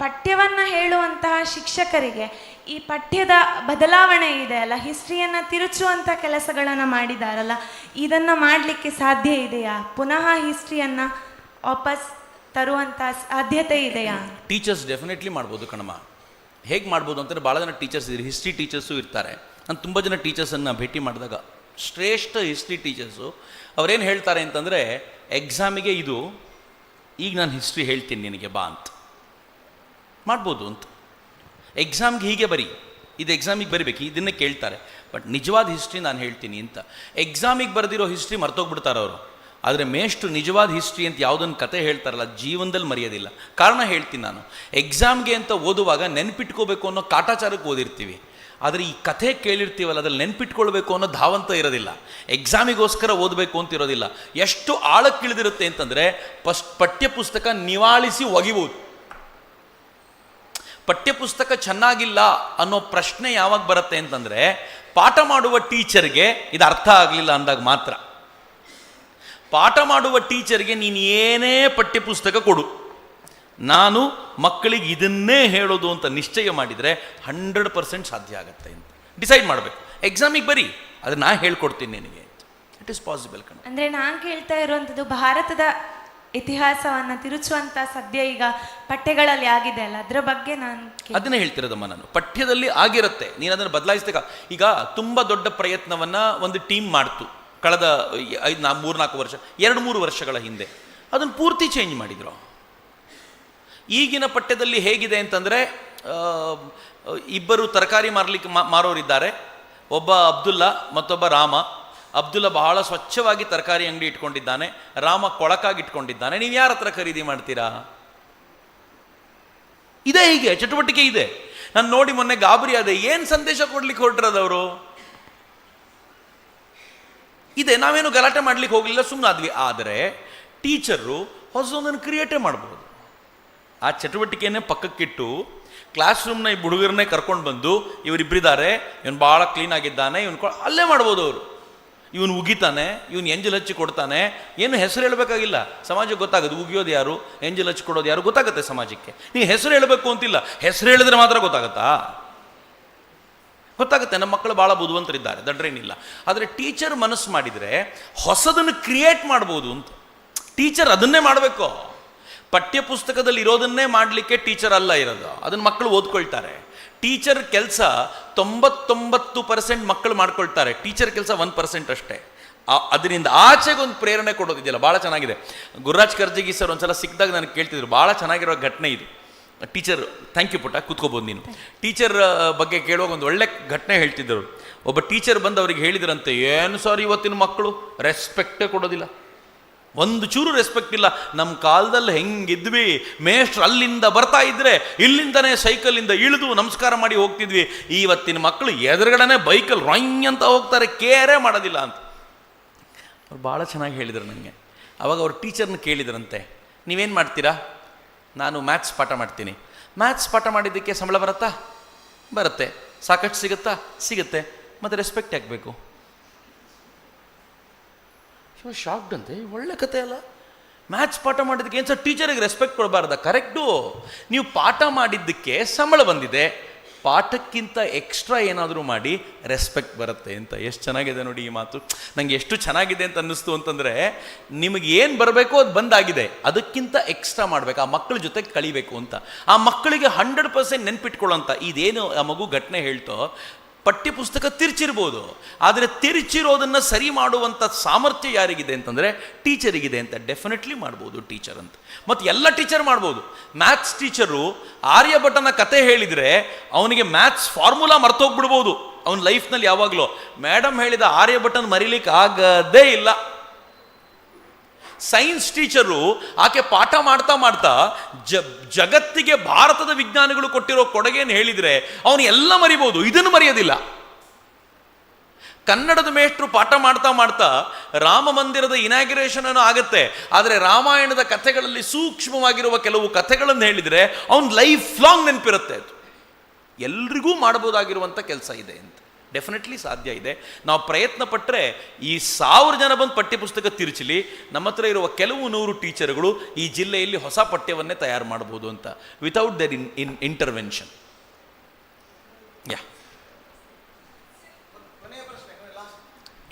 ಪಠ್ಯವನ್ನು ಹೇಳುವಂತಹ ಶಿಕ್ಷಕರಿಗೆ ಈ ಪಠ್ಯದ ಬದಲಾವಣೆ ಇದೆ ಅಲ್ಲ, ಹಿಸ್ಟ್ರಿಯನ್ನು ತಿರುಚುವಂಥ ಕೆಲಸಗಳನ್ನು ಮಾಡಿದಾರಲ್ಲ, ಇದನ್ನು ಮಾಡಲಿಕ್ಕೆ ಸಾಧ್ಯ ಇದೆಯಾ? ಪುನಃ ಹಿಸ್ಟ್ರಿಯನ್ನು ವಾಪಸ್ ತರುವಂಥ ಸಾಧ್ಯತೆ ಇದೆಯಾ? ಟೀಚರ್ಸ್ ಡೆಫಿನೆಟ್ಲಿ ಮಾಡ್ಬೋದು ಕಣಮ್ಮ. ಹೇಗೆ ಮಾಡ್ಬೋದು ಅಂತಂದರೆ, ಭಾಳ ಜನ ಟೀಚರ್ಸ್ ಇದ್ದಾರೆ, ಹಿಸ್ಟ್ರಿ ಟೀಚರ್ಸು ಇರ್ತಾರೆ. ನಾನು ತುಂಬ ಜನ ಟೀಚರ್ಸನ್ನು ಭೇಟಿ ಮಾಡಿದಾಗ ಶ್ರೇಷ್ಠ ಹಿಸ್ಟ್ರಿ ಟೀಚರ್ಸು ಅವರೇನು ಹೇಳ್ತಾರೆ ಅಂತಂದರೆ, ಎಕ್ಸಾಮಿಗೆ ಇದು ಈಗ ನಾನು ಹಿಸ್ಟ್ರಿ ಹೇಳ್ತೀನಿ ನಿನಗೆ ಬಾ ಅಂತ. ಮಾಡ್ಬೋದು ಅಂತ. ಎಕ್ಸಾಮ್ಗೆ ಹೀಗೆ ಬರಿ, ಇದು ಎಕ್ಸಾಮಿಗೆ ಬರಿಬೇಕು, ಇದನ್ನೇ ಕೇಳ್ತಾರೆ. ಬಟ್ ನಿಜವಾದ ಹಿಸ್ಟ್ರಿ ನಾನು ಹೇಳ್ತೀನಿ ಅಂತ. ಎಕ್ಸಾಮಿಗೆ ಬರೆದಿರೋ ಹಿಸ್ಟ್ರಿ ಮರ್ತೋಗ್ಬಿಡ್ತಾರೆ ಅವರು. ಆದರೆ ಮೇಷ್ಟು ನಿಜವಾದ ಹಿಸ್ಟ್ರಿ ಅಂತ ಯಾವುದೊಂದು ಕತೆ ಹೇಳ್ತಾರಲ್ಲ, ಜೀವನದಲ್ಲಿ ಮರೆಯೋದಿಲ್ಲ. ಕಾರಣ ಹೇಳ್ತೀನಿ ನಾನು. ಎಕ್ಸಾಮ್ಗೆ ಅಂತ ಓದುವಾಗ ನೆನ್ಪಿಟ್ಕೋಬೇಕು ಅನ್ನೋ ಕಾಟಾಚಾರಕ್ಕೆ ಓದಿರ್ತೀವಿ. ಆದರೆ ಈ ಕಥೆ ಕೇಳಿರ್ತೀವಲ್ಲ, ಅದ್ರಲ್ಲಿ ನೆನ್ಪಿಟ್ಕೊಳ್ಬೇಕು ಅನ್ನೋ ಧಾವಂತ ಇರೋದಿಲ್ಲ. ಎಕ್ಸಾಮಿಗೋಸ್ಕರ ಓದಬೇಕು ಅಂತ ಇರೋದಿಲ್ಲ. ಎಷ್ಟು ಆಳಕ್ಕಿಳಿದಿರುತ್ತೆ ಅಂತಂದರೆ, ಪಠ್ಯಪುಸ್ತಕ ನಿವಾಳಿಸಿ ಒಗಿಬೋದು. ಪಠ್ಯಪುಸ್ತಕ ಚೆನ್ನಾಗಿಲ್ಲ ಅನ್ನೋ ಪ್ರಶ್ನೆ ಯಾವಾಗ ಬರುತ್ತೆ ಅಂತಂದರೆ, ಪಾಠ ಮಾಡುವ ಟೀಚರ್ಗೆ ಇದು ಅರ್ಥ ಆಗಲಿಲ್ಲ ಅಂದಾಗ ಮಾತ್ರ. ಪಾಠ ಮಾಡುವ ಟೀಚರ್ಗೆ ನೀನು ಏನೇ ಪಠ್ಯಪುಸ್ತಕ ಕೊಡು, ನಾನು ಮಕ್ಕಳಿಗೆ ಇದನ್ನೇ ಹೇಳೋದು ಅಂತ ನಿಶ್ಚಯ ಮಾಡಿದರೆ 100% ಸಾಧ್ಯ ಆಗುತ್ತೆ ಅಂತ ಡಿಸೈಡ್ ಮಾಡಬೇಕು. ಎಕ್ಸಾಮಿಗೆ ಬರೀ, ಆದರೆ ನಾನು ಹೇಳ್ಕೊಡ್ತೀನಿ ನಿನಗೆ, ಇಟ್ ಈಸ್ ಪಾಸಿಬಲ್ ಕಣ. ಅಂದರೆ ನಾನು ಕೇಳ್ತಾ ಇರುವಂಥದ್ದು, ಭಾರತದ ಇತಿಹಾಸವನ್ನು ತಿರುಚುವಂಥ ಸದ್ಯ ಈಗ ಪಠ್ಯಗಳಲ್ಲಿ ಆಗಿದೆ ಅಲ್ಲ, ಅದರ ಬಗ್ಗೆ ನಾನು ಅದನ್ನೇ ಹೇಳ್ತಿರೋದಮ್ಮ ನಾನು. ಪಠ್ಯದಲ್ಲಿ ಆಗಿರುತ್ತೆ, ನೀನು ಅದನ್ನು ಬದಲಾಯಿಸ್ಬೇಕ. ಈಗ ತುಂಬ ದೊಡ್ಡ ಪ್ರಯತ್ನವನ್ನು ಒಂದು ಟೀಮ್ ಮಾಡ್ತು ಕಳೆದ 3-4 ವರ್ಷ, 2-3 ವರ್ಷಗಳ ಹಿಂದೆ. ಅದನ್ನು ಪೂರ್ತಿ ಚೇಂಜ್ ಮಾಡಿದ್ರು. ಈಗಿನ ಪಠ್ಯದಲ್ಲಿ ಹೇಗಿದೆ ಅಂತಂದರೆ, ಇಬ್ಬರು ತರಕಾರಿ ಮಾರೋರಿದ್ದಾರೆ, ಒಬ್ಬ ಅಬ್ದುಲ್ಲಾ ಮತ್ತೊಬ್ಬ ರಾಮ. ಅಬ್ದುಲ್ಲಾ ಬಹಳ ಸ್ವಚ್ಛವಾಗಿ ತರಕಾರಿ ಅಂಗಡಿ ಇಟ್ಕೊಂಡಿದ್ದಾನೆ, ರಾಮ ಕೊಳಕಾಗಿ ಇಟ್ಕೊಂಡಿದ್ದಾನೆ. ನೀವು ಯಾರ ಹತ್ರ ಖರೀದಿ ಮಾಡ್ತೀರಾ? ಇದೇ ಹೀಗೆ ಚಟುವಟಿಕೆ ಇದೆ. ನಾನು ನೋಡಿ ಮೊನ್ನೆ ಗಾಬರಿ ಆದೆ, ಏನು ಸಂದೇಶ ಕೊಡ್ಲಿಕ್ಕೆ ಹೊರಟಿರೋದವರು ಇದೆ. ನಾವೇನು ಗಲಾಟೆ ಮಾಡ್ಲಿಕ್ಕೆ ಹೋಗಲಿಲ್ಲ, ಸುಮ್ಮನಾದ್ವಿ. ಆದರೆ ಟೀಚರು ಹೊಸದೊಂದನ್ನು ಕ್ರಿಯೇಟೇ ಮಾಡ್ಬೋದು. ಆ ಚಟುವಟಿಕೆಯನ್ನೇ ಪಕ್ಕಕ್ಕಿಟ್ಟು ಕ್ಲಾಸ್ ರೂಮ್ನ ಈ ಹುಡುಗರನ್ನೇ ಕರ್ಕೊಂಡು ಬಂದು, ಇವರಿಬ್ಬರಿದ್ದಾರೆ, ಇವನು ಭಾಳ ಕ್ಲೀನಾಗಿದ್ದಾನೆ, ಅಲ್ಲೇ ಮಾಡ್ಬೋದು ಅವರು. ಇವನು ಉಗಿತಾನೆ, ಇವನು ಎಂಜಲ್ ಹಚ್ಚಿ ಕೊಡ್ತಾನೆ, ಏನು ಹೆಸರು ಹೇಳಬೇಕಾಗಿಲ್ಲ, ಸಮಾಜಕ್ಕೆ ಗೊತ್ತಾಗೋದು ಉಗಿಯೋದು ಯಾರು, ಎಂಜಲ್ ಹಚ್ಚಿ ಕೊಡೋದು ಯಾರು ಗೊತ್ತಾಗುತ್ತೆ ಸಮಾಜಕ್ಕೆ. ನೀವು ಹೆಸರು ಹೇಳಬೇಕು ಅಂತಿಲ್ಲ, ಹೆಸರು ಹೇಳಿದ್ರೆ ಮಾತ್ರ ಗೊತ್ತಾಗತ್ತಾ? ಗೊತ್ತಾಗುತ್ತೆ. ನಮ್ಮ ಮಕ್ಕಳು ಭಾಳ ಬುದ್ಧಿವಂತರಿದ್ದಾರೆ, ದಡ್ರೇನಿಲ್ಲ. ಆದರೆ ಟೀಚರ್ ಮನಸ್ಸು ಮಾಡಿದರೆ ಹೊಸದನ್ನು ಕ್ರಿಯೇಟ್ ಮಾಡ್ಬೋದು ಅಂತ. ಟೀಚರ್ ಅದನ್ನೇ ಮಾಡಬೇಕು. ಪಠ್ಯಪುಸ್ತಕದಲ್ಲಿ ಇರೋದನ್ನೇ ಮಾಡಲಿಕ್ಕೆ ಟೀಚರ್ ಅಲ್ಲ ಇರೋದು, ಅದನ್ನು ಮಕ್ಕಳು ಓದ್ಕೊಳ್ತಾರೆ. ಟೀಚರ್ ಕೆಲಸ 99% ಮಕ್ಕಳು ಮಾಡ್ಕೊಳ್ತಾರೆ, ಟೀಚರ್ ಕೆಲಸ 1% ಅಷ್ಟೇ. ಅದರಿಂದ ಆಚೆಗೊಂದು ಪ್ರೇರಣೆ ಕೊಡೋದಿದೆಯಲ್ಲ, ಭಾಳ ಚೆನ್ನಾಗಿದೆ. ಗುರುರಾಜ್ ಕರ್ಜಗಿ ಸರ್ ಒಂದ್ಸಲ ಸಿಕ್ಕಿದಾಗ ನನಗೆ ಕೇಳ್ತಿದ್ರು, ಭಾಳ ಚೆನ್ನಾಗಿರೋ ಘಟನೆ ಇದು. ಟೀಚರ್, ಥ್ಯಾಂಕ್ ಯು ಪುಟ್ಟ, ಕೂತ್ಕೋಬೋದು ನೀನು. ಟೀಚರ್ ಬಗ್ಗೆ ಕೇಳುವಾಗ ಒಂದು ಒಳ್ಳೆ ಘಟನೆ ಹೇಳ್ತಿದ್ದರು. ಒಬ್ಬ ಟೀಚರ್ ಬಂದು ಅವ್ರಿಗೆ ಹೇಳಿದ್ರಂತೆ, ಏನು ಸರ್ ಇವತ್ತಿನ ಮಕ್ಕಳು ರೆಸ್ಪೆಕ್ಟೇ ಕೊಡೋದಿಲ್ಲ, ಒಂದು ಚೂರು ರೆಸ್ಪೆಕ್ಟ್ ಇಲ್ಲ. ನಮ್ಮ ಕಾಲದಲ್ಲಿ ಹೆಂಗಿದ್ವಿ, ಮೇಷ್ಟ್ರು ಅಲ್ಲಿಂದ ಬರ್ತಾ ಇದ್ರೆ ಇಲ್ಲಿಂದನೇ ಸೈಕಲಿಂದ ಇಳಿದು ನಮಸ್ಕಾರ ಮಾಡಿ ಹೋಗ್ತಿದ್ವಿ. ಇವತ್ತಿನ ಮಕ್ಕಳು ಎದುರುಗಡೆನೆ ಬೈಕಲ್ಲಿ ರಾಂಗ್ ಅಂತ ಹೋಗ್ತಾರೆ, ಕೇರೇ ಮಾಡೋದಿಲ್ಲ ಅಂತ. ಅವ್ರು ಭಾಳ ಚೆನ್ನಾಗಿ ಹೇಳಿದರು ನನಗೆ. ಅವಾಗ ಅವ್ರ ಟೀಚರ್ನ ಕೇಳಿದ್ರಂತೆ, ನೀವೇನು ಮಾಡ್ತೀರಾ? ನಾನು ಮ್ಯಾಥ್ಸ್ ಪಾಠ ಮಾಡ್ತೀನಿ. ಮ್ಯಾಥ್ಸ್ ಪಾಠ ಮಾಡಿದ್ದಕ್ಕೆ ಸಂಬಳ ಬರುತ್ತಾ? ಬರುತ್ತೆ. ಸಾಕಷ್ಟು ಸಿಗುತ್ತಾ? ಸಿಗುತ್ತೆ. ಮತ್ತು ರೆಸ್ಪೆಕ್ಟ್ ಆಗಬೇಕು. ಶಾಕ್ಡ್ ಅಂತೆ, ಒಳ್ಳೆ ಕತೆ ಅಲ್ಲ. ಮ್ಯಾಥ್ಸ್ ಪಾಠ ಮಾಡಿದ್ದಕ್ಕೆ ಏನು ಸರ್ ಟೀಚರಿಗೆ ರೆಸ್ಪೆಕ್ಟ್ ಕೊಡಬಾರ್ದ? ಕರೆಕ್ಟು. ನೀವು ಪಾಠ ಮಾಡಿದ್ದಕ್ಕೆ ಸಂಬಳ ಬಂದಿದೆ, ಪಾಠಕ್ಕಿಂತ ಎಕ್ಸ್ಟ್ರಾ ಏನಾದರೂ ಮಾಡಿ ರೆಸ್ಪೆಕ್ಟ್ ಬರುತ್ತೆ ಅಂತ. ಎಷ್ಟು ಚೆನ್ನಾಗಿದೆ ನೋಡಿ ಈ ಮಾತು. ನನಗೆ ಎಷ್ಟು ಚೆನ್ನಾಗಿದೆ ಅಂತ ಅನ್ನಿಸ್ತು ಅಂತಂದರೆ, ನಿಮಗೆ ಏನು ಬರಬೇಕೋ ಅದು ಬಂದಾಗಿದೆ, ಅದಕ್ಕಿಂತ ಎಕ್ಸ್ಟ್ರಾ ಮಾಡಬೇಕು, ಆ ಮಕ್ಕಳ ಜೊತೆ ಕಳಿಬೇಕು ಅಂತ. ಆ ಮಕ್ಕಳಿಗೆ 100% ನೆನ್ಪಿಟ್ಕೊಳ್ಳೋಂಥ ಇದೇನು ಆ ಮಗು ಘಟನೆ ಹೇಳ್ತೋ, ಪಠ್ಯಪುಸ್ತಕ ತಿರ್ಚಿರ್ಬೋದು, ಆದರೆ ತಿರ್ಚಿರೋದನ್ನು ಸರಿ ಮಾಡುವಂಥ ಸಾಮರ್ಥ್ಯ ಯಾರಿಗಿದೆ ಅಂತಂದರೆ ಟೀಚರಿಗಿದೆ ಅಂತ. ಡೆಫಿನೆಟ್ಲಿ ಮಾಡ್ಬೋದು ಟೀಚರ್ ಅಂತ. ಮತ್ತು ಎಲ್ಲ ಟೀಚರ್ ಮಾಡ್ಬೋದು. ಮ್ಯಾಥ್ಸ್ ಟೀಚರು ಆರ್ಯಭಟನ ಕತೆ ಹೇಳಿದರೆ ಅವನಿಗೆ ಮ್ಯಾಥ್ಸ್ ಫಾರ್ಮುಲಾ ಮರ್ತೋಗ್ಬಿಡ್ಬೋದು. ಅವನ ಲೈಫ್ನಲ್ಲಿ ಯಾವಾಗಲೂ ಮೇಡಮ್ ಹೇಳಿದ ಆರ್ಯಭಟನ್ ಮರಿಲಿಕ್ಕೆ ಆಗದೇ ಇಲ್ಲ. ಸೈನ್ಸ್ ಟೀಚರು ಆಕೆ ಪಾಠ ಮಾಡ್ತಾ ಮಾಡ್ತಾ ಜಗತ್ತಿಗೆ ಭಾರತದ ವಿಜ್ಞಾನಿಗಳು ಕೊಟ್ಟಿರೋ ಕೊಡುಗೆಯನ್ನು ಹೇಳಿದರೆ ಅವನು ಎಲ್ಲ ಮರಿಬೋದು, ಇದನ್ನು ಮರೆಯೋದಿಲ್ಲ. ಕನ್ನಡದ ಮೇಷ್ಟ್ರು ಪಾಠ ಮಾಡ್ತಾ ಮಾಡ್ತಾ ರಾಮ ಮಂದಿರದ ಇನಾಗ್ಯುರೇಷನ್ ಅನ್ನು ಆಗುತ್ತೆ, ಆದರೆ ರಾಮಾಯಣದ ಕಥೆಗಳಲ್ಲಿ ಸೂಕ್ಷ್ಮವಾಗಿರುವ ಕೆಲವು ಕಥೆಗಳನ್ನು ಹೇಳಿದರೆ ಅವನ ಲೈಫ್ ಲಾಂಗ್ ನೆನಪಿರುತ್ತೆ. ಅದು ಎಲ್ರಿಗೂ ಮಾಡ್ಬೋದಾಗಿರುವಂಥ ಕೆಲಸ ಇದೆ ಅಂತ ಡೆಫಿನೆಟ್ಲಿ ಸಾಧ್ಯ ಇದೆ. ನಾವು ಪ್ರಯತ್ನ ಪಟ್ಟರೆ ಈ 1000 ಜನ ಬಂದು ಪಠ್ಯಪುಸ್ತಕ ತಿರುಚಲಿ, ನಮ್ಮ ಹತ್ರ ಇರುವ ಕೆಲವು 100 ಟೀಚರ್ಗಳು ಈ ಜಿಲ್ಲೆಯಲ್ಲಿ ಹೊಸ ಪಠ್ಯವನ್ನೇ ತಯಾರು ಮಾಡ್ಬೋದು ಅಂತ, ವಿತೌಟ್ ದರ್ ಇಂಟರ್ವೆನ್ಷನ್.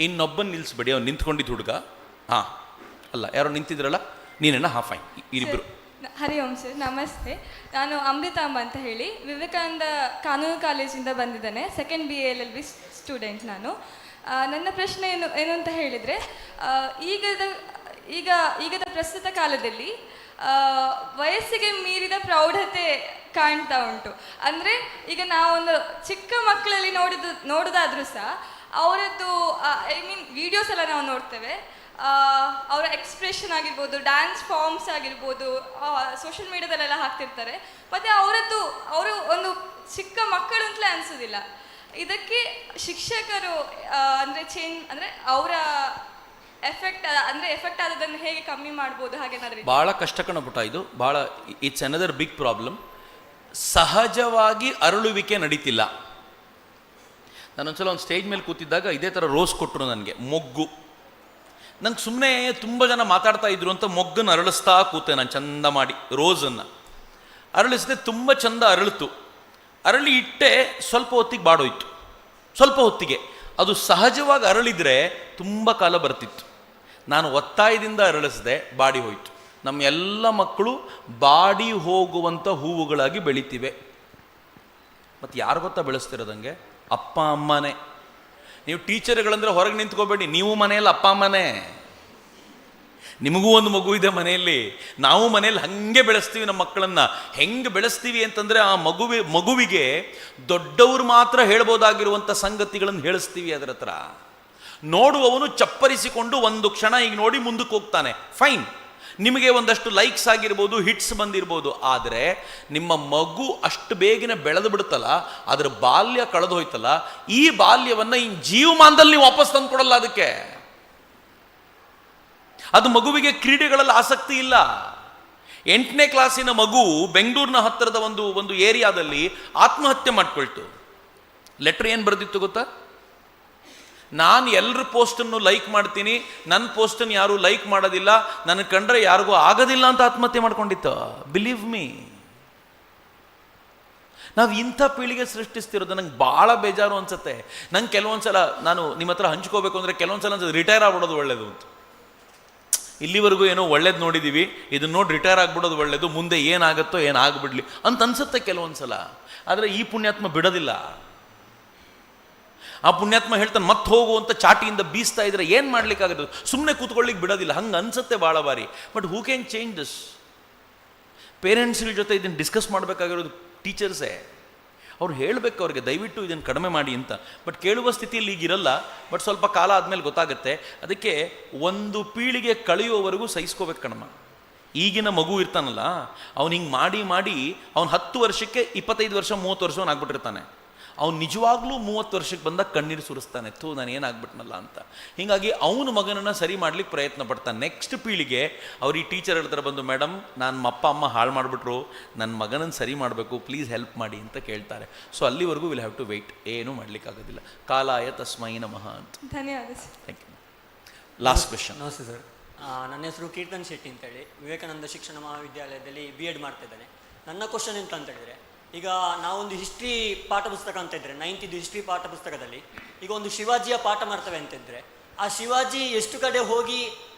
ಇನ್ನೊಬ್ಬನ ನಿಲ್ಲಿಸ್ಬೇಡಿ, ಅವ್ನು ನಿಂತ್ಕೊಂಡಿದ್ದು ಹುಡುಗ. ಹಾಂ ಅಲ್ಲ, ಯಾರೋ ನಿಂತಿದ್ರಲ್ಲ, ನೀನೇನ? ಹಾಂ ಫೈನ್, ಇಬ್ಬರು. ಹರಿ ಓಂ ಸರ್, ನಮಸ್ತೆ. ನಾನು ಅಮೃತಾಂಬ ಅಂತ ಹೇಳಿ ವಿವೇಕಾನಂದ ಕಾನೂನು ಕಾಲೇಜಿಂದ ಬಂದಿದ್ದೇನೆ. ಸೆಕೆಂಡ್ BA LLB ಸ್ಟೂಡೆಂಟ್ ನಾನು. ನನ್ನ ಪ್ರಶ್ನೆ ಏನು ಅಂತ ಹೇಳಿದರೆ, ಈಗದ ಪ್ರಸ್ತುತ ಕಾಲದಲ್ಲಿ ವಯಸ್ಸಿಗೆ ಮೀರಿದ ಪ್ರೌಢತೆ ಕಾಣ್ತಾ ಉಂಟು. ಅಂದರೆ ಈಗ ನಾವೊಂದು ಚಿಕ್ಕ ಮಕ್ಕಳಲ್ಲಿ ನೋಡೋದಾದ್ರೂ ಸಹ ಅವರದ್ದು ವಿಡಿಯೋಸ್ ಎಲ್ಲ ನಾವು ನೋಡ್ತೇವೆ. ಅವರ ಎಕ್ಸ್ಪ್ರೆಷನ್ ಆಗಿರ್ಬೋದು, ಡ್ಯಾನ್ಸ್ ಫಾರ್ಮ್ಸ್ ಆಗಿರ್ಬೋದು, ಸೋಷಿಯಲ್ ಮೀಡಿಯಾದಲ್ಲೆಲ್ಲ ಹಾಕ್ತಿರ್ತಾರೆ. ಮತ್ತು ಅವರು ಒಂದು ಚಿಕ್ಕ ಮಕ್ಕಳು ಅಂತಲೇ ಅನಿಸೋದಿಲ್ಲ. ಇದಕ್ಕೆ ಶಿಕ್ಷಕರು ಅಂದರೆ ಅವರ ಎಫೆಕ್ಟ್ ಆದದನ್ನು ಹೇಗೆ ಕಮ್ಮಿ ಮಾಡ್ಬೋದು? ಹಾಗೇನಾದ್ರೂ ಭಾಳ ಕಷ್ಟ ಕಣಪುಟ ಇದು. ಭಾಳ ಇಟ್ಸ್ ಅನದರ್ ಬಿಗ್ ಪ್ರಾಬ್ಲಮ್. ಸಹಜವಾಗಿ ಅರಳುವಿಕೆ ನಡೀತಿಲ್ಲ. ನಾನೊಂದ್ಸಲ ಒಂದು ಸ್ಟೇಜ್ ಮೇಲೆ ಕೂತಿದ್ದಾಗ ಇದೇ ಥರ ರೋಸ್ ಕೊಟ್ಟರು ನನಗೆ, ಮೊಗ್ಗು. ನಂಗೆ ಸುಮ್ಮನೆ ತುಂಬ ಜನ ಮಾತಾಡ್ತಾ ಇದ್ರು ಅಂತ ಮೊಗ್ಗನ್ನು ಅರಳಿಸ್ತಾ ಕೂತೆ ನಾನು ಚಂದ ಮಾಡಿ. ರೋಸನ್ನು ಅರಳಿಸಿದೆ, ತುಂಬ ಚಂದ ಅರಳಿತು. ಅರಳಿ ಇಟ್ಟೆ, ಸ್ವಲ್ಪ ಹೊತ್ತಿಗೆ ಬಾಡೋಯ್ತು. ಸ್ವಲ್ಪ ಹೊತ್ತಿಗೆ ಅದು ಸಹಜವಾಗಿ ಅರಳಿದರೆ ತುಂಬ ಕಾಲ ಬರ್ತಿತ್ತು. ನಾನು ಒತ್ತಾಯದಿಂದ ಅರಳಿಸಿದೆ, ಬಾಡಿ ಹೋಯಿತು. ನಮ್ಮ ಎಲ್ಲ ಮಕ್ಕಳು ಬಾಡಿ ಹೋಗುವಂಥ ಹೂವುಗಳಾಗಿ ಬೆಳಿತಿವೆ. ಮತ್ತು ಯಾರು ಗೊತ್ತಾ ಬೆಳೆಸ್ತಿರೋದಂಗೆ? ಅಪ್ಪ ಅಮ್ಮನೇ. ನೀವು ಟೀಚರ್ಗಳಂದ್ರೆ ಹೊರಗೆ ನಿಂತ್ಕೋಬೇಡಿ, ನೀವು ಮನೆಯಲ್ಲಿ ಅಪ್ಪ ಅಮ್ಮನೇ. ನಿಮಗೂ ಒಂದು ಮಗು ಇದೆ ಮನೆಯಲ್ಲಿ. ನಾವು ಮನೆಯಲ್ಲಿ ಹಾಗೆ ಬೆಳೆಸ್ತೀವಿ ನಮ್ಮ ಮಕ್ಕಳನ್ನು. ಹೆಂಗೆ ಬೆಳೆಸ್ತೀವಿ ಅಂತಂದರೆ ಆ ಮಗುವಿಗೆ ದೊಡ್ಡವರು ಮಾತ್ರ ಹೇಳ್ಬೋದಾಗಿರುವಂಥ ಸಂಗತಿಗಳನ್ನು ಹೇಳಿಸ್ತೀವಿ. ಅದರ ಹತ್ರ ನೋಡುವವನು ಚಪ್ಪರಿಸಿಕೊಂಡು ಒಂದು ಕ್ಷಣ ಈಗ ನೋಡಿ ಮುಂದಕ್ಕೆ ಹೋಗ್ತಾನೆ. ಫೈನ್, ನಿಮಗೆ ಒಂದಷ್ಟು ಲೈಕ್ಸ್ ಆಗಿರ್ಬೋದು, ಹಿಟ್ಸ್ ಬಂದಿರ್ಬೋದು. ಆದರೆ ನಿಮ್ಮ ಮಗು ಅಷ್ಟು ಬೇಗನೆ ಬೆಳೆದು ಬಿಡುತ್ತಲ್ಲ, ಅದರ ಬಾಲ್ಯ ಕಳೆದು ಹೋಯ್ತಲ್ಲ, ಈ ಬಾಲ್ಯವನ್ನು ಇನ್ನು ಜೀವಮಾನದಲ್ಲಿ ನೀವು ವಾಪಸ್ ತಂದು ಕೊಡಲ್ಲ ಅದಕ್ಕೆ. ಅದು ಮಗುವಿಗೆ ಕ್ರೀಡೆಗಳಲ್ಲಿ ಆಸಕ್ತಿ ಇಲ್ಲ. 8ನೇ ಕ್ಲಾಸಿನ ಮಗು ಬೆಂಗಳೂರಿನ ಹತ್ತಿರದ ಒಂದು ಏರಿಯಾದಲ್ಲಿ ಆತ್ಮಹತ್ಯೆ ಮಾಡ್ಕೊಳ್ತು. ಲೆಟ್ರ್ ಏನು ಬರೆದಿತ್ತು ಗೊತ್ತಾ? ನಾನು ಎಲ್ಲರ ಪೋಸ್ಟನ್ನು ಲೈಕ್ ಮಾಡ್ತೀನಿ, ನನ್ನ ಪೋಸ್ಟನ್ನು ಯಾರೂ ಲೈಕ್ ಮಾಡೋದಿಲ್ಲ, ನನಗೆ ಕಂಡ್ರೆ ಯಾರಿಗೂ ಆಗೋದಿಲ್ಲ ಅಂತ ಆತ್ಮಹತ್ಯೆ ಮಾಡ್ಕೊಂಡಿತ್ತು. ಬಿಲೀವ್ ಮೀ, ನಾವು ಇಂಥ ಪೀಳಿಗೆ ಸೃಷ್ಟಿಸ್ತಿರೋದು ನಂಗೆ ಭಾಳ ಬೇಜಾರು ಅನ್ಸುತ್ತೆ. ನಂಗೆ ಕೆಲವೊಂದ್ಸಲ, ನಾನು ನಿಮ್ಮ ಹತ್ರ ಹಂಚ್ಕೋಬೇಕು ಅಂದರೆ ಕೆಲವೊಂದ್ಸಲ ಅನ್ಸುತ್ತೆ ರಿಟೈರ್ ಆಗ್ಬಿಡೋದು ಒಳ್ಳೇದು ಅಂತ. ಇಲ್ಲಿವರೆಗೂ ಏನೋ ಒಳ್ಳೇದು ನೋಡಿದ್ದೀವಿ, ಇದನ್ನ ನೋಡಿ ರಿಟೈರ್ ಆಗ್ಬಿಡೋದು ಒಳ್ಳೇದು, ಮುಂದೆ ಏನಾಗುತ್ತೋ ಏನಾಗ್ಬಿಡ್ಲಿ ಅಂತ ಅನ್ಸುತ್ತೆ ಕೆಲವೊಂದ್ಸಲ. ಆದರೆ ಈ ಪುಣ್ಯಾತ್ಮ ಬಿಡೋದಿಲ್ಲ. ಆ ಪುಣ್ಯಾತ್ಮ ಹೇಳ್ತಾನೆ ಮತ್ತೆ ಹೋಗು ಅಂತ ಚಾಟಿಯಿಂದ ಬೀಸ್ತಾ ಇದ್ರೆ ಏನು ಮಾಡ್ಲಿಕ್ಕಾಗೋದು? ಸುಮ್ಮನೆ ಕೂತ್ಕೊಳ್ಳಿಕ್ಕೆ ಬಿಡೋದಿಲ್ಲ. ಹಂಗೆ ಅನ್ಸುತ್ತೆ ಭಾಳ ಬಾರಿ. But who can change this? ಪೇರೆಂಟ್ಸ್ಗಳ ಜೊತೆ ಇದನ್ನು ಡಿಸ್ಕಸ್ ಮಾಡಬೇಕಾಗಿರೋದು ಟೀಚರ್ಸೇ. ಅವ್ರು ಹೇಳಬೇಕು ಅವ್ರಿಗೆ, ದಯವಿಟ್ಟು ಇದನ್ನು ಕಡಿಮೆ ಮಾಡಿ ಅಂತ. ಬಟ್ ಕೇಳುವ ಸ್ಥಿತಿಯಲ್ಲಿ ಈಗಿರಲ್ಲ. ಬಟ್ ಸ್ವಲ್ಪ ಕಾಲ ಆದಮೇಲೆ ಗೊತ್ತಾಗುತ್ತೆ. ಅದಕ್ಕೆ ಒಂದು ಪೀಳಿಗೆ ಕಳೆಯುವವರೆಗೂ ಸಹಿಸ್ಕೋಬೇಕು ಕಣಮ್ಮ. ಈಗಿನ ಮಗು ಇರ್ತಾನಲ್ಲ, ಅವ್ನು ಹಿಂಗೆ ಮಾಡಿ ಮಾಡಿ ಅವ್ನು 10 ವರ್ಷಕ್ಕೆ 25 ವರ್ಷ 30 ವರ್ಷ ಆಗ್ಬಿಟ್ಟಿರ್ತಾನೆ. ಅವ್ನು ನಿಜವಾಗ್ಲೂ 30 ವರ್ಷಕ್ಕೆ ಬಂದಾಗ ಕಣ್ಣೀರು ಸುರಿಸ್ತಾನೆ, ಥೂ ನಾನು ಏನಾಗ್ಬಿಟ್ನಲ್ಲ ಅಂತ. ಹೀಗಾಗಿ ಅವನ ಮಗನನ್ನು ಸರಿ ಮಾಡ್ಲಿಕ್ಕೆ ಪ್ರಯತ್ನ ಪಡ್ತಾನೆ. ನೆಕ್ಸ್ಟ್ ಪೀಳಿಗೆ ಅವ್ರು ಈ ಟೀಚರ್ ಹೇಳ್ತಾರೆ ಬಂದು, ಮೇಡಮ್ ನನ್ನ ಅಪ್ಪ ಅಮ್ಮ ಹಾಳು ಮಾಡಿಬಿಟ್ರು, ನನ್ನ ಮಗನನ್ನು ಸರಿ ಮಾಡಬೇಕು, ಪ್ಲೀಸ್ ಹೆಲ್ಪ್ ಮಾಡಿ ಅಂತ ಕೇಳ್ತಾರೆ. ಸೊ ಅಲ್ಲಿವರೆಗೂ ವಿಲ್ ಹ್ಯಾವ್ ಟು ವೆಯ್ಟ್. ಏನೂ ಮಾಡ್ಲಿಕ್ಕಾಗೋದಿಲ್ಲ. ಕಾಲಾಯ ತಸ್ಮೈ ನಮಃ ಅಂತ. ಧನ್ಯವಾದ sir. Thank you. Last question. ನಮಸ್ತೆ ಸರ್, ನನ್ನ ಹೆಸರು ಕೀರ್ತನ್ ಶೆಟ್ಟಿ ಅಂತೇಳಿ ವಿವೇಕಾನಂದ ಶಿಕ್ಷಣ ಮಹಾವಿದ್ಯಾಲಯದಲ್ಲಿ B.Ed ಮಾಡ್ತಿದ್ದೇನೆ. ನನ್ನ ಕ್ವಶನ್ ಎಂತ ಅಂತ ಹೇಳಿದರೆ, ಈಗ ನಾವೊಂದು ಹಿಸ್ಟ್ರಿ ಪಾಠ ಪುಸ್ತಕ ಅಂತ ಇದ್ದರೆ 9th ಹಿಸ್ಟ್ರಿ ಪಾಠ ಪುಸ್ತಕದಲ್ಲಿ ಈಗ ಒಂದು ಶಿವಾಜಿಯ ಪಾಠ ಮಾಡ್ತೇವೆ ಅಂತಿದ್ರೆ, ಆ ಶಿವಾಜಿ ಎಷ್ಟು ಕಡೆ ಹೋಗಿ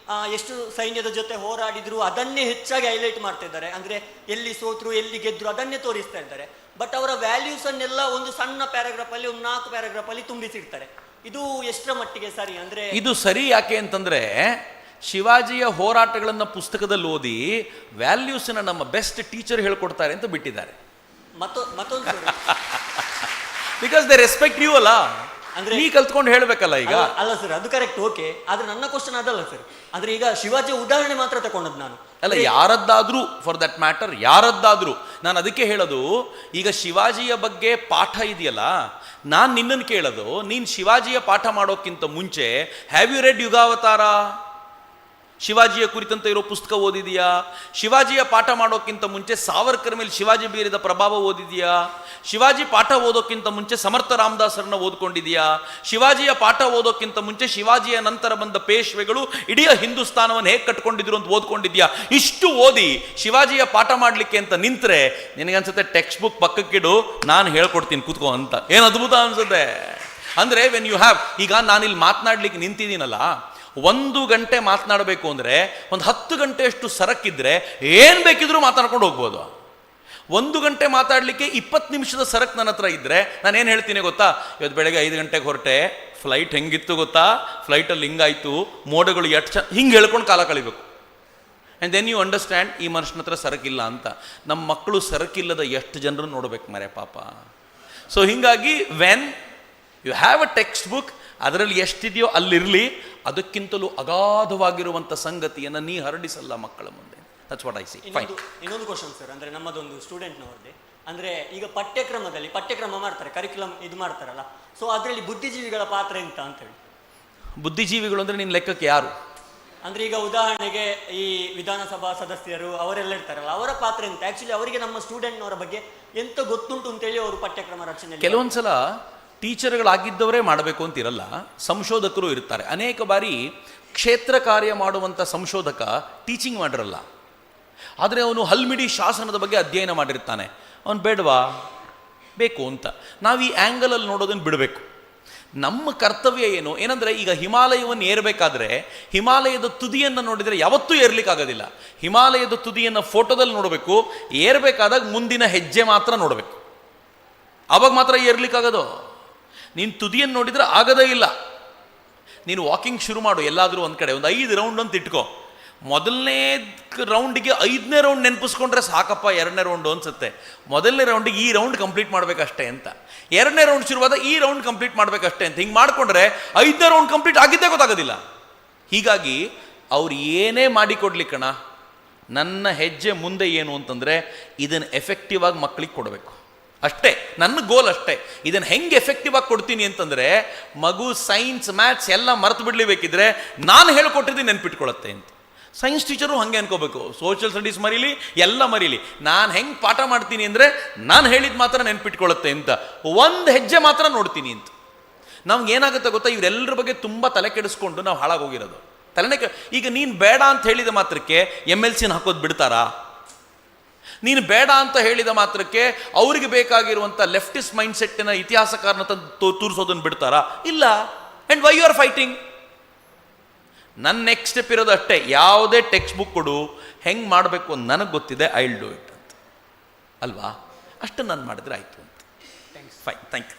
ಎಷ್ಟು ಸೈನ್ಯದ ಜೊತೆ ಹೋರಾಡಿದ್ರು ಅದನ್ನೇ ಹೆಚ್ಚಾಗಿ ಹೈಲೈಟ್ ಮಾಡ್ತಾ ಇದ್ದಾರೆ. ಅಂದರೆ ಎಲ್ಲಿ ಸೋತರು ಎಲ್ಲಿ ಗೆದ್ರು ಅದನ್ನೇ ತೋರಿಸ್ತಾ ಇದ್ದಾರೆ. ಬಟ್ ಅವರ ವ್ಯಾಲ್ಯೂಸನ್ನೆಲ್ಲ ಒಂದು ಸಣ್ಣ ಪ್ಯಾರಾಗ್ರಾಫಲ್ಲಿ, ಒಂದು 4 ಪ್ಯಾರಾಗ್ರಾಫಲ್ಲಿ ತುಂಬಿಸಿರ್ತಾರೆ. ಇದು ಎಷ್ಟರ ಮಟ್ಟಿಗೆ ಸರಿ? ಅಂದರೆ ಇದು ಸರಿ ಯಾಕೆ ಅಂತಂದರೆ, ಶಿವಾಜಿಯ ಹೋರಾಟಗಳನ್ನು ಪುಸ್ತಕದಲ್ಲಿ ಓದಿ ವ್ಯಾಲ್ಯೂಸನ್ನ ನಮ್ಮ ಬೆಸ್ಟ್ ಟೀಚರ್ ಹೇಳ್ಕೊಡ್ತಾರೆ ಅಂತ ಬಿಟ್ಟಿದ್ದಾರೆ. ಮತ್ತೊಂದು ಬಿಕಾಸ್ ದೇ ರೆಸ್ಪೆಕ್ಟ್ ಯು ಅಲ್ಲ, ಅಂದ್ರೆ ನೀ ಕಲ್ತ್ಕೊಂಡು ಹೇಳ್ಬೇಕಲ್ಲ ಈಗ. ಅಲ್ಲ ಸರ್, ಅದು ಕರೆಕ್ಟ್, ಓಕೆ. ಆದ್ರೆ ನನ್ನ ಕ್ವಶನ್ ಅದಲ್ಲ ಸರ್. ಅಂದ್ರೆ ಈಗ ಶಿವಾಜಿ ಉದಾಹರಣೆ ಮಾತ್ರ ತಗೊಂಡದ್ದು ನಾನು. ಅಲ್ಲ, ಯಾರದ್ದಾದ್ರೂ ಫಾರ್ ದಟ್ ಮ್ಯಾಟರ್, ಯಾರದ್ದಾದ್ರೂ ನಾನು ಅದಕ್ಕೆ ಹೇಳೋದು. ಈಗ ಶಿವಾಜಿಯ ಬಗ್ಗೆ ಪಾಠ ಇದೆಯಲ್ಲ, ನಾನು ನಿನ್ನನ್ನು ಕೇಳೋದು, ನೀನು ಶಿವಾಜಿಯ ಪಾಠ ಮಾಡೋಕ್ಕಿಂತ ಮುಂಚೆ ಹ್ಯಾವ್ ಯು ರೆಡ್ ಯುಗಾವತಾರ? ಶಿವಾಜಿಯ ಕುರಿತಂತೆ ಇರೋ ಪುಸ್ತಕ ಓದಿದೆಯಾ? ಶಿವಾಜಿಯ ಪಾಠ ಮಾಡೋಕ್ಕಿಂತ ಮುಂಚೆ ಸಾವರ್ಕರ್ ಮೇಲೆ ಶಿವಾಜಿ ಬೀರಿದ ಪ್ರಭಾವ ಓದಿದೆಯಾ? ಶಿವಾಜಿ ಪಾಠ ಓದೋಕ್ಕಿಂತ ಮುಂಚೆ ಸಮರ್ಥ ರಾಮದಾಸರನ್ನ ಓದ್ಕೊಂಡಿದೆಯಾ? ಶಿವಾಜಿಯ ಪಾಠ ಓದೋಕ್ಕಿಂತ ಮುಂಚೆ ಶಿವಾಜಿಯ ನಂತರ ಬಂದ ಪೇಶ್ವೆಗಳು ಇಡೀ ಹಿಂದೂಸ್ತಾನವನ್ನು ಹೇಗೆ ಕಟ್ಕೊಂಡಿದ್ರು ಅಂತ ಓದ್ಕೊಂಡಿದ್ಯಾ? ಇಷ್ಟು ಓದಿ ಶಿವಾಜಿಯ ಪಾಠ ಮಾಡಲಿಕ್ಕೆ ಅಂತ ನಿಂತರೆ ನಿನಗನ್ಸುತ್ತೆ ಟೆಕ್ಸ್ಟ್ ಬುಕ್ ಪಕ್ಕಕ್ಕಿಡು, ನಾನು ಹೇಳ್ಕೊಡ್ತೀನಿ ಕೂತ್ಕೋ ಅಂತ. ಏನು ಅದ್ಭುತ ಅನ್ಸುತ್ತೆ. ಅಂದರೆ ವೆನ್ ಯು ಹ್ಯಾವ್, ಈಗ ನಾನಿಲ್ಲಿ ಮಾತನಾಡ್ಲಿಕ್ಕೆ ನಿಂತಿದ್ದೀನಲ್ಲ, 1 ಗಂಟೆ ಮಾತನಾಡಬೇಕು ಅಂದರೆ ಒಂದು 10 ಗಂಟೆಯಷ್ಟು ಸರಕ್ಕಿದ್ರೆ ಏನು ಬೇಕಿದ್ರೂ ಮಾತಾಡ್ಕೊಂಡು ಹೋಗ್ಬೋದು. 1 ಗಂಟೆ ಮಾತಾಡಲಿಕ್ಕೆ 20 ನಿಮಿಷದ ಸರಕು ನನ್ನ ಹತ್ರ ಇದ್ದರೆ ನಾನು ಏನು ಹೇಳ್ತೀನಿ ಗೊತ್ತಾ? ಇವತ್ತು ಬೆಳಗ್ಗೆ 5 ಗಂಟೆಗೆ ಹೊರಟೆ, ಫ್ಲೈಟ್ ಹೆಂಗಿತ್ತು ಗೊತ್ತಾ, ಫ್ಲೈಟಲ್ಲಿ ಹಿಂಗಾಯಿತು, ಮೋಡಗಳು ಎಷ್ಟು ಹಿಂಗೆ ಹೇಳ್ಕೊಂಡು ಕಾಲ ಕಳಿಬೇಕು. ಆ್ಯಂಡ್ ದೆನ್ ಯು ಅಂಡರ್ಸ್ಟ್ಯಾಂಡ್ ಈ ಮನುಷ್ಯನ ಹತ್ರ ಸರಕಿಲ್ಲ ಅಂತ. ನಮ್ಮ ಮಕ್ಕಳು ಸರಕಿಲ್ಲದ ಎಷ್ಟು ಜನರು ನೋಡ್ಬೇಕು ಮರೆ ಪಾಪ. ಸೊ ಹೀಗಾಗಿ when you have a textbook, ಅದರಲ್ಲಿ ಎಷ್ಟಿದೆಯೋ ಅಲ್ಲಿರಲಿ, ಅದಕ್ಕಿಂತಲೂ ಅಗಾಧವಾಗಿರುವಂಥ ಸಂಗತಿಯನ್ನು ನೀ ಹರಡಿಸಲ್ಲ ಮಕ್ಕಳ ಮುಂದೆ. That's what I C. ಇನ್ನೊಂದು ಕ್ವಶನ್ ಸರ್, ಅಂದರೆ ನಮ್ಮದೊಂದು ಸ್ಟೂಡೆಂಟ್ನವ್ರದ್ದೇ. ಅಂದರೆ ಈಗ ಪಠ್ಯಕ್ರಮ ಮಾಡ್ತಾರೆ, ಕರಿಕ್ಯುಲಮ್ ಇದು ಮಾಡ್ತಾರಲ್ಲ, ಸೊ ಅದರಲ್ಲಿ ಬುದ್ಧಿಜೀವಿಗಳ ಪಾತ್ರ ಎಂತ ಅಂತೇಳಿ. ಬುದ್ಧಿಜೀವಿಗಳು ಅಂದರೆ ನಿನ್ನ ಲೆಕ್ಕಕ್ಕೆ ಯಾರು? ಅಂದರೆ ಈಗ ಉದಾಹರಣೆಗೆ ಈ ವಿಧಾನಸಭಾ ಸದಸ್ಯರು ಅವರೆಲ್ಲ ಇರ್ತಾರಲ್ಲ, ಅವರ ಪಾತ್ರ ಎಂತ? ಆ್ಯಕ್ಚುಲಿ ಅವರಿಗೆ ನಮ್ಮ ಸ್ಟೂಡೆಂಟ್ನವರ ಬಗ್ಗೆ ಎಂತ ಗೊತ್ತುಂಟು ಅಂತೇಳಿ ಅವರು ಪಠ್ಯಕ್ರಮ ರಚನೆ. ಕೆಲವೊಂದ್ಸಲ ಟೀಚರ್ಗಳಾಗಿದ್ದವರೇ ಮಾಡಬೇಕು ಅಂತಿರಲ್ಲ, ಸಂಶೋಧಕರು ಇರ್ತಾರೆ. ಅನೇಕ ಬಾರಿ ಕ್ಷೇತ್ರ ಕಾರ್ಯ ಮಾಡುವಂಥ ಸಂಶೋಧಕ ಟೀಚಿಂಗ್ ಮಾಡಿರಲ್ಲ, ಆದರೆ ಅವನು ಹಲ್ಮಿಡಿ ಶಾಸನದ ಬಗ್ಗೆ ಅಧ್ಯಯನ ಮಾಡಿರ್ತಾನೆ. ಅವನು ಬೇಡವಾ, ಬೇಕು ಅಂತ. ನಾವು ಈ ಆ್ಯಂಗಲಲ್ಲಿ ನೋಡೋದನ್ನು ಬಿಡಬೇಕು. ನಮ್ಮ ಕರ್ತವ್ಯ ಏನಂದರೆ ಈಗ ಹಿಮಾಲಯವನ್ನು ಏರಬೇಕಾದ್ರೆ ಹಿಮಾಲಯದ ತುದಿಯನ್ನು ನೋಡಿದರೆ ಯಾವತ್ತೂ ಏರ್ಲಿಕ್ಕಾಗೋದಿಲ್ಲ. ಹಿಮಾಲಯದ ತುದಿಯನ್ನು ಫೋಟೋದಲ್ಲಿ ನೋಡಬೇಕು, ಏರಬೇಕಾದಾಗ ಮುಂದಿನ ಹೆಜ್ಜೆ ಮಾತ್ರ ನೋಡಬೇಕು, ಆವಾಗ ಮಾತ್ರ ಏರ್ಲಿಕ್ಕಾಗೋದು. ನೀನು ತುದಿಯನ್ನು ನೋಡಿದರೆ ಆಗೋದೇ ಇಲ್ಲ. ನೀನು ವಾಕಿಂಗ್ ಶುರು ಮಾಡು ಎಲ್ಲಾದರೂ ಒಂದು ಕಡೆ, ಒಂದು 5 ರೌಂಡ್ ಅಂತ ಇಟ್ಕೋ. ಮೊದಲನೇ ರೌಂಡಿಗೆ 5ನೇ ರೌಂಡ್ ನೆನಪಿಸ್ಕೊಂಡ್ರೆ ಸಾಕಪ್ಪ, 2ನೇ ರೌಂಡು ಅನ್ಸುತ್ತೆ. ಮೊದಲನೇ ರೌಂಡಿಗೆ ಈ ರೌಂಡ್ ಕಂಪ್ಲೀಟ್ ಮಾಡಬೇಕಷ್ಟೇ ಅಂತ, 2ನೇ ರೌಂಡ್ ಶುರುವಾದ ಈ ರೌಂಡ್ ಕಂಪ್ಲೀಟ್ ಮಾಡಬೇಕಷ್ಟೇ ಅಂತ ಹಿಂಗೆ ಮಾಡಿಕೊಂಡ್ರೆ 5ನೇ ರೌಂಡ್ ಕಂಪ್ಲೀಟ್ ಆಗಿದ್ದೇ ಗೊತ್ತಾಗೋದಿಲ್ಲ. ಹೀಗಾಗಿ ಅವ್ರು ಏನೇ ಮಾಡಿಕೊಡ್ಲಿ ಕಣ, ನನ್ನ ಹೆಜ್ಜೆ ಮುಂದೆ ಏನು ಅಂತಂದರೆ ಇದನ್ನು ಎಫೆಕ್ಟಿವ್ ಆಗಿ ಮಕ್ಕಳಿಗೆ ಕೊಡಬೇಕು ಅಷ್ಟೇ. ನನ್ನ ಗೋಲ್ ಅಷ್ಟೇ. ಇದನ್ನು ಹೆಂಗೆ ಎಫೆಕ್ಟಿವ್ ಆಗಿ ಕೊಡ್ತೀನಿ ಅಂತಂದರೆ, ಮಗು ಸೈನ್ಸ್ ಮ್ಯಾಥ್ಸ್ ಎಲ್ಲ ಮರೆತು ಬಿಡಲೇಬೇಕಿದ್ರೆ ನಾನು ಹೇಳ್ಕೊಟ್ಟಿದ್ದು ನೆನ್ಪಿಟ್ಕೊಳ್ಳುತ್ತೆ ಅಂತ. ಸೈನ್ಸ್ ಟೀಚರು ಹಾಗೆ ಅನ್ಕೋಬೇಕು, ಸೋಷಿಯಲ್ ಸ್ಟಡೀಸ್ ಮರೀಲಿ, ಎಲ್ಲ ಮರೀಲಿ, ನಾನು ಹೆಂಗೆ ಪಾಠ ಮಾಡ್ತೀನಿ ಅಂದರೆ ನಾನು ಹೇಳಿದ ಮಾತ್ರ ನೆನ್ಪಿಟ್ಕೊಳ್ಳುತ್ತೆ ಅಂತ. ಒಂದು ಹೆಜ್ಜೆ ಮಾತ್ರ ನೋಡ್ತೀನಿ ಅಂತ. ನಮ್ಗೆ ಏನಾಗುತ್ತೆ ಗೊತ್ತಾ, ಇವರೆಲ್ಲರ ಬಗ್ಗೆ ತುಂಬ ತಲೆ ಕೆಡಿಸ್ಕೊಂಡು ನಾವು ಹಾಳಾಗೋಗಿರೋದು. ಈಗ ನೀನು ಬೇಡ ಅಂತ ಹೇಳಿದ ಮಾತ್ರಕ್ಕೆ MLCನ ಹಾಕೋದು ಬಿಡ್ತಾರಾ? ನೀನು ಬೇಡ ಅಂತ ಹೇಳಿದ ಮಾತ್ರಕ್ಕೆ ಅವರಿಗೆ ಬೇಕಾಗಿರುವಂಥ ಲೆಫ್ಟಿಸ್ಟ್ ಮೈಂಡ್ ಸೆಟ್ಟಿನ ಇತಿಹಾಸಕಾರನ ತೋರಿಸೋದನ್ನು ಬಿಡ್ತಾರಾ? ಇಲ್ಲ. And why you are fighting? ನನ್ನ ನೆಕ್ಸ್ಟ್ ಸ್ಟೆಪ್ ಇರೋದು ಅಷ್ಟೇ, ಯಾವುದೇ ಟೆಕ್ಸ್ಟ್ ಬುಕ್ ಕೊಡು, ಹೆಂಗೆ ಮಾಡಬೇಕು ಅಂತ ನನಗೆ ಗೊತ್ತಿದೆ, ಐ ವಿಲ್ ಡೂ ಇಟ್ ಅಂತ ಅಲ್ವಾ? ಅಷ್ಟು ನಾನು ಮಾಡಿದ್ರೆ ಆಯಿತು ಅಂತ. Fine, thank you.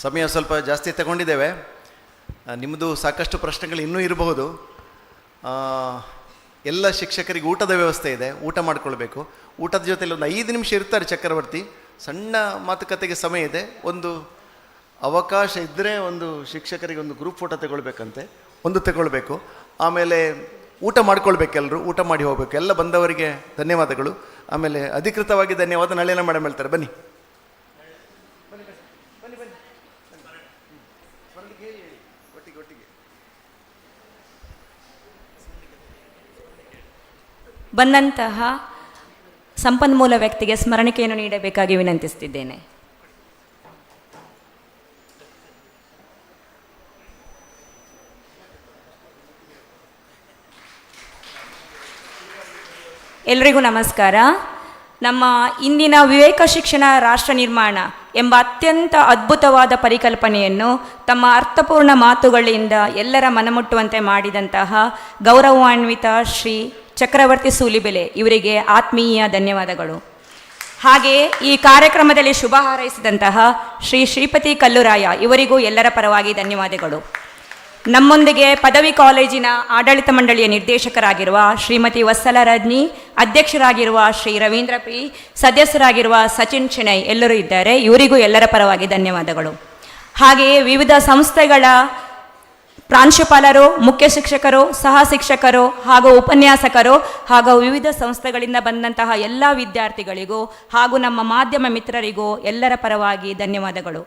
ಸಮಯ ಸ್ವಲ್ಪ ಜಾಸ್ತಿ ತಗೊಂಡಿದ್ದೇವೆ. ನಿಮ್ಮದು ಸಾಕಷ್ಟು ಪ್ರಶ್ನೆಗಳು ಇನ್ನೂ ಇರಬಹುದು. ಎಲ್ಲ ಶಿಕ್ಷಕರಿಗೆ ಊಟದ ವ್ಯವಸ್ಥೆ ಇದೆ, ಊಟ ಮಾಡಿಕೊಳ್ಬೇಕು. ಊಟದ ಜೊತೆಲಿ ಒಂದು 5 ನಿಮಿಷ ಇರ್ತಾರೆ ಚಕ್ರವರ್ತಿ, ಸಣ್ಣ ಮಾತುಕತೆಗೆ ಸಮಯ ಇದೆ. ಒಂದು ಅವಕಾಶ ಇದ್ದರೆ ಒಂದು ಶಿಕ್ಷಕರಿಗೆ ಒಂದು ಗ್ರೂಪ್ ಫೋಟೋ ತಗೊಳ್ಬೇಕಂತೆ, ಒಂದು ತಗೊಳ್ಬೇಕು. ಆಮೇಲೆ ಊಟ ಮಾಡ್ಕೊಳ್ಬೇಕು, ಎಲ್ಲರೂ ಊಟ ಮಾಡಿ ಹೋಗಬೇಕು. ಎಲ್ಲ ಬಂದವರಿಗೆ ಧನ್ಯವಾದಗಳು. ಆಮೇಲೆ ಅಧಿಕೃತವಾಗಿ ಧನ್ಯವಾದ ನಳಿನ ಮೇಡಮ್ ಹೇಳ್ತಾರೆ. ಬನ್ನಿ. ಬಂದಂತಹ ಸಂಪನ್ಮೂಲ ವ್ಯಕ್ತಿಗೆ ಸ್ಮರಣಿಕೆಯನ್ನು ನೀಡಬೇಕಾಗಿ ವಿನಂತಿಸುತ್ತಿದ್ದೇನೆ. ಎಲ್ರಿಗೂ ನಮಸ್ಕಾರ. ನಮ್ಮ ಇಂದಿನ ವಿವೇಕ ಶಿಕ್ಷಣ ರಾಷ್ಟ್ರ ನಿರ್ಮಾಣ ಎಂಬ ಅತ್ಯಂತ ಅದ್ಭುತವಾದ ಪರಿಕಲ್ಪನೆಯನ್ನು ತಮ್ಮ ಅರ್ಥಪೂರ್ಣ ಮಾತುಗಳಿಂದ ಎಲ್ಲರ ಮನಮುಟ್ಟುವಂತೆ ಮಾಡಿದಂತಹ ಗೌರವಾನ್ವಿತ ಶ್ರೀ ಚಕ್ರವರ್ತಿ ಸೂಲಿಬೆಲೆ ಇವರಿಗೆ ಆತ್ಮೀಯ ಧನ್ಯವಾದಗಳು. ಹಾಗೆಯೇ ಈ ಕಾರ್ಯಕ್ರಮದಲ್ಲಿ ಶುಭ ಹಾರೈಸಿದಂತಹ ಶ್ರೀ ಶ್ರೀಪತಿ ಕಲ್ಲುರಾಯ ಇವರಿಗೂ ಎಲ್ಲರ ಪರವಾಗಿ ಧನ್ಯವಾದಗಳು. ನಮ್ಮೊಂದಿಗೆ ಪದವಿ ಕಾಲೇಜಿನ ಆಡಳಿತ ಮಂಡಳಿಯ ನಿರ್ದೇಶಕರಾಗಿರುವ ಶ್ರೀಮತಿ ವತ್ಸಲ ರಜ್ನಿ, ಅಧ್ಯಕ್ಷರಾಗಿರುವ ಶ್ರೀ ರವೀಂದ್ರ ಪಿ, ಸದಸ್ಯರಾಗಿರುವ ಸಚಿನ್ ಶೆಣೈ ಎಲ್ಲರೂ ಇದ್ದಾರೆ. ಇವರಿಗೂ ಎಲ್ಲರ ಪರವಾಗಿ ಧನ್ಯವಾದಗಳು. ಹಾಗೆಯೇ ವಿವಿಧ ಸಂಸ್ಥೆಗಳ ಪ್ರಾಂಶುಪಾಲರು, ಮುಖ್ಯ ಶಿಕ್ಷಕರು, ಸಹ ಶಿಕ್ಷಕರು ಹಾಗೂ ಉಪನ್ಯಾಸಕರು ಹಾಗೂ ವಿವಿಧ ಸಂಸ್ಥೆಗಳಿಂದ ಬಂದಂತಹ ಎಲ್ಲ ವಿದ್ಯಾರ್ಥಿಗಳಿಗೂ ಹಾಗೂ ನಮ್ಮ ಮಾಧ್ಯಮ ಮಿತ್ರರಿಗೂ ಎಲ್ಲರ ಪರವಾಗಿ ಧನ್ಯವಾದಗಳು.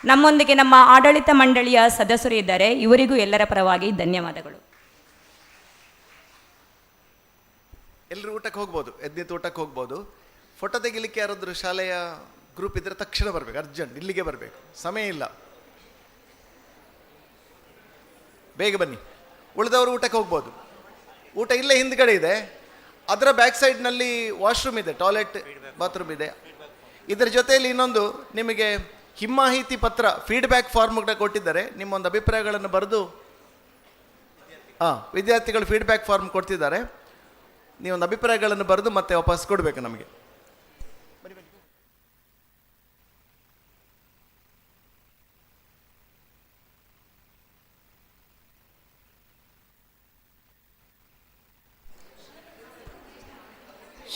ನಮ್ಮೊಂದಿಗೆ ನಮ್ಮ ಆಡಳಿತ ಮಂಡಳಿಯ ಸದಸ್ಯರು ಇದ್ದಾರೆ. ಇವರಿಗೂ ಎಲ್ಲರ ಪರವಾಗಿ ಧನ್ಯವಾದಗಳು. ಎಲ್ಲರೂ ಊಟಕ್ಕೆ ಹೋಗ್ಬೋದು, ಎದ್ನಿತ್ತು ಊಟಕ್ಕೆ ಹೋಗ್ಬೋದು. ಫೋಟೋ ತೆಗಿಲಿಕ್ಕೆ ಯಾರಾದರೂ ಶಾಲೆಯ ಗ್ರೂಪ್ ಇದ್ದರೆ ತಕ್ಷಣ ಬರಬೇಕು, ಅರ್ಜೆಂಟ್ ಇಲ್ಲಿಗೆ ಬರಬೇಕು, ಸಮಯ ಇಲ್ಲ, ಬೇಗ ಬನ್ನಿ. ಉಳಿದವರು ಊಟಕ್ಕೆ ಹೋಗ್ಬೋದು. ಊಟ ಇಲ್ಲೇ ಹಿಂದ್ಗಡೆ ಇದೆ, ಅದರ ಬ್ಯಾಕ್ ಸೈಡ್ನಲ್ಲಿ ವಾಶ್ರೂಮ್ ಇದೆ, ಟಾಯ್ಲೆಟ್ ಬಾತ್ರೂಮ್ ಇದೆ. ಇದರ ಜೊತೆಯಲ್ಲಿ ಇನ್ನೊಂದು ನಿಮಗೆ ಹಿಮ್ಮಾಹಿತಿ ಪತ್ರ, ಫೀಡ್ಬ್ಯಾಕ್ ಫಾರ್ಮ್ ಕೂಡ ಕೊಟ್ಟಿದ್ದಾರೆ. ನಿಮ್ಮೊಂದು ಅಭಿಪ್ರಾಯಗಳನ್ನು ಬರೆದು ವಿದ್ಯಾರ್ಥಿಗಳು ಫೀಡ್ಬ್ಯಾಕ್ ಫಾರ್ಮ್ ಕೊಡ್ತಿದ್ದಾರೆ. ನೀವೊಂದು ಅಭಿಪ್ರಾಯಗಳನ್ನು ಬರೆದು ಮತ್ತೆ ವಾಪಸ್ ಕೊಡಬೇಕು ನಮಗೆ.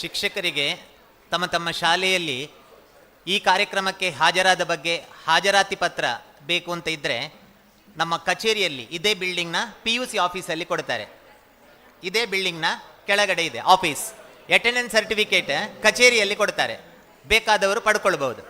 ಶಿಕ್ಷಕರಿಗೆ ತಮ್ಮ ತಮ್ಮ ಶಾಲೆಯಲ್ಲಿ ಈ ಕಾರ್ಯಕ್ರಮಕ್ಕೆ ಹಾಜರಾದ ಬಗ್ಗೆ ಹಾಜರಾತಿ ಪತ್ರ ಬೇಕು ಅಂತ ಇದ್ದರೆ ನಮ್ಮ ಕಚೇರಿಯಲ್ಲಿ ಇದೇ ಬಿಲ್ಡಿಂಗ್ನ PUC ಆಫೀಸಲ್ಲಿ ಕೊಡ್ತಾರೆ. ಇದೇ ಬಿಲ್ಡಿಂಗ್ನ ಕೆಳಗಡೆ ಇದೆ ಆಫೀಸ್. ಅಟೆಂಡೆನ್ಸ್ ಸರ್ಟಿಫಿಕೇಟ್ ಕಚೇರಿಯಲ್ಲಿ ಕೊಡ್ತಾರೆ, ಬೇಕಾದವರು ಪಡ್ಕೊಳ್ಬಹುದು.